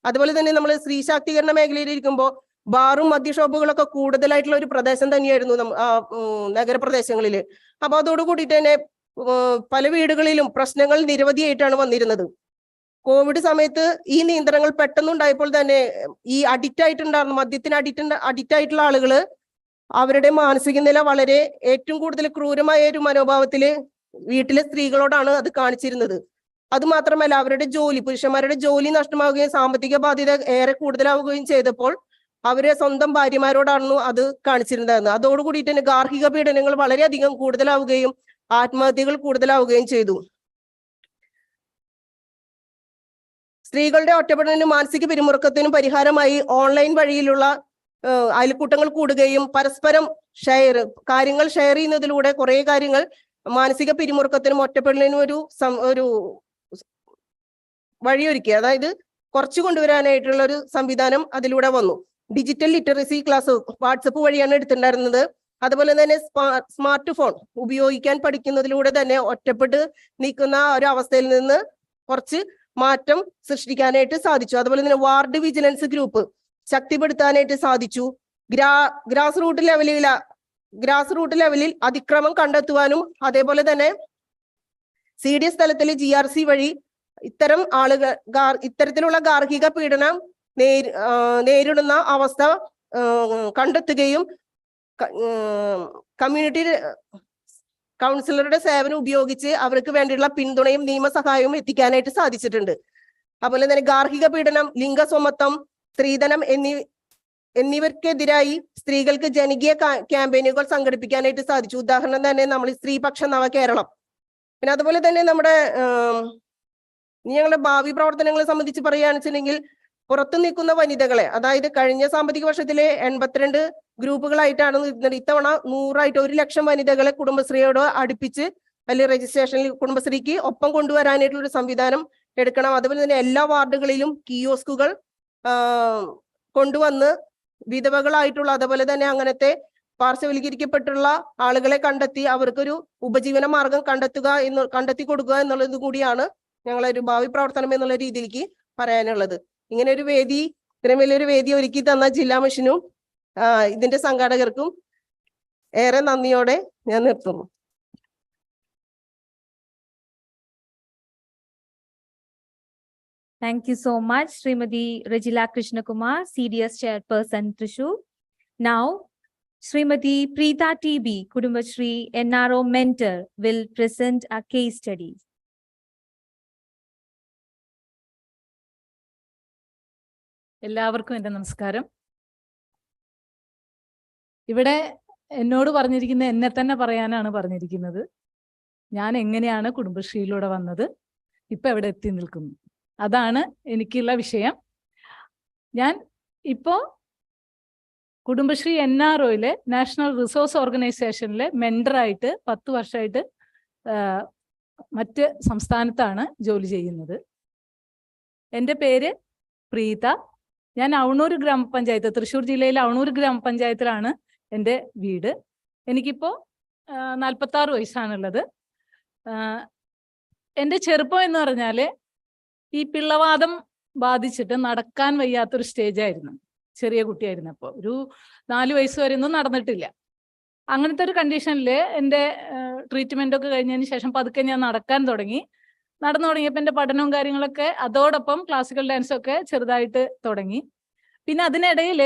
അതുപോലെ തന്നെ നമ്മൾ സ്ത്രീ ശാക്തീകരണ മേഖലയിൽ ഇരിക്കുമ്പോൾ ബാറും മദ്യഷോപ്പുകളൊക്കെ കൂടുതലായിട്ടുള്ള ഒരു പ്രദേശം തന്നെയായിരുന്നു നഗരപ്രദേശങ്ങളിൽ. അപ്പൊ അതോട് കൂടിയിട്ട് തന്നെ പല വീടുകളിലും പ്രശ്നങ്ങൾ നിരവധിയായിട്ടാണ് വന്നിരുന്നത്. കോവിഡ് സമയത്ത് ഈ നിയന്ത്രണങ്ങൾ പെട്ടെന്നുണ്ടായപ്പോൾ തന്നെ ഈ മദ്യത്തിന് അഡിക്റ്റ് ആയിട്ടുള്ള ആളുകള് അവരുടെ മാനസിക നില വളരെ ഏറ്റവും കൂടുതൽ ക്രൂരമായ ഒരു മനോഭാവത്തില് വീട്ടിലെ സ്ത്രീകളോടാണ് അത് കാണിച്ചിരുന്നത്. അതുമാത്രമല്ല അവരുടെ പുരുഷന്മാരുടെ ജോലി നഷ്ടമാവുകയും സാമ്പത്തിക ബാധ്യത ഏറെ കൂടുതലാവുകയും ചെയ്തപ്പോൾ അവരെ സ്വന്തം ഭാര്യമാരോടായിരുന്നു അത് കാണിച്ചിരുന്നത്. അതോടുകൂടിയിട്ട് തന്നെ ഗാർഹിക പീഡനങ്ങൾ വളരെയധികം കൂടുതലാവുകയും ആത്മഹത്യകൾ കൂടുതലാവുകയും ചെയ്തു. സ്ത്രീകളുടെ ഒറ്റപ്പെടലിനും മാനസിക പിരിമുറുക്കത്തിനും പരിഹാരമായി ഓൺലൈൻ വഴിയിലുള്ള അയൽക്കൂട്ടങ്ങൾ കൂടുകയും പരസ്പരം കാര്യങ്ങൾ ഷെയർ ചെയ്യുന്നതിലൂടെ കുറെ കാര്യങ്ങൾ മാനസിക പിരിമുറുക്കത്തിനും ഒറ്റപ്പെടലിനും ഒരു വഴിയൊരുക്കി. അതായത് കുറച്ചു കൊണ്ടുവരാനായിട്ടുള്ള ഒരു സംവിധാനം അതിലൂടെ വന്നു. ഡിജിറ്റൽ ലിറ്ററസി ക്ലാസ് വാട്സപ്പ് വഴിയാണ് എടുത്തിട്ടുണ്ടായിരുന്നത്. അതുപോലെ തന്നെ സ്മാർട്ട് ഫോൺ ഉപയോഗിക്കാൻ പഠിക്കുന്നതിലൂടെ തന്നെ ഒറ്റപ്പെട്ട് നിൽക്കുന്ന ഒരു അവസ്ഥയിൽ നിന്ന് കുറച്ച് മാറ്റം സൃഷ്ടിക്കാനായിട്ട് സാധിച്ചു. അതുപോലെ തന്നെ വാർഡ് വിജിലൻസ് ഗ്രൂപ്പ് ശക്തിപ്പെടുത്താനായിട്ട് സാധിച്ചു. ഗ്രാസ് റൂട്ട് ലെവലിൽ അതിക്രമം കണ്ടെത്തുവാനും അതേപോലെ തന്നെ CDS തലത്തിൽ GRC വഴി ഇത്തരത്തിലുള്ള ഗാർഹിക പീഡനം നേരിടുന്ന അവസ്ഥ കണ്ടെത്തുകയും കമ്മ്യൂണിറ്റി കൗൺസിലറുടെ സേവനം ഉപയോഗിച്ച് അവർക്ക് വേണ്ടിയുള്ള പിന്തുണയും നിയമസഹായവും എത്തിക്കാനായിട്ട് സാധിച്ചിട്ടുണ്ട്. അതുപോലെ തന്നെ ഗാർഹിക പീഡനം, ലിംഗസ്വമത്വം, സ്ത്രീധനം എന്നിവർക്കെതിരായി സ്ത്രീകൾക്ക് ജനകീയ ക്യാമ്പയിനുകൾ സംഘടിപ്പിക്കാനായിട്ട് സാധിച്ചു. ഉദാഹരണം തന്നെ നമ്മൾ സ്ത്രീപക്ഷ നവകേരളം. പിന്നെ അതുപോലെ തന്നെ ഞങ്ങളുടെ ഭാവി പ്രവർത്തനങ്ങളെ സംബന്ധിച്ച് പറയുകയാണെന്ന് വെച്ചിട്ടുണ്ടെങ്കിൽ പുറത്തു നിൽക്കുന്ന വനിതകളെ, അതായത് കഴിഞ്ഞ സാമ്പത്തിക വർഷത്തിലെ 82 ഗ്രൂപ്പുകളായിട്ടാണ് ഇത്തവണ 100 1,00,000 വനിതകളെ കുടുംബശ്രീയോട് അടുപ്പിച്ച് അല്ലെങ്കിൽ രജിസ്ട്രേഷനിൽ കുടുംബശ്രീക്ക് ഒപ്പം കൊണ്ടുവരാനായിട്ടുള്ള ഒരു സംവിധാനം എടുക്കണം. അതുപോലെ തന്നെ എല്ലാ വാർഡുകളിലും കിയോസ്കുകൾ കൊണ്ടുവന്ന് വിധവകളായിട്ടുള്ള അതുപോലെ തന്നെ അങ്ങനത്തെ പാർശ്വവൽക്കരിക്കപ്പെട്ടുള്ള ആളുകളെ കണ്ടെത്തി അവർക്കൊരു ഉപജീവന മാർഗം കണ്ടെത്തി കൊടുക്കുക എന്നുള്ളത് കൂടിയാണ് ഞങ്ങളൊരു ഭാവി പ്രവർത്തനം എന്നുള്ള രീതിയിലേക്ക് പറയാനുള്ളത്. ഇങ്ങനെ ഒരു വേദി, ഇത്രയും വലിയൊരു വേദി ഒരുക്കി തന്ന ജില്ലാ മിഷനും ഇതിന്റെ സംഘാടകർക്കും ഏറെ നന്ദിയോടെ ഞാൻ നിർത്തുന്നു. Thank you so much, Srimati Regila Krishnakumar, CDS Chairperson, Thrissur. Now, Srimati Preeta TB, Kudumbashri NRO Mentor, will present a case study. എല്ലാവർക്കും എൻ്റെ നമസ്കാരം. ഇവിടെ എന്നോട് പറഞ്ഞിരിക്കുന്ന എന്നെ തന്നെ പറയാനാണ് പറഞ്ഞിരിക്കുന്നത്. ഞാൻ എങ്ങനെയാണ് കുടുംബശ്രീയിലൂടെ വന്നത്, ഇപ്പൊ എവിടെ എത്തി നിൽക്കുന്നു, അതാണ് എനിക്കുള്ള വിഷയം. ഞാൻ ഇപ്പോ കുടുംബശ്രീ NROയിലെ നാഷണൽ റിസോഴ്സ് ഓർഗനൈസേഷനിലെ മെൻറ്ററായിട്ട് 10 വർഷമായിട്ട് മറ്റ് സംസ്ഥാനത്താണ് ജോലി ചെയ്യുന്നത്. എൻ്റെ പേര് പ്രീത. ഞാൻ അവണൂർ ഗ്രാമപഞ്ചായത്ത്, തൃശ്ശൂർ ജില്ലയിലെ അവണൂർ ഗ്രാമപഞ്ചായത്തിലാണ് എൻ്റെ വീട്. എനിക്കിപ്പോൾ 46 വയസ്സാണുള്ളത്. എൻ്റെ ചെറുപ്പം എന്ന് പറഞ്ഞാൽ ഈ പിള്ളവാദം ബാധിച്ചിട്ട് നടക്കാൻ വയ്യാത്തൊരു സ്റ്റേജായിരുന്നു. ചെറിയ കുട്ടിയായിരുന്നപ്പോൾ ഒരു 4 വയസ്സ് വരെ ഒന്നും നടന്നിട്ടില്ല. അങ്ങനത്തെ ഒരു കണ്ടീഷനിൽ എൻ്റെ ട്രീറ്റ്മെൻ്റ് ഒക്കെ കഴിഞ്ഞതിന് ശേഷം പതുക്കെ ഞാൻ നടക്കാൻ തുടങ്ങി. നടന്നു തുടങ്ങിയപ്പോൾ എൻ്റെ പഠനവും കാര്യങ്ങളൊക്കെ അതോടൊപ്പം ക്ലാസിക്കൽ ഡാൻസൊക്കെ ചെറുതായിട്ട് തുടങ്ങി. പിന്നെ അതിനിടയിൽ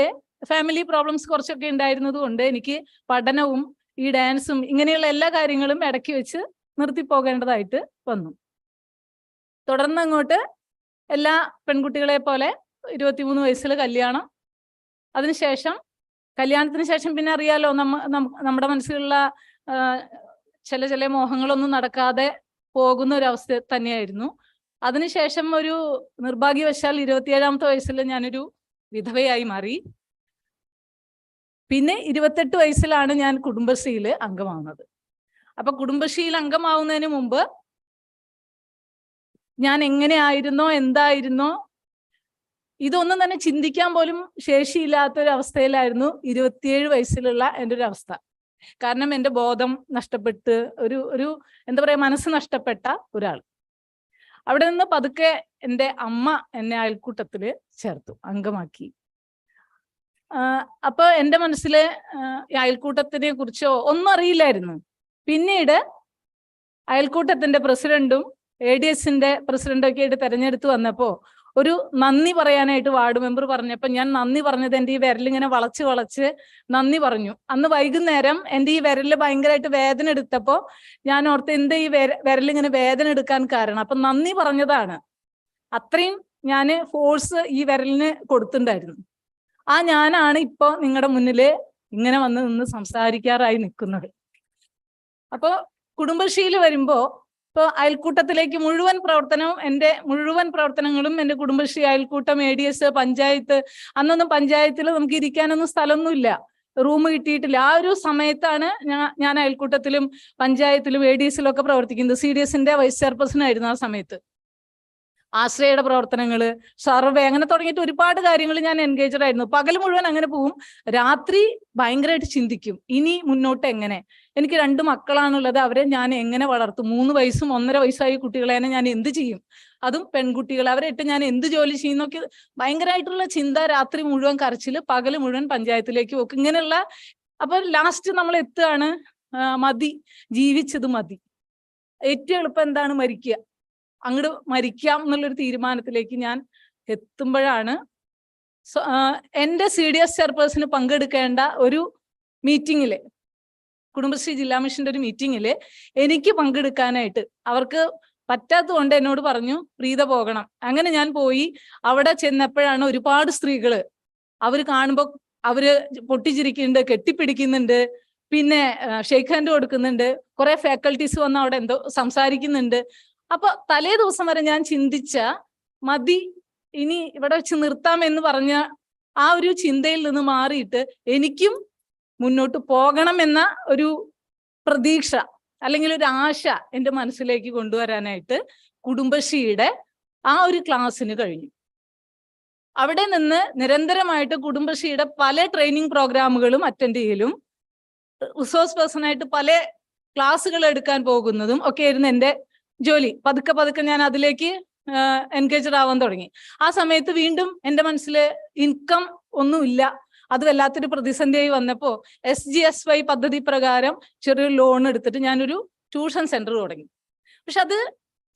ഫാമിലി പ്രോബ്ലംസ് കുറച്ചൊക്കെ ഉണ്ടായിരുന്നത് കൊണ്ട് എനിക്ക് പഠനവും ഈ ഡാൻസും ഇങ്ങനെയുള്ള എല്ലാ കാര്യങ്ങളും ഇടയ്ക്ക് വെച്ച് നിർത്തിപ്പോകേണ്ടതായിട്ട് വന്നു. തുടർന്ന് അങ്ങോട്ട് എല്ലാ പെൺകുട്ടികളെ പോലെ 23 വയസ്സിൽ കല്യാണം. അതിനുശേഷം കല്യാണത്തിന് ശേഷം പിന്നെ അറിയാലോ, നമ്മുടെ മനസ്സിലുള്ള ചില മോഹങ്ങളൊന്നും നടക്കാതെ പോകുന്ന ഒരു അവസ്ഥ തന്നെയായിരുന്നു. അതിനുശേഷം ഒരു നിർഭാഗ്യവശാൽ 27ാമത്തെ വയസ്സിൽ ഞാനൊരു വിധവയായി മാറി. പിന്നെ 28 വയസ്സിലാണ് ഞാൻ കുടുംബശ്രീയിൽ അംഗമാവുന്നത്. അപ്പൊ കുടുംബശ്രീയിൽ അംഗമാവുന്നതിന് മുമ്പ് ഞാൻ എങ്ങനെയായിരുന്നോ എന്തായിരുന്നോ ഇതൊന്നും തന്നെ ചിന്തിക്കാൻ പോലും ശേഷിയില്ലാത്തൊരു അവസ്ഥയിലായിരുന്നു 27 വയസ്സിലുള്ള എൻ്റെ ഒരു അവസ്ഥ. കാരണം എൻ്റെ ബോധം നഷ്ടപ്പെട്ട് ഒരു എന്താ പറയുക, മനസ്സ് നഷ്ടപ്പെട്ട ഒരാൾ. അവിടെ നിന്ന് പതുക്കെ എൻ്റെ അമ്മ എന്നെ അയൽക്കൂട്ടത്തിൽ ചേർത്തു, അംഗമാക്കി. അപ്പൊ എൻ്റെ മനസ്സിൽ അയൽക്കൂട്ടത്തിനെ കുറിച്ചോ ഒന്നും അറിയില്ലായിരുന്നു. പിന്നീട് അയൽക്കൂട്ടത്തിന്റെ പ്രസിഡന്റും ADSന്റെ പ്രസിഡന്റും ഒക്കെ ആയിട്ട് തെരഞ്ഞെടുത്ത് വന്നപ്പോൾ ഒരു നന്ദി പറയാനായിട്ട് വാർഡ് മെമ്പർ പറഞ്ഞപ്പോൾ ഞാൻ നന്ദി പറഞ്ഞത് എൻ്റെ ഈ വിരലിങ്ങനെ വളച്ച് നന്ദി പറഞ്ഞു. അന്ന് വൈകുന്നേരം എൻ്റെ ഈ വിരലിൽ ഭയങ്കരമായിട്ട് വേദന എടുത്തപ്പോൾ ഞാൻ ഓർത്ത് എന്താ ഈ വിരലിങ്ങനെ വേദന എടുക്കാൻ കാരണം, അപ്പൊ നന്ദി പറഞ്ഞതാണ്. അത്രയും ഞാൻ ഫോഴ്സ് ഈ വിരലിന് കൊടുത്തിട്ടുണ്ടായിരുന്നു. ആ ഞാനാണ് ഇപ്പൊ നിങ്ങളുടെ മുന്നിൽ ഇങ്ങനെ വന്ന് നിന്ന് സംസാരിക്കാറായി നിൽക്കുന്നത്. അപ്പൊ കുടുംബശ്രീയിൽ വരുമ്പോ ഇപ്പോൾ അയൽക്കൂട്ടത്തിലേക്ക് മുഴുവൻ പ്രവർത്തനങ്ങളും എൻ്റെ കുടുംബശ്രീ അയൽക്കൂട്ടം, ADS, പഞ്ചായത്ത്. അന്നൊന്നും പഞ്ചായത്തിൽ നമുക്ക് ഇരിക്കാനൊന്നും സ്ഥലമൊന്നുമില്ല, റൂം കിട്ടിയിട്ടില്ല. ആ ഒരു സമയത്താണ് ഞാൻ അയൽക്കൂട്ടത്തിലും പഞ്ചായത്തിലും ADSലും ഒക്കെ പ്രവർത്തിക്കുന്നത്. CDSന്റെ വൈസ് ചെയർപേഴ്സൺ ആയിരുന്നു ആ സമയത്ത്. ആശ്രയയുടെ പ്രവർത്തനങ്ങള്, സർവേ, അങ്ങനെ തുടങ്ങിയിട്ട് ഒരുപാട് കാര്യങ്ങൾ ഞാൻ എൻഗേജഡ് ആയിരുന്നു. പകൽ മുഴുവൻ അങ്ങനെ പോവും, രാത്രി ഭയങ്കരമായിട്ട് ചിന്തിക്കും ഇനി മുന്നോട്ട് എങ്ങനെ. എനിക്ക് 2 മക്കളാണുള്ളത്, അവരെ ഞാൻ എങ്ങനെ വളർത്തും? 3 വയസ്സും 1.5 വയസ്സായ കുട്ടികളെ ഞാൻ എന്ത് ചെയ്യും? അതും പെൺകുട്ടികൾ, അവരെ ഇട്ട് ഞാൻ എന്ത് ജോലി ചെയ്യുന്നൊക്കെ ഭയങ്കരമായിട്ടുള്ള ചിന്ത. രാത്രി മുഴുവൻ കരച്ചില്, പകൽ മുഴുവൻ പഞ്ചായത്തിലേക്ക് പോക്ക്, ഇങ്ങനെയുള്ള. അപ്പൊ ലാസ്റ്റ് നമ്മൾ എത്തുകയാണ്, മതി, ജീവിച്ചത് മതി, ഏറ്റവും എളുപ്പം എന്താണ്, മരിക്കുക, അങ്ങോട്ട് മരിക്കാം എന്നുള്ളൊരു തീരുമാനത്തിലേക്ക് ഞാൻ എത്തുമ്പോഴാണ് എൻ്റെ CDS ചെയർപേഴ്സന് പങ്കെടുക്കേണ്ട ഒരു മീറ്റിങ്ങില്, കുടുംബശ്രീ ജില്ലാ മിഷന്റെ ഒരു മീറ്റിങ്ങില് എനിക്ക് പങ്കെടുക്കാനായിട്ട് അവർക്ക് പറ്റാത്തതുകൊണ്ട് എന്നോട് പറഞ്ഞു പ്രീത പോകണം. അങ്ങനെ ഞാൻ പോയി. അവിടെ ചെന്നപ്പോഴാണ് ഒരുപാട് സ്ത്രീകള്, അവര് കാണുമ്പോൾ അവര് പൊട്ടിച്ചിരിക്കുന്നുണ്ട്, കെട്ടിപ്പിടിക്കുന്നുണ്ട്, പിന്നെ ഷെയ്ക്ക് ഹാൻഡ് കൊടുക്കുന്നുണ്ട്. കുറെ ഫാക്കൽറ്റീസ് വന്ന് അവിടെ എന്തോ സംസാരിക്കുന്നുണ്ട്. അപ്പൊ തലേ ദിവസം വരെ ഞാൻ ചിന്തിച്ച മതി, ഇനി ഇവിടെ വെച്ച് നിർത്താം എന്ന് പറഞ്ഞ ആ ഒരു ചിന്തയിൽ നിന്ന് മാറിയിട്ട് എനിക്കും മുന്നോട്ട് പോകണം എന്ന ഒരു പ്രതീക്ഷ അല്ലെങ്കിൽ ഒരു ആശ എൻ്റെ മനസ്സിലേക്ക് കൊണ്ടുവരാനായിട്ട് കുടുംബശ്രീയുടെ ആ ഒരു ക്ലാസ്സിന് കഴിഞ്ഞു. അവിടെ നിന്ന് നിരന്തരമായിട്ട് കുടുംബശ്രീയുടെ പല ട്രെയിനിങ് പ്രോഗ്രാമുകളും അറ്റൻഡ് ചെയ്യലും റിസോഴ്സ് പേഴ്സണായിട്ട് പല ക്ലാസ്സുകൾ എടുക്കാൻ പോകുന്നതും ഒക്കെ ആയിരുന്നു എൻ്റെ ജോലി. പതുക്കെ ഞാൻ അതിലേക്ക് എൻഗേജഡ് ആവാൻ തുടങ്ങി. ആ സമയത്ത് വീണ്ടും എൻ്റെ മനസ്സിൽ ഇൻകം ഒന്നുമില്ല. അത് വല്ലാത്തൊരു പ്രതിസന്ധിയായി വന്നപ്പോൾ SGSY പദ്ധതി പ്രകാരം ചെറിയൊരു ലോൺ എടുത്തിട്ട് ഞാനൊരു ട്യൂഷൻ സെന്റർ തുടങ്ങി. പക്ഷെ അത്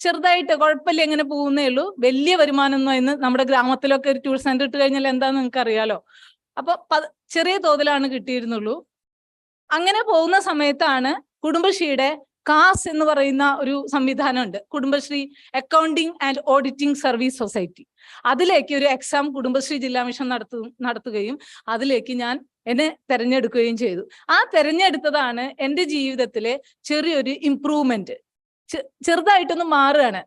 ചെറുതായിട്ട് കുഴപ്പമില്ല എങ്ങനെ പോകുന്നേ ഉള്ളൂ. വലിയ വരുമാനമൊന്നും ഇന്ന് നമ്മുടെ ഗ്രാമത്തിലൊക്കെ ഒരു ട്യൂഷൻ സെന്റർ ഇട്ട് കഴിഞ്ഞാൽ എന്താണെന്ന് നിങ്ങൾക്ക് അറിയാലോ. അപ്പൊ ചെറിയ തോതിലാണ് കിട്ടിയിരുന്നുള്ളൂ. അങ്ങനെ പോകുന്ന സമയത്താണ് കുടുംബശ്രീയുടെ കാസ് എന്ന് പറയുന്ന ഒരു സംവിധാനമുണ്ട്, Kudumbashree accounting and auditing service society. അതിലേക്ക് ഒരു എക്സാം കുടുംബശ്രീ ജില്ലാ മിഷൻ നടത്തുകയും അതിലേക്ക് ഞാൻ എന്നെ തെരഞ്ഞെടുക്കുകയും ചെയ്തു. ആ തെരഞ്ഞെടുത്തതാണ് എൻ്റെ ജീവിതത്തിലെ ചെറിയൊരു ഇംപ്രൂവ്മെന്റ്. ചെറുതായിട്ടൊന്ന് മാറുകയാണ്.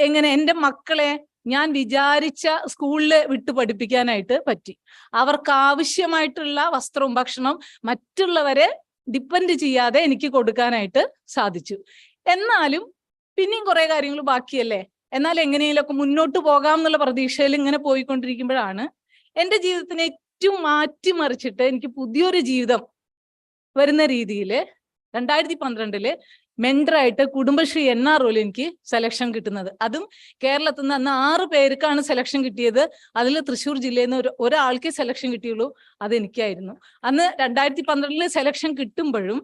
എങ്ങനെ എൻ്റെ മക്കളെ ഞാൻ വിചാരിച്ച സ്കൂളിൽ വിട്ടു പഠിപ്പിക്കാനായിട്ട് പറ്റി. അവർക്ക് ആവശ്യമായിട്ടുള്ള വസ്ത്രവും ഭക്ഷണവും മറ്റുള്ളവരെ ഡിപ്പെൻഡ് ചെയ്യാതെ എനിക്ക് കൊടുക്കാനായിട്ട് സാധിച്ചു. എന്നാലും പിന്നെയും കുറെ കാര്യങ്ങൾ ബാക്കിയല്ലേ, എന്നാൽ എങ്ങനെയെങ്കിലുമൊക്കെ മുന്നോട്ട് പോകാം എന്നുള്ള പ്രതീക്ഷയിൽ ഇങ്ങനെ പോയിക്കൊണ്ടിരിക്കുമ്പോഴാണ് എൻ്റെ ജീവിതത്തിനെ ഏറ്റവും മാറ്റിമറിച്ചിട്ട് എനിക്ക് പുതിയൊരു ജീവിതം വരുന്ന രീതിയിൽ 2012 മെന്ററായിട്ട് കുടുംബശ്രീ NROയിൽ എനിക്ക് സെലക്ഷൻ കിട്ടുന്നത്. അതും കേരളത്തിൽ നിന്ന് അന്ന് 6 പേർക്കാണ് സെലക്ഷൻ കിട്ടിയത്. അതിൽ തൃശ്ശൂർ ജില്ലയിൽ നിന്ന് ഒരാൾക്കേ സെലക്ഷൻ കിട്ടിയുള്ളൂ, അത് എനിക്കായിരുന്നു. അന്ന് 2012 സെലക്ഷൻ കിട്ടുമ്പോഴും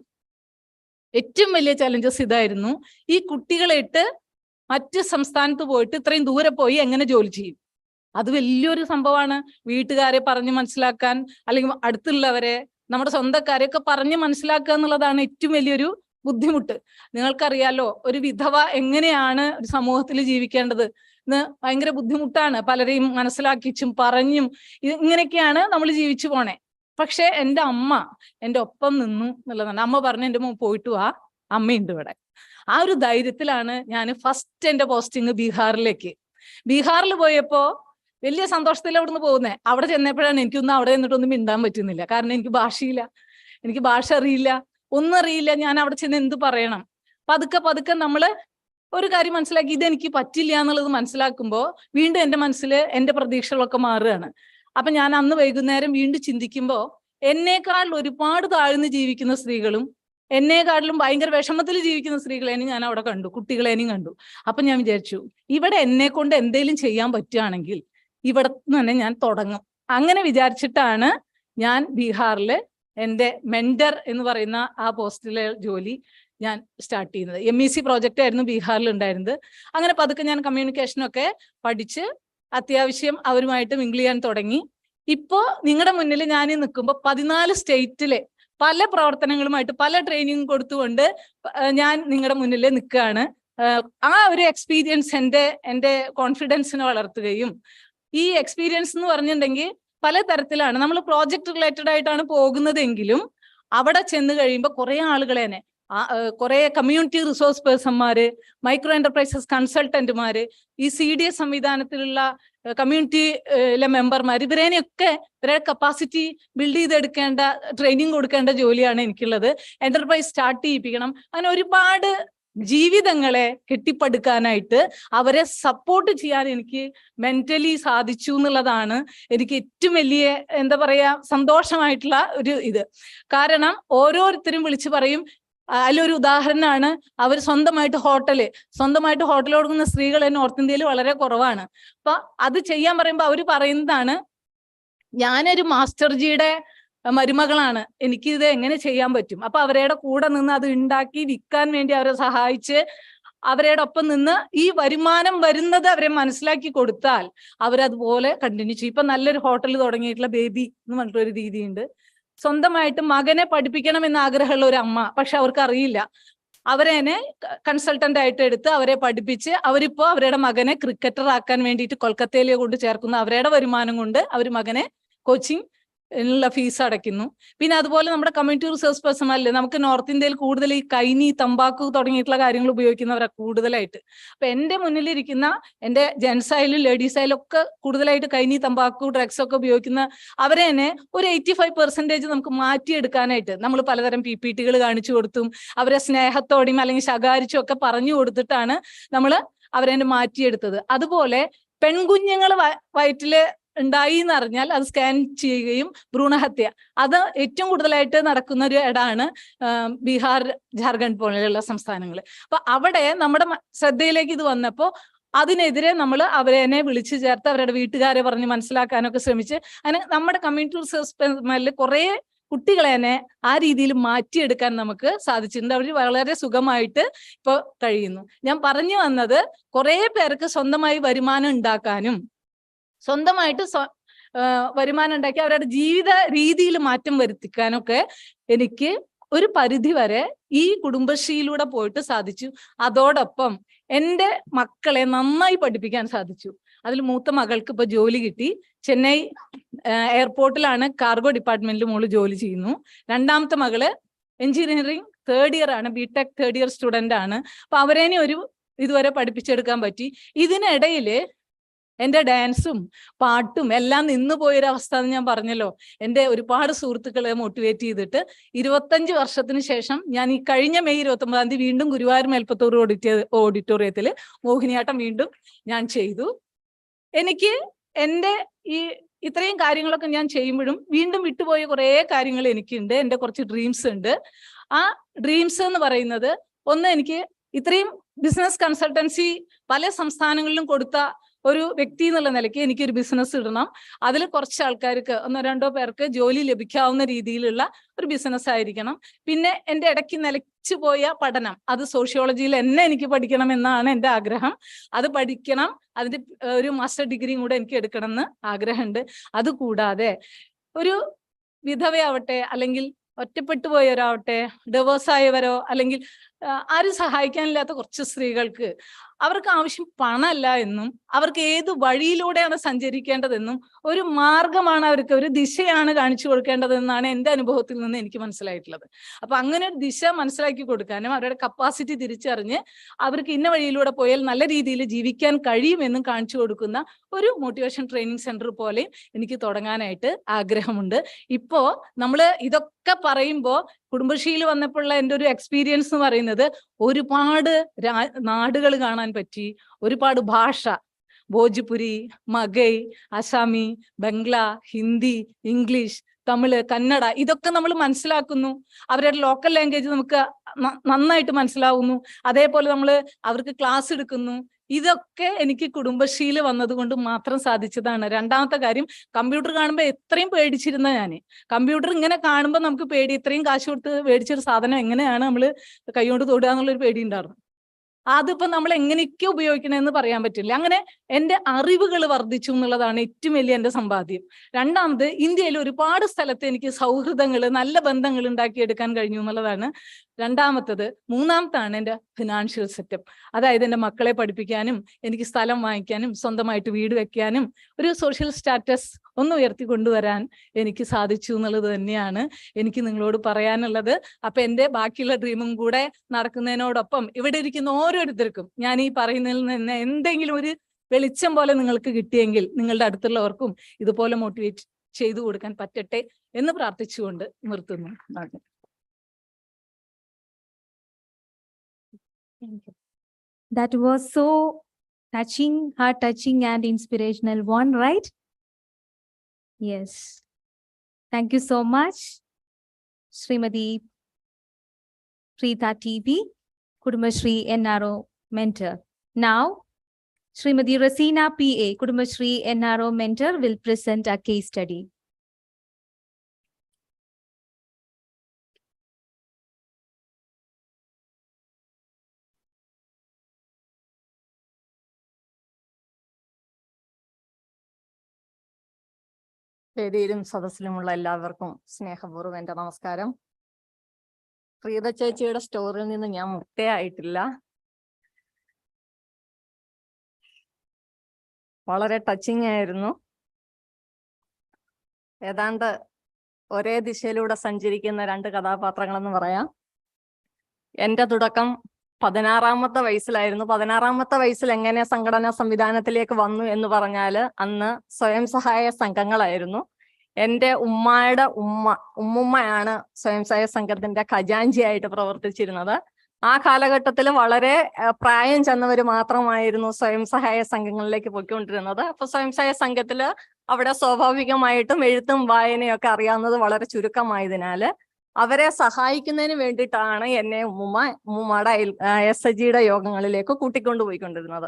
ഏറ്റവും വലിയ ചലഞ്ചസ് ഇതായിരുന്നു. ഈ കുട്ടികളായിട്ട് മറ്റ് സംസ്ഥാനത്ത് പോയിട്ട് ഇത്രയും ദൂരെ പോയി എങ്ങനെ ജോലി ചെയ്യും? അത് വലിയൊരു സംഭവമാണ്. വീട്ടുകാരെ പറഞ്ഞ് മനസ്സിലാക്കാൻ, അല്ലെങ്കിൽ അടുത്തുള്ളവരെ, നമ്മുടെ സ്വന്തക്കാരെയൊക്കെ പറഞ്ഞ് മനസ്സിലാക്കുക എന്നുള്ളതാണ് ഏറ്റവും വലിയൊരു ബുദ്ധിമുട്ട്. നിങ്ങൾക്കറിയാലോ, ഒരു വിധവ എങ്ങനെയാണ് ഒരു സമൂഹത്തിൽ ജീവിക്കേണ്ടത് എന്ന് ഭയങ്കര ബുദ്ധിമുട്ടാണ്. പലരെയും മനസ്സിലാക്കിച്ചും പറഞ്ഞും ഇങ്ങനെയൊക്കെയാണ് നമ്മൾ ജീവിച്ചു പോണേ. പക്ഷെ എൻ്റെ അമ്മ എൻ്റെ ഒപ്പം നിന്നു എന്നുള്ളതാണ്. അമ്മ പറഞ്ഞു, എൻ്റെ മോൻ പോയിട്ട് വാ, അമ്മയുണ്ട് ഇവിടെ. ആ ഒരു ധൈര്യത്തിലാണ് ഞാൻ ഫസ്റ്റ് എൻ്റെ പോസ്റ്റിങ് ബീഹാറിൽ പോയപ്പോ വലിയ സന്തോഷത്തിൽ അവിടുന്ന് പോകുന്നേ. അവിടെ ചെന്നപ്പോഴാണ് എനിക്കൊന്നും അവിടെ നിന്നിട്ടൊന്നും മിണ്ടാൻ പറ്റുന്നില്ല. കാരണം എനിക്ക് ഭാഷ അറിയില്ല, ഒന്നും അറിയില്ല. ഞാൻ അവിടെ ചെന്ന് എന്ത് പറയണം? പതുക്കെ നമ്മള് ഒരു കാര്യം മനസ്സിലാക്കി, ഇതെനിക്ക് പറ്റില്ല എന്നുള്ളത് മനസ്സിലാക്കുമ്പോൾ വീണ്ടും എൻ്റെ മനസ്സിൽ എൻ്റെ പ്രതീക്ഷകളൊക്കെ മാറുകയാണ്. അപ്പൊ ഞാൻ അന്ന് വൈകുന്നേരം വീണ്ടും ചിന്തിക്കുമ്പോൾ എന്നേക്കാൾ ഒരുപാട് താഴ്ന്ന് ജീവിക്കുന്ന സ്ത്രീകളും എന്നെക്കാട്ടിലും ഭയങ്കര വിഷമത്തിൽ ജീവിക്കുന്ന സ്ത്രീകളെയും ഞാൻ അവിടെ കണ്ടു, കുട്ടികളെയും കണ്ടു. അപ്പൊ ഞാൻ വിചാരിച്ചു, ഇവിടെ എന്നെ കൊണ്ട് എന്തെങ്കിലും ചെയ്യാൻ പറ്റുകയാണെങ്കിൽ ഇവിടെ തന്നെ ഞാൻ തുടങ്ങും. അങ്ങനെ വിചാരിച്ചിട്ടാണ് ഞാൻ ബീഹാറിൽ എൻ്റെ മെന്റർ എന്ന് പറയുന്ന ആ പോസ്റ്റിലെ ജോലി ഞാൻ സ്റ്റാർട്ട് ചെയ്യുന്നത്. MEC പ്രോജക്റ്റ് ആയിരുന്നു ബീഹാറിൽ ഉണ്ടായിരുന്നത്. അങ്ങനെ പതുക്കെ ഞാൻ കമ്മ്യൂണിക്കേഷനൊക്കെ പഠിച്ച് അത്യാവശ്യം അവരുമായിട്ട് മിങ്കിൾ ചെയ്യാൻ തുടങ്ങി. ഇപ്പോ നിങ്ങളുടെ മുന്നിൽ ഞാൻ നിൽക്കുമ്പോൾ 14 സ്റ്റേറ്റിലെ പല പ്രവർത്തനങ്ങളുമായിട്ട് പല ട്രെയിനിങ് കൊടുത്തുകൊണ്ട് ഞാൻ നിങ്ങളുടെ മുന്നിൽ നിൽക്കുകയാണ്. ആ ഒരു എക്സ്പീരിയൻസ് എൻ്റെ കോൺഫിഡൻസിനെ വളർത്തുകയും, ഈ എക്സ്പീരിയൻസ് എന്ന് പറഞ്ഞിട്ടുണ്ടെങ്കിൽ പല തരത്തിലാണ്. നമ്മൾ പ്രോജക്റ്റ് റിലേറ്റഡ് ആയിട്ടാണ് പോകുന്നതെങ്കിലും അവിടെ ചെന്ന് കഴിയുമ്പോൾ കുറെ ആളുകളെ തന്നെ, കുറെ കമ്മ്യൂണിറ്റി റിസോഴ്സ് പേഴ്സൺമാര്, മൈക്രോ എന്റർപ്രൈസസ് കൺസൾട്ടന്റുമാര്, ഈ CDS സംവിധാനത്തിലുള്ള കമ്മ്യൂണിറ്റിയിലെ മെമ്പർമാർ, ഇവരെ കപ്പാസിറ്റി ബിൽഡ് ചെയ്തെടുക്കേണ്ട, ട്രെയിനിങ് കൊടുക്കേണ്ട ജോലിയാണ് എനിക്കുള്ളത്. എന്റർപ്രൈസ് സ്റ്റാർട്ട് ചെയ്യിപ്പിക്കണം. അങ്ങനെ ഒരുപാട് ജീവിതങ്ങളെ കെട്ടിപ്പടുക്കാനായിട്ട് അവരെ സപ്പോർട്ട് ചെയ്യാൻ എനിക്ക് മെന്റലി സാധിച്ചു എന്നുള്ളതാണ് എനിക്ക് ഏറ്റവും വലിയ എന്താ പറയാ സന്തോഷമായിട്ടുള്ള ഒരു ഇത്. കാരണം ഓരോരുത്തരും വിളിച്ചു പറയും, അതിലൊരു ഉദാഹരണമാണ്, അവർ സ്വന്തമായിട്ട് ഹോട്ടൽ കൊടുക്കുന്ന സ്ത്രീകൾ നോർത്ത് ഇന്ത്യയിൽ വളരെ കുറവാണ്. അപ്പൊ അത് ചെയ്യാൻ പറയുമ്പോൾ അവർ പറയുന്നതാണ്, ഞാനൊരു മാസ്റ്റർ ജിയുടെ മരുമകളാണ്, എനിക്ക് ഇത് എങ്ങനെ ചെയ്യാൻ പറ്റും? അപ്പൊ അവരുടെ കൂടെ നിന്ന് അത് ഉണ്ടാക്കി വിൽക്കാൻ വേണ്ടി അവരെ സഹായിച്ച് അവരുടെ ഒപ്പം നിന്ന് ഈ വരുമാനം വരുന്നത് അവരെ മനസ്സിലാക്കി കൊടുത്താൽ അവരതുപോലെ കണ്ടിന്യൂ ചെയ്യും. ഇപ്പൊ നല്ലൊരു ഹോട്ടൽ തുടങ്ങിയിട്ടുള്ള ബേബി എന്ന് പറഞ്ഞിട്ടൊരു രീതിയുണ്ട്. സ്വന്തമായിട്ട് മകനെ പഠിപ്പിക്കണം എന്ന ആഗ്രഹമുള്ള ഒരു അമ്മ, പക്ഷെ അവർക്ക് അറിയില്ല. അവരെ കൺസൾട്ടന്റ് ആയിട്ട് എടുത്ത് അവരെ പഠിപ്പിച്ച് അവരിപ്പോ അവരുടെ മകനെ ക്രിക്കറ്റർ ആക്കാൻ വേണ്ടിയിട്ട് കൊൽക്കത്തയിലേക്ക് കൊണ്ട് ചേർക്കുന്ന അവരുടെ വരുമാനം കൊണ്ട് അവർ മകനെ കോച്ചിങ് ഉള്ള ഫീസ് അടയ്ക്കുന്നു. പിന്നെ അതുപോലെ നമ്മുടെ കമ്മ്യൂണിറ്റി റിസോഴ്സ് പേഴ്സണല്ലേ, നമുക്ക് നോർത്ത് ഇന്ത്യയിൽ കൂടുതൽ ഈ കൈനി, തമ്പാക്കു തുടങ്ങിയിട്ടുള്ള കാര്യങ്ങൾ ഉപയോഗിക്കുന്നവരാണ് കൂടുതലായിട്ട്. അപ്പൊ എൻ്റെ മുന്നിലിരിക്കുന്ന എൻ്റെ ജെൻസ് ആയാലും ലേഡീസ് ആയാലും ഒക്കെ കൂടുതലായിട്ട് കൈനി, തമ്പാക്കു, ഡ്രഗ്സ് ഒക്കെ ഉപയോഗിക്കുന്ന അവരെ തന്നെ ഒരു 85% നമുക്ക് മാറ്റിയെടുക്കാനായിട്ട് നമ്മൾ പലതരം PPTകൾ കാണിച്ചു കൊടുത്തും അവരെ സ്നേഹത്തോടെയും അല്ലെങ്കിൽ ശകാരിച്ചും ഒക്കെ പറഞ്ഞു കൊടുത്തിട്ടാണ് നമ്മൾ അവരെ മാറ്റിയെടുത്തത്. അതുപോലെ പെൺകുഞ്ഞുങ്ങൾ വയറ്റില് ഉണ്ടായി എന്ന് അറിഞ്ഞാൽ അത് സ്കാൻ ചെയ്യുകയും ഭ്രൂണഹത്യ, അത് ഏറ്റവും കൂടുതലായിട്ട് നടക്കുന്ന ഒരു ഇടമാണ് ബീഹാർ, ജാർഖണ്ഡ് പോലെയുള്ള സംസ്ഥാനങ്ങൾ. അപ്പൊ അവിടെ നമ്മുടെ ശ്രദ്ധയിലേക്ക് ഇത് വന്നപ്പോൾ അതിനെതിരെ നമ്മൾ അവരെ വിളിച്ചു ചേർത്ത് അവരുടെ വീട്ടുകാരെ പറഞ്ഞ് മനസ്സിലാക്കാനൊക്കെ ശ്രമിച്ച് അങ്ങനെ നമ്മുടെ കമ്മ്യൂണിറ്റി റിസോഴ്സ് കുറെ കുട്ടികളെ തന്നെ ആ രീതിയിൽ മാറ്റിയെടുക്കാൻ നമുക്ക് സാധിച്ചിട്ടുണ്ട്. അവർ വളരെ സുഖമായിട്ട് ഇപ്പോൾ കഴിയുന്നു. ഞാൻ പറഞ്ഞു വന്നത് കുറെ പേർക്ക് സ്വന്തമായി വരുമാനം ഉണ്ടാക്കാനും സ്വന്തമായിട്ട് വരുമാനം ഉണ്ടാക്കി അവരുടെ ജീവിത രീതിയിൽ മാറ്റം വരുത്തിക്കാനൊക്കെ എനിക്ക് ഒരു പരിധി വരെ ഈ കുടുംബശ്രീയിലൂടെ പോയിട്ട് സാധിച്ചു. അതോടൊപ്പം എൻ്റെ മക്കളെ നന്നായി പഠിപ്പിക്കാൻ സാധിച്ചു. അതിൽ മൂത്ത മകൾക്ക് ഇപ്പൊ ജോലി കിട്ടി. ചെന്നൈ എയർപോർട്ടിലാണ് കാർഗോ ഡിപ്പാർട്ട്മെന്റിൽ മോള് ജോലി ചെയ്യുന്നു. രണ്ടാമത്തെ മകള് എഞ്ചിനീയറിംഗ് തേർഡ് ഇയർ ആണ്, ബിടെക് തേർഡ് ഇയർ സ്റ്റുഡന്റ് ആണ്. അപ്പൊ അവരേനെ ഇതുവരെ പഠിപ്പിച്ചെടുക്കാൻ പറ്റി. ഇതിനിടയില് എൻ്റെ ഡാൻസും പാട്ടും എല്ലാം നിന്ന് പോയൊരവസ്ഥ എന്ന് ഞാൻ പറഞ്ഞല്ലോ. എൻ്റെ ഒരുപാട് സുഹൃത്തുക്കളെ മോട്ടിവേറ്റ് ചെയ്തിട്ട് 25 വർഷത്തിന് ശേഷം ഞാൻ ഈ കഴിഞ്ഞ മെയ് 29 വീണ്ടും ഗുരുവായൂർ മേൽപ്പത്തൂർ ഓഡിറ്റോറിയത്തിൽ മോഹിനിയാട്ടം വീണ്ടും ഞാൻ ചെയ്തു. എനിക്ക് എൻ്റെ ഇത്രയും കാര്യങ്ങളൊക്കെ ഞാൻ ചെയ്യുമ്പോഴും വീണ്ടും വിട്ടുപോയ കുറേ കാര്യങ്ങൾ എനിക്കുണ്ട്. എൻ്റെ കുറച്ച് ഡ്രീംസ് ഉണ്ട്. ആ ഡ്രീംസ് എന്ന് പറയുന്നത്, ഒന്ന്, എനിക്ക് ഇത്രയും ബിസിനസ് കൺസൾട്ടൻസി പല സംസ്ഥാനങ്ങളിലും കൊടുത്ത ഒരു വ്യക്തി എന്നുള്ള നിലയ്ക്ക് എനിക്കൊരു ബിസിനസ് ഇടണം. അതിൽ കുറച്ച് ആൾക്കാർക്ക് 1-2 പേർക്ക് ജോലി ലഭിക്കാവുന്ന രീതിയിലുള്ള ഒരു ബിസിനസ് ആയിരിക്കണം. പിന്നെ എൻ്റെ ഇടയ്ക്ക് നിലച്ചു പോയ പഠനം, അത് സോഷ്യോളജിയിൽ എനിക്ക് പഠിക്കണം എന്നാണ് എൻ്റെ ആഗ്രഹം. അത് പഠിക്കണം. അതിന്റെ ഒരു മാസ്റ്റർ ഡിഗ്രിയും കൂടെ എനിക്ക് എടുക്കണം എന്ന് ആഗ്രഹമുണ്ട്. അതുകൂടാതെ ഒരു വിധവയാവട്ടെ, അല്ലെങ്കിൽ ഒറ്റപ്പെട്ടു പോയവരാവട്ടെ, ഡിവോഴ്സ് ആയവരോ, അല്ലെങ്കിൽ ആരും സഹായിക്കാനില്ലാത്ത കുറച്ച് സ്ത്രീകൾക്ക് അവർക്ക് ആവശ്യം പണമല്ല എന്നും അവർക്ക് ഏത് വഴിയിലൂടെയാണ് സഞ്ചരിക്കേണ്ടതെന്നും ഒരു മാർഗമാണ്, അവർക്ക് ഒരു ദിശയാണ് കാണിച്ചു കൊടുക്കേണ്ടതെന്നാണ് എൻ്റെ അനുഭവത്തിൽ നിന്ന് എനിക്ക് മനസ്സിലായിട്ടുള്ളത്. അപ്പൊ അങ്ങനെ ഒരു ദിശ മനസ്സിലാക്കി കൊടുക്കാനും അവരുടെ കപ്പാസിറ്റി തിരിച്ചറിഞ്ഞ് അവർക്ക് ഇന്ന വഴിയിലൂടെ പോയാൽ നല്ല രീതിയിൽ ജീവിക്കാൻ കഴിയുമെന്നും കാണിച്ചു കൊടുക്കുന്ന ഒരു മോട്ടിവേഷൻ ട്രെയിനിങ് സെന്റർ പോലെ എനിക്ക് തുടങ്ങാനായിട്ട് ആഗ്രഹമുണ്ട്. ഇപ്പോ നമ്മള് ഇതൊക്കെ പറയുമ്പോൾ കുടുംബശ്രീയിൽ വന്നപ്പോഴുള്ള എൻ്റെ ഒരു എക്സ്പീരിയൻസ് എന്ന് പറയുന്നത്, ഒരുപാട് നാടുകൾ കാണാൻ പറ്റി, ഒരുപാട് ഭാഷ, ഭോജ്പുരി, മഗൈ, അസാമി, ബംഗ്ല, ഹിന്ദി, ഇംഗ്ലീഷ്, തമിഴ്, കന്നഡ, ഇതൊക്കെ നമ്മൾ മനസ്സിലാക്കുന്നു. അവരുടെ ലോക്കൽ ലാംഗ്വേജ് നമുക്ക് നന്നായിട്ട് മനസ്സിലാവുന്നു. അതേപോലെ നമ്മൾ അവർക്ക് ക്ലാസ് എടുക്കുന്നു. ഇതൊക്കെ എനിക്ക് കുടുംബശ്രീയിൽ വന്നതുകൊണ്ട് മാത്രം സാധിച്ചതാണ്. രണ്ടാമത്തെ കാര്യം, കമ്പ്യൂട്ടർ കാണുമ്പോൾ എത്രയും പേടിച്ചിരുന്ന ഞാൻ, കമ്പ്യൂട്ടർ ഇങ്ങനെ കാണുമ്പോൾ നമുക്ക് പേടി, ഇത്രയും കാശ് കൊടുത്ത് മേടിച്ചൊരു സാധനം എങ്ങനെയാണ് നമ്മൾ കൈകൊണ്ട് തൊടുക എന്നുള്ളൊരു പേടി ഉണ്ടായിരുന്നു. അതിപ്പോ നമ്മൾ എങ്ങനെയൊക്കെ ഉപയോഗിക്കണമെന്ന് പറയാൻ പറ്റില്ല. അങ്ങനെ എൻ്റെ അറിവുകൾ വർദ്ധിച്ചു എന്നുള്ളതാണ് ഏറ്റവും വലിയ എൻ്റെ സമ്പാദ്യം. രണ്ടാമത്, ഇന്ത്യയിൽ ഒരുപാട് സ്ഥലത്ത് എനിക്ക് സൗഹൃദങ്ങൾ, നല്ല ബന്ധങ്ങൾ ഉണ്ടാക്കിയെടുക്കാൻ കഴിഞ്ഞു എന്നുള്ളതാണ് രണ്ടാമത്തത്. മൂന്നാമത്താണ് എൻ്റെ ഫിനാൻഷ്യൽ സെറ്റപ്പ്. അതായത് എൻ്റെ മക്കളെ പഠിപ്പിക്കാനും എനിക്ക് സ്ഥലം വാങ്ങിക്കാനും സ്വന്തമായിട്ട് വീട് വെക്കാനും ഒരു സോഷ്യൽ സ്റ്റാറ്റസ് ഒന്ന് ഉയർത്തി കൊണ്ടുവരാൻ എനിക്ക് സാധിച്ചു എന്നുള്ളത് തന്നെയാണ് എനിക്ക് നിങ്ങളോട് പറയാനുള്ളത്. അപ്പൊ എൻ്റെ ബാക്കിയുള്ള ഡ്രീമും കൂടെ നടക്കുന്നതിനോടൊപ്പം ഇവിടെ ഇരിക്കുന്ന ഓരോരുത്തർക്കും ഞാൻ ഈ പറയുന്നതിൽ നിന്ന് എന്തെങ്കിലും ഒരു വെളിച്ചം പോലെ നിങ്ങൾക്ക് കിട്ടിയെങ്കിൽ നിങ്ങളുടെ അടുത്തുള്ളവർക്കും ഇതുപോലെ മോട്ടിവേറ്റ് ചെയ്തു കൊടുക്കാൻ പറ്റട്ടെ എന്ന് പ്രാർത്ഥിച്ചുകൊണ്ട് നിർത്തുന്നു. That was so touching, heart-touching and inspirational one, right? Yes. Thank you so much, Srimati Preeta TB, Kudumbashri NRO mentor. Now, Srimati Rasina PA, Kudumbashri NRO mentor, will present a case study. വേദിയിലും സദസ്സിലുമുള്ള എല്ലാവർക്കും സ്നേഹപൂർവ്വം എൻ്റെ നമസ്കാരം. പ്രീത ചേച്ചിയുടെ സ്റ്റോറിൽ നിന്ന് ഞാൻ മുക്തയായിട്ടില്ല. വളരെ ടച്ചിങ് ആയിരുന്നു. ഏതാണ്ട് ഒരേ ദിശയിലൂടെ സഞ്ചരിക്കുന്ന 2 കഥാപാത്രങ്ങളെന്ന് പറയാം. എൻ്റെ തുടക്കം 16-ാമത്തെ വയസ്സിലായിരുന്നു. 16-ാമത്തെ വയസ്സിൽ എങ്ങനെ സംഘടനാ സംവിധാനത്തിലേക്ക് വന്നു എന്ന് പറഞ്ഞാൽ, അന്ന് സ്വയം സഹായ സംഘങ്ങളായിരുന്നു. എൻ്റെ ഉമ്മയുടെ ഉമ്മുമ്മയാണ് സ്വയം സഹായ സംഘത്തിന്റെ ഖജാൻജിയായിട്ട് പ്രവർത്തിച്ചിരുന്നത്. ആ കാലഘട്ടത്തിൽ വളരെ പ്രായം ചെന്നവർ മാത്രമായിരുന്നു സ്വയം സഹായ സംഘങ്ങളിലേക്ക് പോയിക്കൊണ്ടിരുന്നത്. അപ്പൊ സ്വയം സഹായ സംഘത്തില് അവിടെ സ്വാഭാവികമായിട്ടും എഴുത്തും വായനയൊക്കെ അറിയാവുന്നത് വളരെ ചുരുക്കമായതിനാല് അവരെ സഹായിക്കുന്നതിന് വേണ്ടിയിട്ടാണ് എന്നെ ഉമ്മുമ്മയുടെ SHGയുടെ യോഗങ്ങളിലേക്ക് കൂട്ടിക്കൊണ്ടുപോയിക്കൊണ്ടിരുന്നത്.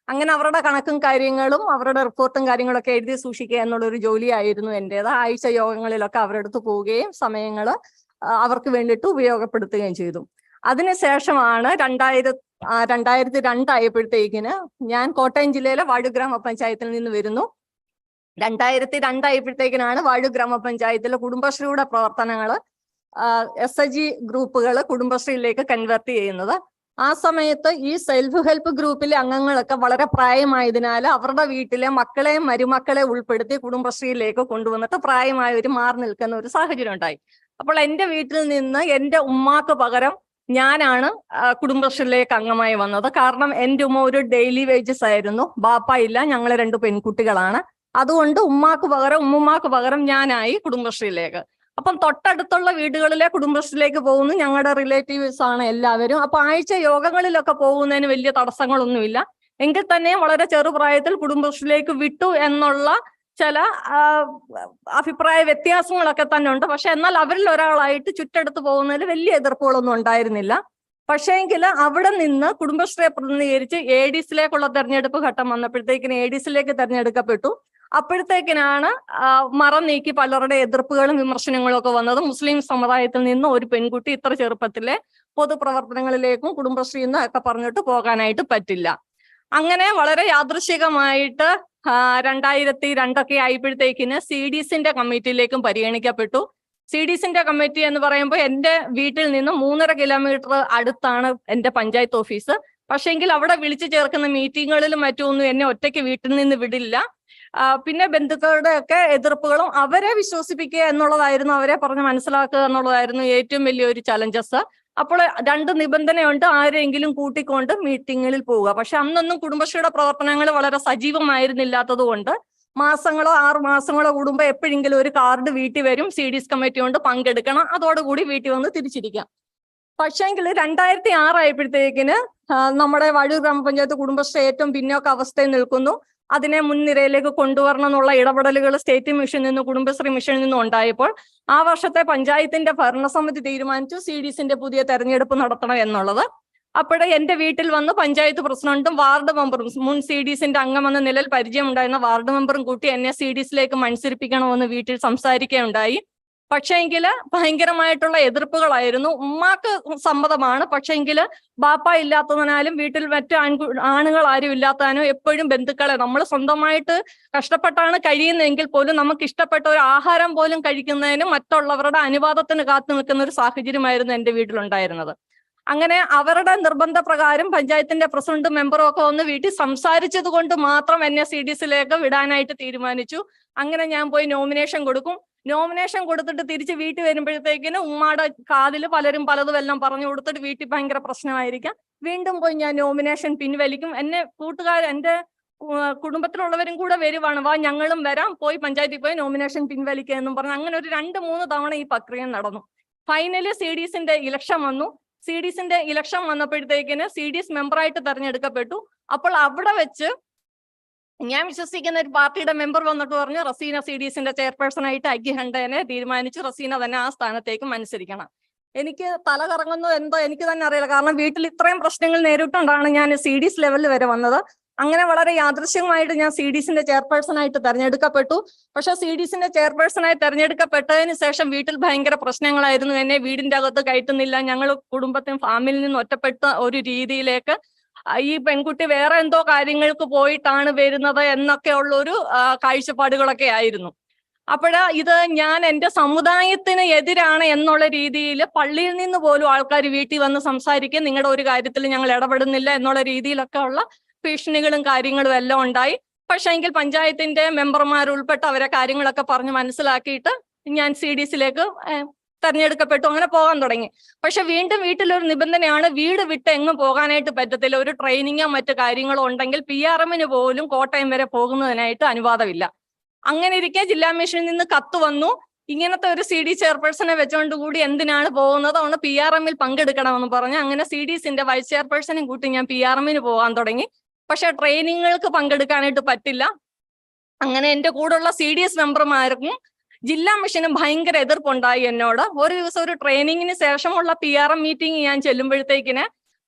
അങ്ങനെ അവരുടെ കണക്കും കാര്യങ്ങളും അവരുടെ റിപ്പോർട്ടും കാര്യങ്ങളൊക്കെ എഴുതി സൂക്ഷിക്കുക എന്നുള്ളൊരു ജോലിയായിരുന്നു എൻ്റേത്. ആഴ്ച യോഗങ്ങളിലൊക്കെ അവരുടെ അടുത്ത് പോവുകയും സമയങ്ങൾ അവർക്ക് വേണ്ടിയിട്ട് ഉപയോഗപ്പെടുത്തുകയും ചെയ്തു. അതിനുശേഷമാണ് 2002 ആയപ്പോഴത്തേക്കിന് ഞാൻ കോട്ടയം ജില്ലയിലെ വാഴൂർ ഗ്രാമപഞ്ചായത്തിൽ നിന്ന് വരുന്നു. 2002 ആയപ്പോഴത്തേക്കിനാണ് വാഴൂർ ഗ്രാമപഞ്ചായത്തിലെ കുടുംബശ്രീയുടെ പ്രവർത്തനങ്ങൾ SHG ഗ്രൂപ്പുകൾ കുടുംബശ്രീയിലേക്ക് കൺവേർട്ട് ചെയ്യുന്നത്. ആ സമയത്ത് ഈ സെൽഫ് ഹെൽപ്പ് ഗ്രൂപ്പിലെ അംഗങ്ങളൊക്കെ വളരെ പ്രായമായതിനാൽ അവരുടെ വീട്ടിലെ മക്കളെയും മരുമക്കളെ ഉൾപ്പെടുത്തി കുടുംബശ്രീയിലേക്ക് കൊണ്ടുവന്നിട്ട് പ്രായമായവർ മാറി നിൽക്കുന്ന ഒരു സാഹചര്യം ഉണ്ടായി. അപ്പോൾ എൻ്റെ വീട്ടിൽ നിന്ന് എൻ്റെ ഉമ്മാക്ക് പകരം ഞാനാണ് കുടുംബശ്രീയിലേക്ക് അംഗമായി വന്നത്. കാരണം എൻ്റെ ഉമ്മ ഒരു ഡെയിലി വേജസ് ആയിരുന്നു, ബാപ്പ ഇല്ല, ഞങ്ങൾ 2 പെൺകുട്ടികളാണ്. അതുകൊണ്ട് ഉമ്മുമ്മാക്ക് പകരം ഞാനായി കുടുംബശ്രീയിലേക്ക്. അപ്പം തൊട്ടടുത്തുള്ള വീടുകളിലെ കുടുംബശ്രീയിലേക്ക് പോകുന്നു. ഞങ്ങളുടെ റിലേറ്റീവ്സ് ആണ് എല്ലാവരും. അപ്പൊ ആഴ്ച യോഗങ്ങളിലൊക്കെ പോകുന്നതിന് വലിയ തടസ്സങ്ങളൊന്നുമില്ല. എങ്കിൽ തന്നെ വളരെ ചെറുപ്രായത്തിൽ കുടുംബശ്രീയിലേക്ക് വിട്ടു എന്നുള്ള ചില അഭിപ്രായ വ്യത്യാസങ്ങളൊക്കെ തന്നെ ഉണ്ട്. പക്ഷെ എന്നാൽ അവരിൽ ഒരാളായിട്ട് ചുറ്റെടുത്ത് പോകുന്നതിൽ വലിയ എതിർപ്പുകളൊന്നും ഉണ്ടായിരുന്നില്ല. പക്ഷേങ്കിൽ അവിടെ നിന്ന് കുടുംബശ്രീയെ പ്രതിനിധീകരിച്ച് ADSിലേക്കുള്ള തെരഞ്ഞെടുപ്പ് ഘട്ടം വന്നപ്പോഴത്തേക്കിന് ADSിലേക്ക് തെരഞ്ഞെടുക്കപ്പെട്ടു. അപ്പോഴത്തേക്കിനാണ് മറം നീക്കി പലരുടെ എതിർപ്പുകളും വിമർശനങ്ങളും ഒക്കെ വന്നത്. മുസ്ലിം സമുദായത്തിൽ നിന്ന് ഒരു പെൺകുട്ടി ഇത്ര ചെറുപ്പത്തിലെ പൊതുപ്രവർത്തനങ്ങളിലേക്കും കുടുംബശ്രീ എന്നും ഒക്കെ പറഞ്ഞിട്ട് പോകാനായിട്ട് പറ്റില്ല. അങ്ങനെ വളരെ യാദൃശികമായിട്ട് 2002 ആയപ്പോഴത്തേക്കിന് CDSന്റെ കമ്മിറ്റിയിലേക്കും പരിഗണിക്കപ്പെട്ടു. CDSന്റെ കമ്മിറ്റി എന്ന് പറയുമ്പോൾ എൻ്റെ വീട്ടിൽ നിന്ന് 3.5 കിലോമീറ്റർ അടുത്താണ് എൻ്റെ പഞ്ചായത്ത് ഓഫീസ്. പക്ഷേങ്കിൽ അവിടെ വിളിച്ചു ചേർക്കുന്ന മീറ്റിങ്ങുകളിലും മറ്റൊന്നും എന്നെ ഒറ്റയ്ക്ക് വീട്ടിൽ നിന്ന് വിടില്ല. പിന്നെ ബന്ധുക്കളുടെ ഒക്കെ എതിർപ്പുകളും അവരെ വിശ്വസിപ്പിക്കുക എന്നുള്ളതായിരുന്നു, അവരെ പറഞ്ഞ് മനസ്സിലാക്കുക എന്നുള്ളതായിരുന്നു ഏറ്റവും വലിയൊരു ചലഞ്ചസ്. അപ്പോൾ 2 നിബന്ധനയുണ്ട്. ആരെങ്കിലും കൂട്ടിക്കൊണ്ട് മീറ്റിങ്ങിൽ പോവുക. പക്ഷെ അന്നൊന്നും കുടുംബശ്രീയുടെ പ്രവർത്തനങ്ങൾ വളരെ സജീവമായിരുന്നില്ലാത്തത് കൊണ്ട് 6 മാസങ്ങളോ കൂടുമ്പോ എപ്പോഴെങ്കിലും ഒരു കാർഡ് വീട്ടിൽ വരും, CDS കമ്മിറ്റി കൊണ്ട് പങ്കെടുക്കണം, അതോടുകൂടി വീട്ടിൽ വന്ന് തിരിച്ചിരിക്കാം. പക്ഷേങ്കിൽ 2006 ആയപ്പോഴത്തേക്കിന് നമ്മുടെ വാഴൂർ ഗ്രാമപഞ്ചായത്ത് കുടുംബശ്രീ ഏറ്റവും പിന്നോക്ക അവസ്ഥയിൽ നിൽക്കുന്നു. അതിനെ മുൻനിരയിലേക്ക് കൊണ്ടുവരണം എന്നുള്ള ഇടപെടലുകൾ സ്റ്റേറ്റ് മിഷനിൽ നിന്നും കുടുംബശ്രീ മിഷനിൽ നിന്നും ഉണ്ടായപ്പോൾ ആ വർഷത്തെ പഞ്ചായത്തിന്റെ ഭരണസമിതി തീരുമാനിച്ചു CDSന്റെ പുതിയ തെരഞ്ഞെടുപ്പ് നടത്തണം എന്നുള്ളത്. അപ്പോഴേ എൻ്റെ വീട്ടിൽ വന്ന് പഞ്ചായത്ത് പ്രസിഡന്റും വാർഡ് മെമ്പറും മുൻ CDSന്റെ അംഗമെന്ന നിലയിൽ പരിചയമുണ്ടായിരുന്ന വാർഡ് മെമ്പറും കൂട്ടി എന്നെ CDSലേക്ക് മത്സരിപ്പിക്കണമെന്ന് വീട്ടിൽ സംസാരിക്കുകയുണ്ടായി. പക്ഷേങ്കിൽ ഭയങ്കരമായിട്ടുള്ള എതിർപ്പുകളായിരുന്നു. ഉമ്മാക്ക് സമ്മതമാണ്, പക്ഷേങ്കിൽ ബാപ്പ ഇല്ലാത്തതിനാലും വീട്ടിൽ മറ്റു ആണുങ്ങൾ ആരും ഇല്ലാത്തതിനും എപ്പോഴും ബന്ധുക്കളെ, നമ്മൾ സ്വന്തമായിട്ട് കഷ്ടപ്പെട്ടാണ് കഴിയുന്നതെങ്കിൽ പോലും നമുക്ക് ഇഷ്ടപ്പെട്ട ഒരു ആഹാരം പോലും കഴിക്കുന്നതിനും മറ്റുള്ളവരുടെ അനുവാദത്തിന് കാത്തു നിൽക്കുന്ന ഒരു സാഹചര്യമായിരുന്നു എൻ്റെ വീട്ടിലുണ്ടായിരുന്നത്. അങ്ങനെ അവരുടെ നിർബന്ധ പ്രകാരം പഞ്ചായത്തിന്റെ പ്രസിഡന്റും മെമ്പറും ഒക്കെ ഒന്ന് വീട്ടിൽ സംസാരിച്ചത് കൊണ്ട് മാത്രം എന്നെ CDSലേക്ക് വിടാനായിട്ട് തീരുമാനിച്ചു. അങ്ങനെ ഞാൻ പോയി നോമിനേഷൻ കൊടുക്കും. നോമിനേഷൻ കൊടുത്തിട്ട് തിരിച്ച് വീട്ടിൽ വരുമ്പോഴത്തേക്കിന് ഉമ്മാടെ കാതിൽ പലരും പലതും എല്ലാം പറഞ്ഞു കൊടുത്തിട്ട് വീട്ടിൽ ഭയങ്കര പ്രശ്നമായിരിക്കാം. വീണ്ടും പോയി ഞാൻ നോമിനേഷൻ പിൻവലിക്കും. എന്നെ എൻ്റെ കുടുംബത്തിലുള്ളവരും കൂടെ വരുവാണ്, വാ ഞങ്ങളും വരാം, പോയി പഞ്ചായത്തിൽ പോയി നോമിനേഷൻ പിൻവലിക്കുക എന്നും പറഞ്ഞു. അങ്ങനെ ഒരു 2-3 തവണ ഈ പ്രക്രിയ നടന്നു. ഫൈനലി CDSന്റെ ഇലക്ഷൻ വന്നു. CDSന്റെ ഇലക്ഷൻ വന്നപ്പോഴത്തേക്കിന് CDS മെമ്പറായിട്ട് തെരഞ്ഞെടുക്കപ്പെട്ടു. അപ്പോൾ അവിടെ വെച്ച് ഞാൻ വിശ്വസിക്കുന്ന ഒരു പാർട്ടിയുടെ മെമ്പർ വന്നിട്ട് പറഞ്ഞു, റസീന CDSന്റെ ചെയർപേഴ്സണായിട്ട് ഐക്യഹണ്ഡനെ തീരുമാനിച്ചു, റസീന തന്നെ ആ സ്ഥാനത്തേക്ക് മത്സരിക്കണം. എനിക്ക് തല കറങ്ങുന്നു എന്തോ എനിക്ക് തന്നെ അറിയില്ല. കാരണം വീട്ടിൽ ഇത്രയും പ്രശ്നങ്ങൾ നേരിട്ടുകൊണ്ടാണ് ഞാൻ CDS ലെവലിൽ വരെ വന്നത്. അങ്ങനെ വളരെ യാദൃശ്യമായിട്ട് ഞാൻ CDSന്റെ ചെയർപേഴ്സണായിട്ട് തെരഞ്ഞെടുക്കപ്പെട്ടു. പക്ഷെ CDSന്റെ ചെയർപേഴ്സണായി തെരഞ്ഞെടുക്കപ്പെട്ടതിന് ശേഷം വീട്ടിൽ ഭയങ്കര പ്രശ്നങ്ങളായിരുന്നു. എന്നെ വീടിന്റെ അകത്ത് കയറ്റുന്നില്ല, ഞങ്ങൾ കുടുംബത്തിനും ഫാമിലിയിൽ നിന്ന് ഒറ്റപ്പെട്ട ഒരു രീതിയിലേക്ക്, ഈ പെൺകുട്ടി വേറെ എന്തോ കാര്യങ്ങൾക്ക് പോയിട്ടാണ് വരുന്നത് എന്നൊക്കെ ഉള്ളൊരു കാഴ്ചപ്പാടുകളൊക്കെ ആയിരുന്നു. ഇത് ഞാൻ എൻ്റെ സമുദായത്തിന് എതിരാണ് എന്നുള്ള രീതിയിൽ പള്ളിയിൽ നിന്ന് പോലും ആൾക്കാർ വീട്ടിൽ വന്ന് സംസാരിക്കുക, നിങ്ങളുടെ ഒരു കാര്യത്തിൽ ഞങ്ങൾ ഇടപെടുന്നില്ല എന്നുള്ള രീതിയിലൊക്കെ ഉള്ള ഭീഷണികളും കാര്യങ്ങളും എല്ലാം ഉണ്ടായി. പക്ഷേ എങ്കിൽ പഞ്ചായത്തിന്റെ മെമ്പർമാർ ഉൾപ്പെട്ട് അവരെ കാര്യങ്ങളൊക്കെ പറഞ്ഞ് മനസ്സിലാക്കിയിട്ട് ഞാൻ CDSലേക്ക് തെരഞ്ഞെടുക്കപ്പെട്ടു. അങ്ങനെ പോകാൻ തുടങ്ങി. പക്ഷെ വീണ്ടും വീട്ടിലൊരു നിബന്ധനയാണ്, വീട് വിട്ട് എങ്ങും പോകാനായിട്ട് പറ്റത്തില്ല. ഒരു ട്രെയിനിങ്ങോ മറ്റു കാര്യങ്ങളോ ഉണ്ടെങ്കിൽ PRMന് പോലും കോട്ടയം വരെ പോകുന്നതിനായിട്ട് അനുവാദമില്ല. അങ്ങനെ ഇരിക്കെ ജില്ലാ മിഷനിൽ നിന്ന് കത്ത് വന്നു, ഇങ്ങനത്തെ ഒരു CDS ചെയർപേഴ്സണെ വെച്ചുകൊണ്ട് കൂടി എന്തിനാണ് പോകുന്നത്, അതുകൊണ്ട് PRMൽ പങ്കെടുക്കണമെന്ന് പറഞ്ഞു. അങ്ങനെ CDSന്റെ വൈസ് ചെയർപേഴ്സണും കൂട്ടി ഞാൻ PRMന് പോകാൻ തുടങ്ങി. പക്ഷെ ട്രെയിനിങ്ങുകൾക്ക് പങ്കെടുക്കാനായിട്ട് പറ്റില്ല. അങ്ങനെ എൻ്റെ കൂടെയുള്ള CDS മെമ്പർമാർക്കും ജില്ലാ മിഷനും ഭയങ്കര എതിർപ്പുണ്ടായി എന്നോട്. ഒരു ദിവസം ഒരു ട്രെയിനിങ്ങിന് ശേഷമുള്ള PRM മീറ്റിംഗ് ഞാൻ ചെല്ലുമ്പോഴത്തേക്കിന്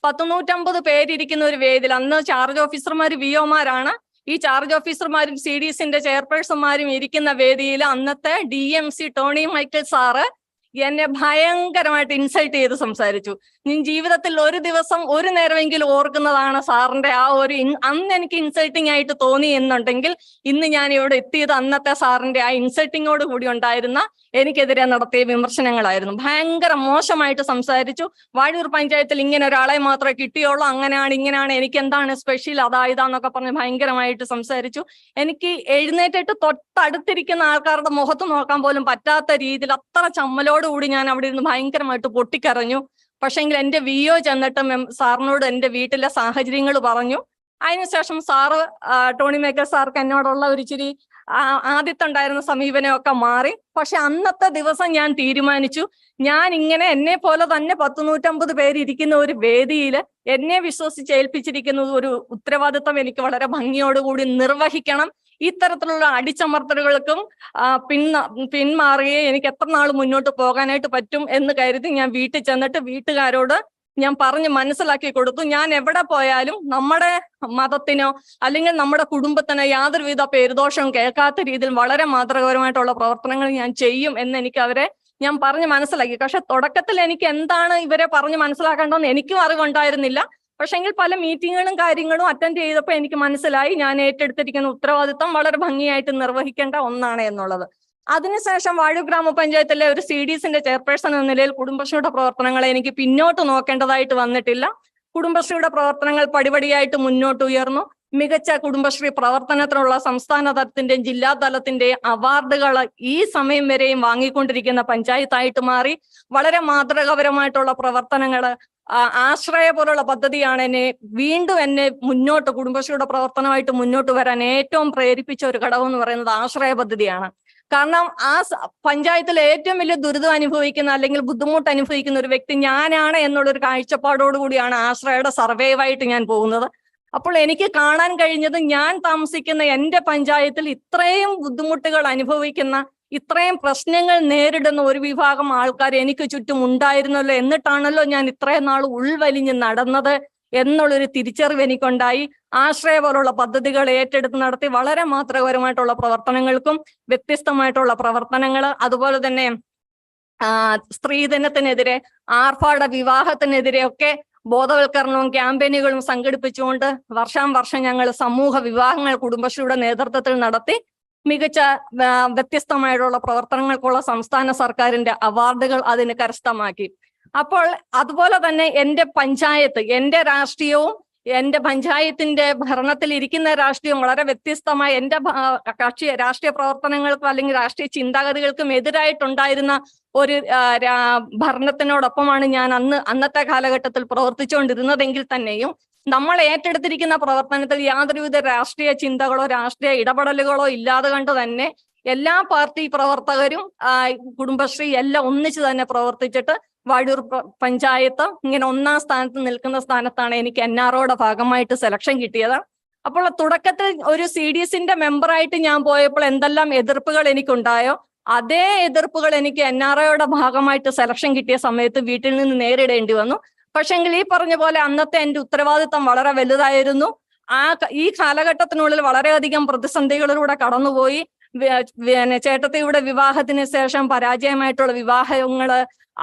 150 പേരിരിക്കുന്ന ഒരു വേദിയിൽ, അന്ന് ചാർജ് ഓഫീസർമാർ വിഒമാരാണ്, ഈ ചാർജ് ഓഫീസർമാരും CDSന്റെ ചെയർപേഴ്സൺമാരും ഇരിക്കുന്ന വേദിയിൽ അന്നത്തെ DMC ടോണി മൈക്കിൾ സാറ് എന്നെ ഭയങ്കരമായിട്ട് ഇൻസൾട്ട് ചെയ്ത് സംസാരിച്ചു. ഞാൻ ജീവിതത്തിൽ ഒരു ദിവസം ഒരു നേരമെങ്കിലും ഓർക്കുന്നതാണ് സാറിന്റെ ആ ഒരു അന്ന് എനിക്ക് ഇൻസൾട്ടിങ് ആയിട്ട് തോന്നി എന്നുണ്ടെങ്കിൽ ഇന്ന് ഞാൻ ഇവിടെ എത്തിയത് അന്നത്തെ സാറിന്റെ ആ ഇൻസൾട്ടിങ്ങോട് കൂടി ഉണ്ടായിരുന്ന എനിക്കെതിരെ നടത്തിയ വിമർശനങ്ങളായിരുന്നു. ഭയങ്കര മോശമായിട്ട് സംസാരിച്ചു. വാഴൂർ പഞ്ചായത്തിൽ ഇങ്ങനെ ഒരാളെ മാത്രമേ കിട്ടിയുള്ളൂ, അങ്ങനെയാണ് ഇങ്ങനെയാണ്, എനിക്ക് എന്താണ് സ്പെഷ്യൽ അതായതാന്നൊക്കെ പറഞ്ഞ് ഭയങ്കരമായിട്ട് സംസാരിച്ചു. എനിക്ക് എഴുന്നേറ്റിട്ട് തൊട്ടടുത്തിരിക്കുന്ന ആൾക്കാരുടെ മുഖത്ത് നോക്കാൻ പോലും പറ്റാത്ത രീതിയിൽ അത്ര ചമ്മലോടുകൂടി ഞാൻ അവിടെ ഇരുന്ന് ഭയങ്കരമായിട്ട് പൊട്ടിക്കരഞ്ഞു. പക്ഷെങ്കിൽ എൻ്റെ VO ചെന്നിട്ട് സാറിനോട് എൻ്റെ വീട്ടിലെ സാഹചര്യങ്ങൾ പറഞ്ഞു. അതിനുശേഷം സാറ് ടോണി മേക്കർ സാർക്ക് എന്നോടുള്ള ഒരു ഇച്ചിരി ആദ്യത്തെ ഉണ്ടായിരുന്ന സമീപനമൊക്കെ മാറി. പക്ഷെ അന്നത്തെ ദിവസം ഞാൻ തീരുമാനിച്ചു, ഞാൻ ഇങ്ങനെ എന്നെ പോലെ തന്നെ 100-150 പേര് ഇരിക്കുന്ന ഒരു വേദിയിൽ എന്നെ വിശ്വസിച്ച് ഏൽപ്പിച്ചിരിക്കുന്ന ഒരു ഉത്തരവാദിത്വം എനിക്ക് വളരെ ഭംഗിയോടുകൂടി നിർവഹിക്കണം. ഇത്തരത്തിലുള്ള അടിച്ചമർത്തലുകൾക്കും പിന്മാറുകയെ എനിക്ക് എത്ര നാൾ മുന്നോട്ട് പോകാനായിട്ട് പറ്റും എന്ന് കരുതി ഞാൻ വീട്ടിൽ ചെന്നിട്ട് വീട്ടുകാരോട് ഞാൻ പറഞ്ഞ് മനസ്സിലാക്കി കൊടുത്തു. ഞാൻ എവിടെ പോയാലും നമ്മുടെ മതത്തിനോ അല്ലെങ്കിൽ നമ്മുടെ കുടുംബത്തിനോ യാതൊരുവിധ പേരുദോഷവും കേൾക്കാത്ത രീതിയിൽ വളരെ മാതൃകാപരമായിട്ടുള്ള പ്രവർത്തനങ്ങൾ ഞാൻ ചെയ്യും എന്ന് എനിക്ക് അവരെ ഞാൻ പറഞ്ഞ് മനസ്സിലാക്കി. പക്ഷെ തുടക്കത്തിൽ എനിക്ക് എന്താണ് ഇവരെ പറഞ്ഞ് മനസ്സിലാക്കേണ്ടതെന്ന് എനിക്കും അറിവുണ്ടായിരുന്നില്ല. പക്ഷെങ്കിൽ പല മീറ്റിങ്ങുകളും കാര്യങ്ങളും അറ്റൻഡ് ചെയ്തപ്പോൾ എനിക്ക് മനസ്സിലായി ഞാൻ ഏറ്റെടുത്തിരിക്കുന്ന ഉത്തരവാദിത്വം വളരെ ഭംഗിയായിട്ട് നിർവഹിക്കേണ്ട ഒന്നാണ് എന്നുള്ളത്. അതിനുശേഷം വാഴൂർ ഗ്രാമപഞ്ചായത്തിലെ ഒരു CDSന്റെ ചെയർപേഴ്സൺ എന്ന നിലയിൽ കുടുംബശ്രീയുടെ പ്രവർത്തനങ്ങളെ എനിക്ക് പിന്നോട്ട് നോക്കേണ്ടതായിട്ട് വന്നിട്ടില്ല. കുടുംബശ്രീയുടെ പ്രവർത്തനങ്ങൾ പടിപടിയായിട്ട് മുന്നോട്ട് ഉയർന്നു. മികച്ച കുടുംബശ്രീ പ്രവർത്തനത്തിനുള്ള സംസ്ഥാന തലത്തിന്റെയും ജില്ലാ തലത്തിന്റെയും അവാർഡുകൾ ഈ സമയം വരെയും വാങ്ങിക്കൊണ്ടിരിക്കുന്ന പഞ്ചായത്തായിട്ട് മാറി. വളരെ മാതൃകാപരമായിട്ടുള്ള പ്രവർത്തനങ്ങൾ, ആശ്രയ പോലുള്ള പദ്ധതിയാണ് എന്നെ മുന്നോട്ട് കുടുംബശ്രീയുടെ പ്രവർത്തനമായിട്ട് മുന്നോട്ട് വരാൻ ഏറ്റവും പ്രേരിപ്പിച്ച ഒരു ഘടകം എന്ന് പറയുന്നത് ആശ്രയ പദ്ധതിയാണ്. കാരണം ആ പഞ്ചായത്തിലെ ഏറ്റവും വലിയ ദുരിതം അനുഭവിക്കുന്ന അല്ലെങ്കിൽ ബുദ്ധിമുട്ട് അനുഭവിക്കുന്ന ഒരു വ്യക്തി ഞാനാണ് എന്നുള്ളൊരു കാഴ്ചപ്പാടോടുകൂടിയാണ് ആശ്രയയുടെ സർവൈവായിട്ട് ഞാൻ പോകുന്നത്. അപ്പോൾ എനിക്ക് കാണാൻ കഴിഞ്ഞത് ഞാൻ താമസിക്കുന്ന എൻ്റെ പഞ്ചായത്തിൽ ഇത്രയും ബുദ്ധിമുട്ടുകൾ അനുഭവിക്കുന്ന, ഇത്രയും പ്രശ്നങ്ങൾ നേരിടുന്ന ഒരു വിഭാഗം ആൾക്കാർ എനിക്ക് ചുറ്റും ഉണ്ടായിരുന്നല്ലോ, എന്നിട്ടാണല്ലോ ഞാൻ ഇത്രയും നാൾ ഉൾവലിഞ്ഞ് നടന്നത് എന്നുള്ളൊരു തിരിച്ചറിവ് എനിക്കുണ്ടായി. ആശ്രയ പോലുള്ള പദ്ധതികൾ ഏറ്റെടുത്ത് നടത്തി വളരെ മാതൃകാപരമായിട്ടുള്ള പ്രവർത്തനങ്ങൾക്കും വ്യത്യസ്തമായിട്ടുള്ള പ്രവർത്തനങ്ങൾ, അതുപോലെ തന്നെ സ്ത്രീധനത്തിനെതിരെ, ആർഭാട വിവാഹത്തിനെതിരെ ഒക്കെ ബോധവൽക്കരണവും ക്യാമ്പയിനുകളും സംഘടിപ്പിച്ചുകൊണ്ട് വർഷം ഞങ്ങൾ സമൂഹ വിവാഹങ്ങൾ കുടുംബശ്രീയുടെ നേതൃത്വത്തിൽ നടത്തി മികച്ച വ്യത്യസ്തമായിട്ടുള്ള പ്രവർത്തനങ്ങൾക്കുള്ള സംസ്ഥാന സർക്കാരിന്റെ അവാർഡുകൾ അതിന് കരസ്ഥമാക്കി. അപ്പോൾ അതുപോലെ തന്നെ എൻ്റെ പഞ്ചായത്ത്, എൻ്റെ രാഷ്ട്രീയവും എൻ്റെ പഞ്ചായത്തിന്റെ ഭരണത്തിൽ ഇരിക്കുന്ന രാഷ്ട്രീയം വളരെ വ്യത്യസ്തമായി എൻ്റെ രാഷ്ട്രീയ പ്രവർത്തനങ്ങൾക്കും അല്ലെങ്കിൽ രാഷ്ട്രീയ ചിന്താഗതികൾക്കും എതിരായിട്ടുണ്ടായിരുന്ന ഒരു ഭരണത്തിനോടൊപ്പമാണ് ഞാൻ അന്നത്തെ കാലഘട്ടത്തിൽ പ്രവർത്തിച്ചുകൊണ്ടിരുന്നതെങ്കിൽ തന്നെയും നമ്മൾ ഏറ്റെടുത്തിരിക്കുന്ന പ്രവർത്തനത്തിൽ യാതൊരുവിധ രാഷ്ട്രീയ ചിന്തകളോ രാഷ്ട്രീയ ഇടപെടലുകളോ ഇല്ലാതെ കണ്ട് തന്നെ എല്ലാ പാർട്ടി പ്രവർത്തകരും കുടുംബശ്രീ എല്ലാം ഒന്നിച്ച് തന്നെ പ്രവർത്തിച്ചിട്ട് വാഴൂർ പഞ്ചായത്ത് ഇങ്ങനെ 1ാം സ്ഥാനത്ത് നിൽക്കുന്ന സ്ഥാനത്താണ് എനിക്ക് NROയുടെ ഭാഗമായിട്ട് സെലക്ഷൻ കിട്ടിയത്. അപ്പോൾ തുടക്കത്തിൽ ഒരു CDSന്റെ മെമ്പറായിട്ട് ഞാൻ പോയപ്പോൾ എന്തെല്ലാം എതിർപ്പുകൾ എനിക്കുണ്ടായോ അതേ എതിർപ്പുകൾ എനിക്ക് NROയുടെ ഭാഗമായിട്ട് സെലക്ഷൻ കിട്ടിയ സമയത്ത് വീട്ടിൽ നിന്ന് നേരിടേണ്ടി വന്നു. പക്ഷെങ്കിൽ ഈ പറഞ്ഞ പോലെ അന്നത്തെ എൻ്റെ ഉത്തരവാദിത്തം വളരെ വലുതായിരുന്നു. ഈ കാലഘട്ടത്തിനുള്ളിൽ വളരെയധികം പ്രതിസന്ധികളിലൂടെ കടന്നുപോയി. ചേട്ടത്തിയുടെ വിവാഹത്തിന് ശേഷം പരാജയമായിട്ടുള്ള വിവാഹങ്ങള്,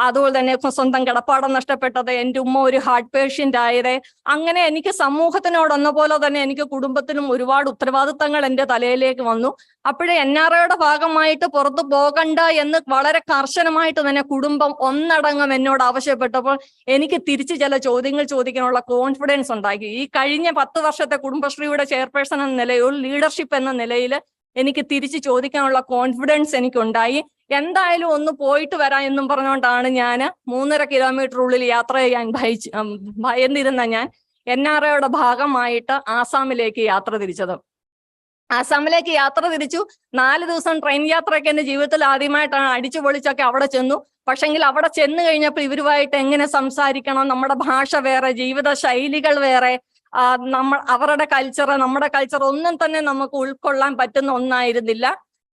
അതുപോലെ തന്നെ സ്വന്തം കിടപ്പാടം നഷ്ടപ്പെട്ടത്, എൻ്റെ ഉമ്മ ഒരു ഹാർട്ട് പേഷ്യന്റ് ആയത്, അങ്ങനെ എനിക്ക് സമൂഹത്തിനോടൊന്ന പോലെ തന്നെ എനിക്ക് കുടുംബത്തിനും ഒരുപാട് ഉത്തരവാദിത്തങ്ങൾ എൻ്റെ തലയിലേക്ക് വന്നു. അപ്പോഴേ NROയുടെ ഭാഗമായിട്ട് പുറത്തു പോകണ്ട എന്ന് വളരെ കർശനമായിട്ട് തന്നെ കുടുംബം ഒന്നടങ്കം എന്നോട് ആവശ്യപ്പെട്ടപ്പോൾ എനിക്ക് തിരിച്ച് ചില ചോദ്യങ്ങൾ ചോദിക്കാനുള്ള കോൺഫിഡൻസ് ഉണ്ടാക്കി. ഈ കഴിഞ്ഞ 10 വർഷത്തെ കുടുംബശ്രീയുടെ ചെയർപേഴ്സൺ എന്ന നിലയിൽ, ലീഡർഷിപ്പ് എന്ന നിലയിൽ എനിക്ക് തിരിച്ച് ചോദിക്കാനുള്ള കോൺഫിഡൻസ് എനിക്കുണ്ടായി. എന്തായാലും ഒന്ന് പോയിട്ട് വരാം എന്നും പറഞ്ഞുകൊണ്ടാണ് ഞാൻ 3.5 കിലോമീറ്റർ യാത്ര ചെയ്യാൻ ഭയന്നിരുന്ന ഞാൻ NROയുടെ ഭാഗമായിട്ട് ആസാമിലേക്ക് യാത്ര തിരിച്ചത്. ആസാമിലേക്ക് യാത്ര തിരിച്ചു. 4 ദിവസം ട്രെയിൻ യാത്രയൊക്കെ എൻ്റെ ജീവിതത്തിൽ ആദ്യമായിട്ടാണ്. അടിച്ചു പൊളിച്ചൊക്കെ അവിടെ ചെന്നു. പക്ഷെങ്കിൽ അവിടെ ചെന്ന് കഴിഞ്ഞപ്പോൾ ഇവരുമായിട്ട് എങ്ങനെ സംസാരിക്കണം, നമ്മുടെ ഭാഷ വേറെ, ജീവിത ശൈലികൾ വേറെ, അവരുടെ കൾച്ചർ, നമ്മുടെ കൾച്ചർ ഒന്നും തന്നെ നമുക്ക് ഉൾക്കൊള്ളാൻ പറ്റുന്ന ഒന്നായിരുന്നില്ല.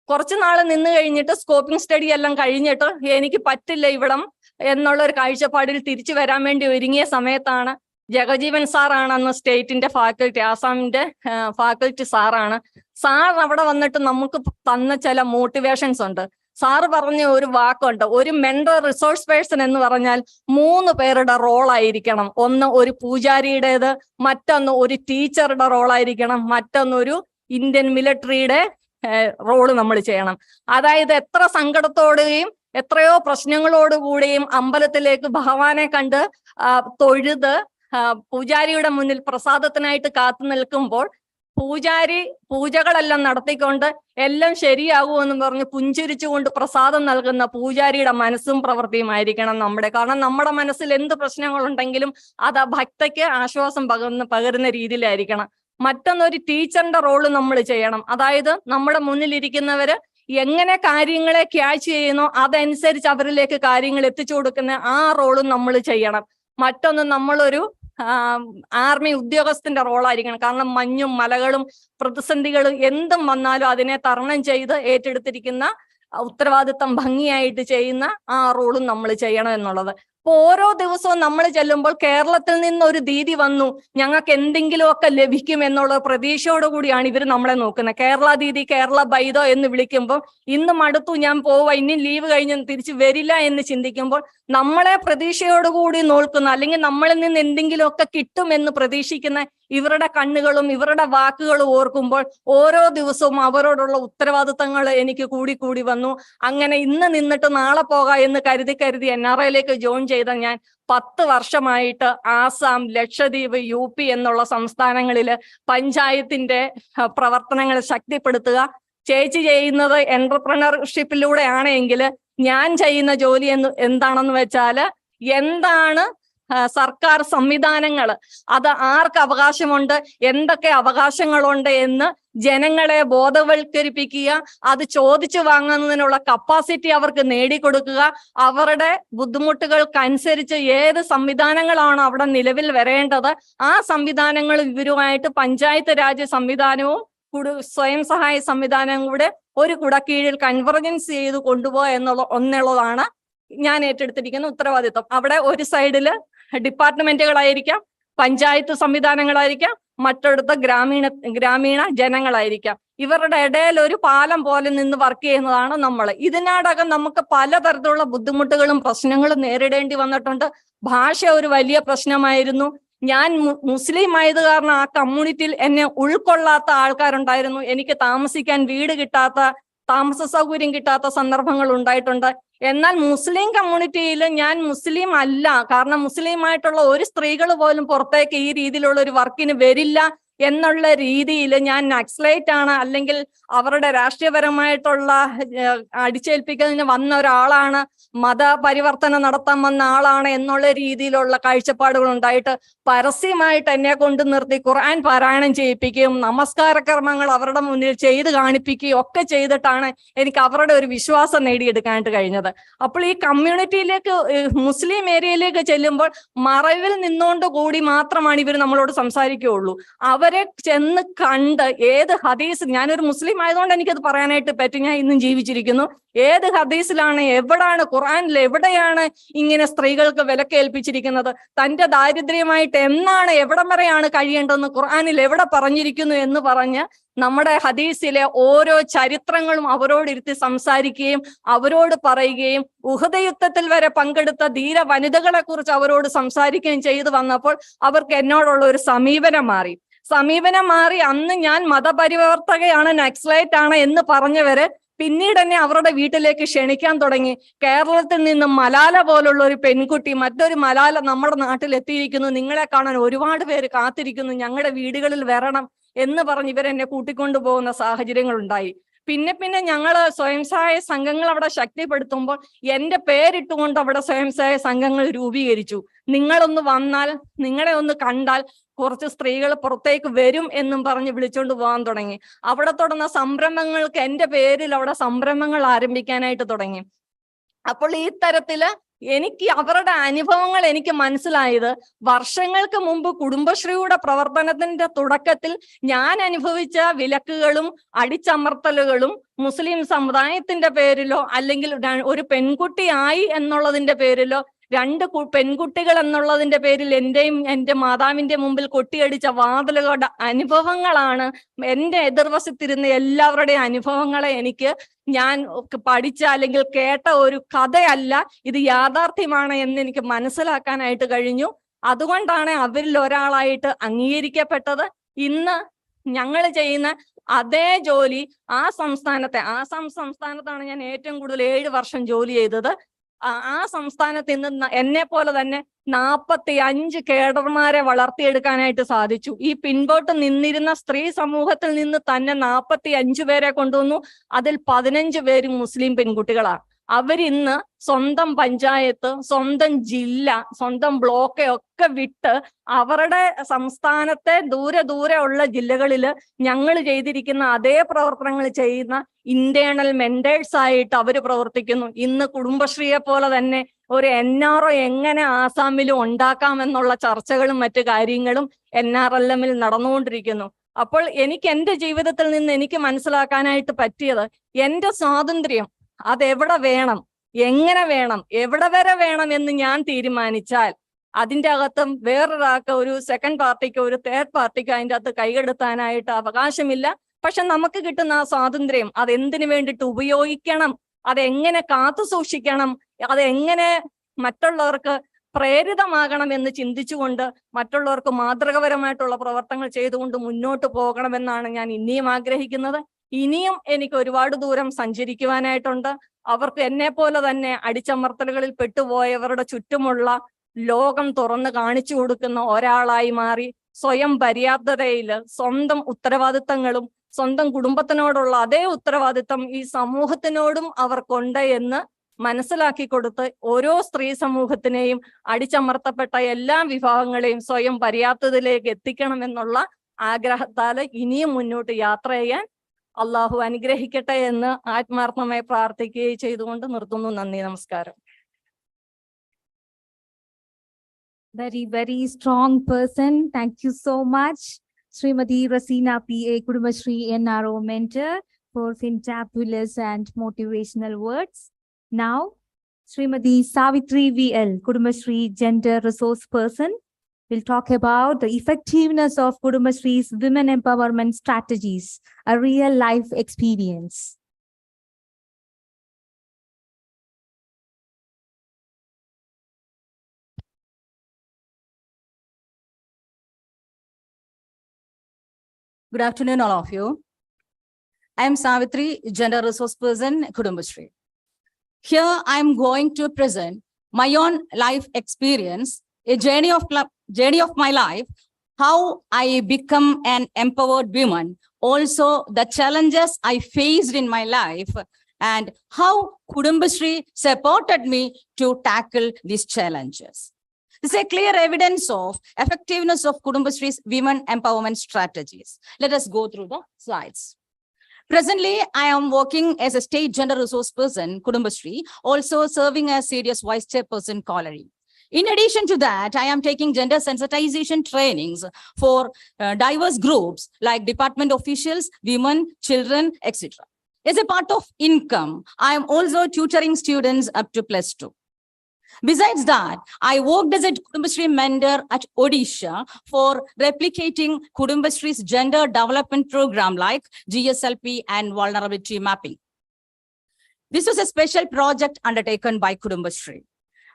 കുറച്ചു നാൾ നിന്ന് കഴിഞ്ഞിട്ട് സ്കോപ്പിംഗ് സ്റ്റഡി എല്ലാം കഴിഞ്ഞിട്ട് എനിക്ക് പറ്റില്ല ഇവിടം എന്നുള്ള ഒരു കാഴ്ചപ്പാടിൽ തിരിച്ചു വരാൻ വേണ്ടി ഒരുങ്ങിയ സമയത്താണ് ജഗജീവൻ സാറാണ് അന്ന് സ്റ്റേറ്റിന്റെ ഫാക്കൽറ്റി, ആസാമിന്റെ ഫാക്കൽറ്റി സാറാണ്. സാർ അവിടെ വന്നിട്ട് നമുക്ക് തന്ന ചില മോട്ടിവേഷൻസ് ഉണ്ട്. സാറ് പറഞ്ഞ ഒരു വാക്കുണ്ട്, ഒരു മെന്റർ റിസോഴ്സ് പേഴ്സൺ എന്ന് പറഞ്ഞാൽ 3 പേരുടെ റോളായിരിക്കണം. ഒന്ന് ഒരു പൂജാരിയുടേത്, മറ്റൊന്ന് ഒരു ടീച്ചറുടെ റോളായിരിക്കണം, മറ്റൊന്ന് ഒരു ഇന്ത്യൻ മിലിറ്ററിയുടെ റോള് നമ്മൾ ചെയ്യണം. അതായത് എത്ര സങ്കടത്തോടെയും എത്രയോ പ്രശ്നങ്ങളോടുകൂടിയും അമ്പലത്തിലേക്ക് ഭഗവാനെ കണ്ട് തൊഴുത് പൂജാരിയുടെ മുന്നിൽ പ്രസാദത്തിനായിട്ട് കാത്തു നിൽക്കുമ്പോൾ പൂജാരി പൂജകളെല്ലാം നടത്തിക്കൊണ്ട് എല്ലാം ശരിയാകുമെന്ന് പറഞ്ഞ് പുഞ്ചിരിച്ചുകൊണ്ട് പ്രസാദം നൽകുന്ന പൂജാരിയുടെ മനസ്സും പ്രവൃത്തിയുമായിരിക്കണം നമ്മുടെ. കാരണം നമ്മുടെ മനസ്സിൽ എന്ത് പ്രശ്നങ്ങളുണ്ടെങ്കിലും അത് ആ ഭക്തയ്ക്ക് ആശ്വാസം പകരുന്ന രീതിയിലായിരിക്കണം. മറ്റൊന്നൊരു ടീച്ചറിന്റെ റോള് നമ്മൾ ചെയ്യണം. അതായത് നമ്മുടെ മുന്നിലിരിക്കുന്നവര് എങ്ങനെ കാര്യങ്ങളെ ക്യാച്ച് ചെയ്യുന്നോ അതനുസരിച്ച് അവരിലേക്ക് കാര്യങ്ങൾ എത്തിച്ചു കൊടുക്കുന്ന ആ റോളും നമ്മൾ ചെയ്യണം. മറ്റൊന്ന് നമ്മളൊരു ആർമി ഉദ്യോഗസ്ഥന്റെ റോളായിരിക്കണം. കാരണം മഞ്ഞും മലകളും പ്രതിസന്ധികളും എന്തും വന്നാലും അതിനെ തരണം ചെയ്ത് ഏറ്റെടുത്തിരിക്കുന്ന ഉത്തരവാദിത്തം ഭംഗിയായിട്ട് ചെയ്യുന്ന ആ റോളും നമ്മൾ ചെയ്യണം എന്നുള്ളത്. അപ്പൊ ഓരോ ദിവസവും നമ്മൾ ചെല്ലുമ്പോൾ കേരളത്തിൽ നിന്ന് ഒരു ദീതി വന്നു, ഞങ്ങൾക്ക് എന്തെങ്കിലുമൊക്കെ ലഭിക്കും എന്നുള്ള പ്രതീക്ഷയോടുകൂടിയാണ് ഇവർ നമ്മളെ നോക്കുന്നത്. കേരള ദീതി, കേരള ബൈദോ എന്ന് വിളിക്കുമ്പോൾ ഇന്ന് മടുത്തു, ഞാൻ പോവാ, ഇനി ലീവ് കഴിഞ്ഞ് തിരിച്ച് വരില്ല എന്ന് ചിന്തിക്കുമ്പോൾ നമ്മളെ പ്രതീക്ഷയോടുകൂടി നോക്കുന്ന, അല്ലെങ്കിൽ നമ്മളിൽ നിന്ന് എന്തെങ്കിലുമൊക്കെ കിട്ടുമെന്ന് പ്രതീക്ഷിക്കുന്ന ഇവരുടെ കണ്ണുകളും ഇവരുടെ വാക്കുകളും ഓർക്കുമ്പോൾ ഓരോ ദിവസവും അവരോടുള്ള ഉത്തരവാദിത്തങ്ങൾ എനിക്ക് കൂടി വന്നു. അങ്ങനെ ഇന്ന് നിന്നിട്ട് നാളെ പോകാം എന്ന് കരുതി NRIയിലേക്ക് ജോയിൻ ചെയ്ത ഞാൻ 10 വർഷമായിട്ട് ആസാം, ലക്ഷദ്വീപ്, UP എന്നുള്ള സംസ്ഥാനങ്ങളിൽ പഞ്ചായത്തിന്റെ പ്രവർത്തനങ്ങൾ ശക്തിപ്പെടുത്തുക. ചേച്ചി ചെയ്യുന്നത് എന്റർപ്രണർഷിപ്പിലൂടെ ആണെങ്കിൽ ഞാൻ ചെയ്യുന്ന ജോലി എന്താണെന്ന് വെച്ചാല്, എന്താണ് സർക്കാർ സംവിധാനങ്ങൾ, അത് ആർക്ക് അവകാശമുണ്ട്, എന്തൊക്കെ അവകാശങ്ങളുണ്ട് എന്ന് ജനങ്ങളെ ബോധവൽക്കരിപ്പിക്കുക, അത് ചോദിച്ചു വാങ്ങുന്നതിനുള്ള കപ്പാസിറ്റി അവർക്ക് നേടിക്കൊടുക്കുക, അവരുടെ ബുദ്ധിമുട്ടുകൾക്കനുസരിച്ച് ഏത് സംവിധാനങ്ങളാണ് അവിടെ നിലവിൽ വരേണ്ടത് ആ സംവിധാനങ്ങൾ ഇവരുമായിട്ട് പഞ്ചായത്ത് രാജ് സംവിധാനവും സ്വയം സഹായ സംവിധാനവും കൂടെ ഒരു കുടക്കീഴിൽ കൺവെർജൻസ് ചെയ്ത് കൊണ്ടുപോകുക എന്നുള്ളതാണ് ഞാൻ ഏറ്റെടുത്തിരിക്കുന്ന ഉത്തരവാദിത്വം. അവിടെ ഒരു സൈഡില് ഡിപ്പാർട്ട്മെന്റുകളായിരിക്കാം, പഞ്ചായത്ത് സംവിധാനങ്ങളായിരിക്കാം, മറ്റൊടുത്ത ഗ്രാമീണ ജനങ്ങളായിരിക്കാം. ഇവരുടെ ഇടയിൽ ഒരു പാലം പോലെ നിന്ന് വർക്ക് ചെയ്യുന്നതാണ് നമ്മൾ. ഇതിനോടകം നമുക്ക് പലതരത്തിലുള്ള ബുദ്ധിമുട്ടുകളും പ്രശ്നങ്ങളും നേരിടേണ്ടി വന്നിട്ടുണ്ട്. ഭാഷ ഒരു വലിയ പ്രശ്നമായിരുന്നു. ഞാൻ മുസ്ലിം ആയത് കാരണം ആ കമ്മ്യൂണിറ്റിയിൽ എന്നെ ഉൾക്കൊള്ളാത്ത ആൾക്കാരുണ്ടായിരുന്നു. എനിക്ക് താമസിക്കാൻ വീട് കിട്ടാത്ത, താമസ സൗകര്യം കിട്ടാത്ത സന്ദർഭങ്ങൾ ഉണ്ടായിട്ടുണ്ട്. എന്നാൽ മുസ്ലിം കമ്മ്യൂണിറ്റിയിൽ ഞാൻ മുസ്ലിം അല്ല, കാരണം മുസ്ലിം ആയിട്ടുള്ള ഒരു സ്ത്രീകൾ പോലും പുറത്തേക്ക് ഈ രീതിയിലുള്ള ഒരു വർക്കിന് വരില്ല എന്നുള്ള രീതിയിൽ ഞാൻ നക്സലൈറ്റ് ആണ്, അല്ലെങ്കിൽ അവരുടെ രാഷ്ട്രീയപരമായിട്ടുള്ള അടിച്ചേൽപ്പിക്കുന്നതിന് വന്ന ഒരാളാണ്, മതപരിവർത്തനം നടത്താൻ വന്ന ആളാണ് എന്നുള്ള രീതിയിലുള്ള കാഴ്ചപ്പാടുകൾ ഉണ്ടായിട്ട് പരസ്യമായിട്ട് എന്നെ കൊണ്ട് നിർത്തി ഖുർആൻ പാരായണം ചെയ്യിപ്പിക്കുകയും നമസ്കാര കർമ്മങ്ങൾ അവരുടെ മുന്നിൽ ചെയ്ത് കാണിപ്പിക്കുകയും ഒക്കെ ചെയ്തിട്ടാണ് എനിക്ക് അവരുടെ ഒരു വിശ്വാസം നേടിയെടുക്കാനായിട്ട് കഴിഞ്ഞത്. അപ്പോൾ ഈ കമ്മ്യൂണിറ്റിയിലേക്ക്, മുസ്ലിം ഏരിയയിലേക്ക് ചെല്ലുമ്പോൾ മറവിൽ നിന്നുകൊണ്ട് കൂടി മാത്രമാണ് ഇവർ നമ്മളോട് സംസാരിക്കുകയുള്ളൂ. അവരെ ചെന്ന് കണ്ട് ഏത് ഹദീസ്, ഞാനൊരു മുസ്ലിം ആയതുകൊണ്ട് എനിക്കത് പറയാനായിട്ട് പറ്റും, ഞാൻ ഇന്നും ജീവിച്ചിരിക്കുന്നു, ഏത് ഹദീസിലാണ്, എവിടാണ്, ഖുർആനിൽ എവിടെയാണ് ഇങ്ങനെ സ്ത്രീകൾക്ക് വിലക്കേൽപ്പിച്ചിരിക്കുന്നത്, തന്റെ ദാരിദ്ര്യമായിട്ട് എന്നാണ്, എവിടം വരെയാണ് കഴിയേണ്ടതെന്ന് ഖുർആനിൽ എവിടെ പറഞ്ഞിരിക്കുന്നു എന്ന് പറഞ്ഞ് നമ്മുടെ ഹദീസിലെ ഓരോ ചരിത്രങ്ങളും അവരോടിരുത്തി സംസാരിക്കുകയും അവരോട് പറയുകയും ഉഹദ് യുദ്ധത്തിൽ വരെ പങ്കെടുത്ത ധീര വനിതകളെ കുറിച്ച് അവരോട് സംസാരിക്കുകയും ചെയ്തു വന്നപ്പോൾ അവർക്ക് എന്നോടുള്ള ഒരു സമീപനം മാറി. അന്ന് ഞാൻ മതപരിവർത്തകയാണ്, നക്സലൈറ്റ് ആണ് എന്ന് പറഞ്ഞവര് പിന്നീട് തന്നെ അവരുടെ വീട്ടിലേക്ക് ക്ഷണിക്കാൻ തുടങ്ങി. കേരളത്തിൽ നിന്ന് മലാല പോലുള്ള ഒരു പെൺകുട്ടി, മറ്റൊരു മലാല നമ്മുടെ നാട്ടിൽ എത്തിയിരിക്കുന്നു, നിങ്ങളെ കാണാൻ ഒരുപാട് പേര് കാത്തിരിക്കുന്നു, ഞങ്ങളുടെ വീടുകളിൽ വരണം എന്ന് പറഞ്ഞ് ഇവരെന്നെ കൂട്ടിക്കൊണ്ടു പോകുന്ന സാഹചര്യങ്ങൾ ഉണ്ടായി. പിന്നെ ഞങ്ങള് സ്വയം സഹായ സംഘങ്ങൾ അവിടെ ശക്തിപ്പെടുത്തുമ്പോൾ എന്റെ പേരിട്ടുകൊണ്ട് അവിടെ സ്വയം സഹായ സംഘങ്ങൾ രൂപീകരിച്ചു. നിങ്ങളൊന്ന് വന്നാൽ, നിങ്ങളെ ഒന്ന് കണ്ടാൽ കുറച്ച് സ്ത്രീകൾ പുറത്തേക്ക് വരും എന്നും പറഞ്ഞ് വിളിച്ചുകൊണ്ട് പോകാൻ തുടങ്ങി. അവിടെ തുടർന്ന സംരംഭങ്ങൾക്ക് എന്റെ പേരിൽ അവിടെ സംരംഭങ്ങൾ ആരംഭിക്കാനായിട്ട് തുടങ്ങി. അപ്പോൾ ഈ തരത്തില് എനിക്ക് അവരുടെ അനുഭവങ്ങൾ എനിക്ക് മനസ്സിലായത്, വർഷങ്ങൾക്ക് മുമ്പ് കുടുംബശ്രീയുടെ പ്രവർത്തനത്തിന്റെ തുടക്കത്തിൽ ഞാൻ അനുഭവിച്ച വിലക്കുകളും അടിച്ചമർത്തലുകളും മുസ്ലിം സമുദായത്തിന്റെ പേരിലോ അല്ലെങ്കിൽ ഒരു പെൺകുട്ടിയായി എന്നുള്ളതിന്റെ പേരിലോ പെൺകുട്ടികൾ എന്നുള്ളതിന്റെ പേരിൽ എന്റെയും എൻ്റെ മാതാവിന്റെ മുമ്പിൽ കൊട്ടിയടിച്ച വാതിലുകളുടെ അനുഭവങ്ങളാണ്. എൻ്റെ എതിർവശത്തിരുന്ന എല്ലാവരുടെയും അനുഭവങ്ങളെ ഞാൻ പഠിച്ച അല്ലെങ്കിൽ കേട്ട ഒരു കഥയല്ല, ഇത് യാഥാർത്ഥ്യമാണ് എന്ന് എനിക്ക് മനസ്സിലാക്കാനായിട്ട് കഴിഞ്ഞു. അതുകൊണ്ടാണ് അവരിൽ ഒരാളായിട്ട് അംഗീകരിക്കപ്പെട്ടത്. ഇന്ന് ഞങ്ങൾ ചെയ്യുന്ന അതേ ജോലി ആസാം സംസ്ഥാനത്താണ് ഞാൻ ഏറ്റവും കൂടുതൽ 7 വർഷം ജോലി ചെയ്തത്. ആ സംസ്ഥാനത്ത് ഇന്ന് എന്നെ പോലെ തന്നെ 45 കേഡർമാരെ വളർത്തിയെടുക്കാനായിട്ട് സാധിച്ചു. ഈ പിൻപോട്ട് നിന്നിരുന്ന സ്ത്രീ സമൂഹത്തിൽ നിന്ന് തന്നെ 45 പേരെ കൊണ്ടുവന്നു. അതിൽ 15 പേരും മുസ്ലിം പെൺകുട്ടികളാണ്. അവരിന്ന് സ്വന്തം പഞ്ചായത്ത്, സ്വന്തം ജില്ല, സ്വന്തം ബ്ലോക്ക് ഒക്കെ വിട്ട് അവരുടെ സംസ്ഥാനത്തെ ദൂരെ ഉള്ള ജില്ലകളിൽ ഞങ്ങൾ ചെയ്തിരിക്കുന്ന അതേ പ്രവർത്തനങ്ങൾ ചെയ്യുന്ന ഇന്റേണൽ മെന്റേഴ്സ് ആയിട്ട് അവർ പ്രവർത്തിക്കുന്നു. ഇന്ന് കുടുംബശ്രീയെ പോലെ തന്നെ ഒരു NRO എങ്ങനെ ആസാമിലും ഉണ്ടാക്കാമെന്നുള്ള ചർച്ചകളും മറ്റു കാര്യങ്ങളും NRLM-ൽ നടന്നുകൊണ്ടിരിക്കുന്നു. അപ്പോൾ എനിക്ക് എൻ്റെ ജീവിതത്തിൽ നിന്ന് എനിക്ക് മനസ്സിലാക്കാനായിട്ട് പറ്റിയത്, എൻ്റെ സ്വാതന്ത്ര്യം അതെവിടെ വേണം, എങ്ങനെ വേണം, എവിടെ വരെ വേണം എന്ന് ഞാൻ തീരുമാനിച്ചാൽ അതിൻ്റെ അകത്തും വേറൊരാൾക്ക്, ഒരു സെക്കൻഡ് പാർട്ടിക്കോ ഒരു തേർഡ് പാർട്ടിക്കോ അതിൻ്റെ അകത്ത് കൈകെടുത്താനായിട്ട് അവകാശമില്ല. പക്ഷെ നമുക്ക് കിട്ടുന്ന ആ സ്വാതന്ത്ര്യം അതെന്തിനു വേണ്ടിയിട്ട് ഉപയോഗിക്കണം, അതെങ്ങനെ കാത്തു സൂക്ഷിക്കണം, അതെങ്ങനെ മറ്റുള്ളവർക്ക് പ്രേരിതമാകണം എന്ന് ചിന്തിച്ചുകൊണ്ട് മറ്റുള്ളവർക്ക് മാതൃകപരമായിട്ടുള്ള പ്രവർത്തനങ്ങൾ ചെയ്തുകൊണ്ട് മുന്നോട്ട് പോകണമെന്നാണ് ഞാൻ ഇനിയും ആഗ്രഹിക്കുന്നത്. ഇനിയും എനിക്ക് ഒരുപാട് ദൂരം സഞ്ചരിക്കുവാനായിട്ടുണ്ട്. അവർക്ക് എന്നെ പോലെ തന്നെ അടിച്ചമർത്തലുകളിൽ പെട്ടുപോയവരുടെ ചുറ്റുമുള്ള ലോകം തുറന്ന് കാണിച്ചു കൊടുക്കുന്ന ഒരാളായി മാറി സ്വയം പര്യാപ്തതയിൽ സ്വന്തം ഉത്തരവാദിത്തങ്ങളും സ്വന്തം കുടുംബത്തിനോടുള്ള അതേ ഉത്തരവാദിത്തം ഈ സമൂഹത്തിനോടും അവർക്കുണ്ട് എന്ന് മനസ്സിലാക്കി കൊടുത്ത് ഓരോ സ്ത്രീ സമൂഹത്തിനെയും അടിച്ചമർത്തപ്പെട്ട എല്ലാ വിഭാഗങ്ങളെയും സ്വയം പര്യാപ്തതയിലേക്ക് എത്തിക്കണമെന്നുള്ള ആഗ്രഹത്താല് ഇനിയും മുന്നോട്ട് യാത്ര ചെയ്യാൻ അള്ളാഹു അനുഗ്രഹിക്കട്ടെ എന്ന് ആത്മാർത്ഥമായി പ്രാർത്ഥിക്കുകയും ചെയ്തുകൊണ്ട് നിർത്തുന്നു. നന്ദി, നമസ്കാരം. Very, very strong person. Thank you so much, Srimati Rasina PA, Kudumbashri NRO mentor, for fantabulous and motivational words. Now, Srimati Savitri VL, Kudumbashri gender resource person, will talk about the effectiveness of Kudumbashri's women empowerment strategies, a real life experience. Good afternoon, all of you. I am Savitri, gender resource person, Kudumbashri. Here I am going to present my own life experience, a journey of my life, how I become an empowered woman, also the challenges I faced in my life, and how Kudumbashri supported me to tackle these challenges. This is a clear evidence of effectiveness of Kudumbashri's women empowerment strategies. Let us go through the slides. Presently, I am working as a state gender resource person, Kudumbashri, also serving as CDS Vice Chairperson, Colliery. In addition to that, I am taking gender sensitization trainings for diverse groups like department officials, women, children, etc. As a part of income, I am also tutoring students up to +2. Besides that, I worked as a Kudumbashri mentor at Odisha for replicating Kudumbashri's gender development program like GSLP and vulnerability mapping. This was a special project undertaken by Kudumbashri.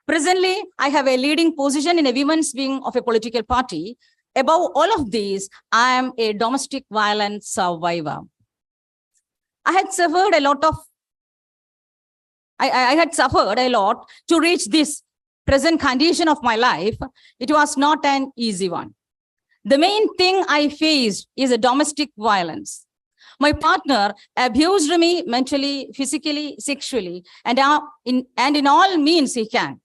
Presently, I have a leading position in a women's wing of a political party. Above all of these, I am a domestic violence survivor. I had suffered a lot to reach this present condition of my life. It was not an easy one. The main thing I faced is a domestic violence. My partner abused me mentally, physically, sexually, and in all means he can.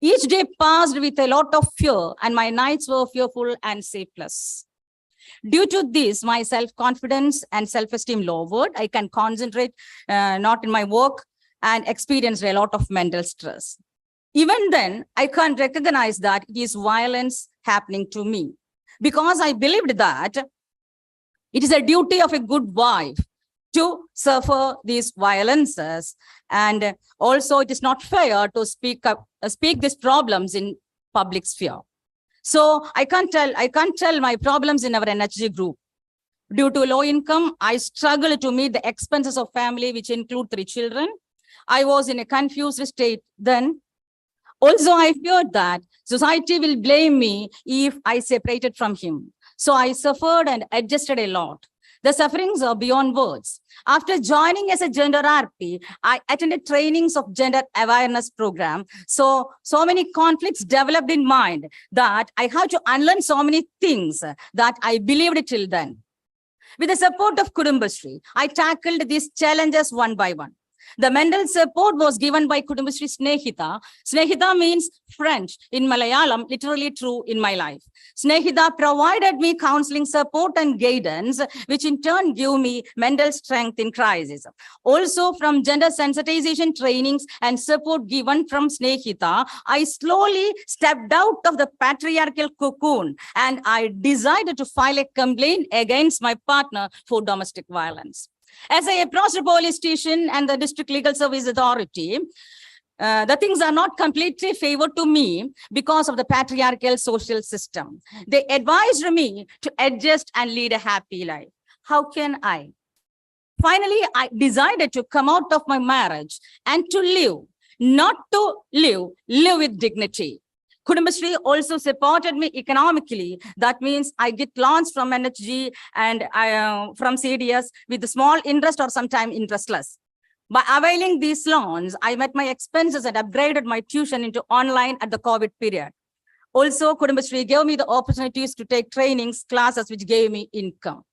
Each day passed with a lot of fear, and my nights were fearful and sleepless. Due to this, my self-confidence and self-esteem lowered. I can concentrate not in my work and experienced a lot of mental stress. Even then, I can't recognize that it is violence happening to me because I believed that it is a duty of a good wife to suffer these violences. And also it is not fair to speak these problems in public sphere. So I can't tell my problems in our NHG group. Due to low income, I struggle to meet the expenses of family, which include 3 children. I was in a confused state then. Also, I feared that society will blame me if I separated from him. So I suffered and adjusted a lot. The sufferings are beyond words. After joining as a gender RP, I attended trainings of gender awareness program. So many conflicts developed in mind that I had to unlearn so many things that I believed till then. With the support of Kudumbashree, I tackled these challenges one by one. The mental support was given by Kudumbashree Snehita. Snehita means French in Malayalam, literally true in my life. Snehita provided me counseling support and guidance, which in turn gave me mental strength in crisis. Also from gender sensitization trainings and support given from Snehita, I slowly stepped out of the patriarchal cocoon and I decided to file a complaint against my partner for domestic violence. As I approached the police station and the District Legal Service Authority, the things are not completely favored to me because of the patriarchal social system. They advised me to adjust and lead a happy life. How can I? Finally, I decided to come out of my marriage and to live, not to live with dignity. Kudumbashree also supported me economically. That means I get loans from NHG and from CDS with a small interest or sometimes interestless. By availing these loans, I met my expenses and upgraded my tuition into online at the COVID period. Also, Kudumbashree gave me the opportunities to take trainings, classes, which gave me income.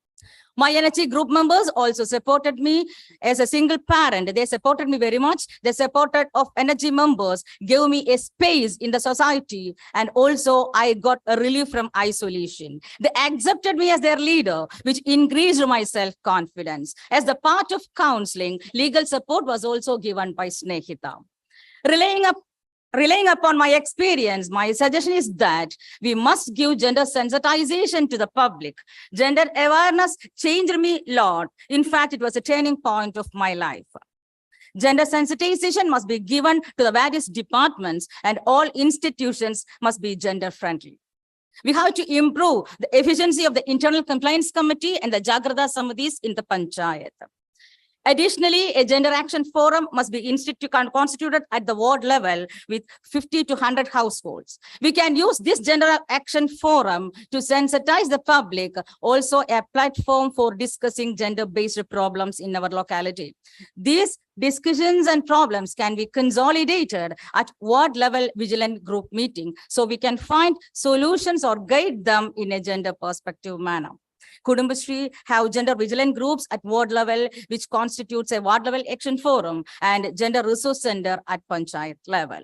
My NHG group members also supported me as a single parent. They supported me very much. The support of NHG members gave me a space in the society. And also I got a relief from isolation. They accepted me as their leader, which increased my self-confidence. As the part of counseling, legal support was also given by Snehita. Relying upon my experience, my suggestion is that we must give gender sensitization to the public. Gender awareness changed me a lot. In fact, it was a turning point of my life. Gender sensitization must be given to the various departments and all institutions must be gender friendly. We have to improve the efficiency of the internal compliance committee and the Jagrata Samadhis in the Panchayat. Additionally, a gender action forum must be constituted at the ward level with 50 to 100 households. We can use this gender action forum to sensitize the public, also a platform for discussing gender-based problems in our locality. These discussions and problems can be consolidated at ward level vigilant group meeting, so we can find solutions or guide them in a gender perspective manner. Kudumbashree have gender vigilant groups at ward level, which constitutes a ward level action forum and gender resource center at Panchayat level.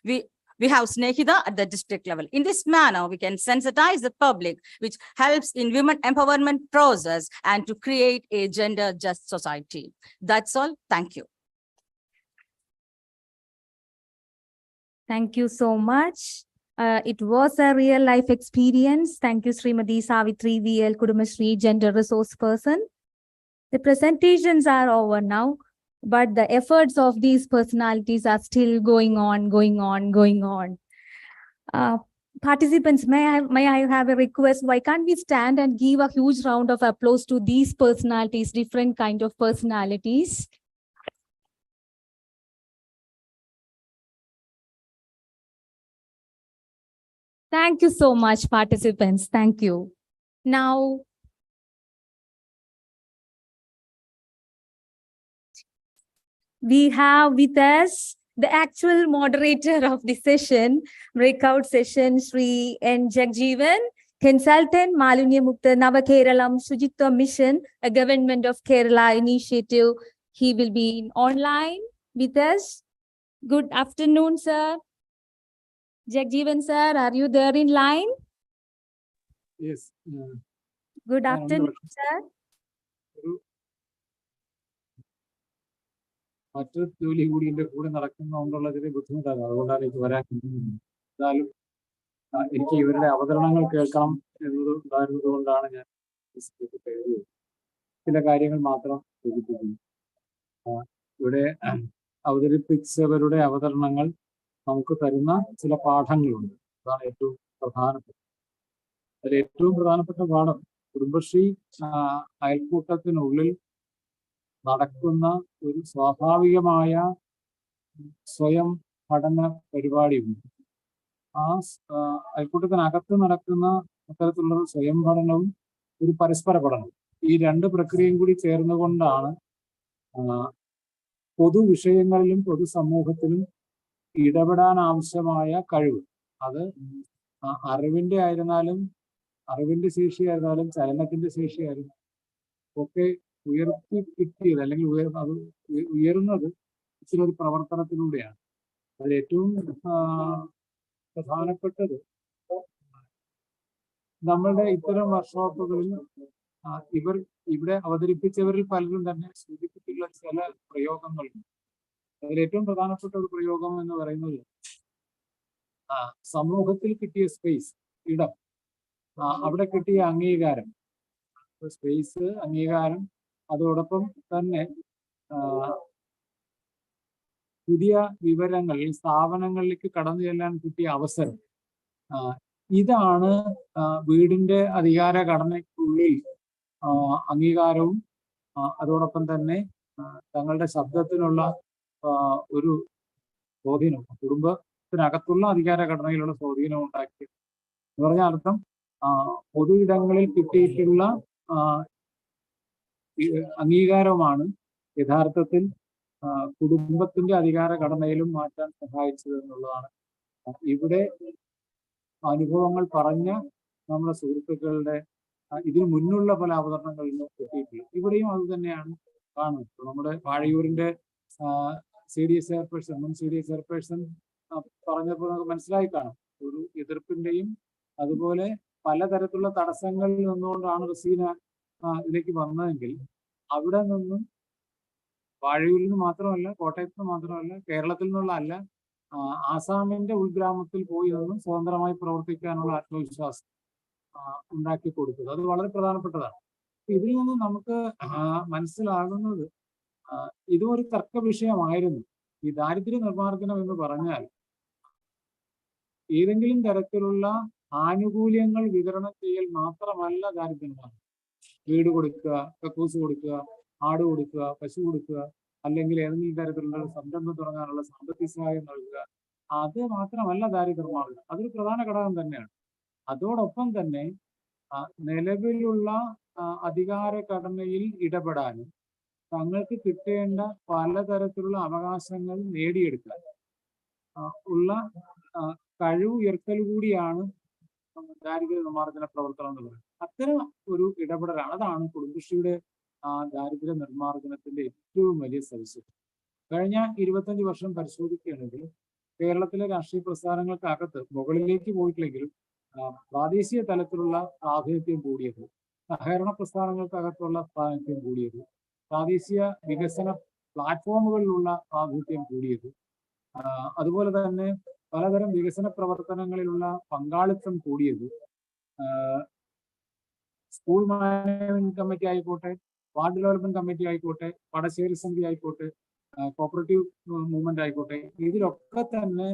We have Snehita at the district level. In this manner, we can sensitize the public, which helps in women empowerment process and to create a gender just society. That's all. Thank you. Thank you so much. It was a real life experience. Thank you, Srimati Savitri VL Kudumbashree, gender resource person. The presentations are over now, but the efforts of these personalities are still going on. Participants, may I have a request? Why can't we stand and give a huge round of applause to these personalities, different kind of personalities? Thank you so much, participants. Thank you. Now, we have with us the actual moderator of the session, breakout session, Sri N. Jagjeevan, consultant, Malunya Mukta Nava Keralam Sujitwa Mission, a government of Kerala initiative. He will be online with us. Good afternoon, sir. Jagjeevan sir, are you there in line? Yes. Good afternoon, sir. മറ്റു ജോലി കൂടി എൻ്റെ കൂടെ നടക്കുന്നതുകൊണ്ടുള്ളതിൽ ബുദ്ധിമുട്ടാണ്. അതുകൊണ്ടാണ് എനിക്ക് വരാൻ എന്നാലും എനിക്ക് ഇവരുടെ അവതരണങ്ങൾ കേൾക്കണം എന്നത് ഉണ്ടായിരുന്നത് കൊണ്ടാണ് ഞാൻ എഴുതിയത്. ചില കാര്യങ്ങൾ മാത്രം സൂചിപ്പിക്കുന്നു. ഇവിടെ അവതരിപ്പിച്ചവരുടെ അവതരണങ്ങൾ നമുക്ക് തരുന്ന ചില പാഠങ്ങളുണ്ട്. അതാണ് ഏറ്റവും പ്രധാനപ്പെട്ട. അതിൽ ഏറ്റവും പ്രധാനപ്പെട്ട പാഠം കുടുംബശ്രീ അയൽക്കൂട്ടത്തിനുള്ളിൽ നടക്കുന്ന ഒരു സ്വാഭാവികമായ സ്വയം പഠന പരിപാടിയുണ്ട്. ആ അയൽക്കൂട്ടത്തിനകത്ത് നടക്കുന്ന അത്തരത്തിലുള്ള സ്വയം പഠനവും ഒരു പരസ്പര പഠനവും, ഈ രണ്ട് പ്രക്രിയയും കൂടി ചേർന്നുകൊണ്ടാണ് പൊതുവിഷയങ്ങളിലും പൊതുസമൂഹത്തിലും ഇടപെടാൻ ആവശ്യമായ കഴിവ്, അത് അറിവിന്റെ ആയിരുന്നാലും അറിവിന്റെ ശേഷിയായിരുന്നാലും ചലനത്തിന്റെ ശേഷിയായിരുന്നു ഒക്കെ ഉയർത്തി കിട്ടിയത് അല്ലെങ്കിൽ അത് ഉയരുന്നത് ഇച്ചിരി പ്രവർത്തനത്തിലൂടെയാണ്. അതിൽ ഏറ്റവും പ്രധാനപ്പെട്ടത് നമ്മളുടെ ഇത്തരം വർക്ക്ഷോപ്പുകളിൽ ഇവിടെ അവതരിപ്പിച്ചവരിൽ പലരും തന്നെ സൂചിപ്പിച്ചിട്ടുള്ള ചില പ്രയോഗങ്ങളുണ്ട്. അതിൽ ഏറ്റവും പ്രധാനപ്പെട്ട ഒരു പ്രയോഗം എന്ന് പറയുന്നത് സമൂഹത്തിൽ കിട്ടിയ സ്പേസ്, ഇടം, അവിടെ കിട്ടിയ അംഗീകാരം, സ്പേസ്, അംഗീകാരം, അതോടൊപ്പം തന്നെ പുതിയ വിവരങ്ങൾ സ്ഥാപനങ്ങളിലേക്ക് കടന്നു ചെല്ലാൻ കിട്ടിയ അവസരം, ഇതാണ് വീടിന്റെ അധികാര ഘടനയ്ക്കുള്ളിൽ അംഗീകാരവും അതോടൊപ്പം തന്നെ തങ്ങളുടെ ശബ്ദത്തിനുള്ള ഒരു സ്വാധീനം, കുടുംബത്തിനകത്തുള്ള അധികാര ഘടനയിലുള്ള സ്വാധീനം ഉണ്ടാക്കി എന്ന് പറഞ്ഞ അർത്ഥം പൊതു ഇടങ്ങളിൽ കിട്ടിയിട്ടുള്ള അംഗീകാരമാണ് യഥാർത്ഥത്തിൽ കുടുംബത്തിന്റെ അധികാര ഘടനയിലും മാറ്റാൻ സഹായിച്ചത് എന്നുള്ളതാണ്. ഇവിടെ അനുഭവങ്ങൾ പറഞ്ഞ നമ്മുടെ സുഹൃത്തുക്കളുടെ ഇതിനു മുന്നുള്ള പല അവതരണങ്ങളിലും കിട്ടിയിട്ടില്ല. ഇവിടെയും അത് തന്നെയാണ് കാണുന്നത്. നമ്മുടെ വാഴയൂരിന്റെ CDS ചെയർപേഴ്സൺ, മുൻ CDS ചെയർപേഴ്സൺ പറഞ്ഞപ്പോൾ നമുക്ക് മനസ്സിലായി കാണും, ഒരു എതിർപ്പിന്റെയും അതുപോലെ പലതരത്തിലുള്ള തടസ്സങ്ങളിൽ നിന്നുകൊണ്ടാണ് റസീന ഇതിലേക്ക് വന്നതെങ്കിൽ അവിടെ നിന്നും വാഴയൂരിൽ നിന്ന് മാത്രമല്ല, കോട്ടയത്ത് നിന്ന് മാത്രമല്ല, കേരളത്തിൽ നിന്നുള്ള അല്ല, ആസാമിന്റെ ഉൾഗ്രാമത്തിൽ പോയി നിന്നും സ്വതന്ത്രമായി പ്രവർത്തിക്കാനുള്ള ആത്മവിശ്വാസം ഉണ്ടാക്കി കൊടുത്തത് അത് വളരെ പ്രധാനപ്പെട്ടതാണ്. ഇതിൽ നിന്ന് നമുക്ക് മനസ്സിലാകുന്നത് ഇതും ഒരു തർക്ക വിഷയമായിരുന്നു. ഈ ദാരിദ്ര്യ നിർമ്മാർജ്ജനം എന്ന് പറഞ്ഞാൽ ഏതെങ്കിലും തരത്തിലുള്ള ആനുകൂല്യങ്ങൾ വിതരണം ചെയ്യൽ മാത്രമല്ല ദാരിദ്ര്യ നിർമ്മാർജ്ജനം. വീട് കൊടുക്കുക, കക്കൂസ് കൊടുക്കുക, ആട് കൊടുക്കുക, പശു കൊടുക്കുക, അല്ലെങ്കിൽ ഏതെങ്കിലും തരത്തിലുള്ള സംരംഭം തുടങ്ങാനുള്ള സാമ്പത്തിക സഹായം നൽകുക, അത് മാത്രമല്ല ദാരിദ്ര്യ നിർമ്മാർജ്ജനം. അതൊരു പ്രധാന ഘടകം തന്നെയാണ്. അതോടൊപ്പം തന്നെ നിലവിലുള്ള അധികാര ഘടനയിൽ ഇടപെടാനും തങ്ങൾക്ക് കിട്ടേണ്ട പലതരത്തിലുള്ള അവകാശങ്ങൾ നേടിയെടുക്കാൻ ഉള്ള കഴിവ് ഉയർത്തൽ കൂടിയാണ് ദാരിദ്ര്യ നിർമ്മാർജ്ജന പ്രവർത്തനം എന്ന് പറയുന്നത്. അത്തരം ഒരു ഇടപെടലാണ്, അതാണ് കുടുംബശ്രീയുടെ ദാരിദ്ര്യ നിർമ്മാർജ്ജനത്തിന്റെ ഏറ്റവും വലിയ സവിശേഷത. കഴിഞ്ഞ 25 വർഷം പരിശോധിക്കുകയാണെങ്കിൽ കേരളത്തിലെ രാഷ്ട്രീയ പ്രസ്ഥാനങ്ങൾക്കകത്ത് മുകളിലേക്ക് പോയിട്ടില്ലെങ്കിലും പ്രാദേശിക തലത്തിലുള്ള പ്രാതിനിധ്യം കൂടിയത്, സഹകരണ പ്രസ്ഥാനങ്ങൾക്കകത്തുള്ള പ്രാതിനിധ്യം കൂടിയത്, പ്രാദേശിക വികസന പ്ലാറ്റ്ഫോമുകളിലുള്ള പ്രാതിനിധ്യം കൂടിയത്, അതുപോലെ തന്നെ പലതരം വികസന പ്രവർത്തനങ്ങളിലുള്ള പങ്കാളിത്തം കൂടിയത്, സ്കൂൾ മാനേജ്മെന്റ് കമ്മിറ്റി ആയിക്കോട്ടെ, വാർഡ് ഡെവലപ്മെന്റ് കമ്മിറ്റി ആയിക്കോട്ടെ, പടശ്ശേരി സമിതി ആയിക്കോട്ടെ, കോപ്പറേറ്റീവ് മൂവ്മെന്റ് ആയിക്കോട്ടെ, ഇതിലൊക്കെ തന്നെ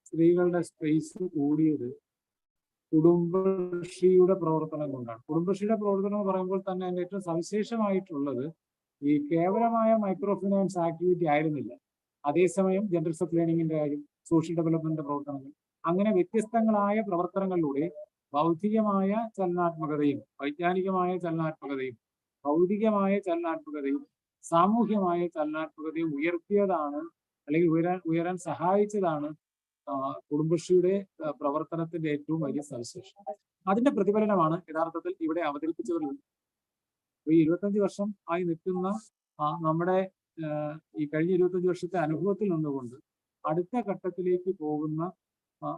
സ്ത്രീകളുടെ സ്പേസ് കൂടിയത് കുടുംബശ്രീയുടെ പ്രവർത്തനം കൊണ്ടാണ്. കുടുംബശ്രീയുടെ പ്രവർത്തനം എന്ന് പറയുമ്പോൾ തന്നെ അതിന്റെ ഏറ്റവും സവിശേഷമായിട്ടുള്ളത് ഈ കേവലമായ മൈക്രോ ഫിനാൻസ് ആക്ടിവിറ്റി ആയിരുന്നില്ല. അതേസമയം ജെൻഡർ ഓഫ് ലേണിംഗിന്റെ കാര്യം, സോഷ്യൽ ഡെവലപ്മെന്റ് പ്രവർത്തനങ്ങൾ, അങ്ങനെ വ്യത്യസ്തങ്ങളായ പ്രവർത്തനങ്ങളിലൂടെ ബൗദ്ധികമായ ചലനാത്മകതയും വൈജ്ഞാനികമായ ചലനാത്മകതയും ഭൗതികമായ ചലനാത്മകതയും സാമൂഹ്യമായ ചലനാത്മകതയും ഉയർത്തിയതാണ്, അല്ലെങ്കിൽ ഉയരാൻ സഹായിച്ചതാണ് കുടുംബശ്രീയുടെ പ്രവർത്തനത്തിന്റെ ഏറ്റവും വലിയ സവിശേഷത. അതിന്റെ പ്രതിഫലനമാണ് യഥാർത്ഥത്തിൽ ഇവിടെ അവതരിപ്പിച്ചവരിൽ. ഈ 25 വർഷം ആയി നിൽക്കുന്ന നമ്മുടെ ഈ കഴിഞ്ഞ 25 വർഷത്തെ അനുഭവത്തിൽ നിന്നുകൊണ്ട് അടുത്ത ഘട്ടത്തിലേക്ക് പോകുന്ന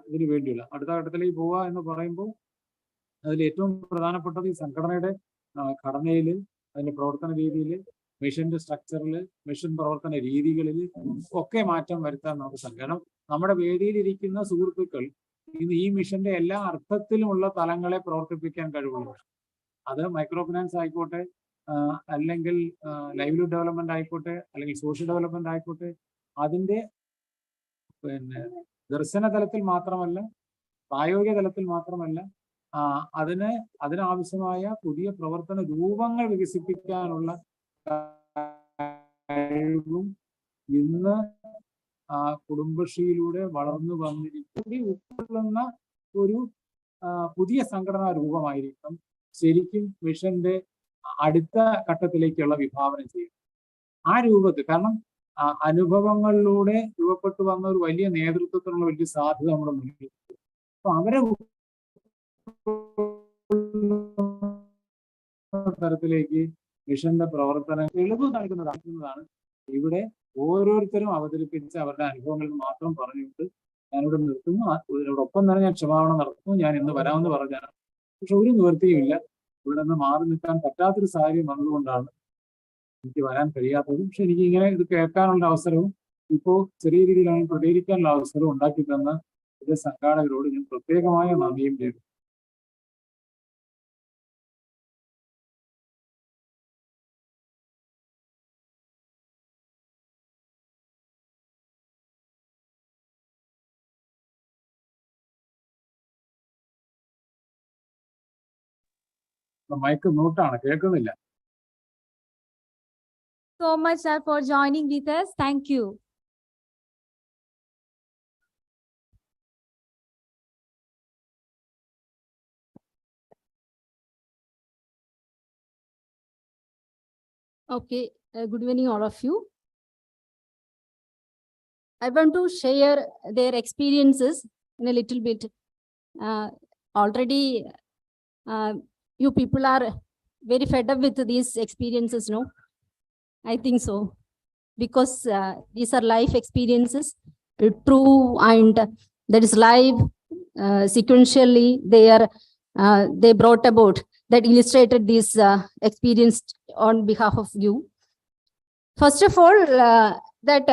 ഇതിനു വേണ്ടിയുള്ള അടുത്ത ഘട്ടത്തിലേക്ക് പോവുക എന്ന് പറയുമ്പോൾ അതിൽ ഏറ്റവും പ്രധാനപ്പെട്ടത് ഈ സംഘടനയുടെ ഘടനയിൽ, അതിന്റെ പ്രവർത്തന രീതിയിൽ, മിഷന്റെ സ്ട്രക്ചറിൽ, മിഷൻ പ്രവർത്തന രീതികളിൽ ഒക്കെ മാറ്റം വരുത്താൻ നമുക്ക് സാധിക്കണം. നമ്മുടെ വേദിയിലിരിക്കുന്ന സുഹൃത്തുക്കൾ ഇന്ന് ഈ മിഷന്റെ എല്ലാ അർത്ഥത്തിലുമുള്ള തലങ്ങളെ പ്രവർത്തിപ്പിക്കാൻ കഴിവുള്ളവർ. അത് മൈക്രോ ഫിനാൻസ് ആയിക്കോട്ടെ, അല്ലെങ്കിൽ ലൈവ്ലിഹുഡ് ഡെവലപ്മെന്റ് ആയിക്കോട്ടെ, അല്ലെങ്കിൽ സോഷ്യൽ ഡെവലപ്മെന്റ് ആയിക്കോട്ടെ, അതിൻ്റെ പിന്നെ ദർശന തലത്തിൽ മാത്രമല്ല, പ്രായോഗിക തലത്തിൽ മാത്രമല്ല, അതിനാവശ്യമായ പുതിയ പ്രവർത്തന രൂപങ്ങൾ വികസിപ്പിക്കാനുള്ള കഴിവും ഇന്ന് കുടുംബശ്രീയിലൂടെ വളർന്നു ഉൾക്കൊള്ളുന്ന ഒരു പുതിയ സംഘടനാ രൂപമായിരിക്കും ശരിക്കും മിഷന്റെ അടുത്ത ഘട്ടത്തിലേക്കുള്ള വിഭാവനം ചെയ്യും. ആ രൂപത്തിൽ, കാരണം അനുഭവങ്ങളിലൂടെ രൂപപ്പെട്ടു വന്ന ഒരു വലിയ നേതൃത്വത്തിനുള്ള വലിയ സാധ്യത നമ്മുടെ മുന്നിൽ. അപ്പൊ അവരെ തരത്തിലേക്ക് മിഷന്റെ പ്രവർത്തനം തെളിവ് നൽകുന്നതാണ് ഇവിടെ ഓരോരുത്തരും അവതരിപ്പിച്ച് അവരുടെ അനുഭവങ്ങളിൽ മാത്രം പറഞ്ഞുകൊണ്ട് ഞാനിവിടെ നിർത്തുന്നു. ഇതിനോടൊപ്പം തന്നെ ഞാൻ ക്ഷമാപണം നടത്തുന്നു. ഞാൻ ഇന്ന് വരാമെന്ന് പറഞ്ഞാണ്, പക്ഷെ ഒരു നിവൃത്തിയുമില്ല. ഇവിടെ നിന്ന് മാറി നിൽക്കാൻ പറ്റാത്തൊരു സാഹചര്യം വന്നതുകൊണ്ടാണ് എനിക്ക് വരാൻ കഴിയാത്തത്. പക്ഷെ എനിക്ക് ഇങ്ങനെ ഇത് കേൾക്കാനുള്ള അവസരവും ഇപ്പോൾ ചെറിയ രീതിയിലാണ് പ്രതികരിക്കാനുള്ള അവസരവും ഉണ്ടാക്കി തന്ന ഇത് സംഘാടകരോട് ഞാൻ പ്രത്യേകമായ നന്ദിയും ചെയ്തു. മൈക്ക് മ്യൂട്ടാണ്, കേൾക്കുന്നില്ല. So much, sir, for joining with us. Thank you. Okay, good evening, all of you. I want to share their experiences in a little bit. Already, you people are very fed up with these experiences, no? I think so, because these are life experiences, true, and that is live, sequentially they brought about, that illustrated this experience on behalf of you. First of all, that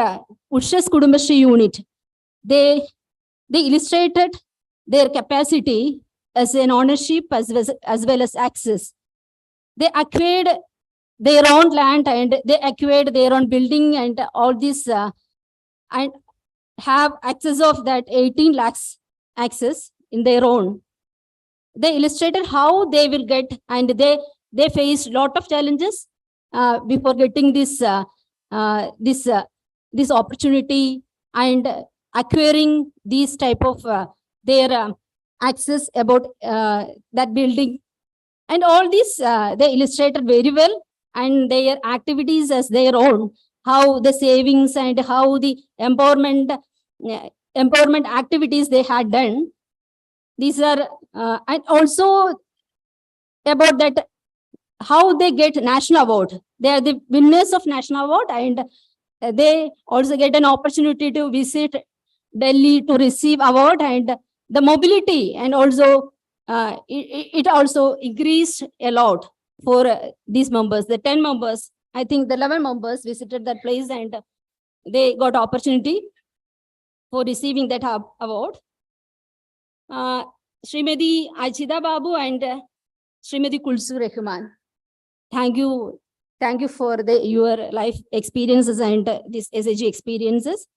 Ushas Kudumbashri unit, they illustrated their capacity as an ownership as well as access. They acquired their own land and they acquired their own building and all this and have access of that 18 lakhs access in their own. They illustrated how they will get, and they faced a lot of challenges before getting this opportunity and acquiring these type of their access about that building. And all this they illustrated very well, and their activities as their own, how the savings and how the empowerment activities they had done. These are and also about that how they get national award. They are the winners of national award, and they also get an opportunity to visit Delhi to receive award, and the mobility and also it also increased a lot for these members. The 10 members, I think the 11 members visited that place and they got opportunity for receiving that award. Srimati Achida Babu and Srimati Kulsu Rehman, thank you for your life experiences and this SAG experiences.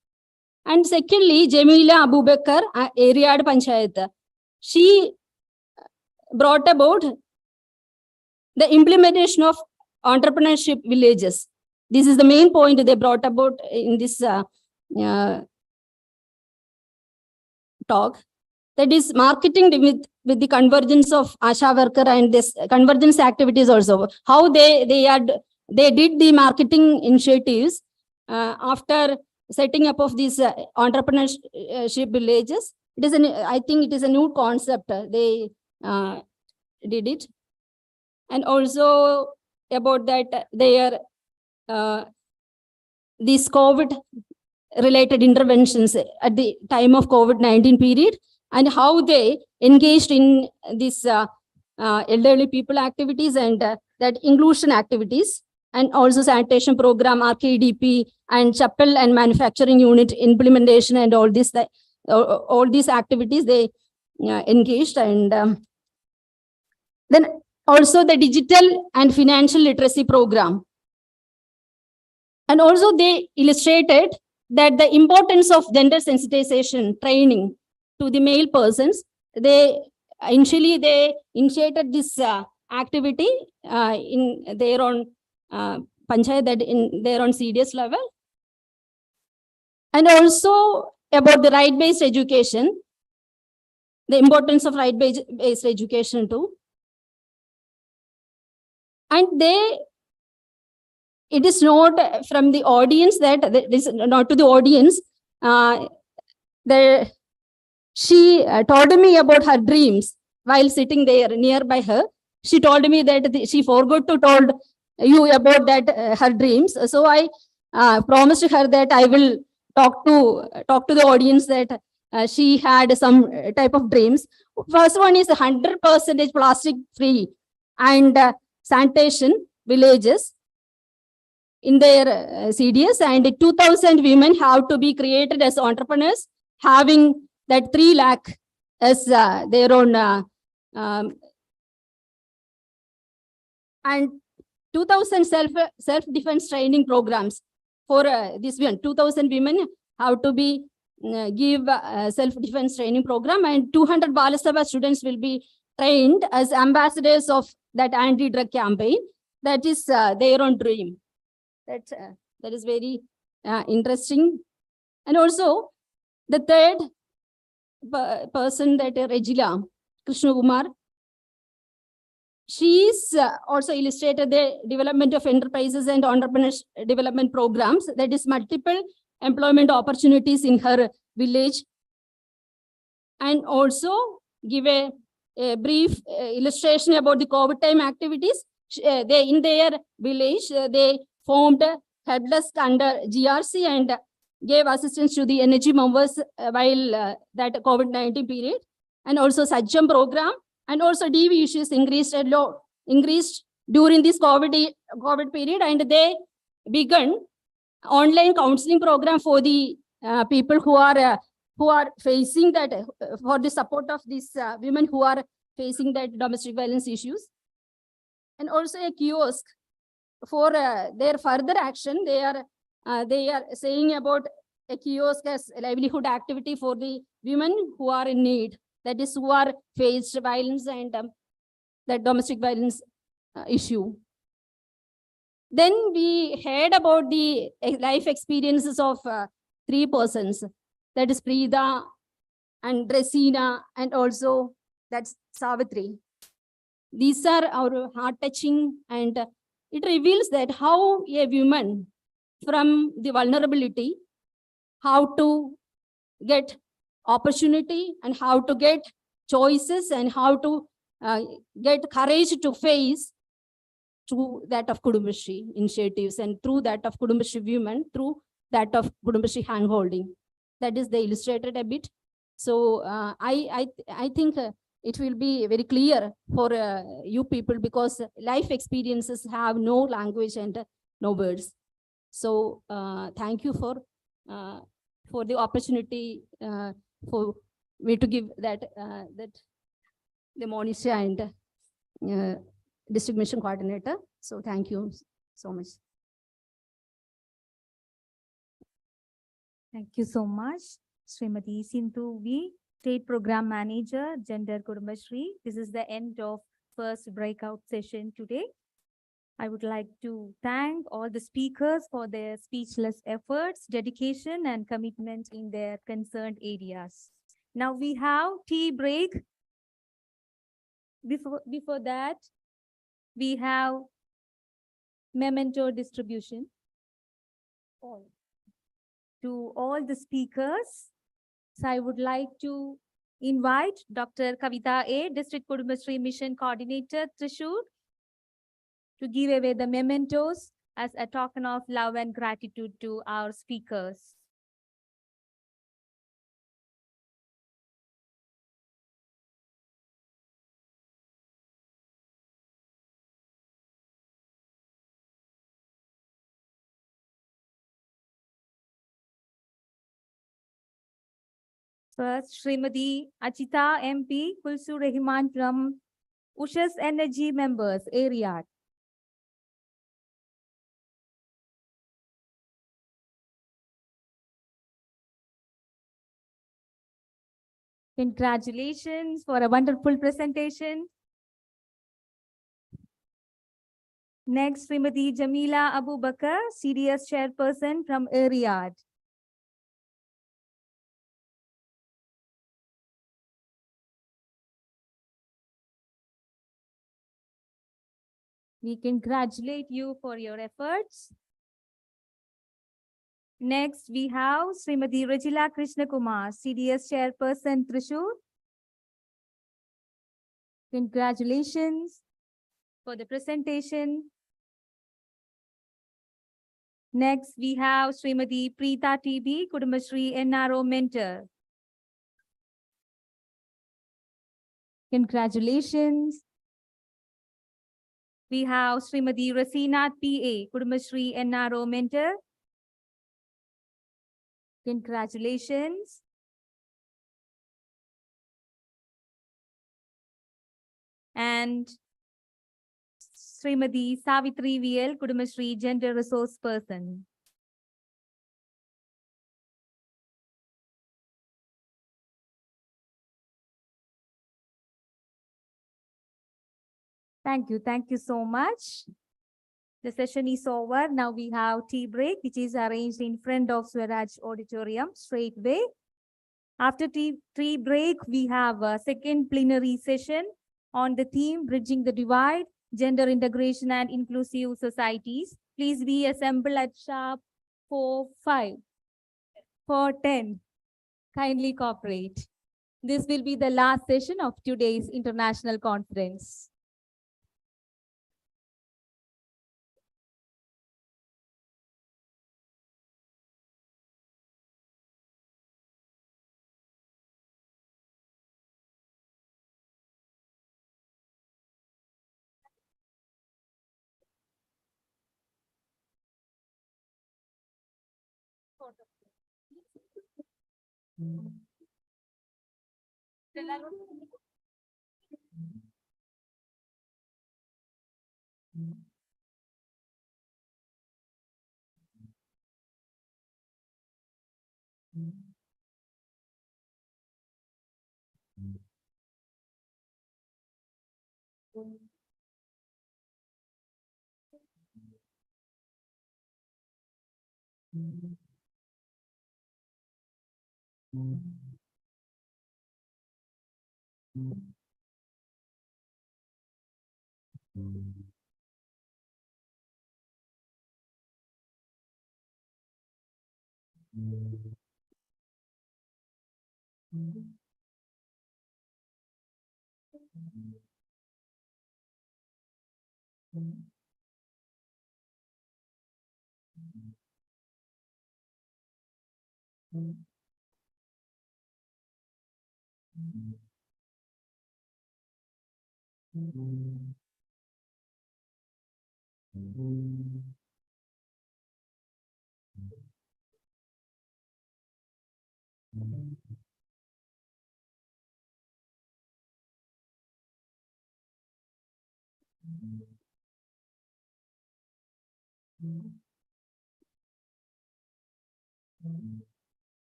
And secondly, Jamila Abubakar, Ariad Panchayat, she brought about the implementation of entrepreneurship villages. This is the main point they brought about in this talk. That is marketing with the convergence of Asha worker and this convergence activities also. How they did the marketing initiatives after setting up of these entrepreneurship villages. I think it is a new concept. They did it. And also about that these COVID related interventions at the time of COVID-19 period, and how they engaged in this elderly people activities and that inclusion activities, and also sanitation program, RKDP, and chapel and manufacturing unit implementation, and all these activities they engaged. And then also the digital and financial literacy program. And also they illustrated that the importance of gender sensitization training to the male persons. They initiated this activity in their own panchayat, that in their own CDS level. And also about the right-based education, the importance of right-based education too. And it is not from the audience that this not to the audience. She told me about her dreams while sitting there nearby her. She told me that she forgot to told you about that her dreams. So I promised her that I will talk to the audience that she had some type of dreams. First one is 100% plastic free and sanitation villages in their CDS, and 2,000 women have to be created as entrepreneurs, having that 3 lakh as their own and 2,000 self-defense training programs for this one. 2,000 women have to be give self-defense training program, and 200 Balasabha students will be trained as ambassadors of that anti-drug campaign. That is their own dream. That is very interesting. And also the third person, that Regila Krishnakumar, she's also illustrated the development of enterprises and entrepreneurs development programs, that is multiple employment opportunities in her village, and also give a brief illustration about the COVID time activities. They in their village, they formed help desk under GRC and gave assistance to the energy members while that COVID-19 period, and also Sajjam program, and also DV issues increased during this COVID period, and they began online counseling program for the people who are facing that, for the support of these women who are facing that domestic violence issues, and also a kiosk for their further action. They are saying about a kiosk as a livelihood activity for the women who are in need, that is, who are faced violence and that domestic violence issue. Then we heard about the life experiences of 3 persons, that is Preeta and Dresina, and also that's Savitri. These are our heart-touching, and it reveals that how a woman from the vulnerability, how to get opportunity and how to get choices and how to get courage to face through that of Kudumbashree initiatives and through that of Kudumbashree women, through that of Kudumbashree handholding. That is they illustrated a bit. So I think it will be very clear for you people, because life experiences have no language and no words. So thank you for the opportunity for me to give that the Monisha and District Mission Coordinator. So thank you so much. Thank you so much, Srimati Sindhu V, State Program Manager, Gender Kudumbashree. This is the end of first breakout session today. I would like to thank all the speakers for their speechless efforts, dedication, and commitment in their concerned areas. Now we have tea break. Before that, we have memento distribution to all the speakers. So I would like to invite Dr. Kavita A, District Kudumbashree Mission Coordinator, Thrissur, to give away the mementos as a token of love and gratitude to our speakers. First, Srimati Achita MP Kulsur Rahman from Usha's Energy members, area. Congratulations for a wonderful presentation. Next, Srimati Jamila Abu Bakar, CDS chairperson from Riyadh. We congratulate you for your efforts. Next, we have Srimati Rajila Krishna Kumar, CDS chairperson, Thrissur. Congratulations for the presentation. Next, we have Srimati Preeta TB, Kudumbashree NRO mentor. Congratulations. We have Srimati Rasina PA, Kudumbashree NRO mentor. Congratulations. And Srimati Savitri VL, Kudumbashree gender resource person. Thank you so much. The session is over. Now we have tea break, which is arranged in front of Swaraj Auditorium, straightway. After tea break, we have a second plenary session on the theme Bridging the Divide, Gender Integration and Inclusive Societies. Please be assembled at sharp 4:05, 4:10. Kindly cooperate. This will be the last session of today's international conference.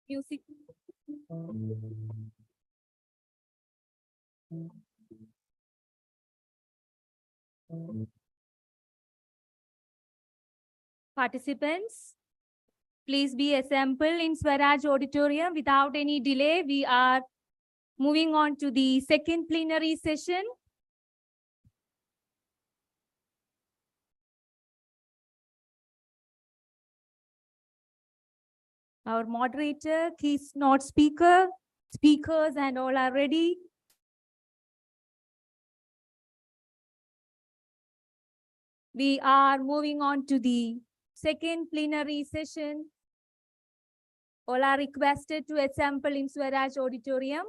Music. Participants, please be assembled in Swaraj Auditorium. Without any delay, we are moving on to the second plenary session. Our moderator, keynote speaker, speakers, and all are ready. We are moving on to the second plenary session. All are requested to assemble in Swaraj Auditorium.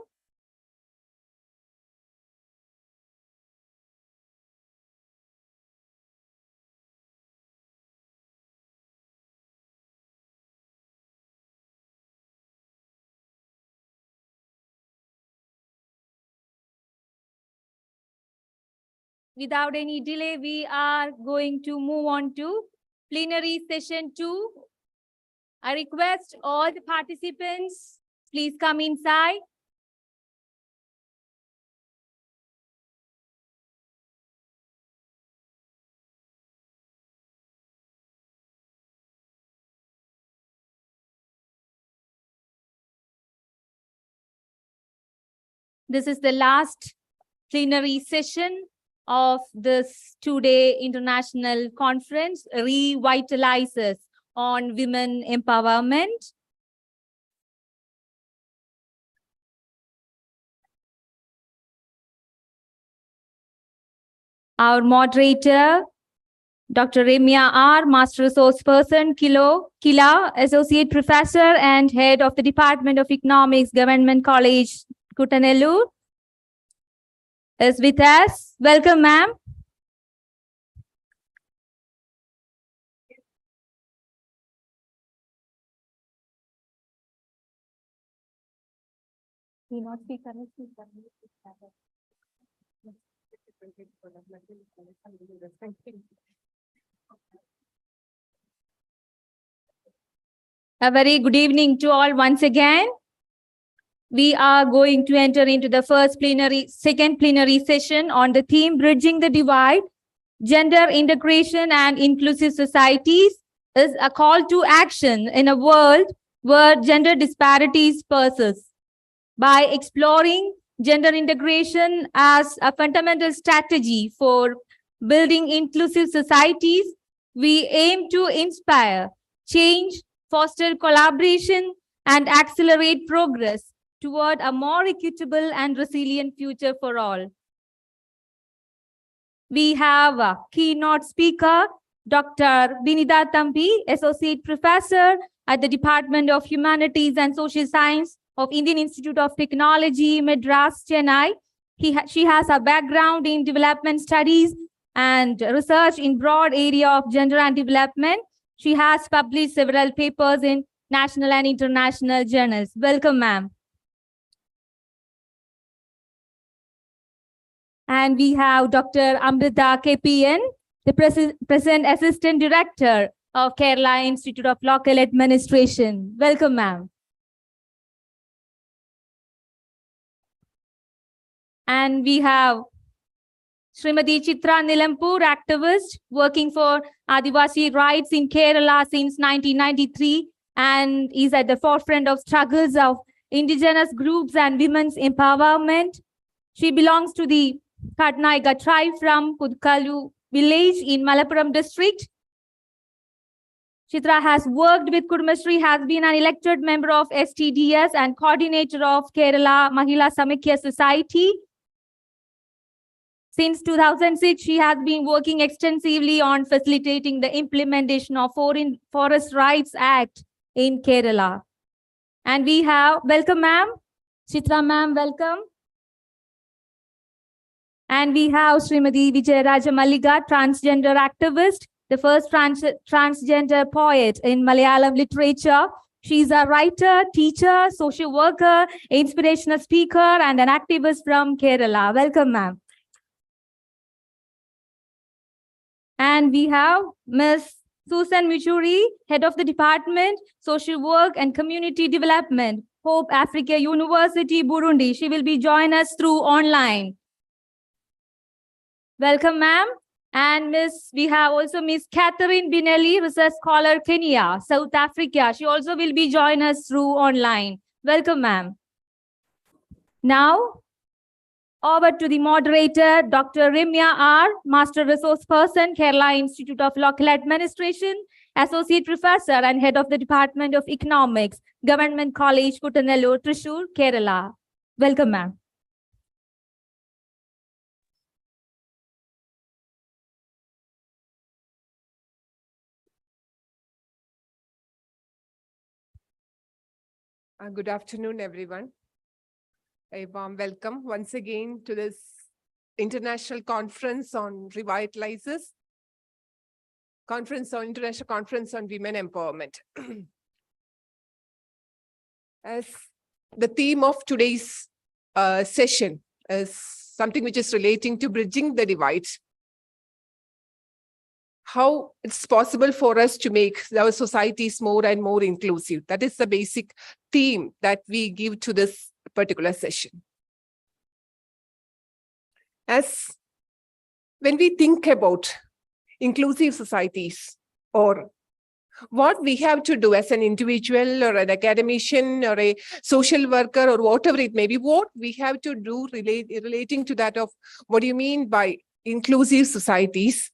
Without any delay, we are going to move on to plenary session 2. I request all the participants, please come inside. This is the last plenary session of this two-day international conference, Revitalizes, on women empowerment. Our moderator, Dr. Remia R., Master Resource Person, Kila, Associate Professor and Head of the Department of Economics, Government College, Kutanellur, is with us. Welcome, ma'am. A very good evening to all once again. We are going to enter into the second plenary session on the theme Bridging the Divide, Gender Integration and Inclusive Societies is a call to action in a world where gender disparities persist. By exploring gender integration as a fundamental strategy for building inclusive societies, we aim to inspire change, foster collaboration, and accelerate progress toward a more equitable and resilient future for all. We have a keynote speaker, Dr. Binida Thampi, Associate Professor at the Department of Humanities and Social Science of Indian Institute of Technology, Madras, Chennai. She has a background in development studies and research in broad area of gender and development. She has published several papers in national and international journals. Welcome, ma'am. And we have Dr. Amrita KPN, the Present Assistant Director of Kerala Institute of Local Administration. Welcome, ma'am. And we have Srimati Chitra Nilampur, activist working for Adivasi rights in Kerala since 1993 and is at the forefront of struggles of indigenous groups and women's empowerment. She belongs to the Katnaiga tribe from Kudkalu village in Malappuram district. Chitra has worked with Kudumbashree, has been an elected member of STDS and coordinator of Kerala Mahila Samakhya Society. Since 2006, she has been working extensively on facilitating the implementation of Forest Rights Act in Kerala. And we have, welcome ma'am, Chitra ma'am, welcome. And we have Srimati Vijayaraja Malliga, transgender activist, the first transgender poet in Malayalam literature. She's a writer, teacher, social worker, inspirational speaker, and an activist from Kerala. Welcome, ma'am. And we have Ms. Susan Michuri, Head of the Department, Social Work and Community Development, Hope Africa University, Burundi. She will be joining us through online. Welcome, ma'am. And we have also Ms. Catherine Binelli, Research Scholar, Kenya, South Africa. She also will be joining us through online. Welcome, ma'am. Now, over to the moderator, Dr. Rimya R., Master Resource Person, Kerala Institute of Local Administration, Associate Professor and Head of the Department of Economics, Government College, Kuttanallur, Thrissur, Kerala. Welcome, ma'am. Good afternoon, everyone. A warm welcome once again to this International Conference on Revitalizes, International Conference on Women Empowerment. As the theme of today's session is something which is relating to bridging the divide, how it's possible for us to make our societies more and more inclusive. That is the basic theme that we give to this particular session. As when we think about inclusive societies, or what we have to do as an individual or an academician or a social worker or whatever it may be, what we have to do relating to that of what do you mean by inclusive societies,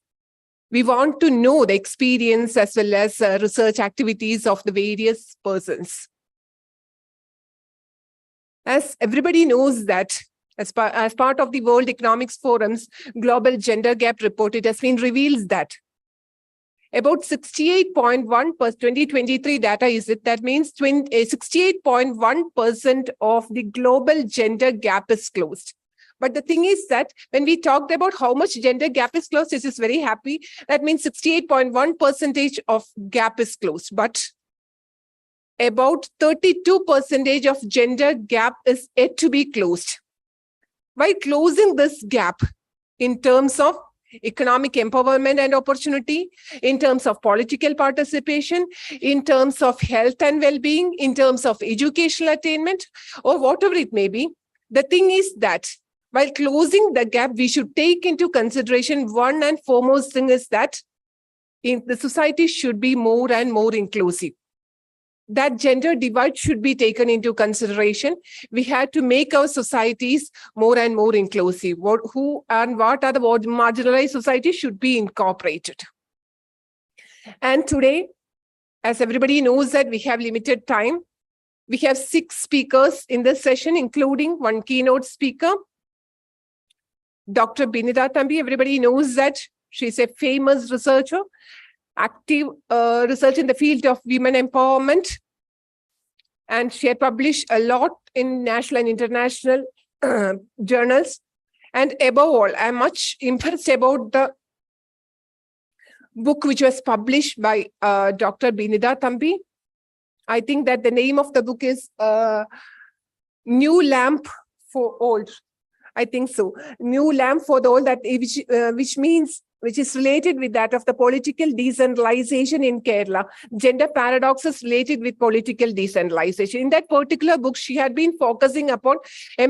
we want to know the experience as well as research activities of the various persons. As everybody knows that as part of the World Economic Forum's Global Gender Gap Report, it has been revealed that about 68.1%, 2023 data is it, that means 68.1% of the global gender gap is closed. But the thing is that when we talked about how much gender gap is closed, this is very happy. That means 68.1% of gap is closed. But about 32% of gender gap is yet to be closed. By closing this gap in terms of economic empowerment and opportunity, in terms of political participation, in terms of health and well-being, in terms of educational attainment, or whatever it may be, the thing is that while closing the gap, we should take into consideration one and foremost thing is that the society should be more and more inclusive. That gender divide should be taken into consideration. We have to make our societies more and more inclusive. What are the marginalized societies should be incorporated. And today, as everybody knows that we have limited time, we have 6 speakers in this session, including one keynote speaker, Dr. Binita Thambi. Everybody knows that she's a famous researcher, active research in the field of women empowerment. And she had published a lot in national and international journals. And above all, I'm much impressed about the book which was published by Dr. Binita Thambi. I think that the name of the book is New Lamp for Old. I think so. New lamp for the old, that which is related with that of the political decentralization in Kerala, gender paradoxes related with political decentralization. In that particular book, she had been focusing upon the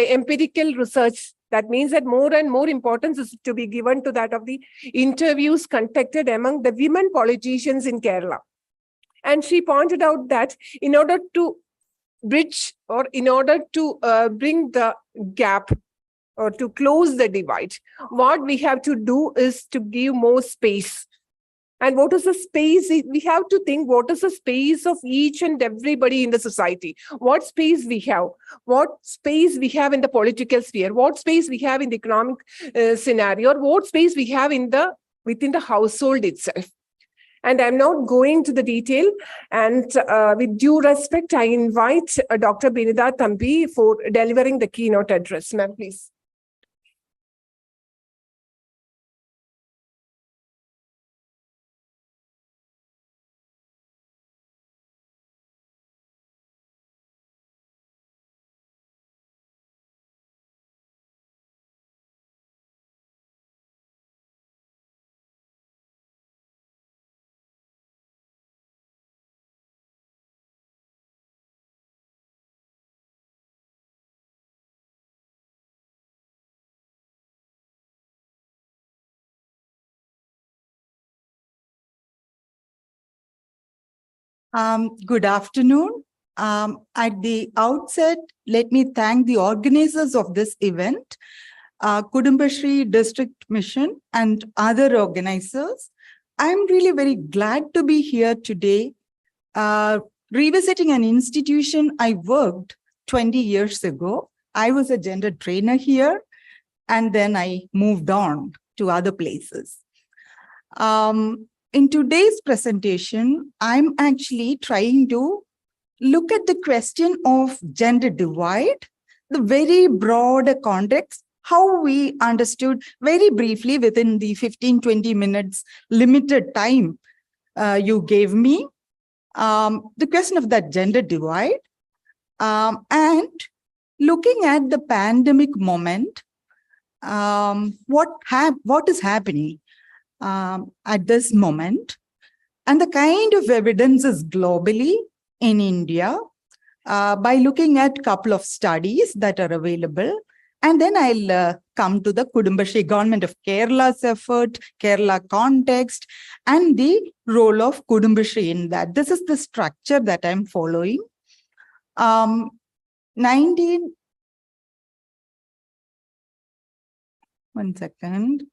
empirical research. That means that more and more importance is to be given to that of the interviews conducted among the women politicians in Kerala. And she pointed out that in order to bridge, or in order to bring the gap or to close the divide, what we have to do is to give more space. And what is the space? We have to think, what is the space of each and everybody in the society? What space we have? What space we have in the political sphere? What space we have in the economic scenario? Or what space we have within the household itself? And I'm not going to the detail. And with due respect, I invite Dr. Binida Thambi for delivering the keynote address. Ma'am, please. Good afternoon. At the outset, let me thank the organizers of this event, Kudumbashree District Mission and other organizers. I'm really very glad to be here today, revisiting an institution I worked 20 years ago. I was a gender trainer here, and then I moved on to other places. In today's presentation, I'm actually trying to look at the question of gender divide, the very broad context, how we understood very briefly within the 15-20 minutes limited time you gave me, the question of that gender divide, and looking at the pandemic moment, what is happening at this moment, and the kind of evidences globally in India by looking at a couple of studies that are available. And then I'll come to the Kudumbashree Government of Kerala's effort, Kerala context, and the role of Kudumbashree in that. This is the structure that I'm following. One second.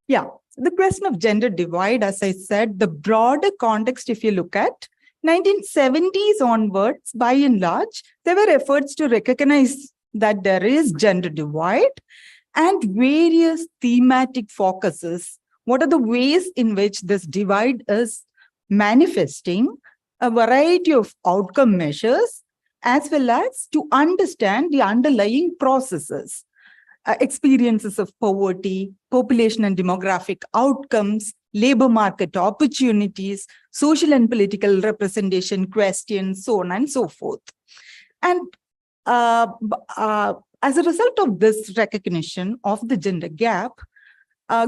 Yeah, the question of gender divide, as I said, the broader context, if you look at 1970s onwards, by and large, there were efforts to recognize that there is gender divide and various thematic focuses. What are the ways in which this divide is manifesting, a variety of outcome measures, as well as to understand the underlying processes. Experiences of poverty, population and demographic outcomes, labor market opportunities, social and political representation questions, so on and so forth. And as a result of this recognition of the gender gap,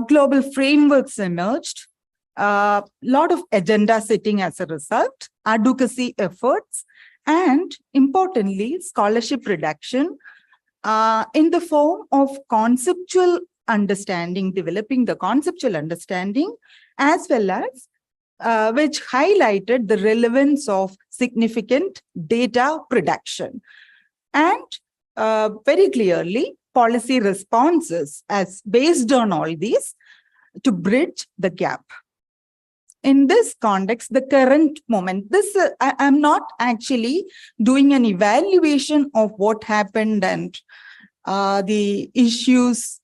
global frameworks emerged, a lot of agenda setting as a result, advocacy efforts, and importantly, scholarship reduction in the form of conceptual understanding, developing the conceptual understanding, as well as which highlighted the relevance of significant data production. And very clearly, policy responses as based on all these to bridge the gap. In this context, the current moment, I'm not actually doing an evaluation of what happened and the issues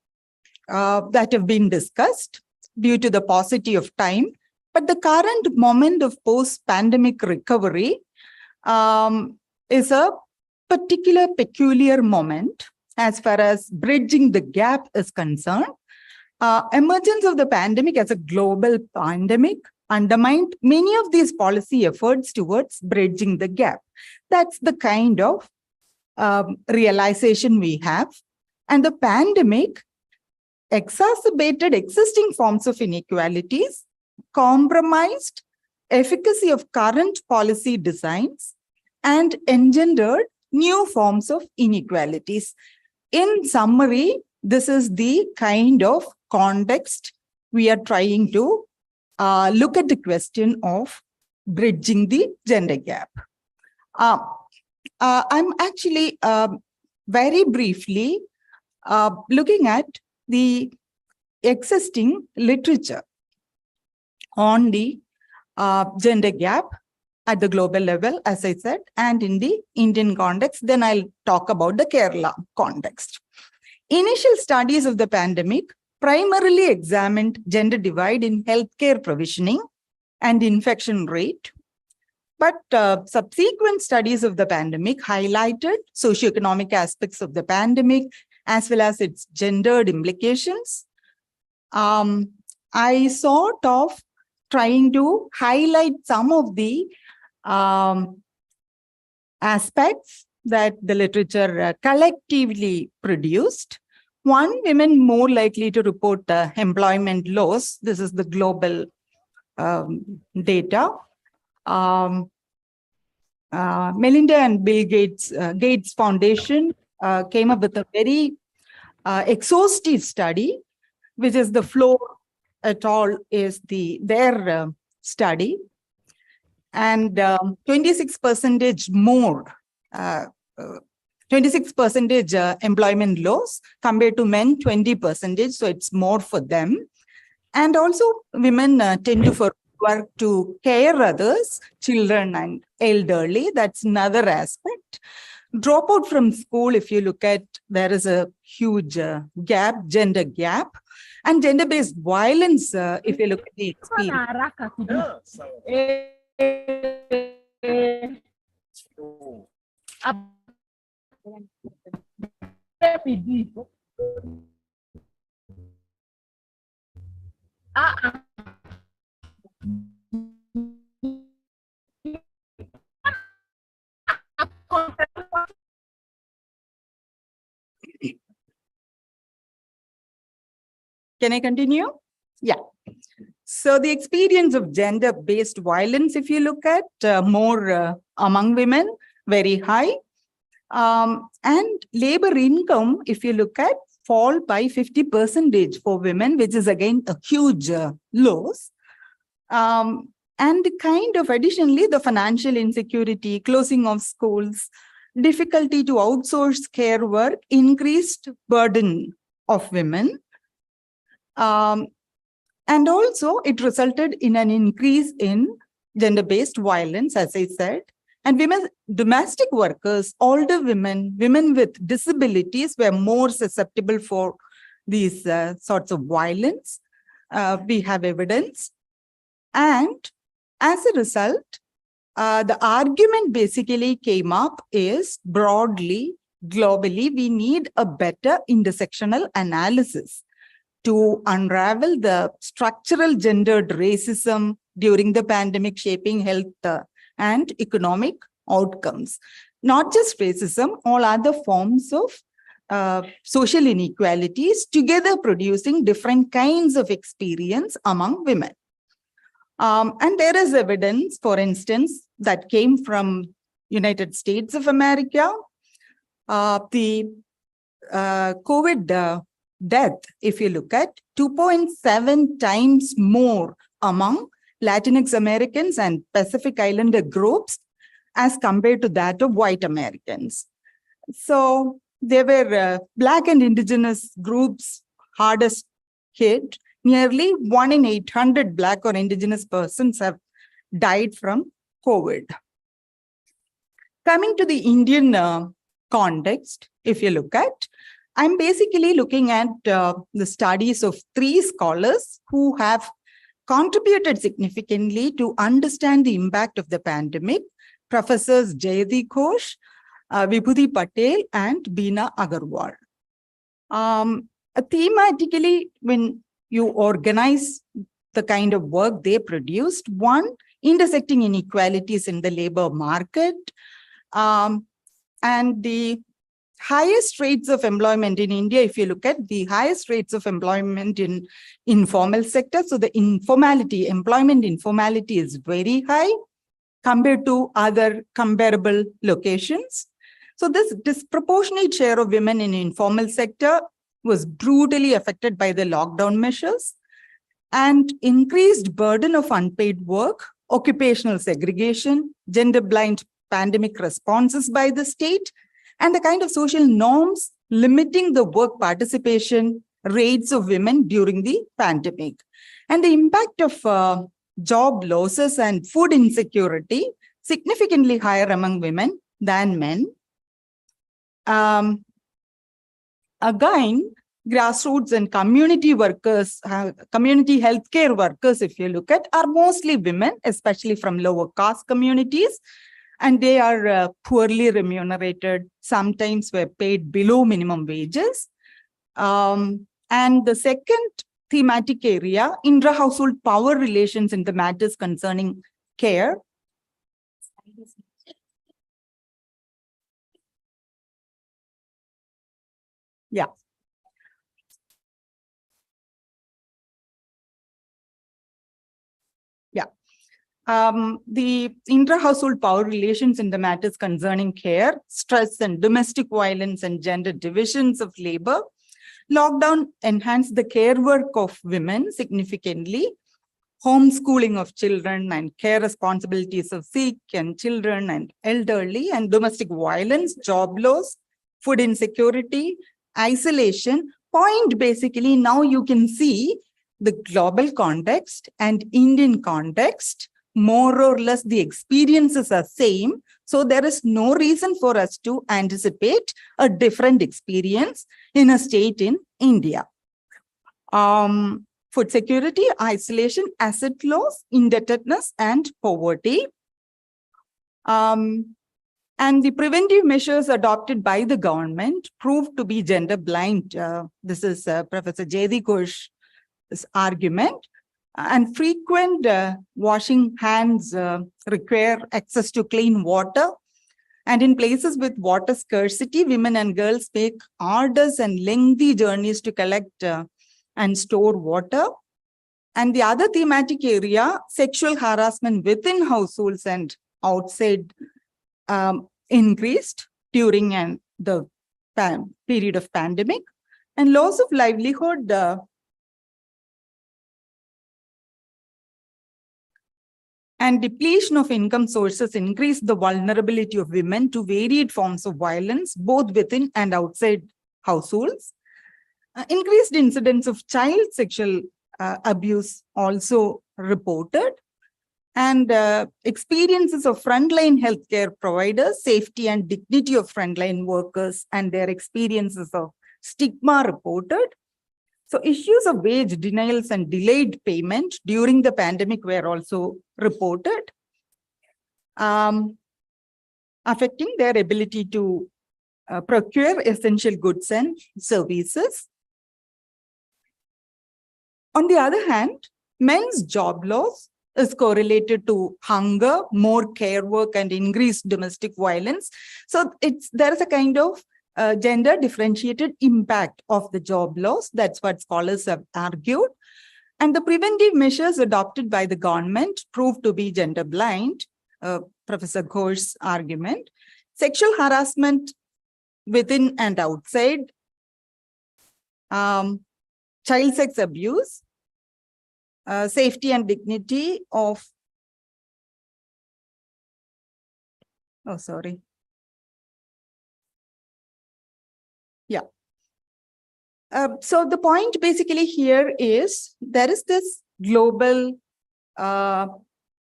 that have been discussed due to the paucity of time. But the current moment of post-pandemic recovery is a particular peculiar moment as far as bridging the gap is concerned. Emergence of the pandemic as a global pandemic undermined many of these policy efforts towards bridging the gap. That's the kind of realization we have. And the pandemic exacerbated existing forms of inequalities, compromised efficacy of current policy designs, and engendered new forms of inequalities. In summary, this is the kind of context we are trying to look at the question of bridging the gender gap. I'm actually very briefly looking at the existing literature on the gender gap at the global level, as I said, and in the Indian context. Then I'll talk about the Kerala context. Initial studies of the pandemic primarily examined gender divide in healthcare provisioning and infection rate. But subsequent studies of the pandemic highlighted socioeconomic aspects of the pandemic as well as its gendered implications. I sort of trying to highlight some of the aspects that the literature collectively produced. One, women more likely to report employment loss. This is the global data. Melinda and Bill Gates Foundation came up with a very exhaustive study, which is the Floor et al. Is their study. And 26% more, 26% employment loss compared to men, 20%. So it's more for them. And also women tend to work to care others, children and elderly. That's another aspect. Dropout from school, if you look at, there is a huge gap, gender gap. And gender-based violence, if you look at the Can I continue? Yeah. So the experience of gender-based violence, if you look at more among women, very high. And labor income, if you look at, fall by 50% for women, which is again a huge loss. And kind of additionally, the financial insecurity, closing of schools, difficulty to outsource care work, increased burden of women. And also it resulted in an increase in gender-based violence, as I said. And women, domestic workers, older women, women with disabilities were more susceptible for these sorts of violence. We have evidence. And as a result, the argument basically came up is broadly, globally, we need a better intersectional analysis to unravel the structural gendered racism during the pandemic shaping health and economic outcomes. Not just racism, all other forms of social inequalities together producing different kinds of experience among women. And there is evidence, for instance, that came from United States of America. The COVID death, if you look at, 2.7 times more among Latinx Americans and Pacific Islander groups as compared to that of white Americans. So there were Black and Indigenous groups hardest hit. Nearly 1 in 800 Black or Indigenous persons have died from COVID. Coming to the Indian context, if you look at, I'm basically looking at the studies of 3 scholars who have contributed significantly to understand the impact of the pandemic, Professors Jayati Ghosh, Vibhuti Patel, and Beena Agarwal. Thematically, when you organize the kind of work they produced, one, intersecting inequalities in the labor market, And the highest rates of employment in India, if you look at the highest rates of employment in informal sector, so the employment informality is very high compared to other comparable locations. So this disproportionate share of women in informal sector was brutally affected by the lockdown measures, and increased burden of unpaid work, occupational segregation, gender-blind pandemic responses by the state, and the kind of social norms limiting the work participation rates of women during the pandemic. And the impact of job losses and food insecurity significantly higher among women than men. Again, grassroots and community workers, community healthcare workers, if you look at, are mostly women, especially from lower caste communities, and they are poorly remunerated, sometimes were paid below minimum wages. And the second thematic area, intra-household power relations in the matters concerning care. Yeah. Yeah. The intra-household power relations in the matters concerning care, stress and domestic violence and gender divisions of labor. Lockdown enhanced the care work of women significantly. Homeschooling of children and care responsibilities of sick and children and elderly, and domestic violence, job loss, food insecurity, isolation. Point basically, now you can see the global context and Indian context, more or less the experiences are same. So there is no reason for us to anticipate a different experience in a state in India. Food security, isolation, asset loss, indebtedness, and poverty. And the preventive measures adopted by the government proved to be gender blind. This is Professor Jayadi Ghosh's argument. And frequent washing hands require access to clean water. And in places with water scarcity, women and girls make arduous and lengthy journeys to collect and store water. And the other thematic area, sexual harassment within households and outside, increased during the period of pandemic. And loss of livelihood and depletion of income sources increased the vulnerability of women to varied forms of violence, both within and outside households. Increased incidents of child sexual abuse also reported. And experiences of frontline healthcare providers, safety and dignity of frontline workers, and their experiences of stigma reported. So issues of wage denials and delayed payment during the pandemic were also reported, affecting their ability to procure essential goods and services. On the other hand, men's job loss is correlated to hunger, more care work, and increased domestic violence. So there is a kind of gender differentiated impact of the job loss. That's what scholars have argued. And the preventive measures adopted by the government proved to be gender blind, Professor Ghosh's argument. Sexual harassment within and outside, child sex abuse, safety and dignity of, Yeah. So the point basically here is there is this global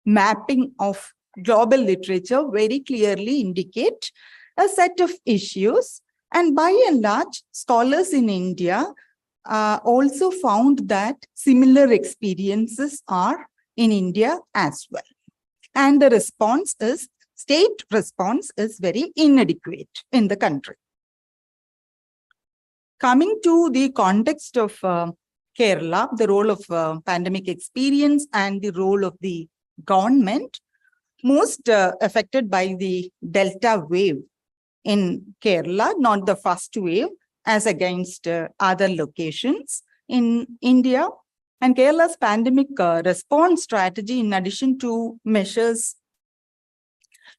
mapping of global literature very clearly indicate a set of issues. And by and large, scholars in India also found that similar experiences are in India as well. And the response is, state response is very inadequate in the country. Coming to the context of Kerala, the role of pandemic experience and the role of the government, most affected by the Delta wave in Kerala, not the first wave as against other locations in India. And Kerala's pandemic response strategy, in addition to measures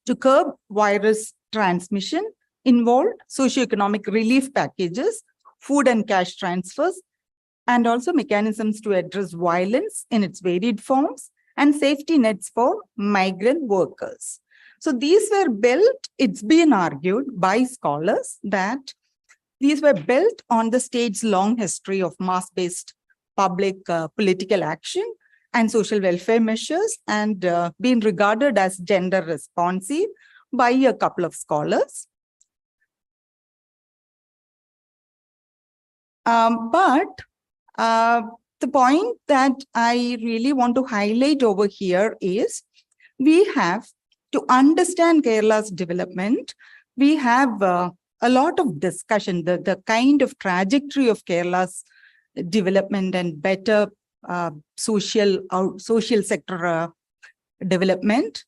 to curb virus transmission, involved socioeconomic relief packages, food and cash transfers, and also mechanisms to address violence in its varied forms, and safety nets for migrant workers. So these were built, it's been argued by scholars that these were built on the state's long history of mass-based public political action and social welfare measures, and been regarded as gender responsive by a couple of scholars. But the point that I really want to highlight over here is we have to understand Kerala's development. We have a lot of discussion, the kind of trajectory of Kerala's development and better social sector development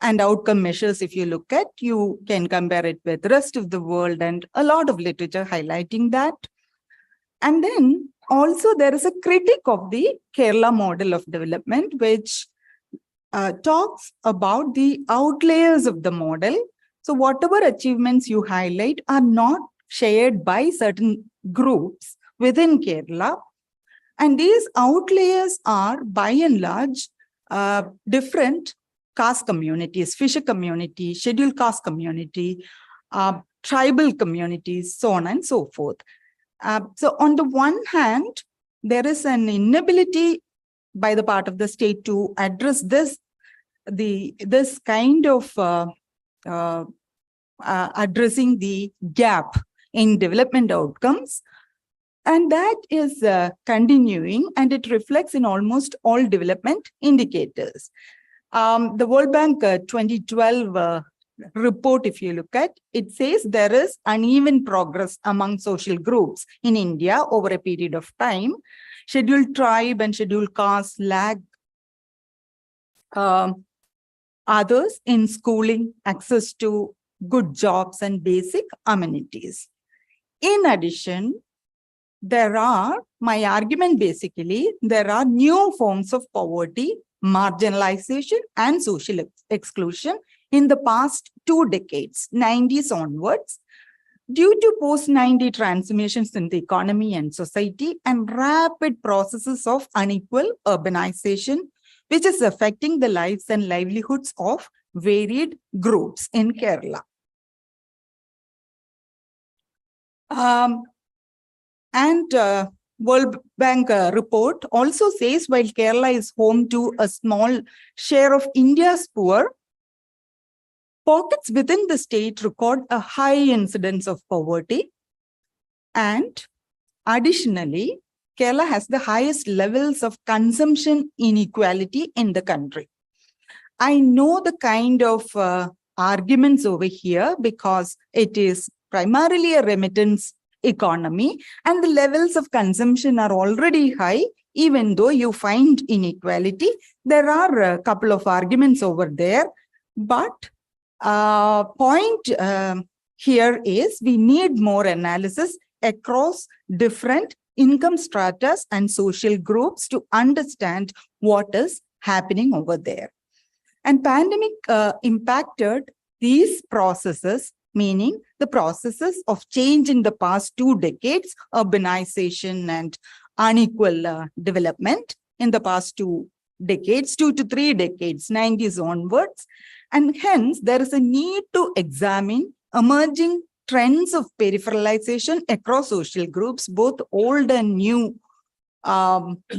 and outcome measures. If you look at, you can compare it with the rest of the world, and a lot of literature highlighting that. And then also there is a critic of the Kerala model of development, which talks about the outliers of the model. So whatever achievements you highlight are not shared by certain groups within Kerala. And these outliers are by and large different caste communities, fisher community, scheduled caste community, tribal communities, so on and so forth. So on the one hand, there is an inability by the part of the state to address this kind of addressing the gap in development outcomes. And that is continuing, and it reflects in almost all development indicators. The World Bank 2012 report, if you look at, it says there is uneven progress among social groups in India over a period of time. Scheduled tribe and scheduled caste lag others in schooling, access to good jobs and basic amenities. In addition, my argument basically, there are new forms of poverty, marginalization, and social exclusion in the past 2 decades, 90s onwards, due to post-90 transformations in the economy and society and rapid processes of unequal urbanization, which is affecting the lives and livelihoods of varied groups in Kerala. World Bank report also says while Kerala is home to a small share of India's poor, pockets within the state record a high incidence of poverty. And additionally, Kerala has the highest levels of consumption inequality in the country. I know the kind of arguments over here because it is primarily a remittance economy and the levels of consumption are already high. Even though you find inequality, there are a couple of arguments over there. But point here is we need more analysis across different income stratas and social groups to understand what is happening over there. And pandemic impacted these processes, meaning the processes of change in the past 2 decades, urbanization and unequal development in the past 2 decades, 2 to 3 decades, 90s onwards. And hence, there is a need to examine emerging trends of peripheralization across social groups, both old and new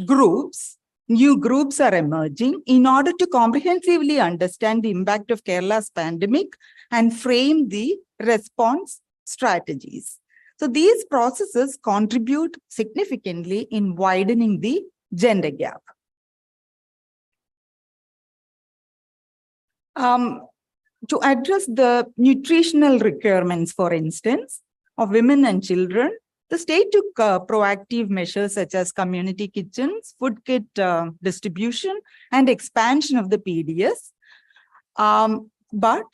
groups. New groups are emerging in order to comprehensively understand the impact of Kerala's pandemic and frame the response strategies. So these processes contribute significantly in widening the gender gap. To address the nutritional requirements, for instance, of women and children, the state took proactive measures such as community kitchens, food kit distribution, and expansion of the PDS. But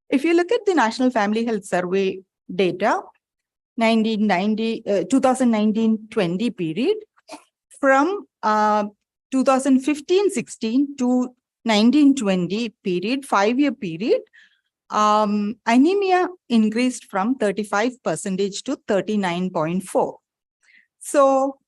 if you look at the National Family Health Survey data, 2019-20 period. From 2015-16 to 19-20 period, 5-year period, anemia increased from 35% to 39.4%. So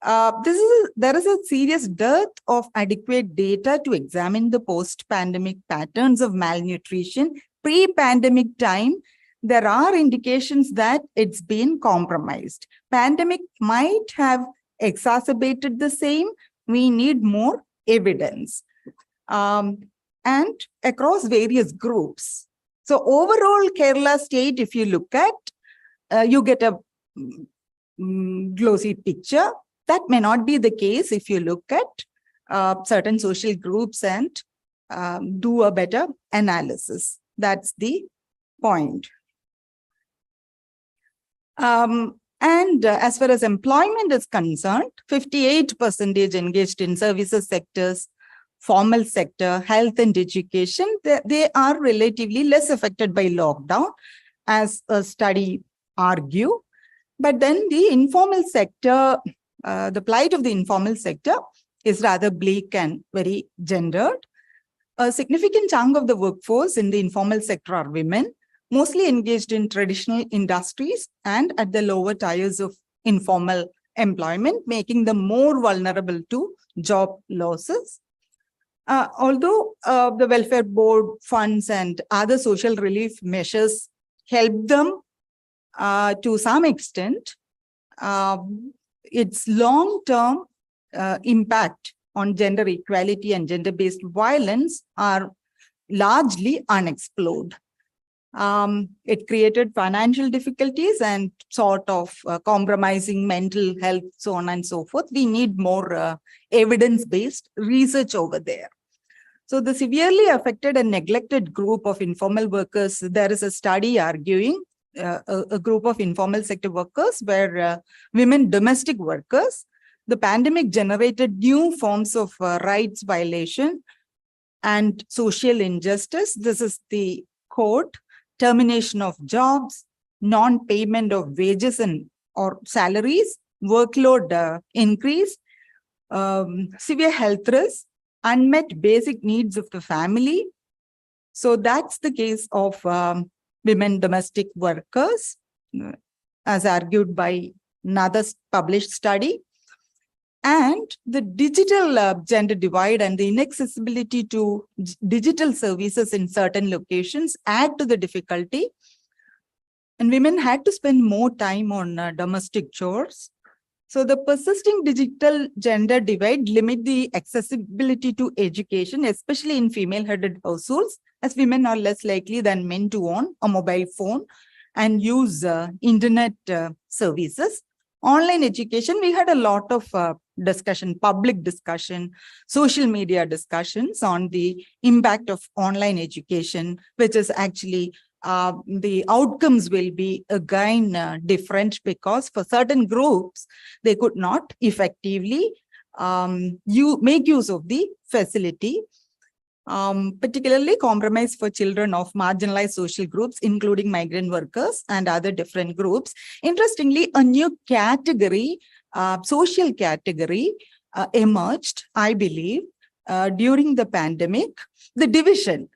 there is a serious dearth of adequate data to examine the post-pandemic patterns of malnutrition. Pre-pandemic time, there are indications that it's been compromised. Pandemic might have exacerbated the same. We need more evidence. And across various groups. So overall, Kerala state, if you look at, you get a glossy picture. That may not be the case if you look at certain social groups and do a better analysis. That's the point. And as far as employment is concerned, 58% engaged in services sectors, formal sector, health and education. They are relatively less affected by lockdown, as a study argues. But then the informal sector, the plight of the informal sector is rather bleak and very gendered. A significant chunk of the workforce in the informal sector are women, mostly engaged in traditional industries and at the lower tiers of informal employment, making them more vulnerable to job losses. Although the welfare board funds and other social relief measures help them to some extent, its long-term impact on gender equality and gender-based violence are largely unexplored. It created financial difficulties and sort of compromising mental health, so on and so forth. We need more evidence-based research over there. So the severely affected and neglected group of informal workers, there is a study arguing a group of informal sector workers where women domestic workers, the pandemic generated new forms of rights violation and social injustice. This is the quote: termination of jobs, non-payment of wages and or salaries, workload increase, severe health risks, unmet basic needs of the family. So that's the case of women domestic workers, as argued by another published study. And the digital gender divide and the inaccessibility to digital services in certain locations add to the difficulty. And women had to spend more time on domestic chores. So the persisting digital gender divide limit the accessibility to education, especially in female-headed households, as women are less likely than men to own a mobile phone and use internet services. Online education, we had a lot of discussion, public discussion, social media discussions on the impact of online education, which is actually the outcomes will be again different, because for certain groups, they could not effectively make use of the facility, particularly compromise for children of marginalized social groups, including migrant workers and other different groups. Interestingly, a new category, social category emerged, I believe, during the pandemic. The division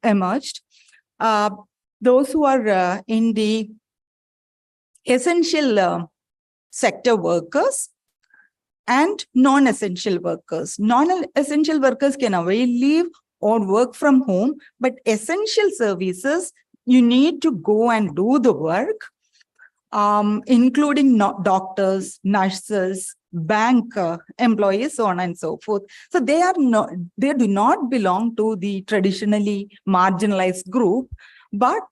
emerged. Those who are in the essential sector workers and non-essential workers. Non-essential workers can avail leave or work from home, but essential services, you need to go and do the work, including doctors, nurses, bank employees, so on and so forth. So they do not belong to the traditionally marginalized group, but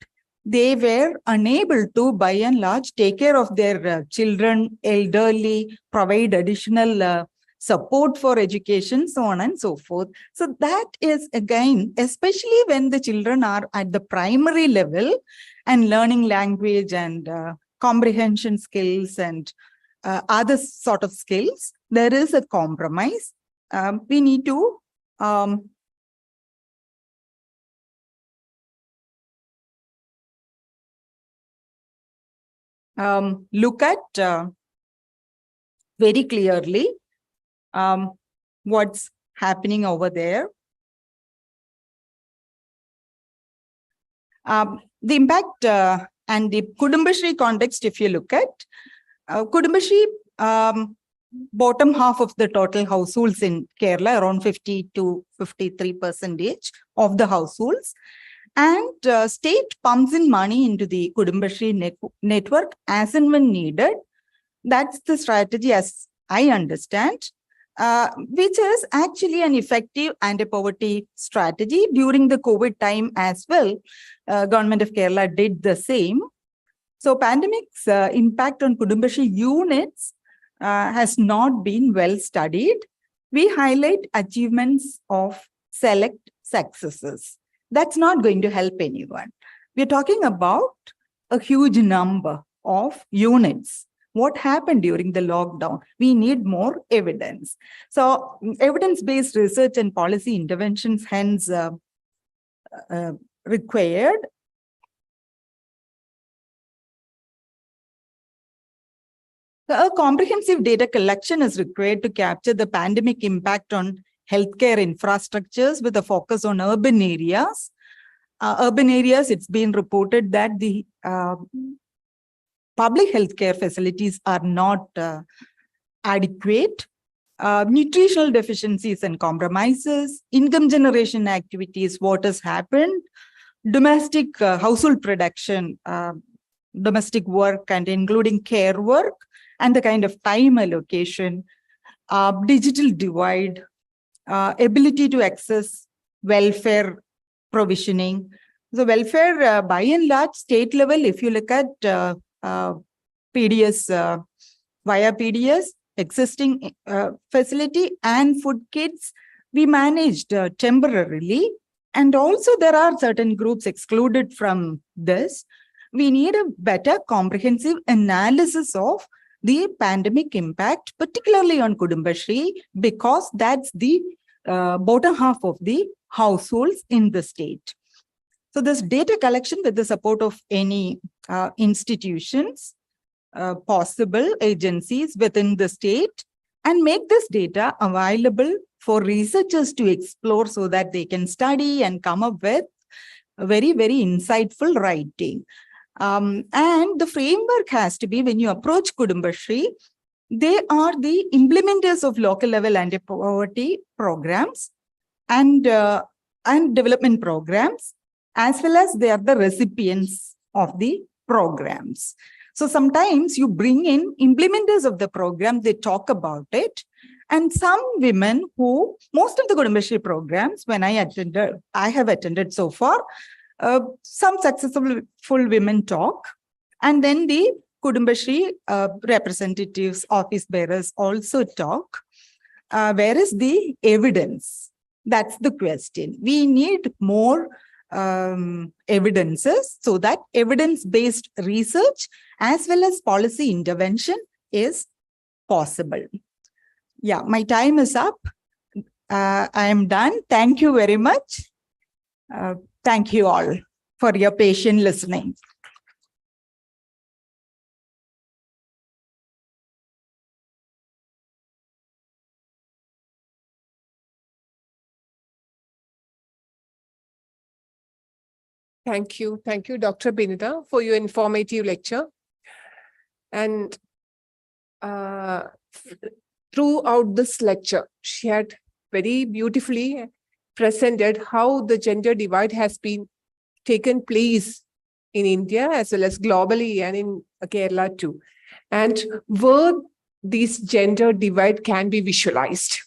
they were unable to, by and large, take care of their children, elderly, provide additional support for education, so on and so forth. So that is, again, especially when the children are at the primary level and learning language and comprehension skills and other sort of skills, there is a compromise. We need to look at very clearly what's happening over there. The impact and the Kudumbashree context, if you look at, Kudumbashree, bottom half of the total households in Kerala, around 50 to 53% of the households. And state pumps in money into the Kudumbashree network as and when needed. That's the strategy as I understand, which is actually an effective anti-poverty strategy. During the COVID time as well, Government of Kerala did the same. So pandemic's impact on Kudumbashree units has not been well studied. We highlight achievements of select successes. That's not going to help anyone. We're talking about a huge number of units. What happened during the lockdown? We need more evidence. So evidence-based research and policy interventions hence required. A comprehensive data collection is required to capture the pandemic impact on healthcare infrastructures with a focus on urban areas. It's been reported that the public healthcare facilities are not adequate. Nutritional deficiencies and compromises, income generation activities, what has happened, domestic household production, domestic work and including care work, and the kind of time allocation, digital divide, ability to access welfare provisioning. So welfare, by and large, state level, if you look at PDS, via PDS, existing facility and food kits, we managed temporarily. And also there are certain groups excluded from this. We need a better comprehensive analysis of the pandemic impact, particularly on Kudumbashree, because that's the bottom half of the households in the state. So this data collection with the support of any institutions, possible agencies within the state, and make this data available for researchers to explore so that they can study and come up with a very, very insightful writing. And the framework has to be, when you approach Kudumbashree, they are the implementers of local level anti-poverty programs and development programs, as well as they are the recipients of the programs. So sometimes you bring in implementers of the program, they talk about it. And some women who, most of the Kudumbashree programs, when I have attended so far, some successful women talk, and then the Kudumbashree representatives, office bearers also talk. Where is the evidence? That's the question. We need more evidences so that evidence-based research as well as policy intervention is possible. Yeah, my time is up. I am done. Thank you very much. Thank you all for your patient listening. Thank you, Dr. Binita, for your informative lecture. And throughout this lecture, she had very beautifully presented how the gender divide has been taken place in India as well as globally and in Kerala too, and where this gender divide can be visualized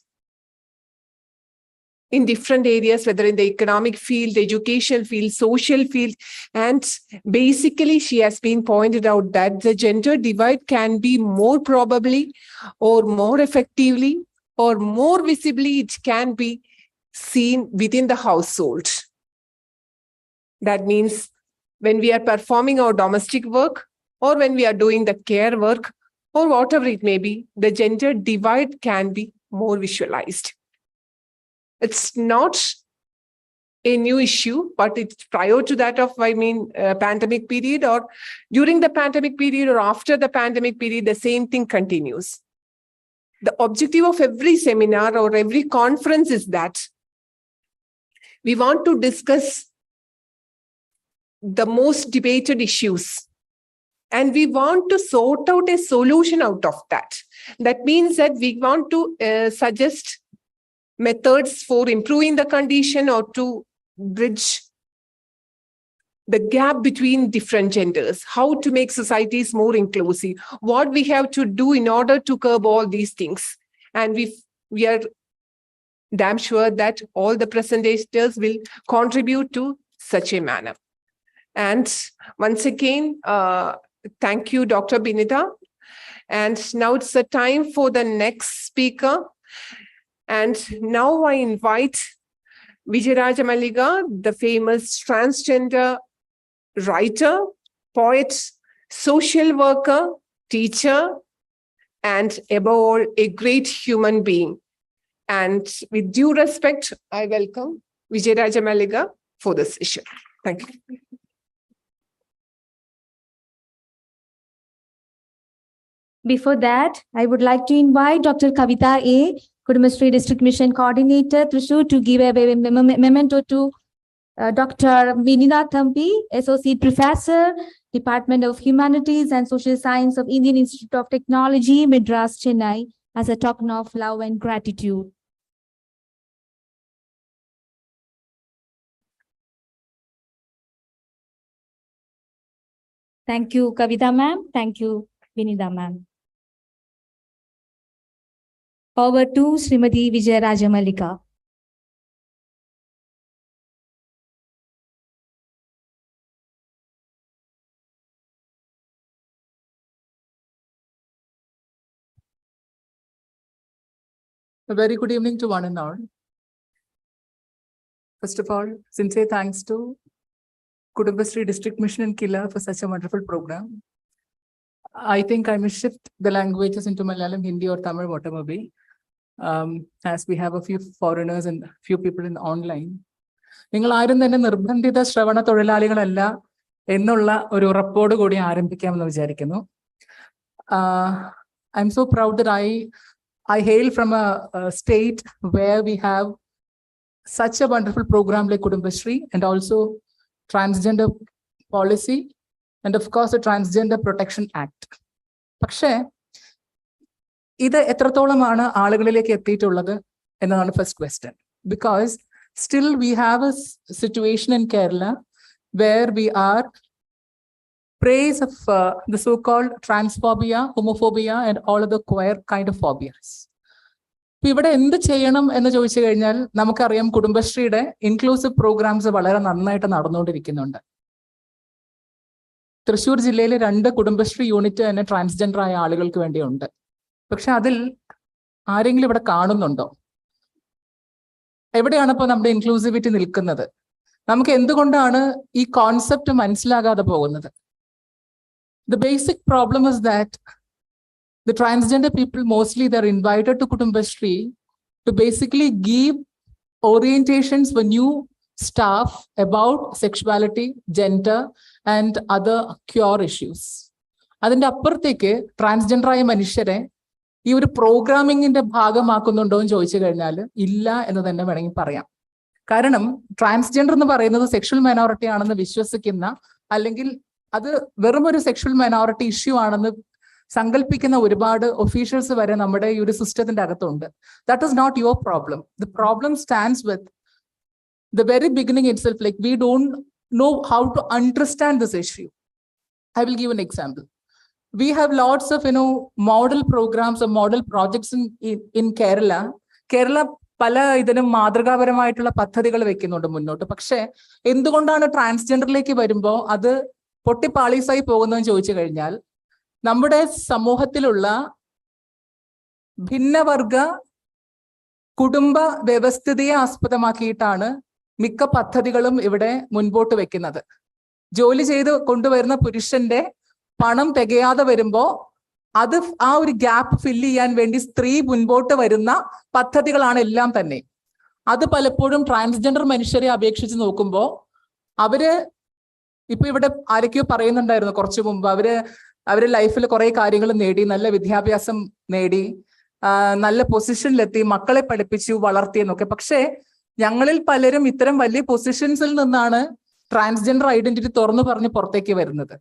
in different areas, whether in the economic field, education field, social field. And basically, she has been pointed out that the gender divide can be more probably or more effectively or more visibly, it can be seen within the household. That means when we are performing our domestic work or when we are doing the care work or whatever it may be, the gender divide can be more visualized. It's not a new issue, but it's prior to that of, pandemic period, or during the pandemic period or after the pandemic period, the same thing continues. The objective of every seminar or every conference is that we want to discuss the most debated issues, and we want to sort out a solution out of that. That means that we want to suggest methods for improving the condition or to bridge the gap between different genders, how to make societies more inclusive, what we have to do in order to curb all these things. And we are damn sure that all the presenters will contribute to such a manner. And once again, thank you, Dr. Binita. And now it's the time for the next speaker. And now I invite Vijayaraja Malliga, the famous transgender writer, poet, social worker, teacher, and above all, a great human being. And with due respect, I welcome Vijayaraja Malliga for this issue. Thank you. Before that, I would like to invite Dr. Kavita A., Kudumbashree District Mission Coordinator, Thrissur, to give a memento to Dr. Vinita Thampi, Associate Professor, Department of Humanities and Social Science of Indian Institute of Technology, Madras, Chennai, as a token of love and gratitude. Thank you, Kavita ma'am. Thank you, Vinita ma'am. Over to Srimati Vijayaraja Malliga. A very good evening to one and all. First of all, sincere thanks to Kudumbashree District Mission in Killa for such a wonderful program. I think I may shift the languages into Malayalam, Hindi or Tamil, whatever be, as we have a few foreigners and few people in online. നിങ്ങൾ ആരും തന്നെ നിർബന്ധിത ശ്രവണ തൊഴിലാളികളല്ല എന്നുള്ള ഒരു ഉറപ്പോട് കൂടി ആരംഭിക്കാമെന്ന് വിചാരിക്കുന്നു. I'm so proud that I hail from a state where we have such a wonderful program like Kudumbashree, and also transgender policy, and of course the Transgender Protection Act. പക്ഷേ ഇത് എത്രത്തോളമാണ് ആളുകളിലേക്ക് എത്തിയിട്ടുള്ളത് എന്നതാണ് first question. Because still we have a situation in Kerala where we are praise of the so-called transphobia, homophobia, and all other queer kind of phobias. ഇവിടെ എന്ത് ചെയ്യണം എന്ന് ചോദിച്ചു കഴിഞ്ഞാൽ നമുക്കറിയാം കുടുംബശ്രീയുടെ ഇൻക്ലൂസീവ് പ്രോഗ്രാംസ് വളരെ നന്നായിട്ട് നടന്നുകൊണ്ടിരിക്കുന്നുണ്ട്. തൃശ്ശൂർ ജില്ലയിൽ 2 കുടുംബശ്രീ യൂണിറ്റ് തന്നെ ട്രാൻസ്ജെൻഡർ ആയ ആളുകൾക്ക് വേണ്ടിയുണ്ട്. പക്ഷെ അതിൽ ആരെങ്കിലും ഇവിടെ കാണുന്നുണ്ടോ? എവിടെയാണ് ഇപ്പോൾ നമ്മുടെ ഇൻക്ലൂസിവിറ്റി നിൽക്കുന്നത്? നമുക്ക് എന്തുകൊണ്ടാണ് ഈ കോൺസെപ്റ്റ് മനസ്സിലാകാതെ പോകുന്നത്? The basic problem is that the transgender people, mostly they're invited to Kudumbashree to basically give orientations for new staff about sexuality, gender, and other cure issues. അതിൻ്റെ അപ്പുറത്തേക്ക് ട്രാൻസ്ജെൻഡർ ആയ മനുഷ്യരെ ഈ ഒരു പ്രോഗ്രാമിങ്ങിന്റെ ഭാഗമാക്കുന്നുണ്ടോ എന്ന് ചോദിച്ചു കഴിഞ്ഞാൽ ഇല്ല എന്ന് തന്നെ വേണമെങ്കിൽ പറയാം. കാരണം ട്രാൻസ്ജെൻഡർ എന്ന് പറയുന്നത് സെക്ഷൽ മൈനോറിറ്റി ആണെന്ന് വിശ്വസിക്കുന്ന, അല്ലെങ്കിൽ അത് വെറും ഒരു സെക്ഷൽ മൈനോറിറ്റി ഇഷ്യൂ ആണെന്ന് സങ്കല്പിക്കുന്ന ഒരുപാട് ഒഫീഷ്യൽസ് വരെ നമ്മുടെ ഈ ഒരു സിസ്റ്റത്തിന്റെ അകത്തുണ്ട്. That is not your problem. The problem stands with the very beginning itself, like we don't know how to understand this issue. I will give an example. We have lots of, model programs or model projects in Kerala. Kerala പല ഇതിനും മാതൃകാപരമായിട്ടുള്ള പദ്ധതികൾ വെക്കുന്നുണ്ട് മുന്നോട്ട്. പക്ഷെ എന്തുകൊണ്ടാണ് ട്രാൻസ്ജെൻഡറിലേക്ക് വരുമ്പോൾ അത് പൊട്ടിപ്പാളീസായി പോകുന്നതെന്ന് ചോദിച്ചു കഴിഞ്ഞാൽ, നമ്മുടെ സമൂഹത്തിലുള്ള ഭിന്നവർഗ കുടുംബ വ്യവസ്ഥിതിയെ ആസ്പദമാക്കിയിട്ടാണ് മിക്ക പദ്ധതികളും ഇവിടെ മുൻപോട്ട് വെക്കുന്നത്. ജോലി ചെയ്ത് കൊണ്ടുവരുന്ന പുരുഷന്റെ പണം തികയാതെ വരുമ്പോൾ അത് ആ ഒരു ഗ്യാപ്പ് ഫില്ല് ചെയ്യാൻ വേണ്ടി സ്ത്രീ മുൻപോട്ട് വരുന്ന പദ്ധതികളാണ് എല്ലാം തന്നെ. അത് പലപ്പോഴും ട്രാൻസ്ജെൻഡർ മനുഷ്യരെ അപേക്ഷിച്ച് നോക്കുമ്പോൾ അവര് ഇപ്പൊ ഇവിടെ ആരൊക്കെയോ പറയുന്നുണ്ടായിരുന്നു കുറച്ചു മുമ്പ്, അവര് ലൈഫിൽ കുറെ കാര്യങ്ങൾ നേടി, നല്ല വിദ്യാഭ്യാസം നേടി, നല്ല പൊസിഷനിലെത്തി, മക്കളെ പഠിപ്പിച്ചു, വളർത്തിയെന്നൊക്കെ. പക്ഷേ ഞങ്ങളിൽ പലരും ഇത്തരം വലിയ പൊസിഷൻസിൽ നിന്നാണ് ട്രാൻസ്ജെൻഡർ ഐഡന്റിറ്റി തുറന്നു പറഞ്ഞ് പുറത്തേക്ക് വരുന്നത്.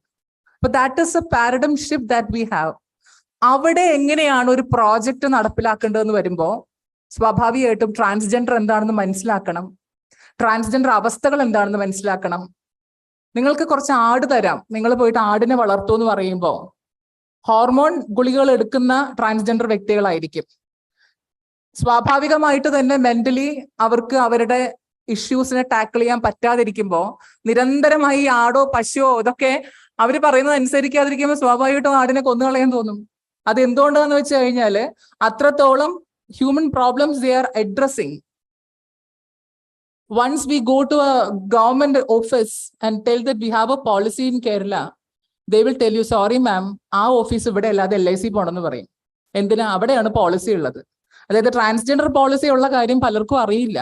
അപ്പൊ that is A paradigm shift that we have. അവിടെ എങ്ങനെയാണ് ഒരു പ്രോജക്റ്റ് നടപ്പിലാക്കേണ്ടതെന്ന് വരുമ്പോൾ സ്വാഭാവികമായിട്ടും ട്രാൻസ്ജെൻഡർ എന്താണെന്ന് മനസ്സിലാക്കണം, ട്രാൻസ്ജെൻഡർ അവസ്ഥകൾ എന്താണെന്ന് മനസ്സിലാക്കണം. നിങ്ങൾക്ക് കുറച്ച് ആട് തരാം, നിങ്ങൾ പോയിട്ട് ആടിനെ വളർത്തൂ എന്ന് പറയുമ്പോൾ ഹോർമോൺ ഗുളികകൾ എടുക്കുന്ന ട്രാൻസ്ജെൻഡർ വ്യക്തികളായിരിക്കും. സ്വാഭാവികമായിട്ട് തന്നെ മെന്റലി അവർക്ക് അവരുടെ ഇഷ്യൂസിനെ ടാക്കിൾ ചെയ്യാൻ പറ്റാതിരിക്കുമ്പോൾ നിരന്തരമായി ആടോ പശുവോ ഇതൊക്കെ അവർ പറയുന്നത് അനുസരിക്കാതിരിക്കുമ്പോൾ സ്വാഭാവികമായിട്ടും ആടിനെ കൊന്നുകളയാൻ തോന്നും. അത് എന്തുകൊണ്ടാന്ന് വെച്ച് കഴിഞ്ഞാല് അത്രത്തോളം human problems they are addressing. Once we go to a government office and tell that we have a policy in Kerala, they will tell you, sorry ma'am, ആ ഓഫീസ് ഇവിടെ അല്ലാതെ LIC പോണെന്ന് പറയും. എന്തിനാ? അവിടെയാണ് പോളിസി ഉള്ളത്. അതായത് ട്രാൻസ്ജെൻഡർ പോളിസി ഉള്ള കാര്യം പലർക്കും അറിയില്ല.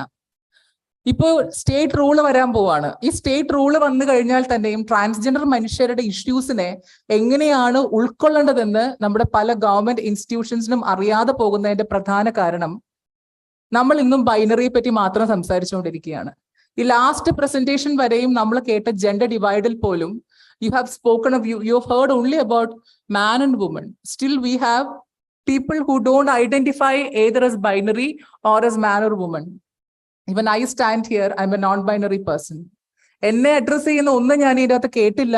ഇപ്പോൾ സ്റ്റേറ്റ് റൂള് വരാൻ പോവാണ്. ഈ സ്റ്റേറ്റ് റൂള് വന്നു കഴിഞ്ഞാൽ തന്നെയും ട്രാൻസ്ജെൻഡർ മനുഷ്യരുടെ ഇഷ്യൂസിനെ എങ്ങനെയാണ് ഉൾക്കൊള്ളേണ്ടതെന്ന് നമ്മുടെ പല ഗവൺമെന്റ് ഇൻസ്റ്റിറ്റ്യൂഷൻസിനും അറിയാതെ പോകുന്നതിന്റെ പ്രധാന കാരണം നമ്മൾ ഇന്നും ബൈനറിയെ പറ്റി മാത്രം സംസാരിച്ചുകൊണ്ടിരിക്കുകയാണ്. ഈ ലാസ്റ്റ് പ്രസന്റേഷൻ വരെയും നമ്മൾ കേട്ട ജെൻഡർ ഡിവൈഡിൽ പോലും you have spoken of, you have heard only about man and woman. Still we have people who don't identify either as binary or as man or woman. Even I stand here, I'm a non-binary person. എന്നെ address ചെയ്യുന്ന ഒന്നും ഞാൻ ഇതിനകത്ത് കേട്ടില്ല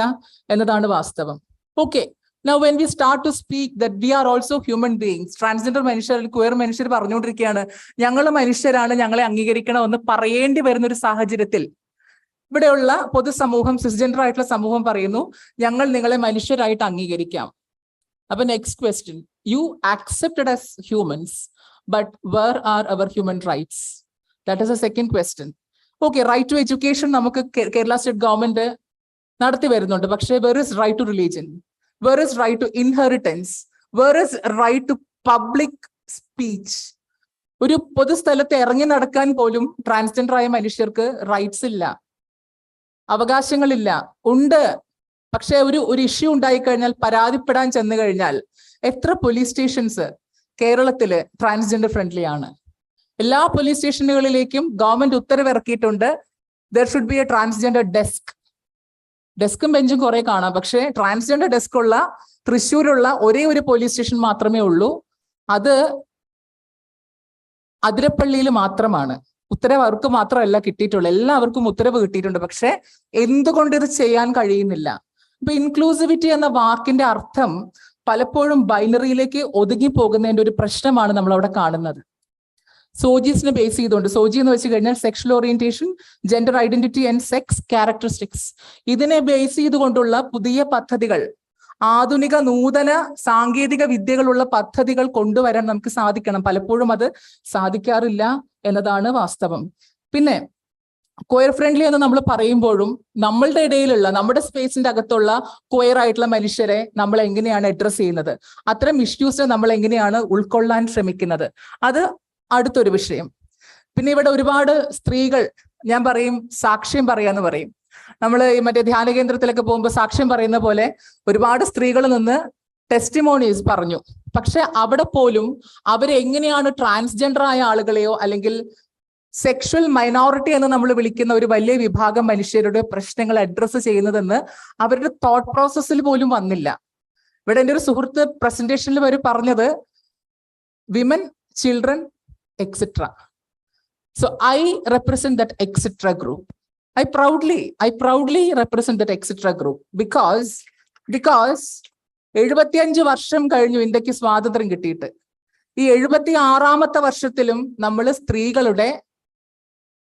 എന്നതാണ് വാസ്തവം. Okay, now when we start to speak that we are also human beings, transgender മനുഷ്യർ, choir മനുഷ്യർ പറഞ്ഞുകൊണ്ടിരിക്കുകയാണ് ഞങ്ങൾ മനുഷ്യരാണ്, ഞങ്ങളെ അംഗീകരിക്കണമെന്ന് പറയേണ്ടി വരുന്ന ഒരു സാഹചര്യത്തിൽ ഇവിടെയുള്ള പൊതുസമൂഹം, സിസ്ജെൻഡർ ആയിട്ടുള്ള സമൂഹം പറയുന്നു ഞങ്ങൾ നിങ്ങളെ മനുഷ്യരായിട്ട് അംഗീകരിക്കാം. അപ്പൊ next question, you accepted as humans, but where are our human rights? That is a second question. Okay, right to education നമുക്ക് കേരള സ്റ്റേറ്റ് ഗവൺമെന്റ് നടത്തി വരുന്നുണ്ട്. പക്ഷേ where is right to religion? Where is right to inheritance? Where is right to public speech? ഒരു പൊതുസ്ഥലത്ത് ഇറങ്ങി നടക്കാൻ പോലും transgender ആയ മനുഷ്യർക്ക് റൈറ്റ്സ് ഇല്ല, അവകാശങ്ങളില്ല. ഉണ്ട്, പക്ഷെ ഒരു ഇഷ്യൂ ഉണ്ടായിക്കഴിഞ്ഞാൽ പരാതിപ്പെടാൻ ചെന്ന് കഴിഞ്ഞാൽ എത്ര പോലീസ് സ്റ്റേഷൻസ് കേരളത്തില് ട്രാൻസ്ജെൻഡർ ഫ്രണ്ട്ലി ആണ്? എല്ലാ പോലീസ് സ്റ്റേഷനുകളിലേക്കും ഗവൺമെന്റ് ഉത്തരവ് ഇറക്കിയിട്ടുണ്ട്, there should be a transgender desk. ഡെസ്കും ബെഞ്ചും കുറെ കാണാം, പക്ഷേ ട്രാൻസ്ജെൻഡർ ഡെസ്ക് ഉള്ള തൃശ്ശൂരുള്ള ഒരേ ഒരു പോലീസ് സ്റ്റേഷൻ മാത്രമേ ഉള്ളൂ. അത് അതിരപ്പള്ളിയിൽ മാത്രമാണ്. ഉത്തരവ് അവർക്ക് മാത്രമല്ല കിട്ടിയിട്ടുള്ളൂ, എല്ലാവർക്കും ഉത്തരവ് കിട്ടിയിട്ടുണ്ട്. പക്ഷെ എന്തുകൊണ്ട് ഇത് ചെയ്യാൻ കഴിയുന്നില്ല? ഇപ്പൊ ഇൻക്ലൂസിവിറ്റി എന്ന വാക്കിന്റെ അർത്ഥം പലപ്പോഴും ബൈനറിയിലേക്ക് ഒതുങ്ങി പോകുന്നതിന്റെ ഒരു പ്രശ്നമാണ് നമ്മൾ അവിടെ കാണുന്നത്. സോജീസിനെ ബേസ് ചെയ്തുകൊണ്ട്, സോജി എന്ന് വെച്ച് കഴിഞ്ഞാൽ sexual orientation, gender identity and sex characteristics, ഇതിനെ ബേസ് ചെയ്തുകൊണ്ടുള്ള പുതിയ പദ്ധതികൾ, ആധുനിക നൂതന സാങ്കേതിക വിദ്യകളുള്ള പദ്ധതികൾ കൊണ്ടുവരാൻ നമുക്ക് സാധിക്കണം. പലപ്പോഴും അത് സാധിക്കാറില്ല എന്നതാണ് വാസ്തവം. പിന്നെ ക്വയർ ഫ്രണ്ട്ലി എന്ന് നമ്മൾ പറയുമ്പോഴും നമ്മളുടെ ഇടയിലുള്ള, നമ്മുടെ സ്പേസിന്റെ അകത്തുള്ള ക്വയർ ആയിട്ടുള്ള മനുഷ്യരെ നമ്മൾ എങ്ങനെയാണ് അഡ്രസ് ചെയ്യുന്നത്, അത്തരം ഇഷ്യൂസിനെ നമ്മൾ എങ്ങനെയാണ് ഉൾക്കൊള്ളാൻ ശ്രമിക്കുന്നത്, അത് അടുത്തൊരു വിഷയം. പിന്നെ ഇവിടെ ഒരുപാട് സ്ത്രീകൾ, ഞാൻ പറയും സാക്ഷ്യം പറയാന്ന് പറയും. നമ്മൾ മറ്റേ ധ്യാന കേന്ദ്രത്തിലൊക്കെ പോകുമ്പോൾ സാക്ഷ്യം പറയുന്ന പോലെ ഒരുപാട് സ്ത്രീകൾ നിന്ന് ടെസ്റ്റിമോണീസ് പറഞ്ഞു. പക്ഷെ അവിടെ പോലും അവരെങ്ങനെയാണ് ട്രാൻസ്ജെൻഡർ ആയ ആളുകളെയോ അല്ലെങ്കിൽ സെക്ഷൽ മൈനോറിറ്റി എന്ന് നമ്മൾ വിളിക്കുന്ന ഒരു വലിയ വിഭാഗം മനുഷ്യരുടെ പ്രശ്നങ്ങൾ അഡ്രസ്സ് ചെയ്യുന്നതെന്ന് അവരുടെ തോട്ട് പ്രോസസ്സിൽ പോലും വന്നില്ല. ഇവിടെ എൻ്റെ ഒരു സുഹൃത്ത് പ്രസന്റേഷനിൽ വരെ പറഞ്ഞത് women, children, etcetera. So I represent that etcetera group. I proudly represent that etc. group because 75 വർഷം കഴിഞ്ഞു ഇന്ത്യക്ക് സ്വാതന്ത്ര്യം കിട്ടിയിട്ട്. ഈ 76ാമത്തെ വർഷത്തിലും നമ്മൾ സ്ത്രീകളുടെ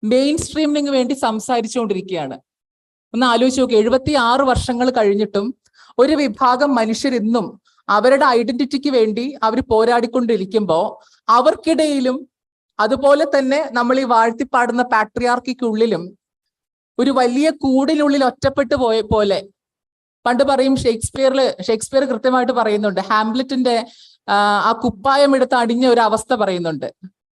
മെയിൻ സ്ട്രീമിന് വേണ്ടി സംസാരിച്ചുകൊണ്ടിരിക്കുകയാണ്. ഒന്ന് ആലോചിച്ച് നോക്കി, 76 വർഷങ്ങൾ കഴിഞ്ഞിട്ടും ഒരു വിഭാഗം മനുഷ്യർ ഇന്നും അവരുടെ ഐഡന്റിറ്റിക്ക് വേണ്ടി അവർ പോരാടിക്കൊണ്ടിരിക്കുമ്പോൾ അവർക്കിടയിലും അതുപോലെ തന്നെ നമ്മൾ ഈ വാഴ്ത്തിപ്പാടുന്ന പാട്രിയാർക്കിക്കുള്ളിലും ഒരു വലിയ കൂടിനുള്ളിൽ ഒറ്റപ്പെട്ടു പോയ പോലെ, പണ്ട് പറയും ഷേക്സ്പിയർ കൃത്യമായിട്ട് പറയുന്നുണ്ട്, ഹാംലെറ്റിന്റെ ആ കുപ്പായം എടുത്ത് അടിഞ്ഞ ഒരു അവസ്ഥ പറയുന്നുണ്ട്.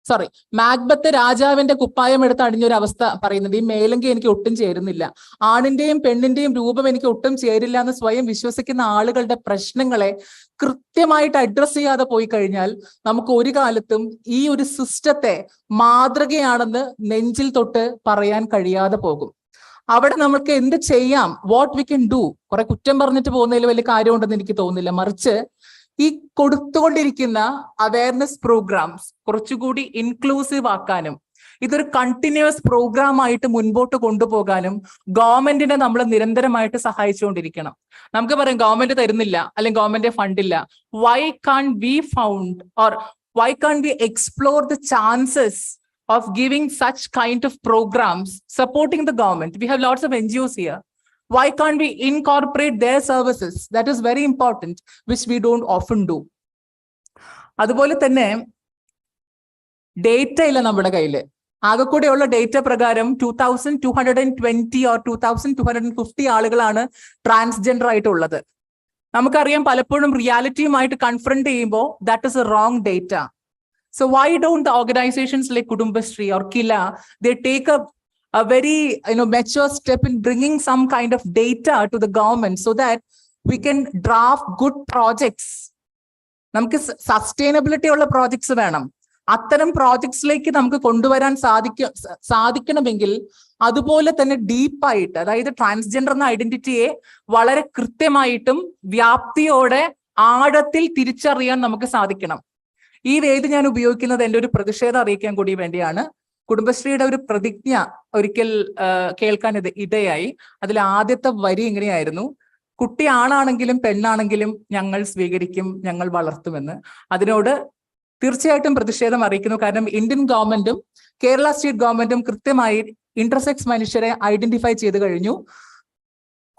സോറി, മാക്ബത്ത് രാജാവിന്റെ കുപ്പായം എടുത്ത് അണിഞ്ഞൊരു അവസ്ഥ പറയുന്നുണ്ട്. ഈ മേലങ്കി എനിക്ക് ഒട്ടും ചേരുന്നില്ല, ആണിന്റെയും പെണ്ണിന്റെയും രൂപം എനിക്ക് ഒട്ടും ചേരില്ല എന്ന് സ്വയം വിശ്വസിക്കുന്ന ആളുകളുടെ പ്രശ്നങ്ങളെ കൃത്യമായിട്ട് അഡ്രസ് ചെയ്യാതെ പോയി കഴിഞ്ഞാൽ നമുക്ക് ഒരു കാലത്തും ഈ ഒരു സിസ്റ്റത്തെ മാതൃകയാണെന്ന് നെഞ്ചിൽ തൊട്ട് പറയാൻ കഴിയാതെ പോകും. അവിടെ നമുക്ക് എന്ത് ചെയ്യാം, വാട്ട് വി കൻ ഡു, കുറെ കുറ്റം പറഞ്ഞിട്ട് പോകുന്നതിൽ വലിയ കാര്യമുണ്ടെന്ന് എനിക്ക് തോന്നുന്നില്ല. മറിച്ച് ഈ കൊടുത്തുകൊണ്ടിരിക്കുന്ന അവയർനെസ് പ്രോഗ്രാംസ് കുറച്ചുകൂടി ഇൻക്ലൂസീവ് ആക്കാനും ഇതൊരു കണ്ടിന്യൂസ് പ്രോഗ്രാം ആയിട്ട് മുൻപോട്ട് കൊണ്ടുപോകാനും ഗവൺമെന്റിനെ നമ്മൾ നിരന്തരമായിട്ട് സഹായിച്ചുകൊണ്ടിരിക്കണം. നമുക്ക് പറയാം ഗവൺമെന്റ് തരുന്നില്ല അല്ലെങ്കിൽ ഗവൺമെന്റ് ഫണ്ടില്ല. Why can we found or why can we explore the chances of giving such kind of programs supporting the government? We have lots of NGOs here. Why can't we incorporate their services? That is very important, which we don't often do. അതുപോലെ തന്നെ data ഇല്ല നമ്മുടെ കയ്യിൽ. ആകെക്കൂടെയുള്ള data പ്രകാരം 2220 or 2250 ആളുകളാണ് transgender ആയിട്ടുള്ളത്. നമുക്കറിയാം പലപ്പോഴും റിയാലിറ്റിയുമായിട്ട് കൺഫ്രണ്ട് ചെയ്യുമ്പോൾ that is A wrong data. So why don't the organizations like Kudumbashree or Kila, they take a very mature step in bringing some kind of data to the government so that we can draft good projects? നമുക്ക് sustainability ഉള്ള projects വേണം. അത്തരം പ്രോജക്ട്സിലേക്ക് നമുക്ക് കൊണ്ടുവരാൻ സാധിക്കണമെങ്കിൽ അതുപോലെ തന്നെ ഡീപ്പായിട്ട്, അതായത് ട്രാൻസ്ജെൻഡർ എന്ന ഐഡന്റിറ്റിയെ വളരെ കൃത്യമായിട്ടും വ്യാപ്തിയോടെ ആഴത്തിൽ തിരിച്ചറിയാൻ നമുക്ക് സാധിക്കണം. ഈ വേദി ഞാൻ ഉപയോഗിക്കുന്നത് എൻ്റെ ഒരു പ്രതിഷേധം അറിയിക്കാൻ കൂടി വേണ്ടിയാണ്. കുടുംബശ്രീയുടെ ഒരു പ്രതിജ്ഞ ഒരിക്കൽ കേൾക്കാൻ ഇടയായി. അതിൽ ആദ്യത്തെ വരി ഇങ്ങനെയായിരുന്നു: കുട്ടി ആണാണെങ്കിലും പെണ്ണാണെങ്കിലും ഞങ്ങൾ സ്വീകരിക്കും, ഞങ്ങൾ വളർത്തുമെന്ന്. അതിനോട് തീർച്ചയായിട്ടും പ്രതിഷേധം അറിയിക്കുന്നു. കാരണം ഇന്ത്യൻ ഗവൺമെന്റും കേരള സ്റ്റേറ്റ് ഗവൺമെന്റും കൃത്യമായി ഇന്റർസെക്സ് മനുഷ്യരെ ഐഡന്റിഫൈ ചെയ്ത് കഴിഞ്ഞു.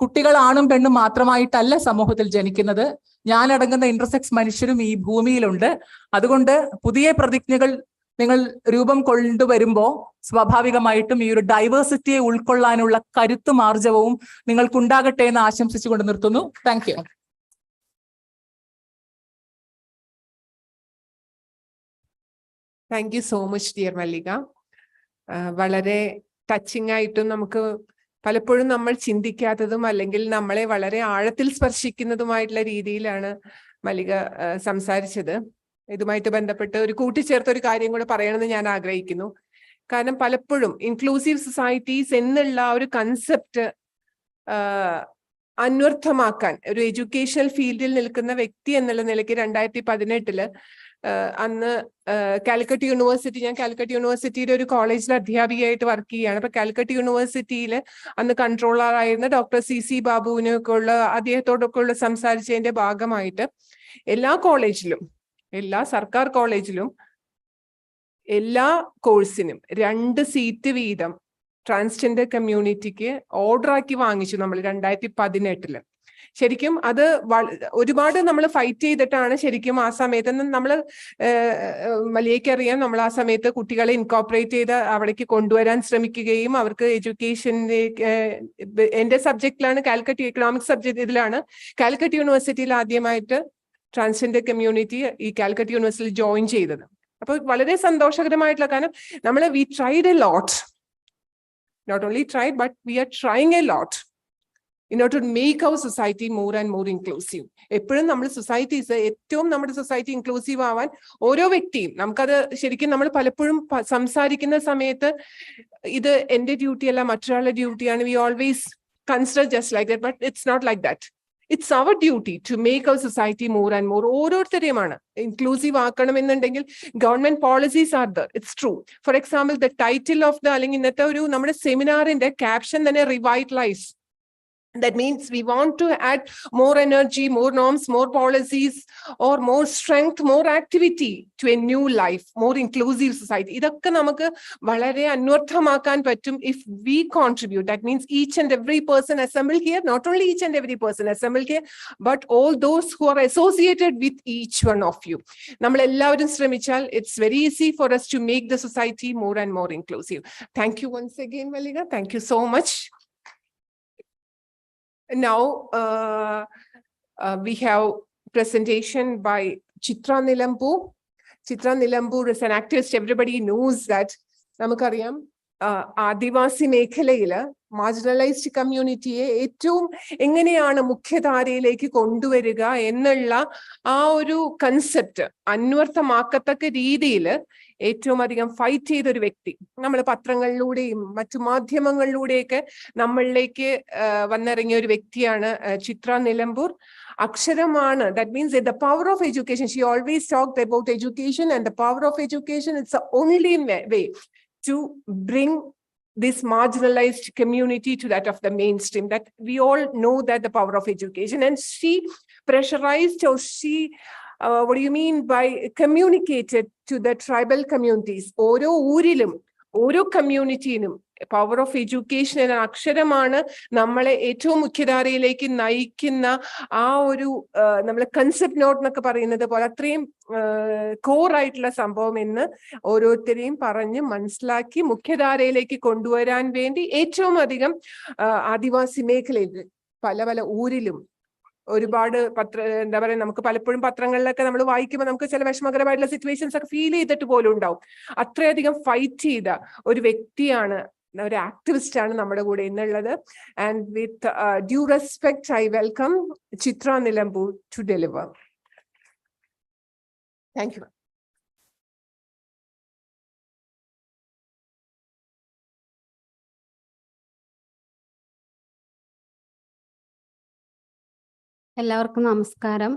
കുട്ടികൾ ആണും പെണ്ണും മാത്രമായിട്ടല്ല സമൂഹത്തിൽ ജനിക്കുന്നത്, ഞാനടങ്ങുന്ന ഇന്റർസെക്സ് മനുഷ്യരും ഈ ഭൂമിയിലുണ്ട്. അതുകൊണ്ട് പുതിയ പ്രതിജ്ഞകൾ നിങ്ങൾ രൂപം കൊണ്ടുവരുമ്പോൾ സ്വാഭാവികമായിട്ടും ഈ ഒരു ഡൈവേഴ്സിറ്റിയെ ഉൾക്കൊള്ളാനുള്ള കരുത്തും ആർജവവും നിങ്ങൾക്കുണ്ടാകട്ടെ എന്ന് ആശംസിച്ചുകൊണ്ട് നിർത്തുന്നു. Thank you. Thank you so much dear Mallika. വളരെ ടച്ചിങ് ആയിട്ടും നമുക്ക് പലപ്പോഴും നമ്മൾ ചിന്തിക്കാത്തതും അല്ലെങ്കിൽ നമ്മളെ വളരെ ആഴത്തിൽ സ്പർശിക്കുന്നതുമായിട്ടുള്ള രീതിയിലാണ് മല്ലിക സംസാരിച്ചത്. ഇതുമായിട്ട് ബന്ധപ്പെട്ട് ഒരു കൂട്ടിച്ചേർത്ത ഒരു കാര്യം കൂടെ പറയണമെന്ന് ഞാൻ ആഗ്രഹിക്കുന്നു. കാരണം പലപ്പോഴും ഇൻക്ലൂസീവ് സൊസൈറ്റീസ് എന്നുള്ള ഒരു കൺസെപ്റ്റ് അന്വർത്ഥമാക്കാൻ ഒരു എഡ്യൂക്കേഷണൽ ഫീൽഡിൽ നിൽക്കുന്ന വ്യക്തി എന്നുള്ള നിലയ്ക്ക് 2018 അന്ന് കാലിക്കറ്റ് യൂണിവേഴ്സിറ്റി, ഞാൻ കാലിക്കറ്റ് യൂണിവേഴ്സിറ്റിയുടെ ഒരു കോളേജിൽ അധ്യാപികയായിട്ട് വർക്ക് ചെയ്യുകയാണ്. അപ്പൊ കാലിക്കറ്റ് യൂണിവേഴ്സിറ്റിയിൽ അന്ന് കൺട്രോളറായിരുന്ന ഡോക്ടർ CC ബാബുവിനൊക്കെ ഉള്ള അദ്ദേഹത്തോടൊക്കെ ഉള്ള സംസാരിച്ചതിന്റെ ഭാഗമായിട്ട് എല്ലാ കോളേജിലും, എല്ലാ സർക്കാർ കോളേജിലും എല്ലാ കോഴ്സിനും 2 സീറ്റ് വീതം ട്രാൻസ്ജെൻഡർ കമ്മ്യൂണിറ്റിക്ക് ഓർഡറാക്കി വാങ്ങിച്ചു നമ്മൾ 2018. ശരിക്കും അത് ഒരുപാട് നമ്മൾ ഫൈറ്റ് ചെയ്തിട്ടാണ് ശരിക്കും ആ സമയത്ത് നമ്മൾ മല്ലികയ്ക്ക് അറിയാം, നമ്മൾ ആ സമയത്ത് കുട്ടികളെ ഇൻകോർപ്പറേറ്റ് ചെയ്ത് അവിടേക്ക് കൊണ്ടുവരാൻ ശ്രമിക്കുകയും അവർക്ക് എഡ്യൂക്കേഷൻ്റെ എൻ്റെ സബ്ജക്റ്റിലാണ്, കാലിക്കറ്റ് എക്കണോമിക്സ് സബ്ജക്ട് ഇതിലാണ് കാലിക്കറ്റ് യൂണിവേഴ്സിറ്റിയിൽ ആദ്യമായിട്ട് ട്രാൻസ്ജെൻഡർ കമ്മ്യൂണിറ്റി ഈ കാലിക്കറ്റ് യൂണിവേഴ്സിറ്റിയിൽ ജോയിൻ ചെയ്തത്. അപ്പോൾ വളരെ സന്തോഷകരമായിട്ടുള്ള, കാരണം നമ്മൾ V tried a lot, not only tried but we are trying a lot in order to make our society more and more inclusive. എപ്പോഴും നമ്മൾ സൊസൈറ്റീസ് ഏറ്റവും നമ്മുടെ സൊസൈറ്റി ഇൻക്ലൂസീവ് ആവാൻ ഓരോ വ്യക്തിയും നമുക്കത് ശരിക്കും നമ്മൾ പലപ്പോഴും സംസാരിക്കുന്ന സമയത്ത് ഇത് എൻ്റെ ഡ്യൂട്ടി അല്ല മറ്റൊരാളുടെ ഡ്യൂട്ടിയാണ്, we always consider just like that, but it's not like that. It's our duty to make our society more and more. ഓരോരുത്തരെയുമാണ് ഇൻക്ലൂസീവ് ആക്കണമെന്നുണ്ടെങ്കിൽ government policies are there. It's true. For example the title of the അല്ലെങ്കിൽ ഇന്നത്തെ ഒരു നമ്മുടെ സെമിനാറിന്റെ caption തന്നെ റിവൈറ്റലൈസ്. That means we want to add more energy, more norms, more policies, or more strength, more activity to a new life, more inclusive society. ഇതൊക്കെ നമുക്ക് വളരെ അന്വർത്ഥമാക്കാൻ പറ്റും if we contribute. That means each and every person assembled here, not only each and every person assembled here, but all those who are associated with each one of you. നമ്മൾ എല്ലാവരും ശ്രമിച്ചാൽ it's very easy for us to make the society more and more inclusive. Thank you once again, Mallika. Thank you so much. Now we have presentation by Chitra Nilampu. Chitra Nilambur is an activist. Everybody knows that. നമുക്കറിയാം ആദിവാസി മേഖലയില് marginalised കമ്മ്യൂണിറ്റിയെ ഏറ്റവും എങ്ങനെയാണ് മുഖ്യധാരയിലേക്ക് കൊണ്ടുവരിക എന്നുള്ള ആ ഒരു concept അന്വർത്ഥമാക്കത്തക്ക രീതിയിൽ ഏറ്റവും അധികം ഫൈറ്റ് ചെയ്ത ഒരു വ്യക്തി. നമ്മൾ പത്രങ്ങളിലൂടെയും മറ്റു മാധ്യമങ്ങളിലൂടെയൊക്കെ നമ്മളിലേക്ക് വന്നിറങ്ങിയ ഒരു വ്യക്തിയാണ് ചിത്ര നിലമ്പൂർ. അക്ഷരമാണ്, that means that the power of education, she always talked about education and the power of education. It's the only way to bring this marginalized community to that of the mainstream, that we all know that the power of education. And she pressurized, or she what do you mean by communicated to the tribal communities, ഓരോ ഊരിലും ഓരോ കമ്മ്യൂണിറ്റിയിലും power of education എന്ന അക്ഷരമാണ് നമ്മളെ ഏറ്റവും മുഖ്യധാരയിലേക്ക് നയിക്കുന്ന ആ ഒരു നമ്മൾ കൺസെപ്റ്റ് നോട്ട് എന്നൊക്കെ പറയുന്നത് പോലെ അത്രയും കോറായിട്ടുള്ള സംഭവം എന്ന് ഓരോരുത്തരെയും പറഞ്ഞ് മനസ്സിലാക്കി മുഖ്യധാരയിലേക്ക് കൊണ്ടുവരാൻ വേണ്ടി ഏറ്റവും അധികം ആദിവാസി മേഖലയിൽ പല പല ഊരിലും ഒരുപാട് എന്താ പറയുക, നമുക്ക് പലപ്പോഴും പത്രങ്ങളിലൊക്കെ നമ്മൾ വായിക്കുമ്പോൾ നമുക്ക് ചില വിഷമകരമായിട്ടുള്ള സിറ്റുവേഷൻസ് ഒക്കെ ഫീൽ ചെയ്തിട്ട് പോലും ഉണ്ടാവും. അത്രയധികം ഫൈറ്റ് ചെയ്ത ഒരു വ്യക്തിയാണ്, ഒരു ആക്ടിവിസ്റ്റ് ആണ് നമ്മുടെ കൂടെ ഇന്നുള്ളത്. And with due respect I welcome Chitra Nilambur to deliver. Thank you. എല്ലാവർക്കും നമസ്കാരം.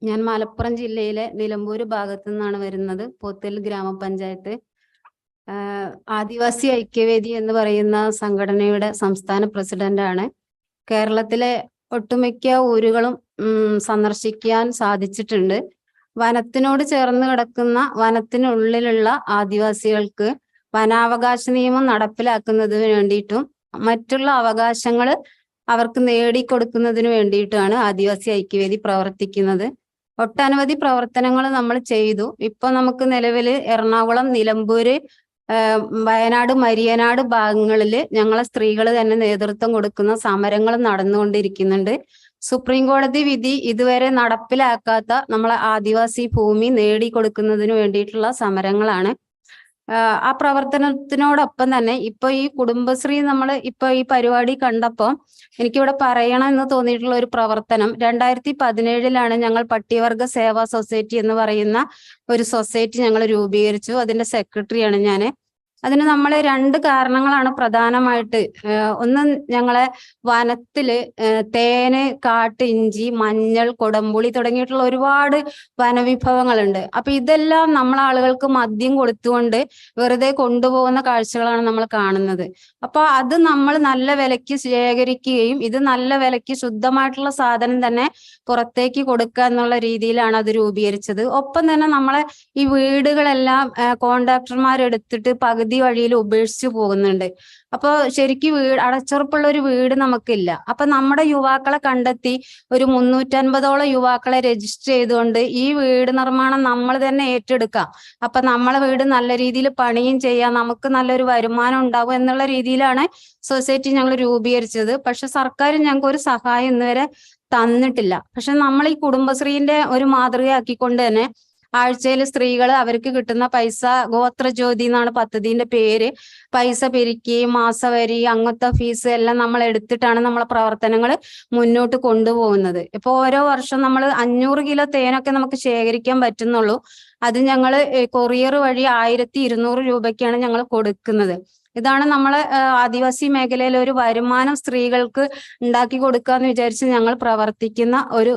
ഞാൻ മലപ്പുറം ജില്ലയിലെ നിലമ്പൂർ ഭാഗത്തു നിന്നാണ് വരുന്നത്, പോത്തൽ ഗ്രാമപഞ്ചായത്ത്. ആദിവാസി ഐക്യവേദി എന്ന് പറയുന്ന സംഘടനയുടെ സംസ്ഥാന പ്രസിഡന്റാണ്. കേരളത്തിലെ ഒട്ടുമിക്ക ഊരുകളും സന്ദർശിക്കാൻ സാധിച്ചിട്ടുണ്ട്. വനത്തിനോട് ചേർന്ന് കിടക്കുന്ന വനത്തിനുള്ളിലുള്ള ആദിവാസികൾക്ക് വനാവകാശ നിയമം നടപ്പിലാക്കുന്നതിന് വേണ്ടിയിട്ടും മറ്റുള്ള അവകാശങ്ങൾ അവർക്ക് നേടിക്കൊടുക്കുന്നതിന് വേണ്ടിയിട്ടാണ് ആദിവാസി ഐക്യവേദി പ്രവർത്തിക്കുന്നത്. ഒട്ടനവധി പ്രവർത്തനങ്ങൾ നമ്മൾ ചെയ്തു. ഇപ്പൊ നമുക്ക് നിലവിൽ എറണാകുളം, നിലമ്പൂര്, വയനാട്, മരിയനാട് ഭാഗങ്ങളിൽ ഞങ്ങളെ സ്ത്രീകൾ തന്നെ നേതൃത്വം കൊടുക്കുന്ന സമരങ്ങൾ നടന്നുകൊണ്ടിരിക്കുന്നുണ്ട്. സുപ്രീം കോടതി വിധി ഇതുവരെ നടപ്പിലാക്കാത്ത നമ്മളെ ആദിവാസി ഭൂമി നേടിക്കൊടുക്കുന്നതിന് വേണ്ടിയിട്ടുള്ള സമരങ്ങളാണ്. ആ പ്രവർത്തനത്തിനോടൊപ്പം തന്നെ ഇപ്പൊ ഈ കുടുംബശ്രീ നമ്മൾ ഇപ്പൊ ഈ പരിപാടി കണ്ടപ്പോൾ എനിക്കിവിടെ പറയണം എന്ന് തോന്നിയിട്ടുള്ള ഒരു പ്രവർത്തനം, 2017 ഞങ്ങൾ പട്ടികവർഗ സേവാ സൊസൈറ്റി എന്ന് പറയുന്ന ഒരു സൊസൈറ്റി ഞങ്ങൾ രൂപീകരിച്ചു. അതിന്റെ സെക്രട്ടറിയാണ് ഞാൻ. അതിന് നമ്മൾ 2 കാരണങ്ങളാണ് പ്രധാനമായിട്ട്. ഒന്ന്, ഞങ്ങളെ വനത്തില് തേന്, കാട്ട് ഇഞ്ചി, മഞ്ഞൾ, കൊടംപുളി തുടങ്ങിയിട്ടുള്ള ഒരുപാട് വനവിഭവങ്ങളുണ്ട്. അപ്പൊ ഇതെല്ലാം നമ്മളെ ആളുകൾക്ക് മദ്യം കൊടുത്തുകൊണ്ട് വെറുതെ കൊണ്ടുപോകുന്ന കാഴ്ചകളാണ് നമ്മൾ കാണുന്നത്. അപ്പൊ അത് നമ്മൾ നല്ല വിലയ്ക്ക് ശേഖരിക്കുകയും ഇത് നല്ല വിലയ്ക്ക് ശുദ്ധമായിട്ടുള്ള സാധനം തന്നെ പുറത്തേക്ക് കൊടുക്കുക എന്നുള്ള രീതിയിലാണ് അത് രൂപീകരിച്ചത്. ഒപ്പം തന്നെ നമ്മളെ ഈ വീടുകളെല്ലാം കോൺട്രാക്ടർമാരെടുത്തിട്ട് പകുതി വഴിയിൽ ഉപേക്ഷിച്ചു പോകുന്നുണ്ട്. അപ്പൊ ശരിക്കും അടച്ചുറപ്പുള്ള ഒരു വീട് നമുക്കില്ല. അപ്പൊ നമ്മുടെ യുവാക്കളെ കണ്ടെത്തി ഒരു 350ഓളം യുവാക്കളെ രജിസ്റ്റർ ചെയ്തുകൊണ്ട് ഈ വീട് നിർമ്മാണം നമ്മൾ തന്നെ ഏറ്റെടുക്കാം. അപ്പൊ നമ്മളെ വീട് നല്ല രീതിയിൽ പണിയും ചെയ്യാം, നമുക്ക് നല്ലൊരു വരുമാനം ഉണ്ടാവും എന്നുള്ള രീതിയിലാണ് സൊസൈറ്റി ഞങ്ങൾ രൂപീകരിച്ചത്. പക്ഷെ സർക്കാർ ഞങ്ങൾക്ക് ഒരു സഹായം ഇന്നുവരെ തന്നിട്ടില്ല. പക്ഷെ നമ്മൾ ഈ കുടുംബശ്രീന്റെ ഒരു മാതൃകയാക്കിക്കൊണ്ട് തന്നെ ആഴ്ചയിൽ സ്ത്രീകൾ അവർക്ക് കിട്ടുന്ന പൈസ, ഗോത്രജ്യോതി എന്നാണ് പദ്ധതിന്റെ പേര്, പൈസ പിരിക്കി മാസവരി, അങ്ങനത്തെ ഫീസ് എല്ലാം നമ്മൾ എടുത്തിട്ടാണ് നമ്മളെ പ്രവർത്തനങ്ങൾ മുന്നോട്ട് കൊണ്ടുപോകുന്നത്. ഇപ്പൊ ഓരോ വർഷം നമ്മൾ 500 കിലോ തേനൊക്കെ നമുക്ക് ശേഖരിക്കാൻ പറ്റുന്നുള്ളൂ. അത് ഞങ്ങൾ കൊറിയർ വഴി 1200 രൂപയ്ക്കാണ് ഞങ്ങൾ കൊടുക്കുന്നത്. ഇതാണ് നമ്മളെ ആദിവാസി മേഖലയിലെ ഒരു വരുമാനം സ്ത്രീകൾക്ക് ഉണ്ടാക്കി കൊടുക്കുക എന്ന് വിചാരിച്ച് ഞങ്ങൾ പ്രവർത്തിക്കുന്ന ഒരു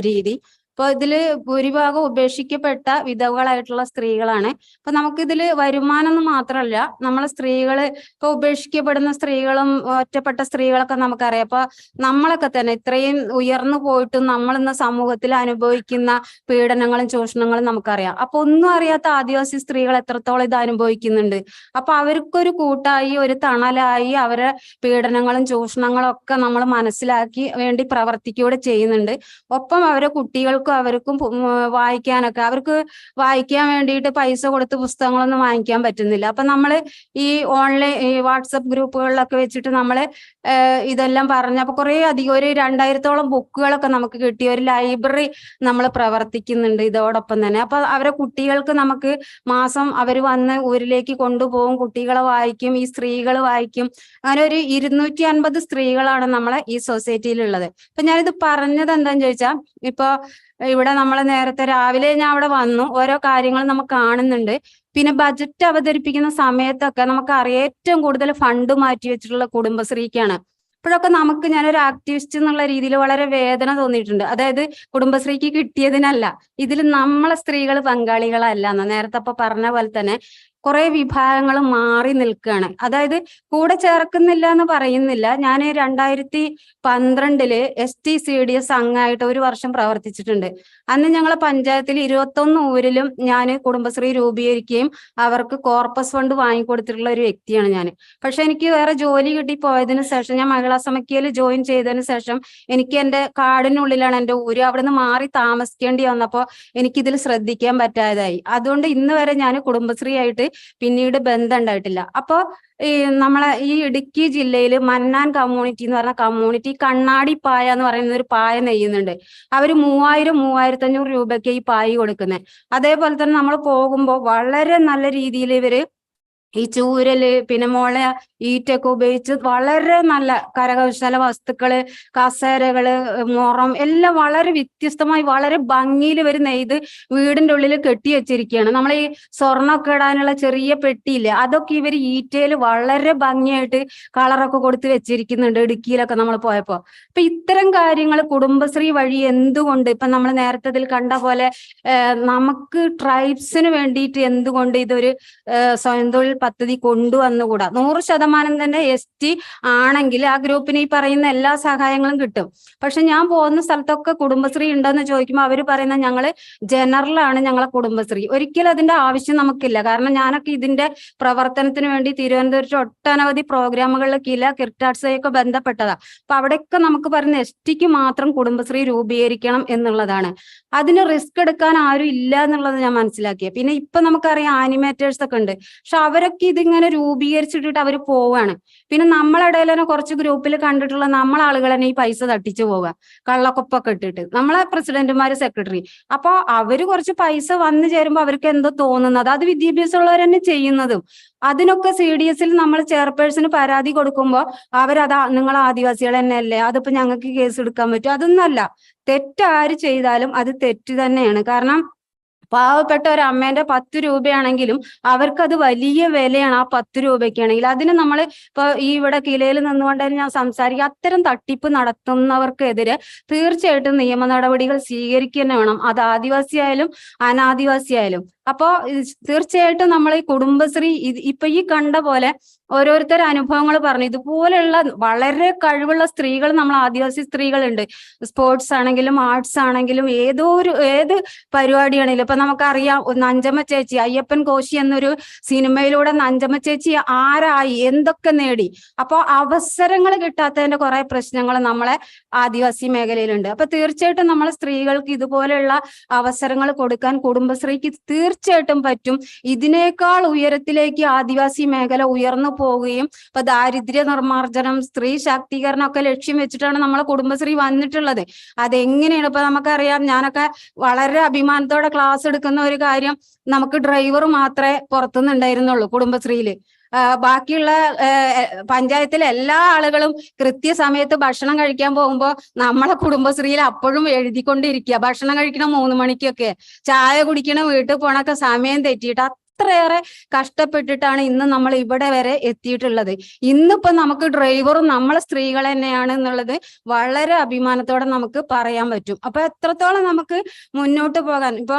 രീതി. അപ്പൊ ഇതില് ഭൂരിഭാഗം ഉപേക്ഷിക്കപ്പെട്ട വിധവകളായിട്ടുള്ള സ്ത്രീകളാണ്. അപ്പൊ നമുക്കിതില് വരുമാനം എന്ന് മാത്രമല്ല, നമ്മളെ സ്ത്രീകള് ഇപ്പൊ ഉപേക്ഷിക്കപ്പെടുന്ന സ്ത്രീകളും ഒറ്റപ്പെട്ട സ്ത്രീകളൊക്കെ നമുക്കറിയാം. അപ്പൊ നമ്മളൊക്കെ തന്നെ ഇത്രയും ഉയർന്നു പോയിട്ടും നമ്മൾ ഇന്ന് സമൂഹത്തിൽ അനുഭവിക്കുന്ന പീഡനങ്ങളും ചൂഷണങ്ങളും നമുക്കറിയാം. അപ്പൊ ഒന്നും അറിയാത്ത ആദിവാസി സ്ത്രീകൾ എത്രത്തോളം ഇത് അനുഭവിക്കുന്നുണ്ട്. അപ്പൊ അവർക്കൊരു കൂട്ടായി, ഒരു തണലായി അവരെ പീഡനങ്ങളും ചൂഷണങ്ങളും ഒക്കെ നമ്മൾ മനസ്സിലാക്കി വേണ്ടി പ്രവർത്തിക്കുകയൂടെ ചെയ്യുന്നുണ്ട്. ഒപ്പം അവരെ കുട്ടികൾക്ക് കുട്ടികൾക്കും അവർക്കും വായിക്കാനൊക്കെ അവർക്ക് വായിക്കാൻ വേണ്ടിയിട്ട് പൈസ കൊടുത്ത് പുസ്തകങ്ങളൊന്നും വാങ്ങിക്കാൻ പറ്റുന്നില്ല. അപ്പൊ നമ്മൾ ഈ ഓൺലൈൻ ഈ വാട്സപ്പ് ഗ്രൂപ്പുകളിലൊക്കെ വെച്ചിട്ട് നമ്മള് ഇതെല്ലാം പറഞ്ഞപ്പോ കുറെ അധികം ഒരു 2000-ഓളം ബുക്കുകളൊക്കെ നമുക്ക് കിട്ടി. ഒരു ലൈബ്രറി നമ്മൾ പ്രവർത്തിക്കുന്നുണ്ട് ഇതോടൊപ്പം തന്നെ. അപ്പൊ അവരെ കുട്ടികൾക്ക് നമുക്ക് മാസം അവർ വന്ന് ഊരിലേക്ക് കൊണ്ടുപോകും, കുട്ടികളെ വായിക്കും, ഈ സ്ത്രീകൾ വായിക്കും. അങ്ങനെ ഒരു 250 സ്ത്രീകളാണ് നമ്മളെ ഈ സൊസൈറ്റിയിലുള്ളത്. അപ്പൊ ഞാനിത് പറഞ്ഞത് എന്താന്ന് ചോദിച്ചാൽ, ഇപ്പൊ ഇവിടെ നമ്മൾ നേരത്തെ രാവിലെ ഞാൻ അവിടെ വന്നു, ഓരോ കാര്യങ്ങൾ നമുക്ക് കാണുന്നുണ്ട്. പിന്നെ ബജറ്റ് അവതരിപ്പിക്കുന്ന സമയത്തൊക്കെ നമുക്കറിയാം ഏറ്റവും കൂടുതൽ ഫണ്ട് മാറ്റി വെച്ചിട്ടുള്ള കുടുംബശ്രീക്കാണ്. ഇപ്പോഴൊക്കെ നമുക്ക് ഞാനൊരു ആക്ടിവിസ്റ്റ് എന്നുള്ള രീതിയിൽ വളരെ വേദന തോന്നിയിട്ടുണ്ട്. അതായത് കുടുംബശ്രീക്ക് കിട്ടിയതിനല്ല, ഇതിൽ നമ്മളെ സ്ത്രീകൾ പങ്കാളികളല്ല എന്ന് നേരത്തെ അപ്പൊ പറഞ്ഞ പോലെ തന്നെ കുറെ വിഭാഗങ്ങൾ മാറി നിൽക്കുകയാണ്. അതായത് കൂടെ ചേർക്കുന്നില്ല എന്ന് പറയുന്നില്ല. ഞാൻ 2012 ST-CDS അംഗമായിട്ട് 1 വർഷം പ്രവർത്തിച്ചിട്ടുണ്ട്. അന്ന് ഞങ്ങളെ പഞ്ചായത്തിൽ 21 ഊരിലും ഞാൻ കുടുംബശ്രീ രൂപീകരിക്കുകയും അവർക്ക് കോർപ്പസ് ഫണ്ട് വാങ്ങിക്കൊടുത്തിട്ടുള്ള ഒരു വ്യക്തിയാണ് ഞാൻ. പക്ഷെ എനിക്ക് വേറെ ജോലി കിട്ടി പോയതിനു ശേഷം, ഞാൻ മഹിളാ സമിതിയിൽ ജോയിൻ ചെയ്തതിനു ശേഷം എനിക്ക് എൻ്റെ കാടിനുള്ളിലാണ് എൻ്റെ ഊര്, അവിടെ നിന്ന് മാറി താമസിക്കേണ്ടി വന്നപ്പോൾ എനിക്കിതിൽ ശ്രദ്ധിക്കാൻ പറ്റാതായി. അതുകൊണ്ട് ഇന്ന് വരെ ഞാൻ കുടുംബശ്രീ ആയിട്ട് പിന്നീട് ബന്ധം ഉണ്ടായിട്ടില്ല. അപ്പൊ ഈ നമ്മളെ ഈ ഇടുക്കി ജില്ലയിൽ മന്നാൻ കമ്മ്യൂണിറ്റി എന്ന് പറഞ്ഞ കമ്മ്യൂണിറ്റി കണ്ണാടി പായ എന്ന് പറയുന്ന ഒരു പായ നെയ്യുന്നുണ്ട്. അവര് 3000-3500 രൂപയ്ക്ക് ഈ പായ കൊടുക്കുന്നത്. അതേപോലെ തന്നെ നമ്മൾ പോകുമ്പോൾ വളരെ നല്ല രീതിയിൽ ഇവര് ഈ ചൂരല് പിന്നെ മുള ഈറ്റൊക്കെ ഉപയോഗിച്ച് വളരെ നല്ല കരകൗശല വസ്തുക്കള്, കസേരകള്, മുറം എല്ലാം വളരെ വ്യത്യസ്തമായി വളരെ ഭംഗിയിൽ ഇവർ നെയ്ത് വീടിന്റെ ഉള്ളിൽ കെട്ടി വെച്ചിരിക്കുകയാണ്. നമ്മൾ ഈ സ്വർണ്ണമൊക്കെ ഇടാനുള്ള ചെറിയ പെട്ടിയില്ലേ, അതൊക്കെ ഇവർ ഈറ്റയിൽ വളരെ ഭംഗിയായിട്ട് കളറൊക്കെ കൊടുത്ത് വെച്ചിരിക്കുന്നുണ്ട് ഇടുക്കിയിലൊക്കെ നമ്മൾ പോയപ്പോ. അപ്പൊ ഇത്തരം കാര്യങ്ങൾ കുടുംബശ്രീ വഴി എന്തുകൊണ്ട് ഇപ്പൊ നമ്മൾ നേരത്തെ ഇതിൽ കണ്ട പോലെ നമുക്ക് ട്രൈബ്സിന് വേണ്ടിയിട്ട് എന്തുകൊണ്ട് ഇതൊരു സ്വയം തൊഴിൽ പദ്ധതി കൊണ്ടുവന്നുകൂടാ? 100% തന്നെ ST ആണെങ്കിൽ ആ ഗ്രൂപ്പിന് ഈ പറയുന്ന എല്ലാ സഹായങ്ങളും കിട്ടും. പക്ഷെ ഞാൻ പോകുന്ന സ്ഥലത്തൊക്കെ കുടുംബശ്രീ ഉണ്ടെന്ന് ചോദിക്കുമ്പോൾ അവർ പറയുന്ന ഞങ്ങള് ജനറലാണ് ഞങ്ങളെ കുടുംബശ്രീ. ഒരിക്കലും അതിന്റെ ആവശ്യം നമുക്കില്ല. കാരണം ഞാനൊക്കെ ഇതിന്റെ പ്രവർത്തനത്തിന് വേണ്ടി തിരുവനന്തപുരത്ത് ഒട്ടനവധി പ്രോഗ്രാമുകളിൽ കിർട്ടാട്സുമായൊക്കെ ബന്ധപ്പെട്ടതാ. അപ്പൊ അവിടെയൊക്കെ നമുക്ക് പറയുന്ന STക്ക് മാത്രം കുടുംബശ്രീ രൂപീകരിക്കണം എന്നുള്ളതാണ്. അതിന് റിസ്ക് എടുക്കാൻ ആരും ഇല്ല എന്നുള്ളത് ഞാൻ മനസ്സിലാക്കിയത്. പിന്നെ ഇപ്പൊ നമുക്കറിയാം ആനിമേറ്റേഴ്സ് ഒക്കെ ഉണ്ട്, പക്ഷെ അവരൊക്കെ ഇതിങ്ങനെ രൂപീകരിച്ചിട്ടിട്ട് അവർ പോവാണ്. പിന്നെ നമ്മളിടയിൽ തന്നെ കുറച്ച് ഗ്രൂപ്പിൽ കണ്ടിട്ടുള്ള നമ്മളാളുകൾ തന്നെ ഈ പൈസ തട്ടിച്ചു പോവുക, കള്ളക്കൊപ്പൊക്കെ ഇട്ടിട്ട്, നമ്മളെ പ്രസിഡന്റുമാര്, സെക്രട്ടറി. അപ്പൊ അവര് കുറച്ച് പൈസ വന്നു ചേരുമ്പോൾ അവർക്ക് എന്തോ തോന്നുന്നത്, അത് വിദ്യാഭ്യാസമുള്ളവർ തന്നെ ചെയ്യുന്നതും. അതിനൊക്കെ CDSൽ നമ്മൾ ചെയർപേഴ്സന് പരാതി കൊടുക്കുമ്പോൾ അവരതാ നിങ്ങൾ ആദിവാസികൾ തന്നെയല്ലേ, അതിപ്പോ ഞങ്ങൾക്ക് കേസ് എടുക്കാൻ പറ്റും. അതൊന്നല്ല, തെറ്റാര് ചെയ്താലും അത് തെറ്റ് തന്നെയാണ്. കാരണം പാവപ്പെട്ട ഒരു അമ്മേന്റെ 10 രൂപയാണെങ്കിലും അവർക്കത് വലിയ വിലയാണ്. ആ 10 രൂപയ്ക്കാണെങ്കിൽ അതിന് നമ്മൾ ഇപ്പൊ ഈ ഇവിടെ കിലയിൽ നിന്നുകൊണ്ട് ഞാൻ സംസാരിക്കുക, അത്തരം തട്ടിപ്പ് നടത്തുന്നവർക്കെതിരെ തീർച്ചയായിട്ടും നിയമ നടപടികൾ സ്വീകരിക്കുക തന്നെ വേണം. അത് ആദിവാസി ആയാലും അനാദിവാസി ആയാലും. അപ്പോ തീർച്ചയായിട്ടും നമ്മൾ ഈ കുടുംബശ്രീ ഇപ്പൊ ഈ കണ്ട പോലെ ഓരോരുത്തർ അനുഭവങ്ങൾ പറഞ്ഞു. ഇതുപോലെയുള്ള വളരെ കഴിവുള്ള സ്ത്രീകൾ നമ്മൾ ആദിവാസി സ്ത്രീകളുണ്ട്. സ്പോർട്സ് ആണെങ്കിലും ആർട്സ് ആണെങ്കിലും ഏത് പരിപാടിയാണെങ്കിലും. ഇപ്പൊ നമുക്കറിയാം നഞ്ചമ്മ ചേച്ചി, അയ്യപ്പൻ കോശി എന്നൊരു സിനിമയിലൂടെ നഞ്ചമ്മ ചേച്ചി ആരായി എന്തൊക്കെ നേടി. അപ്പൊ അവസരങ്ങൾ കിട്ടാത്തതിന്റെ കുറെ പ്രശ്നങ്ങൾ നമ്മളെ ആദിവാസി മേഖലയിലുണ്ട്. അപ്പൊ തീർച്ചയായിട്ടും നമ്മളെ സ്ത്രീകൾക്ക് ഇതുപോലെയുള്ള അവസരങ്ങൾ കൊടുക്കാൻ കുടുംബശ്രീക്ക് തീർച്ചയായിട്ടും പറ്റും. ഇതിനേക്കാൾ ഉയരത്തിലേക്ക് ആദിവാസി മേഖല ഉയർന്നു പോവുകയും ഇപ്പൊ ദാരിദ്ര്യ നിർമ്മാർജ്ജനം, സ്ത്രീ ശാക്തീകരണം ഒക്കെ ലക്ഷ്യം വെച്ചിട്ടാണ് നമ്മളെ കുടുംബശ്രീ വന്നിട്ടുള്ളത്. അതെങ്ങനെയാണ് ഇപ്പൊ നമുക്കറിയാം, ഞാനൊക്കെ വളരെ അഭിമാനത്തോടെ ക്ലാസ് എടുക്കുന്ന ഒരു കാര്യം, നമുക്ക് ഡ്രൈവർ മാത്രമേ പുറത്തുനിന്ന് ഉണ്ടായിരുന്നുള്ളൂ കുടുംബശ്രീയില്. ബാക്കിയുള്ള പഞ്ചായത്തിലെ എല്ലാ ആളുകളും കൃത്യസമയത്ത് ഭക്ഷണം കഴിക്കാൻ പോകുമ്പോൾ നമ്മളെ കുടുംബശ്രീയിൽ അപ്പോഴും എഴുതിക്കൊണ്ടിരിക്കുക, ഭക്ഷണം കഴിക്കണം 3 മണിക്കൊക്കെ, ചായ കുടിക്കണം, വീട്ടിൽ പോണൊക്കെ സമയം തെറ്റിയിട്ട് അത്രയേറെ കഷ്ടപ്പെട്ടിട്ടാണ് ഇന്ന് നമ്മൾ ഇവിടെ വരെ എത്തിയിട്ടുള്ളത്. ഇന്നിപ്പോ നമുക്ക് ഡ്രൈവറും നമ്മളെ സ്ത്രീകൾ തന്നെയാണ് എന്നുള്ളത് വളരെ അഭിമാനത്തോടെ നമുക്ക് പറയാൻ പറ്റും. അപ്പൊ എത്രത്തോളം നമുക്ക് മുന്നോട്ട് പോകാൻ, ഇപ്പൊ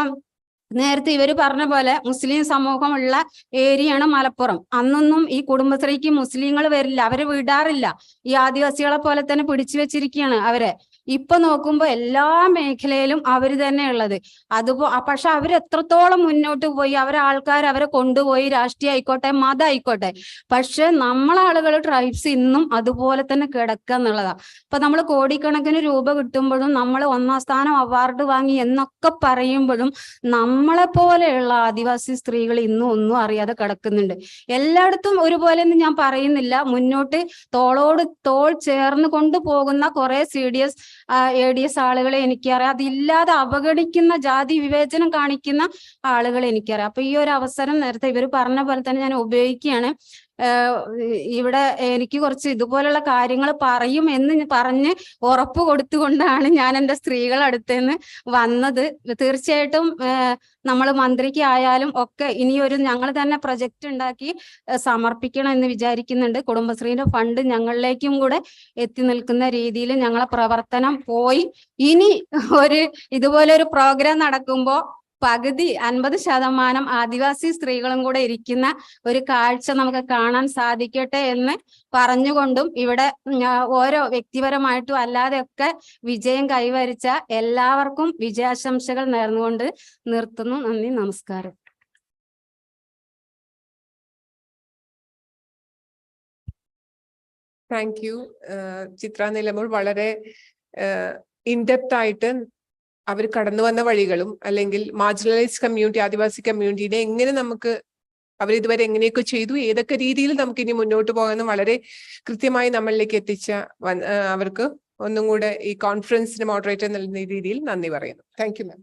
നേരത്തെ ഇവര് പറഞ്ഞ പോലെ മുസ്ലിം സമൂഹമുള്ള ഏരിയയാണ് മലപ്പുറം. അന്നൊന്നും ഈ കുടുംബശ്രീക്ക് മുസ്ലിങ്ങൾ വരില്ല, അവരെ വിടാറില്ല. ഈ ആദിവാസികളെ പോലെ തന്നെ പിടിച്ചു വെച്ചിരിക്കുകയാണ് അവരെ. ഇപ്പൊ നോക്കുമ്പോ എല്ലാ മേഖലയിലും അവർ തന്നെ ഉള്ളത്. പക്ഷെ അവരെത്രത്തോളം മുന്നോട്ട് പോയി, അവരെ കൊണ്ടുപോയി, രാഷ്ട്രീയ ആയിക്കോട്ടെ, മതം ആയിക്കോട്ടെ. പക്ഷെ നമ്മളാളുകൾ ട്രൈബ്സ് ഇന്നും അതുപോലെ തന്നെ കിടക്കുക എന്നുള്ളതാ. ഇപ്പൊ നമ്മൾ കോടിക്കണക്കിന് രൂപ കിട്ടുമ്പോഴും, നമ്മൾ 1ാം സ്ഥാനം അവാർഡ് വാങ്ങി എന്നൊക്കെ പറയുമ്പോഴും, നമ്മളെ പോലെയുള്ള ആദിവാസി സ്ത്രീകൾ ഇന്നും ഒന്നും അറിയാതെ കിടക്കുന്നുണ്ട്. എല്ലായിടത്തും ഒരുപോലെ എന്ന് ഞാൻ പറയുന്നില്ല. മുന്നോട്ട് തോളോട് തോൾ ചേർന്ന് കൊണ്ടുപോകുന്ന കുറെ CDS ADS ആളുകളെ എനിക്കറിയാം. അതില്ലാതെ അവഗണിക്കുന്ന, ജാതി വിവേചനം കാണിക്കുന്ന ആളുകൾ എനിക്കറിയാം. അപ്പൊ ഈ ഒരു അവസരം നേരത്തെ ഇവർ പറഞ്ഞ പോലെ തന്നെ ഞാൻ ഉപയോഗിക്കുകയാണ്. ഇവിടെ എനിക്ക് കുറച്ച് ഇതുപോലുള്ള കാര്യങ്ങൾ പറയും എന്ന് പറഞ്ഞ് ഉറപ്പ് കൊടുത്തുകൊണ്ടാണ് ഞാൻ എൻ്റെ സ്ത്രീകളുടെ അടുത്തുനിന്ന് വന്നത്. തീർച്ചയായിട്ടും നമ്മൾ മന്ത്രിക്ക് ആയാലും ഒക്കെ ഇനിയൊരു ഞങ്ങൾ തന്നെ പ്രൊജക്റ്റ് ഉണ്ടാക്കി സമർപ്പിക്കണം എന്ന് വിചാരിക്കുന്നുണ്ട്. കുടുംബശ്രീന്റെ ഫണ്ട് ഞങ്ങളിലേക്കും കൂടെ എത്തി നിൽക്കുന്ന രീതിയിൽ ഞങ്ങളെ പ്രവർത്തനം പോയി. ഇനി ഇതുപോലെ ഒരു പ്രോഗ്രാം നടക്കുമ്പോൾ പകുതി 50% ആദിവാസി സ്ത്രീകളും കൂടെ ഇരിക്കുന്ന ഒരു കാഴ്ച നമുക്ക് കാണാൻ സാധിക്കട്ടെ എന്ന് പറഞ്ഞുകൊണ്ടും, ഇവിടെ ഓരോ വ്യക്തിപരമായിട്ടും അല്ലാതെയൊക്കെ വിജയം കൈവരിച്ച എല്ലാവർക്കും വിജയാശംസകൾ നേർന്നുകൊണ്ട് നിർത്തുന്നു. നന്ദി, നമസ്കാരം. താങ്ക് യു ചിത്ര നിലമ്പൂർ. വളരെ ഇൻഡെപ്ത് ആയിട്ട് അവർ കടന്നു വന്ന വഴികളും, അല്ലെങ്കിൽ മാർജിനലൈസ്ഡ് കമ്മ്യൂണിറ്റി, ആദിവാസി കമ്മ്യൂണിറ്റിനെ എങ്ങനെ നമുക്ക് അവരിതുവരെ എങ്ങനെയൊക്കെ ചെയ്തു, ഏതൊക്കെ രീതിയിൽ നമുക്ക് ഇനി മുന്നോട്ട് പോകാമെന്ന് വളരെ കൃത്യമായി നമ്മളിലേക്ക് എത്തിച്ച അവർക്ക് ഒന്നും കൂടെ ഈ കോൺഫറൻസിന് മോഡറേറ്റർ എന്ന രീതിയിൽ നന്ദി പറയുന്നു. Thank you ma'am.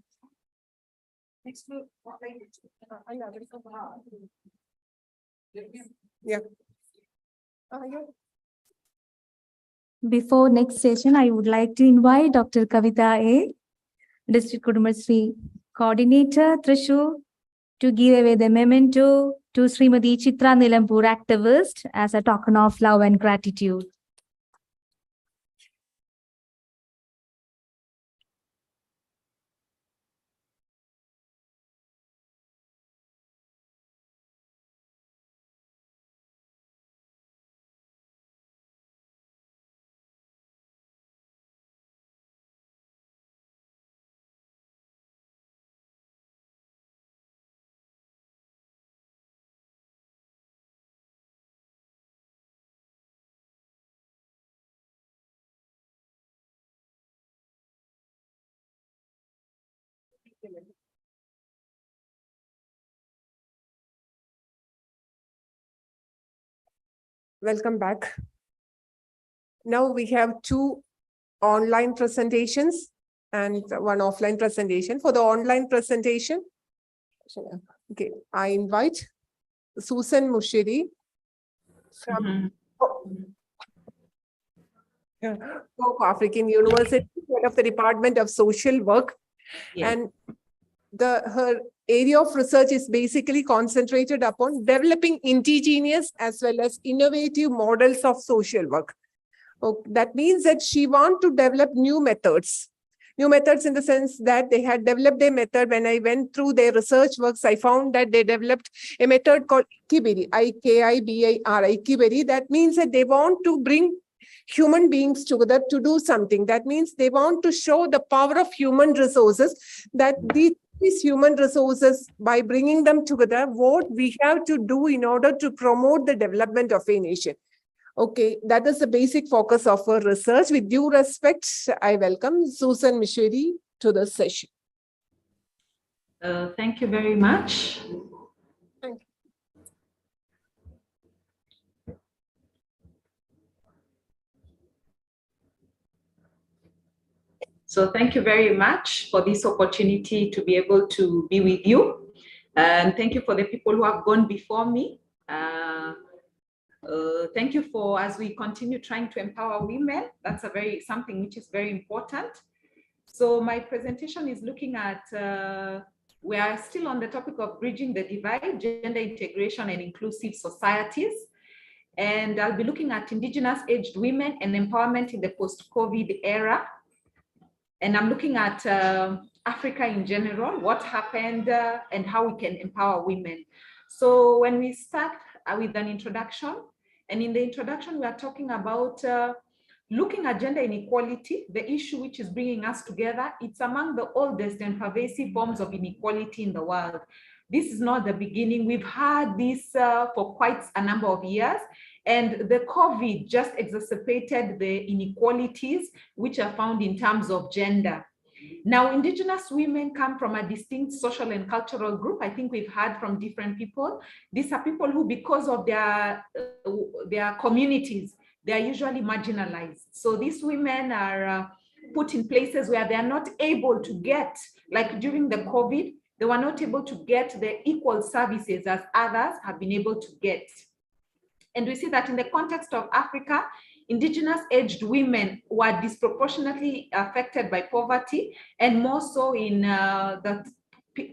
Before next session, I would like to invite Dr. Kavita A, District Kudumbashree Coordinator, Thrissur, to give away the memento to Srimati Chitra Nilampur, activist, as a token of love and gratitude. Welcome back. Now we have 2 online presentations and 1 offline presentation. For the online presentation, okay, I invite Susan Mushiri from Hope African University, head of the Department of Social Work. Yes. And her area of research is basically concentrated upon developing indigenous as well as innovative models of social work. That means that she wants to develop new methods. New methods in the sense that they had developed a method. When I went through their research works, I found that they developed a method called Ikibiri, IKIBIR, Ikibiri. That means that they want to bring human beings together to do something. That means they want to show the power of human resources, that these human resources, by bringing them together, what we have to do in order to promote the development of a nation. Okay, that is the basic focus of our research. With due respect, I welcome Susan Mushiri to the session. Thank you very much. Thank you. So thank you very much for this opportunity to be able to be with you. And thank you for the people who have gone before me. Thank you for, as we continue trying to empower women, that's something which is very important. So my presentation is looking at, we are still on the topic of bridging the divide, gender integration and inclusive societies. And I'll be looking at indigenous aged women and empowerment in the post-COVID era. And I'm looking at Africa in general, what happened and how we can empower women. So when we start with an introduction, and in the introduction, we are talking about looking at gender inequality, the issue which is bringing us together, it's among the oldest and pervasive forms of inequality in the world. This is not the beginning. We've had this for quite a number of years, and the COVID just exacerbated the inequalities which are found in terms of gender. Now, Indigenous women come from a distinct social and cultural group. I think we've heard from different people. These are people who, because of their communities, they are usually marginalized. So these women are put in places where they are not able to get, like during the COVID, they were not able to get the equal services as others have been able to get. And we see that in the context of Africa, Indigenous aged women were disproportionately affected by poverty, and more so in the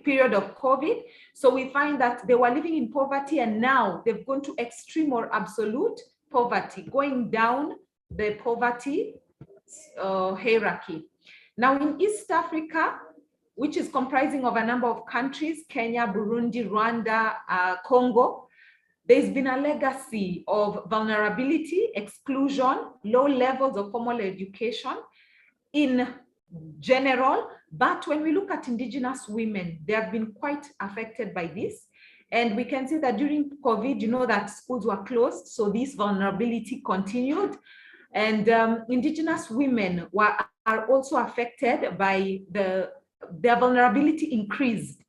period of COVID. So we find that they were living in poverty, and now they've gone to extreme or absolute poverty, going down the poverty hierarchy. Now in East Africa, which is comprising of a number of countries, Kenya, Burundi, Rwanda, Congo, there's been a legacy of vulnerability, exclusion, low levels of formal education in general. But when we look at Indigenous women, they have been quite affected by this. And we can see that during COVID, you know that schools were closed, so this vulnerability continued. And Indigenous women are also affected by their vulnerability increased.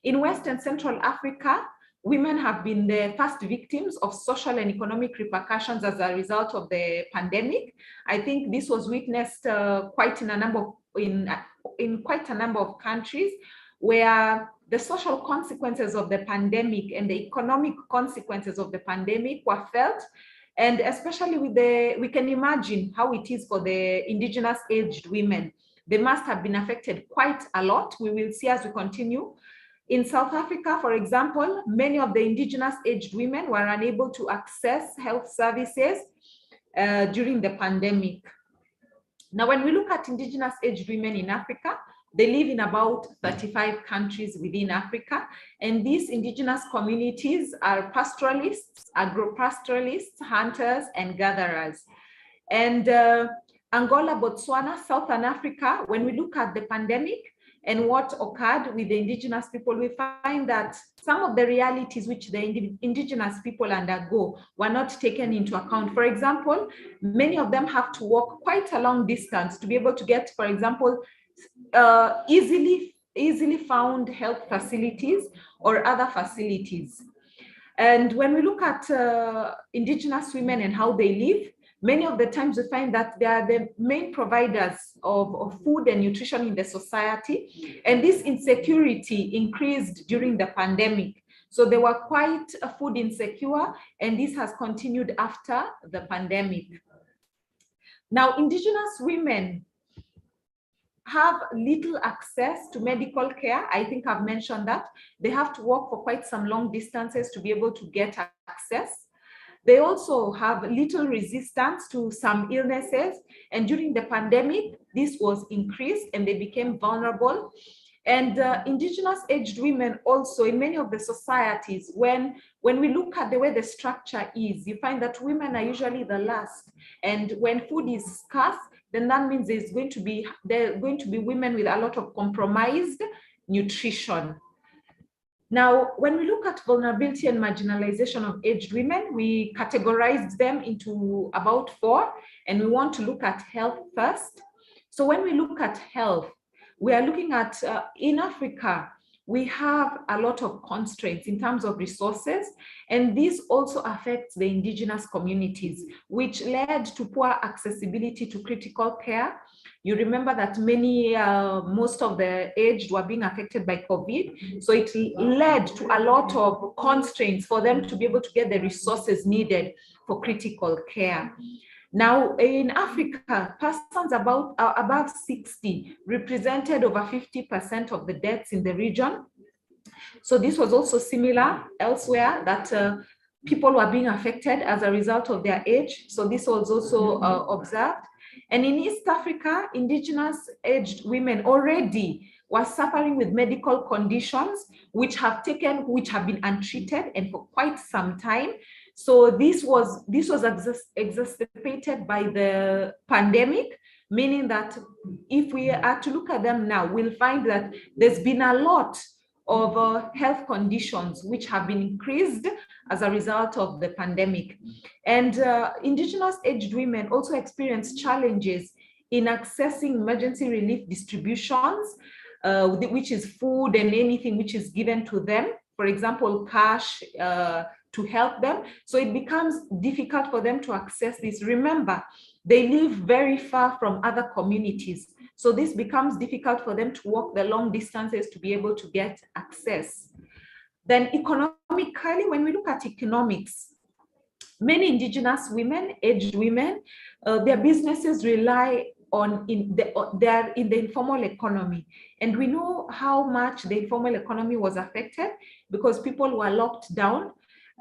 In West and Central Africa, women have been the first victims of social and economic repercussions as a result of the pandemic. I think this was witnessed in quite a number of countries, where the social consequences of the pandemic and the economic consequences of the pandemic were felt. And especially we can imagine how it is for the Indigenous aged women. They must have been affected quite a lot. We will see as we continue. In South Africa, for example, many of the Indigenous aged women were unable to access health services during the pandemic. Now, when we look at Indigenous aged women in Africa, they live in about 35 countries within Africa, and these Indigenous communities are pastoralists, agro-pastoralists, hunters, and gatherers. And Angola, Botswana, Southern Africa, when we look at the pandemic and what occurred with the Indigenous people, we find that some of the realities which the Indigenous people undergo were not taken into account. For example, many of them have to walk quite a long distance to be able to get, for example, easily found health facilities or other facilities. And when we look at Indigenous women and how they live, many of the times we find that they are the main providers of food and nutrition in the society. And this insecurity increased during the pandemic. So they were quite food insecure, and this has continued after the pandemic. Now, Indigenous women have little access to medical care. I think I've mentioned that. They have to walk for quite some long distances to be able to get access. They also have little resistance to some illnesses. And during the pandemic, this was increased and they became vulnerable. And Indigenous aged women also, in many of the societies, when we look at the way the structure is, you find that women are usually the last. And when food is scarce, then that means there are going to be women with a lot of compromised nutrition. Now, when we look at vulnerability and marginalization of aged women, we categorized them into about 4, and we want to look at health first. So when we look at health, we are looking at, in Africa, we have a lot of constraints in terms of resources, and this also affects the Indigenous communities, which led to poor accessibility to critical care. You remember that most of the aged were being affected by COVID, so it led to a lot of constraints for them to be able to get the resources needed for critical care. Now, in Africa, persons above 60 represented over 50% of the deaths in the region. So this was also similar elsewhere, that people were being affected as a result of their age. So this was also observed. And in East Africa, Indigenous aged women already were suffering with medical conditions which have been untreated and for quite some time. So this was exacerbated by the pandemic, meaning that if we are to look at them now, we'll find that there's been a lot of health conditions which have been increased as a result of the pandemic. And Indigenous aged women also experience challenges in accessing emergency relief distributions, which is food and anything which is given to them, for example, cash to help them. So it becomes difficult for them to access this. Remember, they live very far from other communities. So this becomes difficult for them to walk the long distances to be able to get access. Then economically, when we look at economics, many Indigenous women, aged women, their businesses rely on they are in the informal economy. And we know how much the informal economy was affected because people were locked down.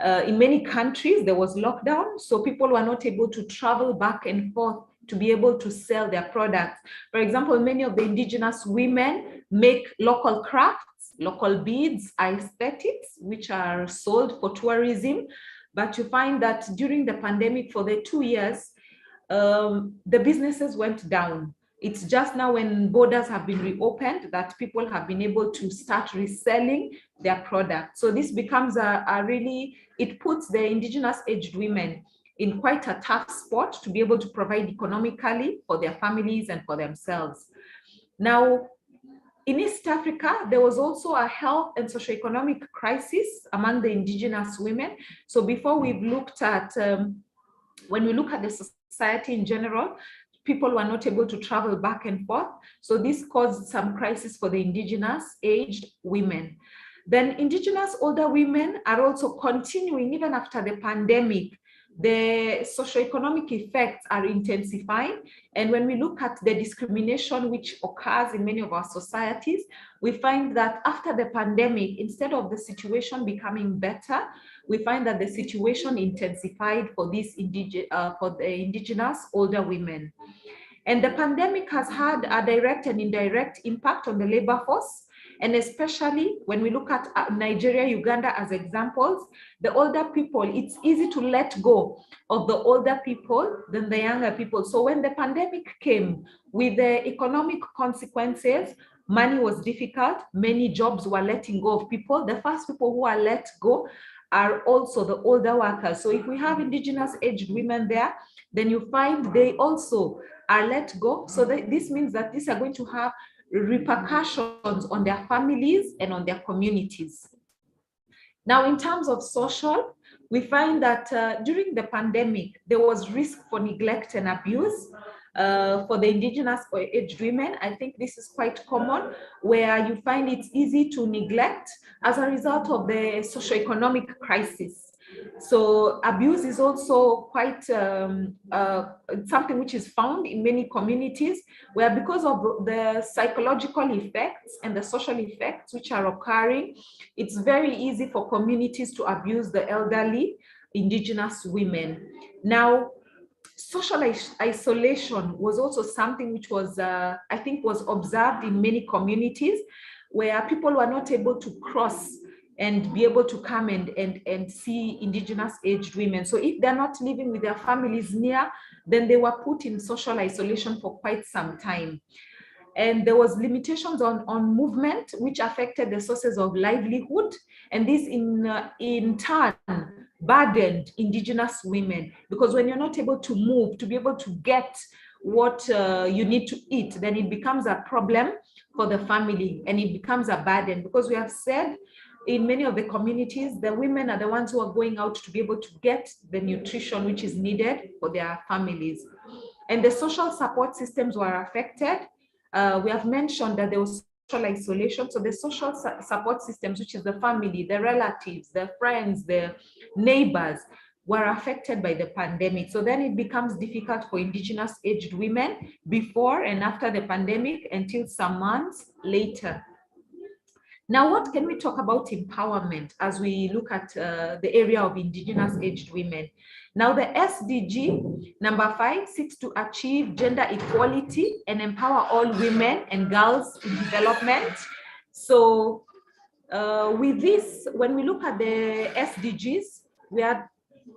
In many countries, there was lockdown, so people were not able to travel back and forth to be able to sell their products. For example, many of the Indigenous women make local crafts, local beads, aesthetics, which are sold for tourism. But you find that during the pandemic for the 2 years, the businesses went down. It's just now when borders have been reopened that people have been able to start reselling their products. So this becomes it puts the Indigenous aged women in quite a tough spot to be able to provide economically for their families and for themselves. Now, in East Africa, there was also a health and socioeconomic crisis among the Indigenous women. So before we've looked at, when we look at the society in general, people were not able to travel back and forth. So this caused some crisis for the Indigenous aged women. Then Indigenous older women are also continuing, even after the pandemic, the socioeconomic effects are intensifying. And when we look at the discrimination which occurs in many of our societies, we find that after the pandemic, instead of the situation becoming better, we find that the situation intensified for the Indigenous older women. And the pandemic has had a direct and indirect impact on the labor force. And especially when we look at Nigeria, Uganda as examples, the older people, it's easy to let go of the older people than the younger people. So when the pandemic came with the economic consequences, money was difficult, many jobs were letting go of people. The first people who are let go are also the older workers. So if we have Indigenous aged women there, then you find they also are let go. So this means that these are going to have repercussions on their families and on their communities. Now, in terms of social, we find that during the pandemic, there was risk for neglect and abuse for the Indigenous or aged women. I think this is quite common, where you find it's easy to neglect as a result of the socioeconomic crisis. So abuse is also quite something which is found in many communities, where because of the psychological effects and the social effects which are occurring, it's very easy for communities to abuse the elderly Indigenous women. Now, social isolation was also something which was, I think, was observed in many communities, where people were not able to cross and be able to come and see Indigenous aged women. So if they're not living with their families near, then they were put in social isolation for quite some time. And there was limitations on movement, which affected the sources of livelihood. And this in turn burdened Indigenous women, because when you're not able to move, to be able to get what you need to eat, then it becomes a problem for the family and it becomes a burden, because we have said in many of the communities, the women are the ones who are going out to be able to get the nutrition which is needed for their families. And the social support systems were affected. We have mentioned that there was social isolation. So the social support systems, which is the family, the relatives, the friends, the neighbors, were affected by the pandemic. So then it becomes difficult for Indigenous aged women before and after the pandemic until some months later. Now, what can we talk about empowerment as we look at the area of Indigenous aged women? Now, the SDG number 5 seeks to achieve gender equality and empower all women and girls in development. So with this, when we look at the SDGs, we are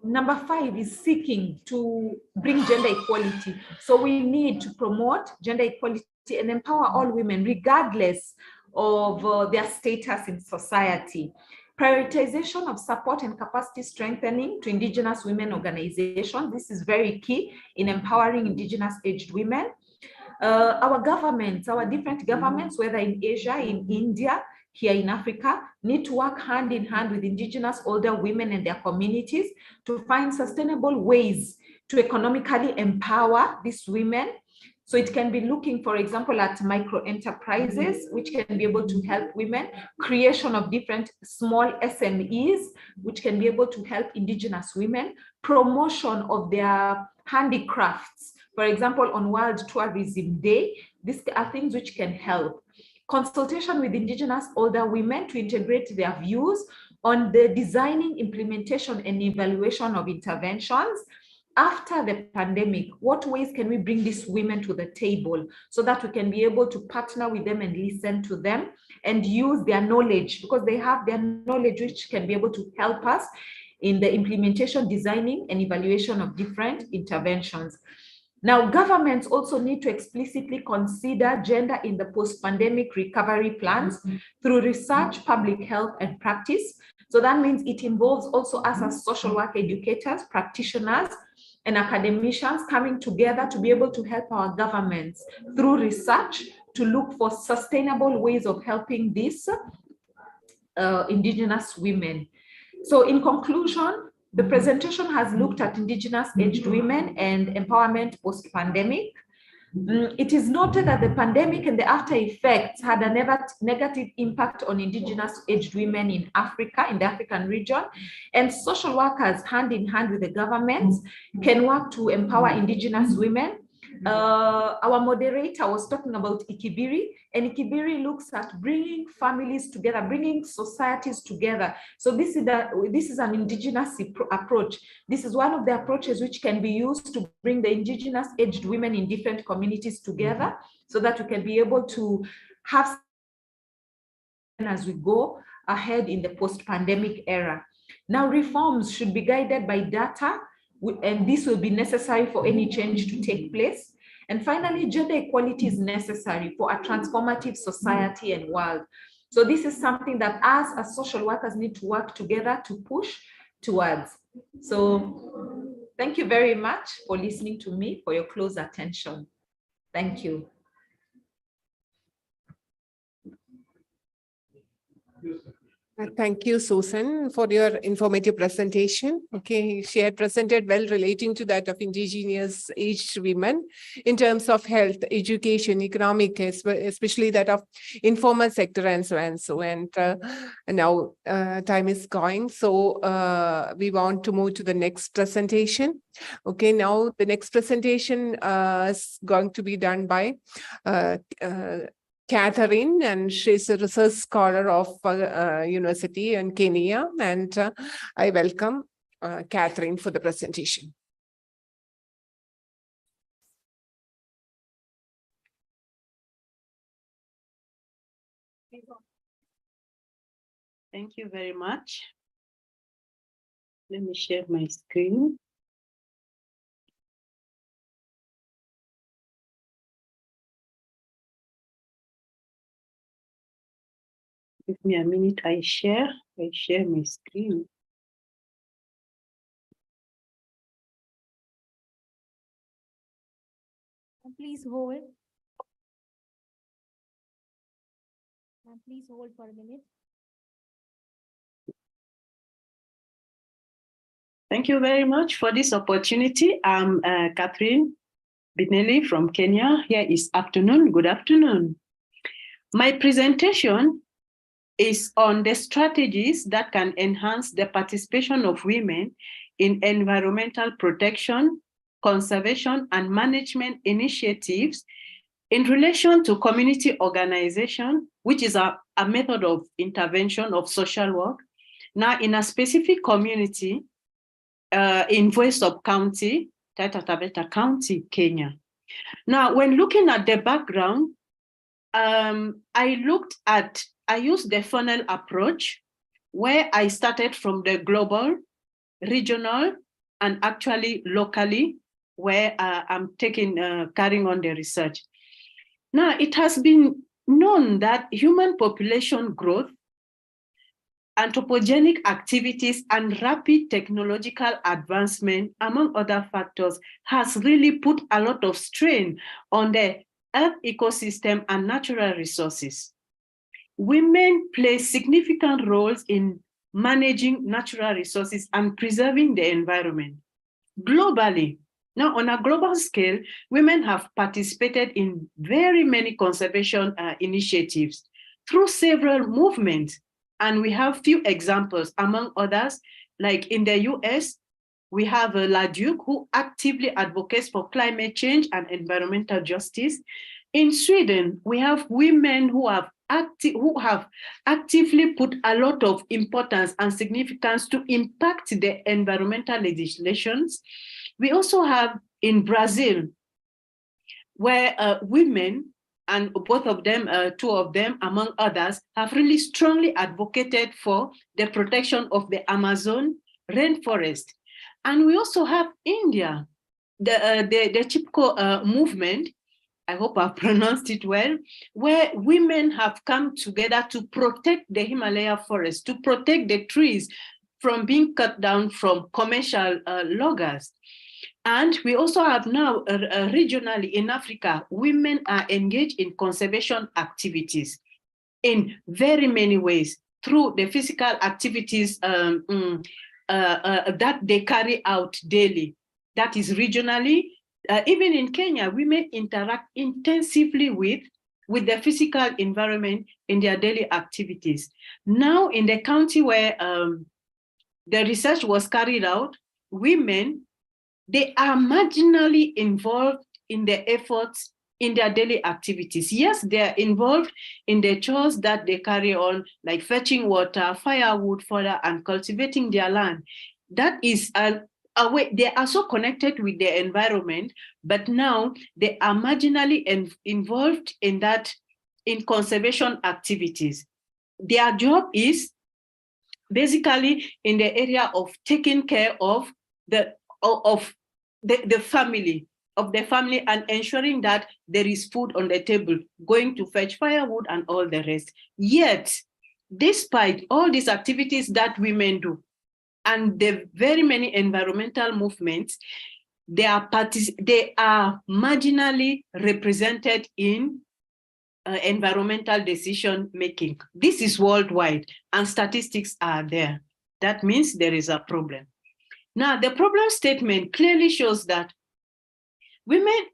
number 5 is seeking to bring gender equality. So we need to promote gender equality and empower all women, regardless of their status in society. Prioritization of support and capacity strengthening to Indigenous women organizations. This is very key in empowering Indigenous aged women. Our governments, our different governments, whether in Asia, in India, here in Africa, need to work hand in hand with Indigenous older women and their communities to find sustainable ways to economically empower these women. So it can be looking, for example, at micro enterprises, which can be able to help women, creation of different small SMEs, which can be able to help Indigenous women, promotion of their handicrafts. For example, on World Tourism Day, these are things which can help. Consultation with Indigenous older women to integrate their views on the designing, implementation, and evaluation of interventions. After the pandemic, what ways can we bring these women to the table so that we can be able to partner with them and listen to them and use their knowledge, because they have their knowledge which can be able to help us in the implementation, designing, and evaluation of different interventions. Now, governments also need to explicitly consider gender in the post-pandemic recovery plans through research, public health, and practice. So that means it involves also us as social work educators, practitioners, and academicians coming together to be able to help our governments through research to look for sustainable ways of helping these Indigenous women. So in conclusion, the presentation has looked at Indigenous aged women and empowerment post-pandemic. It is noted that the pandemic and the after effects had a negative impact on Indigenous aged women in Africa, in the African region, and social workers hand in hand with the governments can work to empower Indigenous women. Our moderator was talking about Ikibiri, and Ikibiri looks at bringing families together, bringing societies together. So this is an Indigenous approach. This is one of the approaches which can be used to bring the Indigenous aged women in different communities together so that we can be able to have as we go ahead in the post-pandemic era. Now, reforms should be guided by data, and this will be necessary for any change to take place. And finally, gender equality is necessary for a transformative society and world. So this is something that us as social workers need to work together to push towards. So thank you very much for listening to me, for your close attention. Thank you. Thank you, Susan, for your informative presentation. Okay, she had presented well relating to that of Indigenous aged women in terms of health, education, economic, especially that of informal sector and so and so. And now time is going, so we want to move to the next presentation. Okay, now the next presentation is going to be done by Catherine, and she's a research scholar of university in Kenya, and I welcome Catherine for the presentation. Thank you very much. Let me share my screen. Give me a minute, I share my screen. Please hold. Please hold for a minute. Thank you very much for this opportunity. I'm Catherine Binelli from Kenya. Here is afternoon. Good afternoon. My presentation is on the strategies that can enhance the participation of women in environmental protection, conservation, and management initiatives in relation to community organization, which is a method of intervention of social work, now in a specific community in Voice of County, Taita Taveta County, Kenya. Now, when looking at the background, I used the funnel approach where I started from the global, regional, and actually locally, where I'm carrying on the research. Now, it has been known that human population growth, anthropogenic activities, and rapid technological advancement, among other factors, has really put a lot of strain on the earth ecosystem and natural resources. Women play significant roles in managing natural resources and preserving the environment. Globally, now on a global scale, women have participated in very many conservation initiatives through several movements. And we have few examples, among others, like in the US, we have La Duke, who actively advocates for climate change and environmental justice. In Sweden, we have women who have actively put a lot of importance and significance to impact the environmental legislations. We also have in Brazil, where women, and both of them, two of them, among others, have really strongly advocated for the protection of the Amazon rainforest. And we also have India, the Chipko movement, I hope I've pronounced it well, where women have come together to protect the Himalaya forest, to protect the trees from being cut down from commercial loggers. And we also have now regionally in Africa, women are engaged in conservation activities in very many ways through the physical activities that they carry out daily. That is regionally. Even in Kenya, women interact intensively with the physical environment in their daily activities. Now, in the county where the research was carried out, women, they are marginally involved in the efforts in their daily activities. Yes, they are involved in the chores that they carry on, like fetching water, firewood, fodder, and cultivating their land. That is a way, they are so connected with the environment, but now they are marginally involved in conservation activities. Their job is basically in the area of taking care of the family, and ensuring that there is food on the table, going to fetch firewood and all the rest. Yet, despite all these activities that women do, and the very many environmental movements, they are marginally represented in environmental decision making. This is worldwide, and statistics are there. That means there is a problem. Now, the problem statement clearly shows that women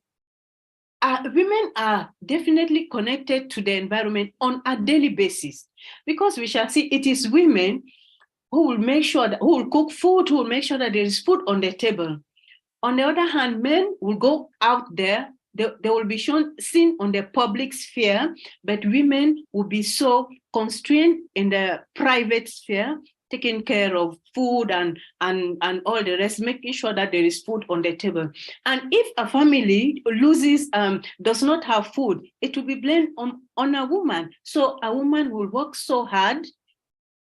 are definitely connected to the environment on a daily basis, because we shall see it is women who will make sure that, who will cook food, who will make sure that there is food on the table. On the other hand, men will go out there, they will be seen on the public sphere, but women will be so constrained in the private sphere, taking care of food and all the rest, making sure that there is food on the table. And if a family does not have food, it will be blamed on a woman. So a woman will work so hard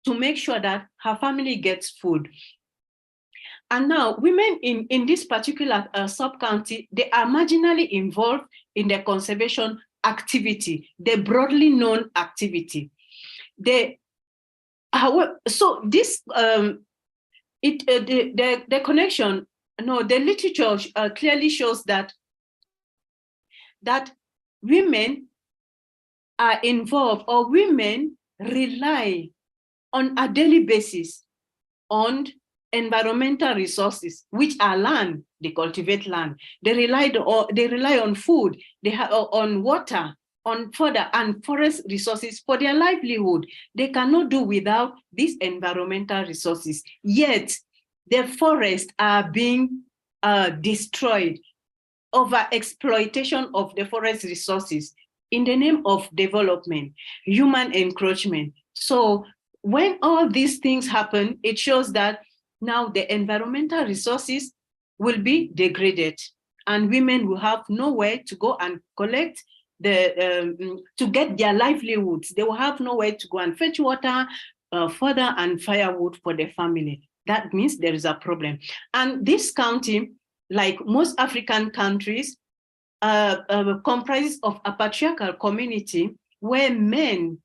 to make sure that her family gets food. And now women in this particular sub-county, they are marginally involved in the conservation activity, the broadly known activity. So this, the connection, no, the literature clearly shows that women are involved, or women rely on a daily basis on environmental resources, which are land. They cultivate land. They rely on food. They have on water, on fodder and forest resources for their livelihood. They cannot do without these environmental resources. Yet the forests are being destroyed. Over exploitation of the forest resources in the name of development, human encroachment. So when all these things happen, it shows that now the environmental resources will be degraded, and women will have nowhere to go and collect to get their livelihoods. They will have nowhere to go and fetch water, fodder and firewood for the family. that means there is a problem. And this county, like most African countries, comprises of a patriarchal community where men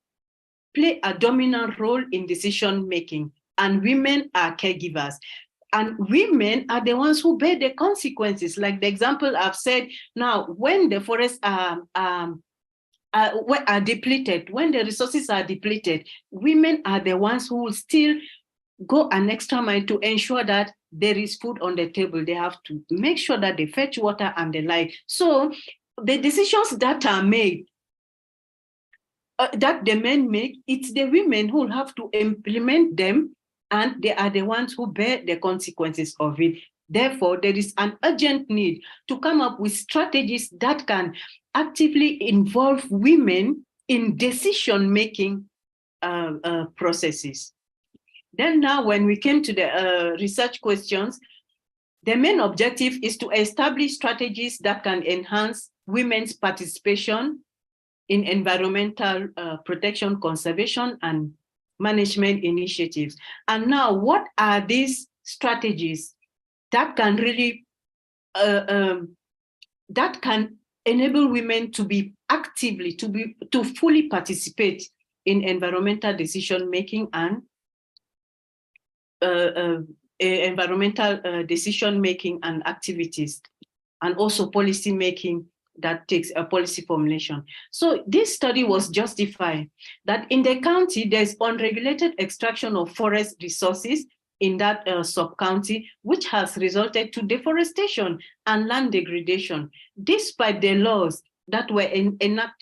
play a dominant role in decision making and women are caregivers. And women are the ones who bear the consequences. Like the example I've said, now when the forests are depleted, when the resources are depleted, women are the ones who will still go an extra mile to ensure that there is food on the table. They have to make sure that they fetch water and the like. So the decisions that are made, that the men make, it's the women who will have to implement them, and they are the ones who bear the consequences of it. Therefore, there is an urgent need to come up with strategies that can actively involve women in decision-making processes. Then now, when we came to the research questions, the main objective is to establish strategies that can enhance women's participation in environmental protection, conservation, and management initiatives. And now, what are these strategies that can really, that can enable women to be actively, to fully participate in environmental decision-making and environmental decision-making and activities, and also policy-making that takes a policy formulation. So this study was justified that in the county, there's unregulated extraction of forest resources in that sub-county, which has resulted to deforestation and land degradation, despite the laws that were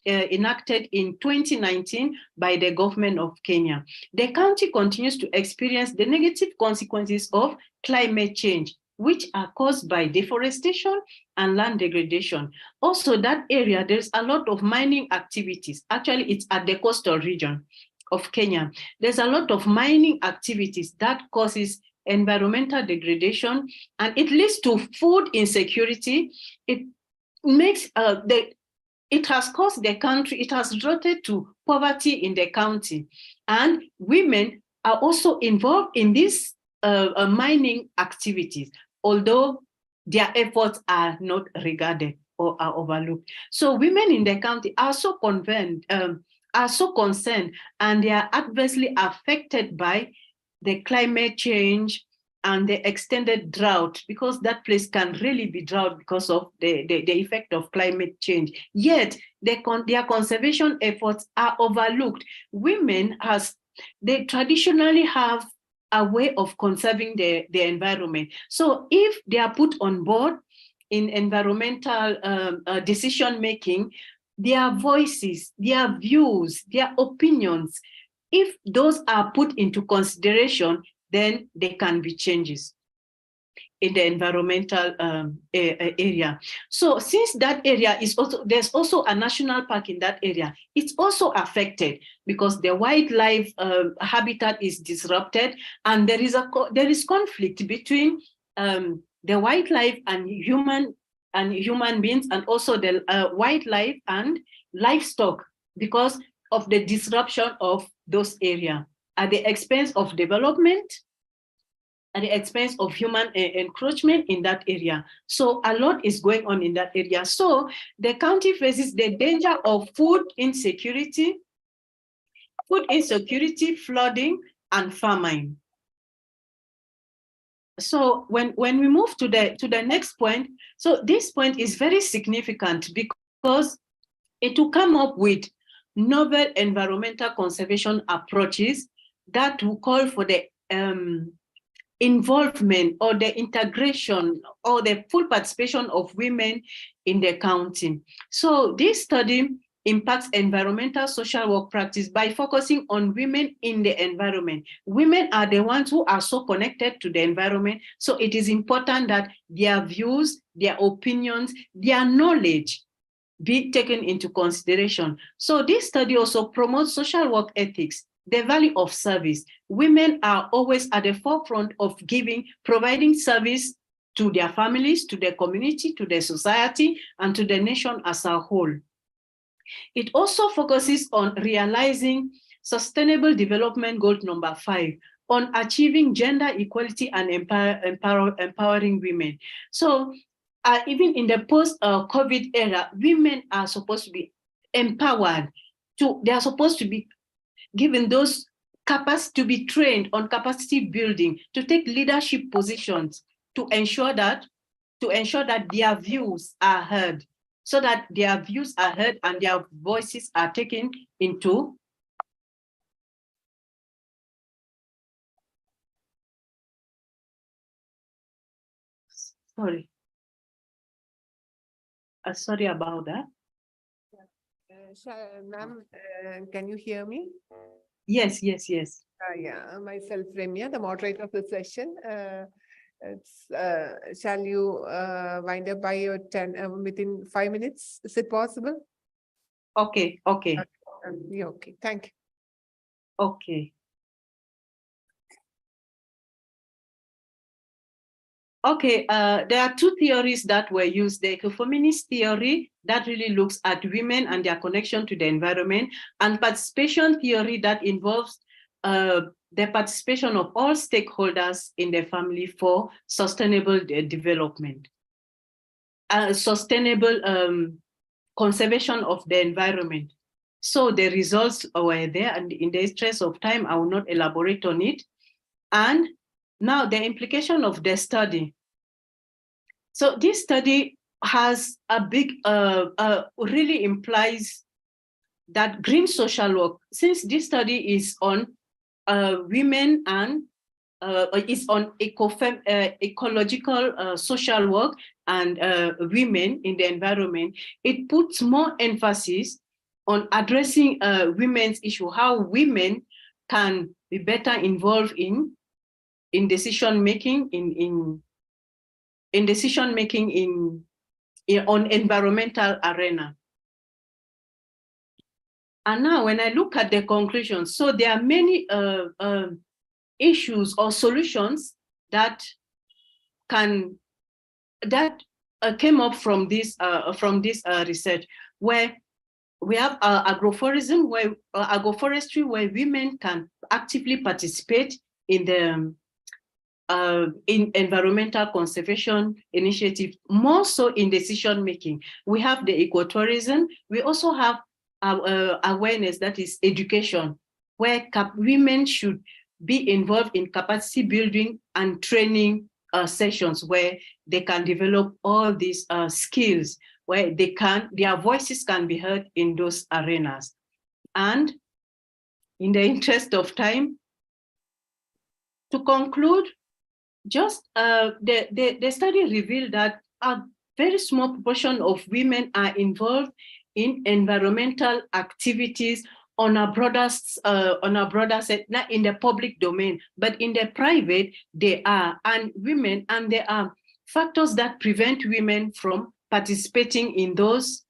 enacted in 2019 by the government of Kenya. The county continues to experience the negative consequences of climate change, which are caused by deforestation and land degradation. Also, that area, there's a lot of mining activities. Actually, it's at the coastal region of Kenya. There's a lot of mining activities that causes environmental degradation, and it leads to food insecurity. It makes it has caused the country, it has resulted to poverty in the county. And women are also involved in these mining activities, although their efforts are not regarded or are overlooked. So women in the county are so concerned, and they are adversely affected by the climate change and the extended drought, because that place can really be drought because of the effect of climate change. Yet their conservation efforts are overlooked. Women, they traditionally have a way of conserving the environment. So if they are put on board in environmental decision-making, their voices, their views, their opinions, if those are put into consideration, then there can be changes in the environmental area. So since that area is also, there's also a national park in that area, it's also affected because the wildlife habitat is disrupted, and there is conflict between the wildlife and human beings, and also the wildlife and livestock, because of the disruption of those areas at the expense of development, at the expense of human encroachment in that area. So a lot is going on in that area. So the county faces the danger of food insecurity, flooding, and famine. So when we move to the next point, so this point is very significant because it will come up with novel environmental conservation approaches that will call for the involvement or the integration or the full participation of women in the county. So this study impacts environmental social work practice by focusing on women in the environment. Women are the ones who are so connected to the environment. So it is important that their views, their opinions, their knowledge be taken into consideration. So this study also promotes social work ethics, the value of service. Women are always at the forefront of providing service to their families, to their community, to their society, and to the nation as a whole. It also focuses on realizing Sustainable Development Goal number 5 on achieving gender equality and empowering women. So even in the post-COVID era, women are supposed to be empowered. They are supposed to be given those capacity to be trained on capacity building, to take leadership positions, to ensure that their views are heard, so that their views are heard and their voices are taken into sorry about that. Ma'am, can you hear me? Yes. Yeah, myself, Remya, the moderator of the session. Shall you wind up by your 10 within 5 minutes? Is it possible? Okay. Yeah, okay. Thank you. Okay. Okay, there are two theories that were used. The ecofeminist theory that really looks at women and their connection to the environment, and participation theory that involves the participation of all stakeholders in the family for sustainable development, sustainable conservation of the environment. So the results were there, and in the interest of time, I will not elaborate on it. And now the implication of the study. So this study has a big, really implies that green social work, since this study is on women and is on ecological social work and women in the environment, it puts more emphasis on addressing women's issue, how women can be better involved in decision making on environmental arena. And now when I look at the conclusions, so there are many issues or solutions that came up from this research, where we have agroforestry, where women can actively participate in the in environmental conservation initiative, more so in decision making. We have the ecotourism. We also have awareness, that is education, where women should be involved in capacity building and training sessions, where they can develop all these skills, where their voices can be heard in those arenas. And in the interest of time, to conclude, just the study revealed that a very small proportion of women are involved in environmental activities on a broader set, not in the public domain, but in the private, they are, and there are factors that prevent women from participating in those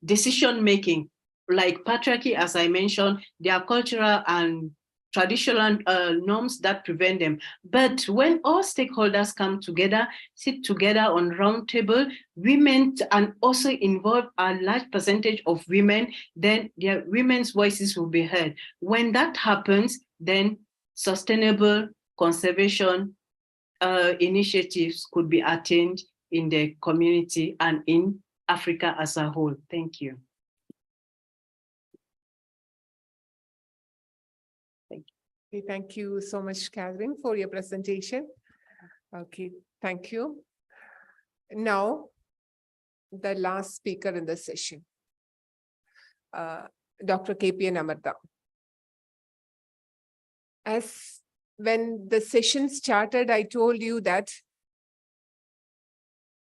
decision making, like patriarchy, as I mentioned. There are cultural and traditional norms that prevent them. But when all stakeholders come together, sit together on round table, women, and also involve a large percentage of women, then their women's voices will be heard. When that happens, then sustainable conservation initiatives could be attained in the community and in Africa as a whole. Thank you. Okay, thank you so much, Catherine, for your presentation. Okay, thank you. Now, the last speaker in the session, Dr. KPN Amartha. As when the session started, I told you that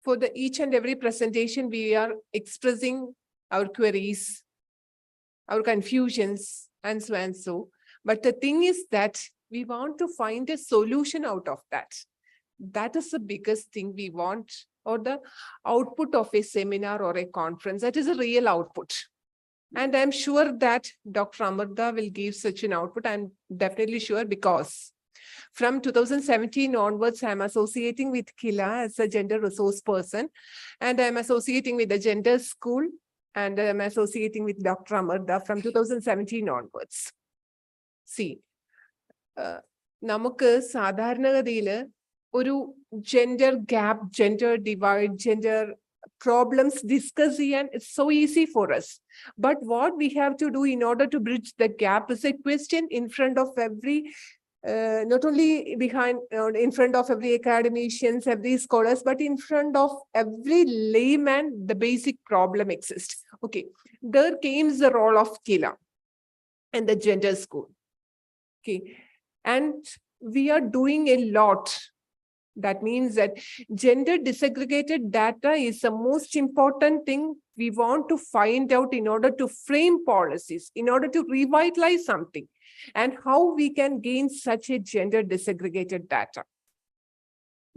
for each and every presentation, we are expressing our queries, our confusions, and so and so. But the thing is that we want to find a solution out of that. That is the biggest thing we want, or the output of a seminar or a conference. That is a real output. And I'm sure that Dr. Amartha will give such an output. I'm definitely sure, because from 2017 onwards, I'm associating with Kila as a gender resource person, and I'm associating with the gender school, and I'm associating with Dr. Amartha from 2017 onwards. See, നമുക്ക് സാധാരണഗതിയിൽ ഒരു gender gap, gender divide, gender problems discuss and it's so easy for us. But what we have to do in order to bridge the gap is a question in front of every, not only in front of every academicians, every scholars, but in front of every layman, the basic problem exists. Okay, there comes the role of Kila and the gender school. Okay, and we are doing a lot. That means that gender disaggregated data is the most important thing we want to find out in order to frame policies, in order to revitalize something, and how we can gain such a gender disaggregated data.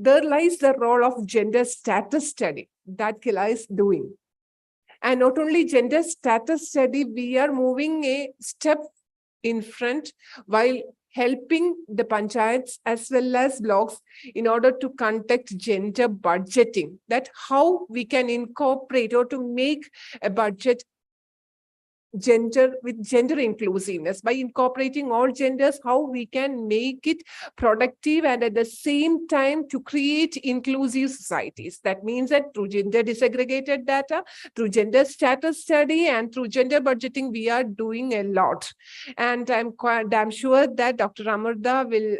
There lies the role of gender status study that Kila is doing. And not only gender status study, we are moving a step in front while helping the panchayats as well as blocks in order to conduct gender budgeting, that how we can incorporate or to make a budget with gender inclusiveness, by incorporating all genders, how we can make it productive and at the same time to create inclusive societies. That means that through gender disaggregated data, through gender status study, and through gender budgeting, we are doing a lot. And I'm quite damn sure that Dr. Amarda will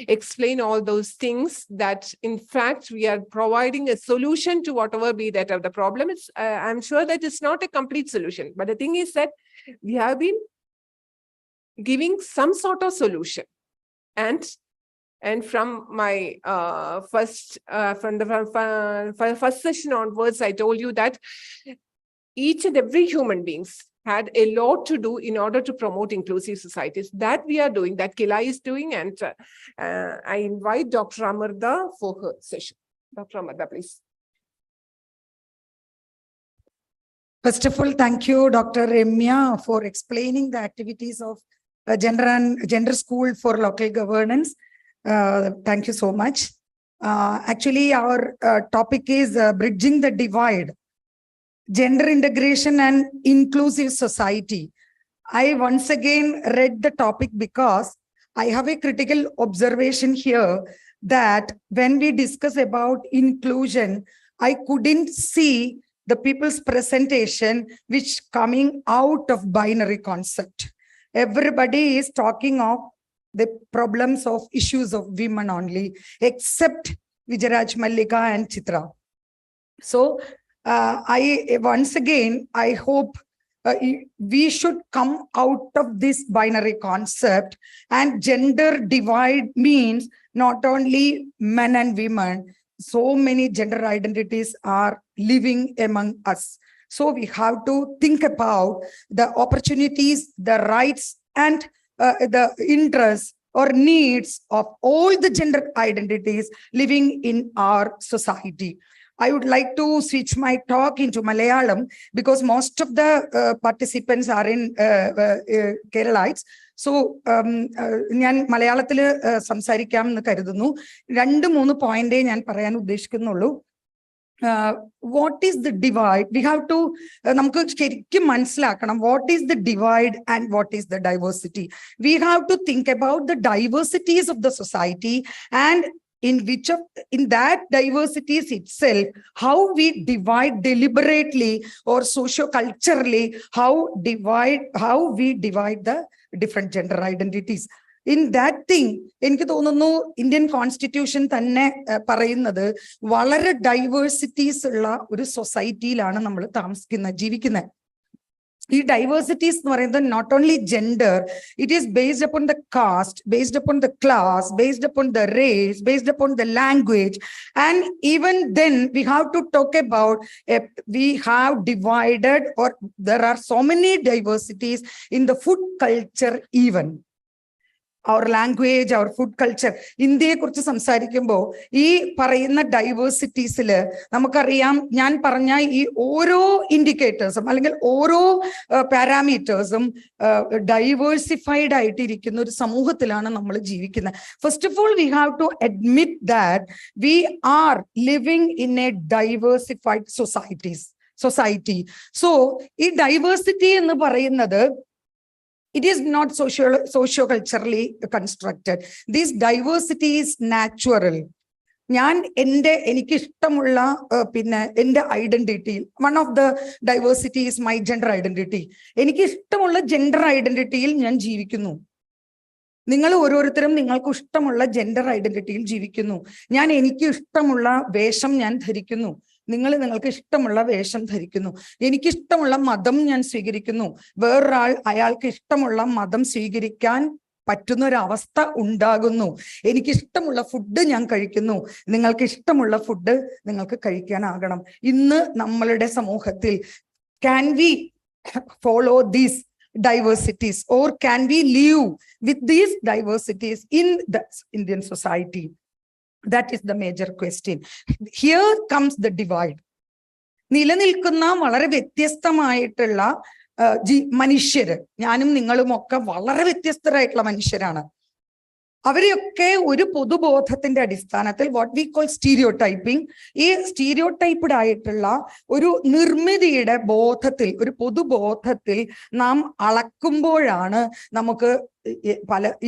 explain all those things, that in fact we are providing a solution to whatever be that of the problem. It's I'm sure that it's not a complete solution, but the thing is that we have been giving some sort of solution. And from my from the first session onwards, I told you that each and every human beings had a lot to do in order to promote inclusive societies. That we are doing, that Kila is doing, and I invite Dr. Amarda for her session. Dr. Amarda, please. First of all, thank you, Dr. Remya, for explaining the activities of Gender School for Local Governance. Thank you so much. Actually, our topic is bridging the divide, gender integration and inclusive society. I once again read the topic because I have a critical observation here that when we discuss about inclusion, I couldn't see the people's presentation which coming out of binary concept. Everybody is talking of the problems of issues of women only, except Vijayaraj Mallika and Chitra. So once again, I hope we should come out of this binary concept, and gender divide means not only men and women, so many gender identities are living among us. So we have to think about the opportunities, the rights, and the interests or needs of all the gender identities living in our society. I would like to switch my talk into Malayalam because most of the participants are in Keralites. So, ഞാൻ മലയാളത്തിൽ സംസാരിക്കാം എന്ന് കരുതുന്നു. 2-3 പോയിന്റേ ഞാൻ പറയാൻ ഉദ്ദേശിക്കുന്നുള്ളൂ. What is the divide? We have to നമുക്ക് ശരിക്കും മനസ്സിലാക്കണം what is the divide and what is the diversity. We have to think about the diversities of the society, and in that diversities itself, how we divide deliberately or socio-culturally, how we divide the different gender identities. In that thing, എനിക്ക് തോന്നുന്നു Indian constitution തന്നെ പറയുന്നത് വളരെ diversities ഉള്ള ഒരു സൊസൈറ്റിയിലാണ് നമ്മൾ ജീവിക്കുന്നത്. ഈ ഡൈവേഴ്സിറ്റീസ് എന്ന് പറയുന്നത് not only gender, it is based upon the caste, based upon the class, based upon the race, based upon the language. And even then we have to talk about we have divided, or there are so many diversities in the food culture even. Our language, our food culture. ഇന്ത്യയെ കുറിച്ച് സംസാരിക്കുമ്പോൾ ഈ പറയുന്ന ഡൈവേഴ്സിറ്റീസില് നമുക്കറിയാം, ഞാൻ പറഞ്ഞ ഈ ഓരോ ഇൻഡിക്കേറ്റേഴ്സും അല്ലെങ്കിൽ ഓരോ പാരാമീറ്റേഴ്സും ഡൈവേഴ്സിഫൈഡ് ആയിട്ടിരിക്കുന്ന ഒരു സമൂഹത്തിലാണ് നമ്മൾ ജീവിക്കുന്നത്. First of all we have to admit that we are living in a diversified society. So ഈ ഡൈവേഴ്സിറ്റി എന്ന് പറയുന്നത് It is not socio-culturally constructed. This diversity is natural. എനിക്ക് ഇഷ്ടമുള്ള പിന്നെ എൻ്റെ ഐഡന്റിറ്റിയിൽ one of the diversity is my gender identity. എനിക്ക് ഇഷ്ടമുള്ള ജെൻഡർ ഐഡന്റിറ്റിയിൽ ഞാൻ ജീവിക്കുന്നു. നിങ്ങൾ ഓരോരുത്തരും നിങ്ങൾക്ക് ഇഷ്ടമുള്ള ജെൻഡർ ഐഡന്റിറ്റിയിൽ ജീവിക്കുന്നു. എനിക്ക് ഇഷ്ടമുള്ള വേഷം ഞാൻ ധരിക്കുന്നു. നിങ്ങൾക്ക് ഇഷ്ടമുള്ള വേഷം ധരിക്കുന്നു. എനിക്കിഷ്ടമുള്ള മതം ഞാൻ സ്വീകരിക്കുന്നു. വേറൊരാൾ അയാൾക്ക് ഇഷ്ടമുള്ള മതം സ്വീകരിക്കാൻ പറ്റുന്ന ഒരു അവസ്ഥ ഉണ്ടാകുന്നു. എനിക്കിഷ്ടമുള്ള ഫുഡ് ഞാൻ കഴിക്കുന്നു. നിങ്ങൾക്ക് ഇഷ്ടമുള്ള ഫുഡ് നിങ്ങൾക്ക് കഴിക്കാനാകണം. ഇന്ന് നമ്മളുടെ സമൂഹത്തിൽ can we follow these diversities or can we live with these diversities in the Indian society? That is the major question. Here comes the divide. നിലനിൽക്കുന്ന വളരെ വ്യത്യസ്തമായിട്ടുള്ള മനുഷ്യര്, ഞാനും നിങ്ങളും ഒക്കെ വളരെ വ്യത്യസ്തരായിട്ടുള്ള മനുഷ്യരാണ്. അവരെയൊക്കെ ഒരു പൊതുബോധത്തിന്റെ അടിസ്ഥാനത്തിൽ വാട്ട് വി കോൾ സ്റ്റീരിയോടൈപ്പിംഗ്, ഈ സ്റ്റീരിയോടൈപ്ഡ് ആയിട്ടുള്ള ഒരു നിർമ്മിതിയുടെ ബോധത്തിൽ, ഒരു പൊതുബോധത്തിൽ നാം അളക്കുമ്പോഴാണ് നമുക്ക്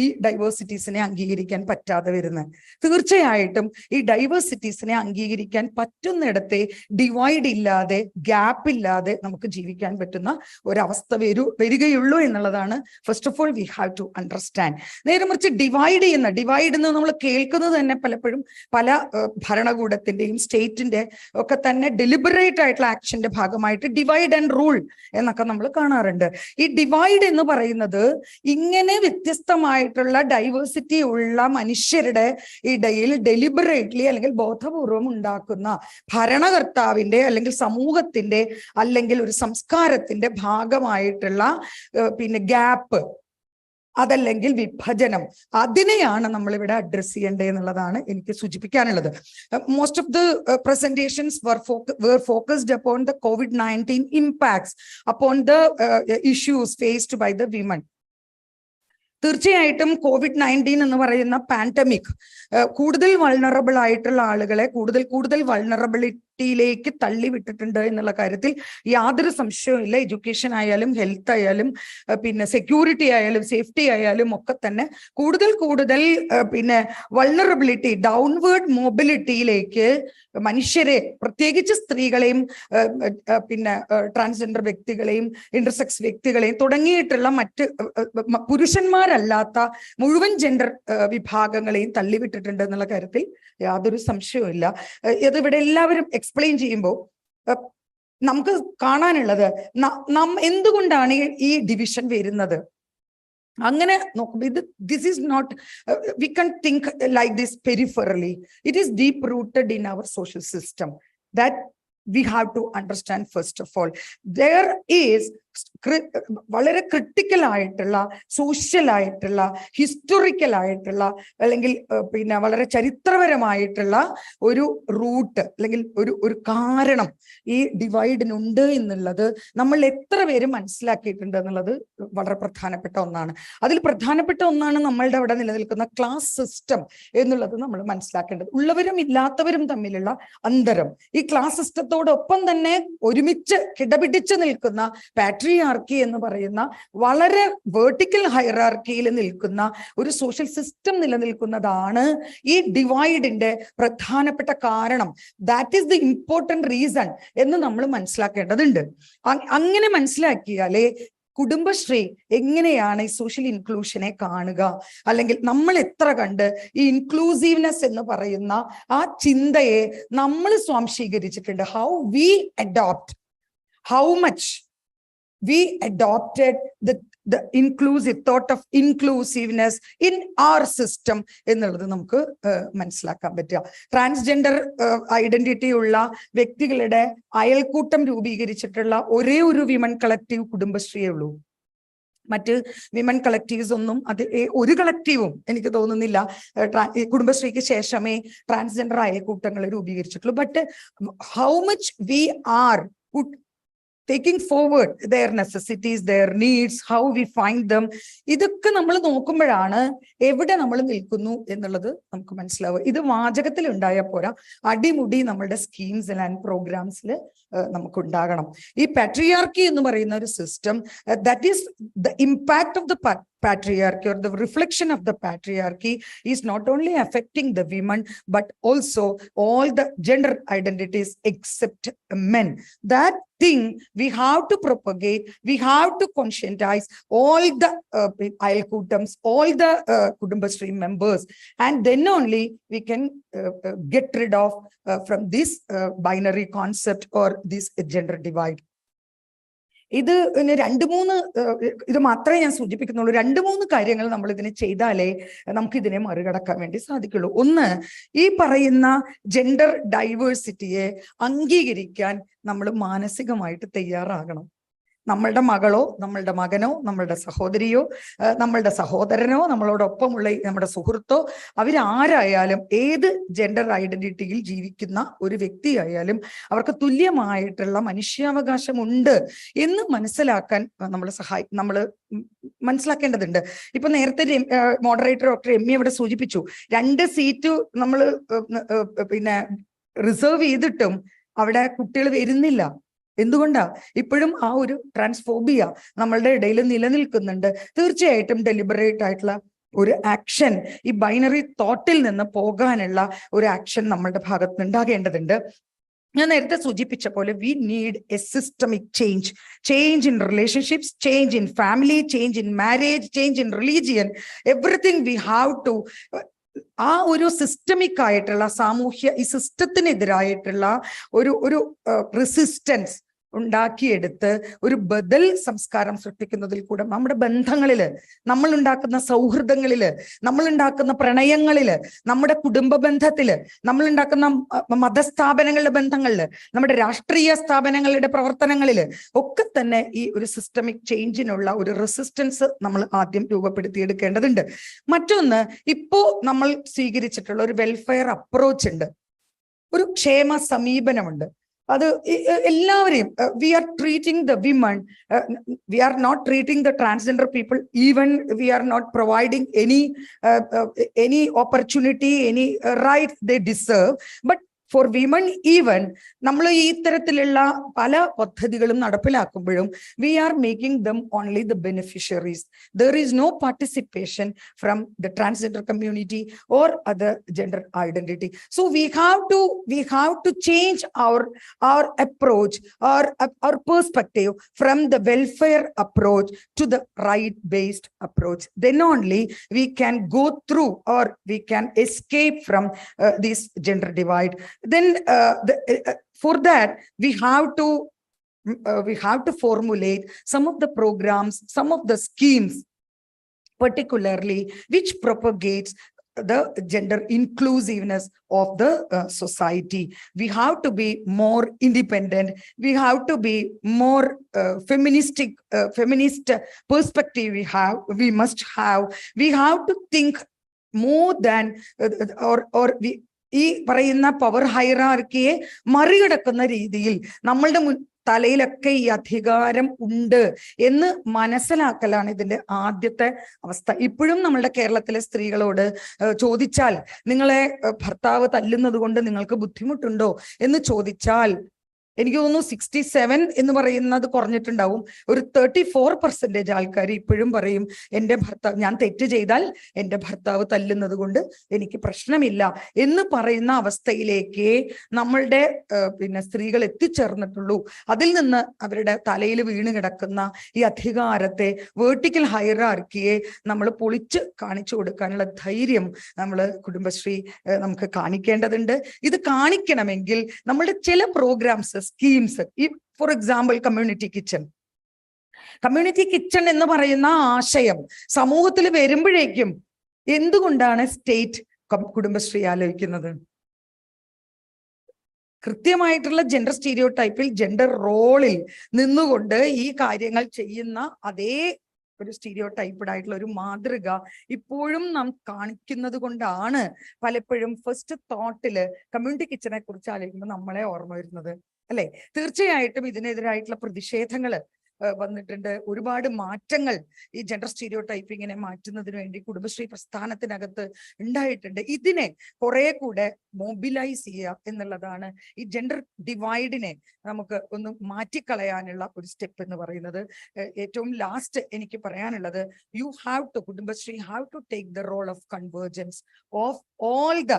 ഈ ഡൈവേഴ്സിറ്റീസിനെ അംഗീകരിക്കാൻ പറ്റാതെ വരുന്നത്. തീർച്ചയായിട്ടും ഈ ഡൈവേഴ്സിറ്റീസിനെ അംഗീകരിക്കാൻ പറ്റുന്നിടത്തെ ഡിവൈഡ് ഇല്ലാതെ, ഗ്യാപ്പ് ഇല്ലാതെ നമുക്ക് ജീവിക്കാൻ പറ്റുന്ന ഒരവസ്ഥ വരികയുള്ളൂ എന്നുള്ളതാണ് first of all we have to understand. നേരെ മറിച്ച് ഡിവൈഡ് എന്ന് നമ്മൾ കേൾക്കുന്നത് തന്നെ പലപ്പോഴും പല ഭരണകൂടത്തിന്റെയും സ്റ്റേറ്റിന്റെ ഒക്കെ തന്നെ ഡെലിബറേറ്റ് ആയിട്ടുള്ള ആക്ഷന്റെ ഭാഗമായിട്ട് ഡിവൈഡ് ആൻഡ് റൂൾ എന്നൊക്കെ നമ്മൾ കാണാറുണ്ട്. ഈ ഡിവൈഡ് എന്ന് പറയുന്നത് ഇങ്ങനെ വ്യത്യസ്തമായിട്ടുള്ള ഡൈവേഴ്സിറ്റി ഉള്ള മനുഷ്യരുടെ ഇടയിൽ ഡെലിബറേറ്റ്ലി അല്ലെങ്കിൽ ബോധപൂർവം ഉണ്ടാക്കുന്ന ഭരണകർത്താവിന്റെ അല്ലെങ്കിൽ സമൂഹത്തിന്റെ അല്ലെങ്കിൽ ഒരു സംസ്കാരത്തിന്റെ ഭാഗമായിട്ടുള്ള പിന്നെ ഗ്യാപ്പ്, അതല്ലെങ്കിൽ വിഭജനം, അതിനെയാണ് നമ്മൾ ഇവിടെ അഡ്രസ് ചെയ്യേണ്ടത് എന്നുള്ളതാണ് എനിക്ക് സൂചിപ്പിക്കാനുള്ളത്. Most of the presentations were focused upon the COVID-19 impacts upon the issues faced by the women. തീർച്ചയായിട്ടും COVID-19 എന്ന് പറയുന്ന പാൻഡമിക് കൂടുതൽ വൾണറബിൾ ആയിട്ടുള്ള ആളുകളെ കൂടുതൽ വൾണറബിലിറ്റിയിലേക്ക് തള്ളിവിട്ടിട്ടുണ്ട് എന്നുള്ള കാര്യത്തിൽ യാതൊരു സംശയവും ഇല്ല. എഡ്യൂക്കേഷൻ ആയാലും ഹെൽത്ത് ആയാലും പിന്നെ സെക്യൂരിറ്റി ആയാലും സേഫ്റ്റി ആയാലും ഒക്കെ തന്നെ കൂടുതൽ പിന്നെ വൾണറബിലിറ്റി, ഡൗൺവേർഡ് മൊബിലിറ്റിയിലേക്ക് മനുഷ്യരെ, പ്രത്യേകിച്ച് സ്ത്രീകളെയും പിന്നെ ട്രാൻസ്ജെൻഡർ വ്യക്തികളെയും ഇന്റർസെക്സ് വ്യക്തികളെയും തുടങ്ങിയിട്ടുള്ള മറ്റ് പുരുഷന്മാരല്ലാത്ത മുഴുവൻ ജെൻഡർ വിഭാഗങ്ങളെയും തള്ളിവിട്ടിട്ടുണ്ട് എന്നുള്ള കാര്യത്തിൽ യാതൊരു സംശയവും ഇല്ല. ഇതിവിടെ എല്ലാവരും എക്സ്പ്ലെയിൻ ചെയ്യുമ്പോൾ നമുക്ക് കാണാനുള്ളത് എന്തുകൊണ്ടാണ് ഈ ഡിവിഷൻ വരുന്നത്. അങ്ങനെ നോക്കുമ്പോൾ this is not, we can think like this peripherally. It is deep rooted in our social system that we have to understand. First of all, there is വളരെ ക്രിട്ടിക്കൽ ആയിട്ടുള്ള, സോഷ്യൽ ആയിട്ടുള്ള, ഹിസ്റ്റോറിക്കൽ ആയിട്ടുള്ള, അല്ലെങ്കിൽ പിന്നെ വളരെ ചരിത്രപരമായിട്ടുള്ള ഒരു റൂട്ട് അല്ലെങ്കിൽ ഒരു കാരണം ഈ ഡിവൈഡിനുണ്ട് എന്നുള്ളത് നമ്മൾ എത്ര പേര് മനസ്സിലാക്കിയിട്ടുണ്ട് എന്നുള്ളത് വളരെ പ്രധാനപ്പെട്ട ഒന്നാണ്. അതിൽ പ്രധാനപ്പെട്ട ഒന്നാണ് നമ്മളുടെ അവിടെ നിലനിൽക്കുന്ന ക്ലാസ് സിസ്റ്റം എന്നുള്ളത് നമ്മൾ മനസ്സിലാക്കേണ്ടത്. ഉള്ളവരും ഇല്ലാത്തവരും തമ്മിലുള്ള അന്തരം, ഈ ക്ലാസ് സിസ്റ്റത്തോടൊപ്പം തന്നെ ഒരുമിച്ച് കിടപിടിച്ച് നിൽക്കുന്ന പാട്രിയാർക്കി എന്ന് പറയുന്ന വളരെ വെർട്ടിക്കൽ ഹൈറാർക്കിയിൽ നിൽക്കുന്ന ഒരു സോഷ്യൽ സിസ്റ്റം നിലനിൽക്കുന്നതാണ് ഈ ഡിവൈഡിന്റെ പ്രധാനപ്പെട്ട കാരണം. That is the important reason എന്ന് നമ്മൾ മനസ്സിലാക്കേണ്ടതുണ്ട്. അങ്ങനെ മനസ്സിലാക്കിയാലേ കുടുംബശ്രീ എങ്ങനെയാണ് ഈ സോഷ്യൽ ഇൻക്ലൂഷനെ കാണുക, അല്ലെങ്കിൽ നമ്മൾ എത്ര കണ്ട് ഈ ഇൻക്ലൂസീവ്നെസ് എന്ന് പറയുന്ന ആ ചിന്തയെ നമ്മൾ സ്വാംശീകരിച്ചിട്ടുണ്ട്. How we adopt, how much we adopted the inclusive thought of inclusiveness in our system എന്നുള്ളത് നമുക്ക് മനസ്സിലാക്കാൻ പറ്റുക. ട്രാൻസ്ജെൻഡർ ഐഡന്റിറ്റി ഉള്ള വ്യക്തികളുടെ അയൽക്കൂട്ടം രൂപീകരിച്ചിട്ടുള്ള ഒരേ ഒരു വിമൻ കളക്റ്റീവ് കുടുംബശ്രീയേ ഉള്ളൂ. മറ്റ് വിമൻ കളക്റ്റീവ്സ് ഒന്നും ഒരു കളക്റ്റീവും എനിക്ക് തോന്നുന്നില്ല കുടുംബശ്രീക്ക് ശേഷമേ ട്രാൻസ്ജെൻഡർ അയൽക്കൂട്ടങ്ങൾ രൂപീകരിച്ചിട്ടുള്ളൂ. But how much we are taking forward their necessities, their needs, how we find them. ഇതൊക്കെ നമ്മൾ നോക്കുമ്പോഴാണ് എവിടെ നമ്മൾ നിൽക്കുന്നു എന്നുള്ളത് നമുക്ക് മനസ്സിലാവുക. ഇത് വാചകത്തിൽ ഉണ്ടായാൽ പോരാ, അടിമുടി നമ്മുടെ സ്കീംസ് ആൻഡ് പ്രോഗ്രാംസിൽ നമുക്ക് ഉണ്ടാകണം. ഈ പാട്രിയാർക്കി എന്ന് പറയുന്ന ഒരു system, that is the impact of the patriarchy or the reflection of the patriarchy is not only affecting the women but also all the gender identities except men. That thing we have to propagate, we have to conscientize all the Ayalkutams, all the Kudumbashree members, and then only we can get rid of from this binary concept or this gender divide. ഇത് ഇത് മാത്രമേ ഞാൻ സൂചിപ്പിക്കുന്നുള്ളൂ. 2-3 കാര്യങ്ങൾ നമ്മൾ ഇതിനെ ചെയ്താലേ നമുക്ക് ഇതിനെ മറികടക്കാൻ വേണ്ടി സാധിക്കുള്ളൂ. ഒന്ന്, ഈ പറയുന്ന ജെൻഡർ ഡൈവേഴ്സിറ്റിയെ അംഗീകരിക്കാൻ നമ്മൾ മാനസികമായിട്ട് തയ്യാറാകണം. നമ്മളുടെ മകളോ നമ്മളുടെ മകനോ നമ്മളുടെ സഹോദരിയോ നമ്മളുടെ സഹോദരനോ നമ്മളോടൊപ്പമുള്ള നമ്മുടെ സുഹൃത്തോ അവരാരായാലും ഏത് ജെൻഡർ ഐഡന്റിറ്റിയിൽ ജീവിക്കുന്ന ഒരു വ്യക്തിയായാലും അവർക്ക് തുല്യമായിട്ടുള്ള മനുഷ്യാവകാശമുണ്ട് എന്ന് മനസ്സിലാക്കാൻ നമ്മൾ മനസ്സിലാക്കേണ്ടതുണ്ട്. ഇപ്പൊ നേരത്തെ മോഡറേറ്റർ ഡോക്ടർ എമ്മി അവിടെ സൂചിപ്പിച്ചു, 2 സീറ്റ് നമ്മൾ പിന്നെ റിസർവ് ചെയ്തിട്ടും അവിടെ കുട്ടികൾ വരുന്നില്ല. എന്തുകൊണ്ടാ? ഇപ്പോഴും ആ ഒരു ട്രാൻസ്ഫോബിയ നമ്മളുടെ ഇടയിൽ നിലനിൽക്കുന്നുണ്ട്. തീർച്ചയായിട്ടും ഡെലിബറേറ്റ് ആയിട്ടുള്ള ഒരു ആക്ഷൻ, ഈ ബൈനറി തോട്ടിൽ നിന്ന് പോകാനുള്ള ഒരു ആക്ഷൻ നമ്മളുടെ ഭാഗത്ത് ഉണ്ടാകേണ്ടതുണ്ട്. ഞാൻ നേരത്തെ സൂചിപ്പിച്ച പോലെ we need a systemic change in relationships, change in family, change in marriage, change in religion, everything we have to ആ ഒരു സിസ്റ്റമിക് ആയിട്ടുള്ള ഈ സിസ്റ്റത്തിനെതിരായിട്ടുള്ള ഒരു റെസിസ്റ്റൻസ് ഉണ്ടാക്കിയെടുത്ത് ഒരു ബദൽ സംസ്കാരം സൃഷ്ടിക്കുന്നതിൽ കൂടെ നമ്മുടെ ബന്ധങ്ങളില്, നമ്മൾ ഉണ്ടാക്കുന്ന സൗഹൃദങ്ങളില്, നമ്മൾ ഉണ്ടാക്കുന്ന പ്രണയങ്ങളില്, നമ്മുടെ കുടുംബ ബന്ധത്തില്, നമ്മൾ ഉണ്ടാക്കുന്ന മതസ്ഥാപനങ്ങളുടെ ബന്ധങ്ങളില്, നമ്മുടെ രാഷ്ട്രീയ സ്ഥാപനങ്ങളുടെ പ്രവർത്തനങ്ങളില് ഒക്കെ തന്നെ ഈ ഒരു സിസ്റ്റമിക് ചേഞ്ചിനുള്ള ഒരു റെസിസ്റ്റൻസ് നമ്മൾ ആദ്യം രൂപപ്പെടുത്തിയെടുക്കേണ്ടതുണ്ട്. മറ്റൊന്ന്, ഇപ്പോ നമ്മൾ സ്വീകരിച്ചിട്ടുള്ള ഒരു വെൽഫെയർ അപ്രോച്ച് ഉണ്ട്, ഒരു ക്ഷേമ സമീപനമുണ്ട്. അത് എല്ലാവരെയും we are treating the women, we are not treating the transgender people, even we are not providing any opportunity, any right they deserve. But for women even, നമ്മൾ ഈ ഇത്തരത്തിലുള്ള പല പദ്ധതികളും നടപ്പിലാക്കുമ്പോഴും we are making them only the beneficiaries. There is no participation from the transgender community or other gender identity. So we have to change our approach, our perspective from the welfare approach to the right-based approach. Then only we can go through or we can escape from this gender divide. Then for that we have to formulate some of the programs, some of the schemes particularly which propagates the gender inclusiveness of the society. We have to be more independent, we have to be more feminist perspective we must have. We have to think more than or we ഈ പറയുന്ന power ഹൈറാർക്കിയെ മറികടക്കുന്ന രീതിയിൽ നമ്മളുടെ തലയിലൊക്കെ ഈ അധികാരം ഉണ്ട് എന്ന് മനസ്സിലാക്കലാണ് ഇതിന്റെ ആദ്യത്തെ അവസ്ഥ. ഇപ്പോഴും നമ്മളുടെ കേരളത്തിലെ സ്ത്രീകളോട് ചോദിച്ചാൽ, നിങ്ങളെ ഭർത്താവ് തല്ലുന്നത് കൊണ്ട് നിങ്ങൾക്ക് ബുദ്ധിമുട്ടുണ്ടോ എന്ന് ചോദിച്ചാൽ എനിക്ക് തോന്നുന്നു 67 എന്ന് പറയുന്നത് കുറഞ്ഞിട്ടുണ്ടാവും. ഒരു 34% ആൾക്കാർ ഇപ്പോഴും പറയും, ഞാൻ തെറ്റ് ചെയ്താൽ എൻ്റെ ഭർത്താവ് തല്ലുന്നത് കൊണ്ട് എനിക്ക് പ്രശ്നമില്ല എന്ന് പറയുന്ന അവസ്ഥയിലേക്ക് നമ്മളുടെ സ്ത്രീകൾ എത്തിച്ചേർന്നിട്ടുള്ളൂ. അതിൽ നിന്ന് അവരുടെ തലയിൽ വീണ് കിടക്കുന്ന ഈ അധികാരത്തെ, വേർട്ടിക്കൽ ഹൈറാർക്കിയെ നമ്മൾ പൊളിച്ച് കാണിച്ചു കൊടുക്കാനുള്ള ധൈര്യം നമ്മൾ കുടുംബശ്രീ നമുക്ക് കാണിക്കേണ്ടതുണ്ട്. ഇത് കാണിക്കണമെങ്കിൽ നമ്മളുടെ ചില programmes, schemes, for example community kitchen എന്ന് പറയുന്ന ആശയം സമൂഹത്തിൽ വരുമ്പോഴേക്കും എന്തുകൊണ്ടാണ് സ്റ്റേറ്റ് കുടുംബശ്രീ ആലോചിക്കുന്നത്? കൃത്യമായിട്ടുള്ള ജെൻഡർ സ്റ്റീരിയോടൈപ്പിൽ, ജെൻഡർ റോളിൽ നിന്നുകൊണ്ട് ഈ കാര്യങ്ങൾ ചെയ്യുന്ന അതേ ഒരു സ്റ്റീരിയോടൈപ്ഡ് ആയിട്ടുള്ള ഒരു മാതൃക ഇപ്പോഴും നാം കാണിക്കുന്നത് കൊണ്ടാണ് പലപ്പോഴും ഫസ്റ്റ് തോട്ടില് കമ്മ്യൂണിറ്റി കിച്ചനെ കുറിച്ച് ആലോചിക്കുമ്പോൾ നമ്മളെ ഓർമ്മ വരുന്നത് അല്ലെ? തീർച്ചയായിട്ടും ഇതിനെതിരായിട്ടുള്ള പ്രതിഷേധങ്ങള് വന്നിട്ടുണ്ട്. ഒരുപാട് മാറ്റങ്ങൾ ഈ ജെൻഡർ സ്റ്റീരിയോ ടൈപ്പിങ്ങിനെ മാറ്റുന്നതിന് വേണ്ടി കുടുംബശ്രീ പ്രസ്ഥാനത്തിനകത്ത് ഉണ്ടായിട്ടുണ്ട്. ഇതിനെ കുറെ കൂടെ മൊബിലൈസ് ചെയ്യുക എന്നുള്ളതാണ് ഈ ജെൻഡർ ഡിവൈഡിനെ നമുക്ക് ഒന്ന് മാറ്റിക്കളയാനുള്ള ഒരു സ്റ്റെപ്പ് എന്ന് പറയുന്നത്. ഏറ്റവും ലാസ്റ്റ് എനിക്ക് പറയാനുള്ളത്, you have to, Kudumbashree have to take the role of convergence of all the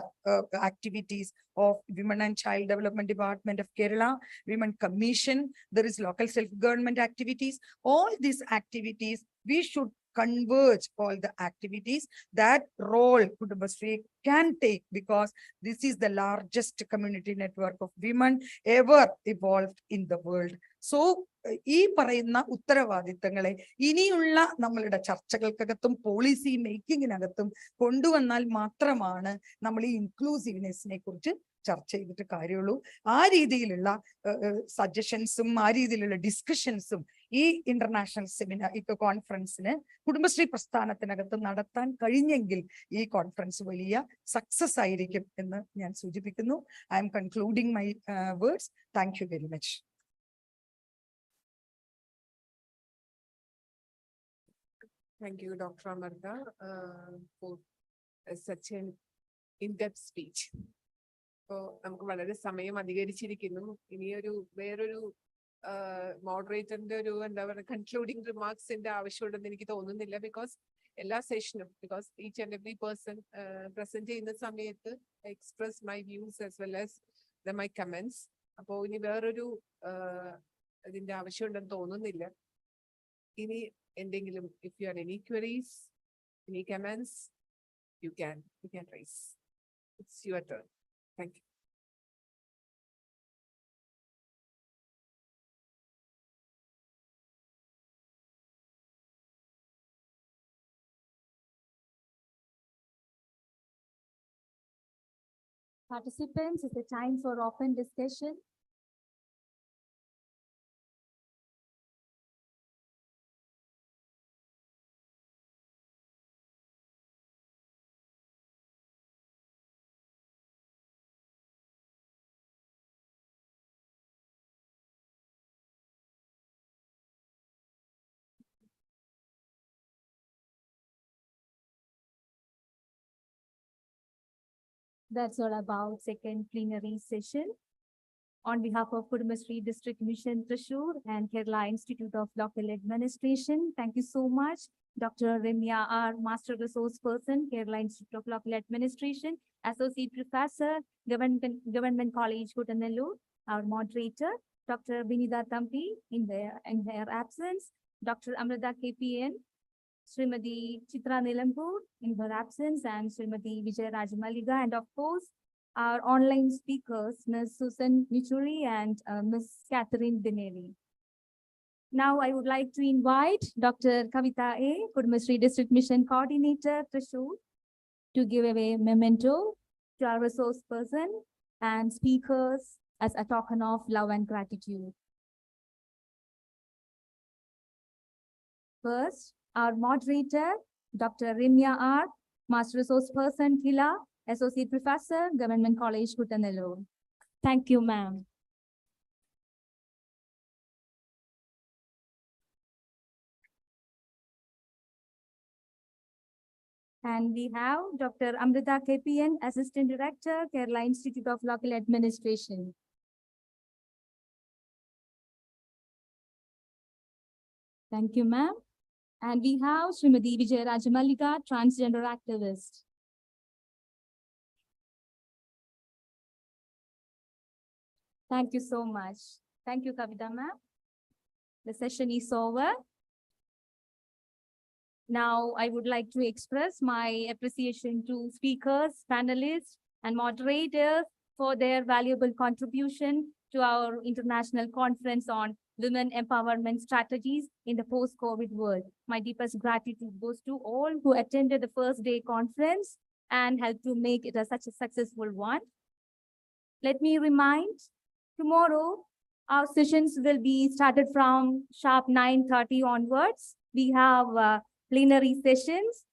activities of Women and Child Development Department of Kerala, Women Commission, there is local self-government activities. All these activities, we should converge all the activities. That role Kudumbashree can take, because this is the largest community network of women ever evolved in the world. So, ഈ പറയുന്ന ഉത്തരവാദിത്തങ്ങളെ ഇനിയുള്ള നമ്മളുടെ ചർച്ചകൾക്കകത്തും policy മേക്കിങ്ങിനകത്തും കൊണ്ടുവന്നാൽ മാത്രമാണ് നമ്മൾ ഈ ഇൻക്ലൂസീവ്നെസ്സിനെ കുറിച്ച് ചർച്ച ചെയ്തിട്ട് കാര്യമുള്ളൂ. ആ രീതിയിലുള്ള സജഷൻസും ആ രീതിയിലുള്ള ഡിസ്കഷൻസും ഈ ഇന്റർനാഷണൽ സെമിനാർ കോൺഫറൻസിന് കുടുംബശ്രീ പ്രസ്ഥാനത്തിനകത്ത് നടത്താൻ കഴിഞ്ഞെങ്കിൽ ഈ കോൺഫറൻസ് വലിയ സക്സസ് ആയിരിക്കും എന്ന് ഞാൻ സൂചിപ്പിക്കുന്നു. I M concluding my words. Thank you very much. Thank you, Dr. Amartha, for such an in-depth speech. അപ്പോൾ നമുക്ക് വളരെ സമയം അധികരിച്ചിരിക്കുന്നു. ഇനിയൊരു വേറൊരു മോഡറേറ്ററിന്റെ ഒരു എന്താ പറയുക കൺക്ലൂഡിംഗ് റിമാർക്സിന്റെ ആവശ്യമുണ്ടെന്ന് എനിക്ക് തോന്നുന്നില്ല. ബിക്കോസ് എല്ലാ സെഷനും, because each and every person present ചെയ്യുന്ന സമയത്ത് express my views as well as my comments. അപ്പോൾ ഇനി വേറൊരു ഇതിന്റെ ആവശ്യമുണ്ടെന്ന് തോന്നുന്നില്ല. ഇനി എന്തെങ്കിലും, if you have any queries, any comments, you can raise. It's your turn. Thank you. Participants, it's a time for open discussion. That's all about second plenary session. On behalf of Kudumbashree District Mission Thrissur and Kerala Institute of Local Administration, thank you so much, Dr. Remya R, Master Resource Person, Kerala Institute of Local Administration, Associate Professor, Government College, Kuttanallur, our moderator, Dr. Vinitha Thampi, in their absence, Dr. Amrita KPN, Srimati Chitra Nilampur in her absence, and Srimati Vijay Rajamaliga, and of course, our online speakers, Ms. Susan Michuri and Ms. Catherine Dinelli. Now, I would like to invite Dr. Kavita A, Kudumbashree District Mission Coordinator, Thrissur, to give away a memento to our resource person and speakers as a token of love and gratitude. First, our moderator, Dr. Remya R, Master Resource Person, Kila, Associate Professor, Government College, Kuttanallur. Thank you, ma'am. And we have Dr. Amrita KPN, Assistant Director, Kerala Institute of Local Administration. Thank you, ma'am. And we have Srimati Vijay Rajamaliga, Transgender Activist. Thank you so much. Thank you, Kavita ma'am. The session is over. Now, I would like to express my appreciation to speakers, panelists, and moderators for their valuable contribution to our international conference on women empowerment strategies in the post-COVID world. My deepest gratitude goes to all who attended the first day conference and helped to make it such a successful one. Let me remind, tomorrow, our sessions will be started from sharp 9:30 onwards. We have plenary sessions,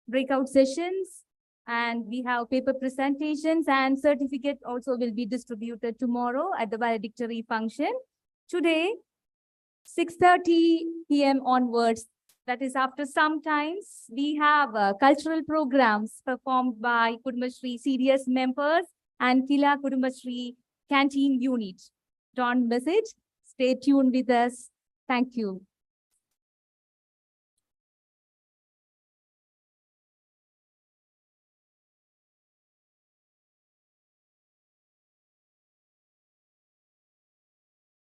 breakout sessions, And we have paper presentations and certificate also will be distributed tomorrow at the valedictory function. Today, 6:30 p.m. onwards, that is after some times, we have cultural programs performed by Kudumbashree CDS members and Kila Kudumbashree canteen unit. Don't miss it. Stay tuned with us. Thank you.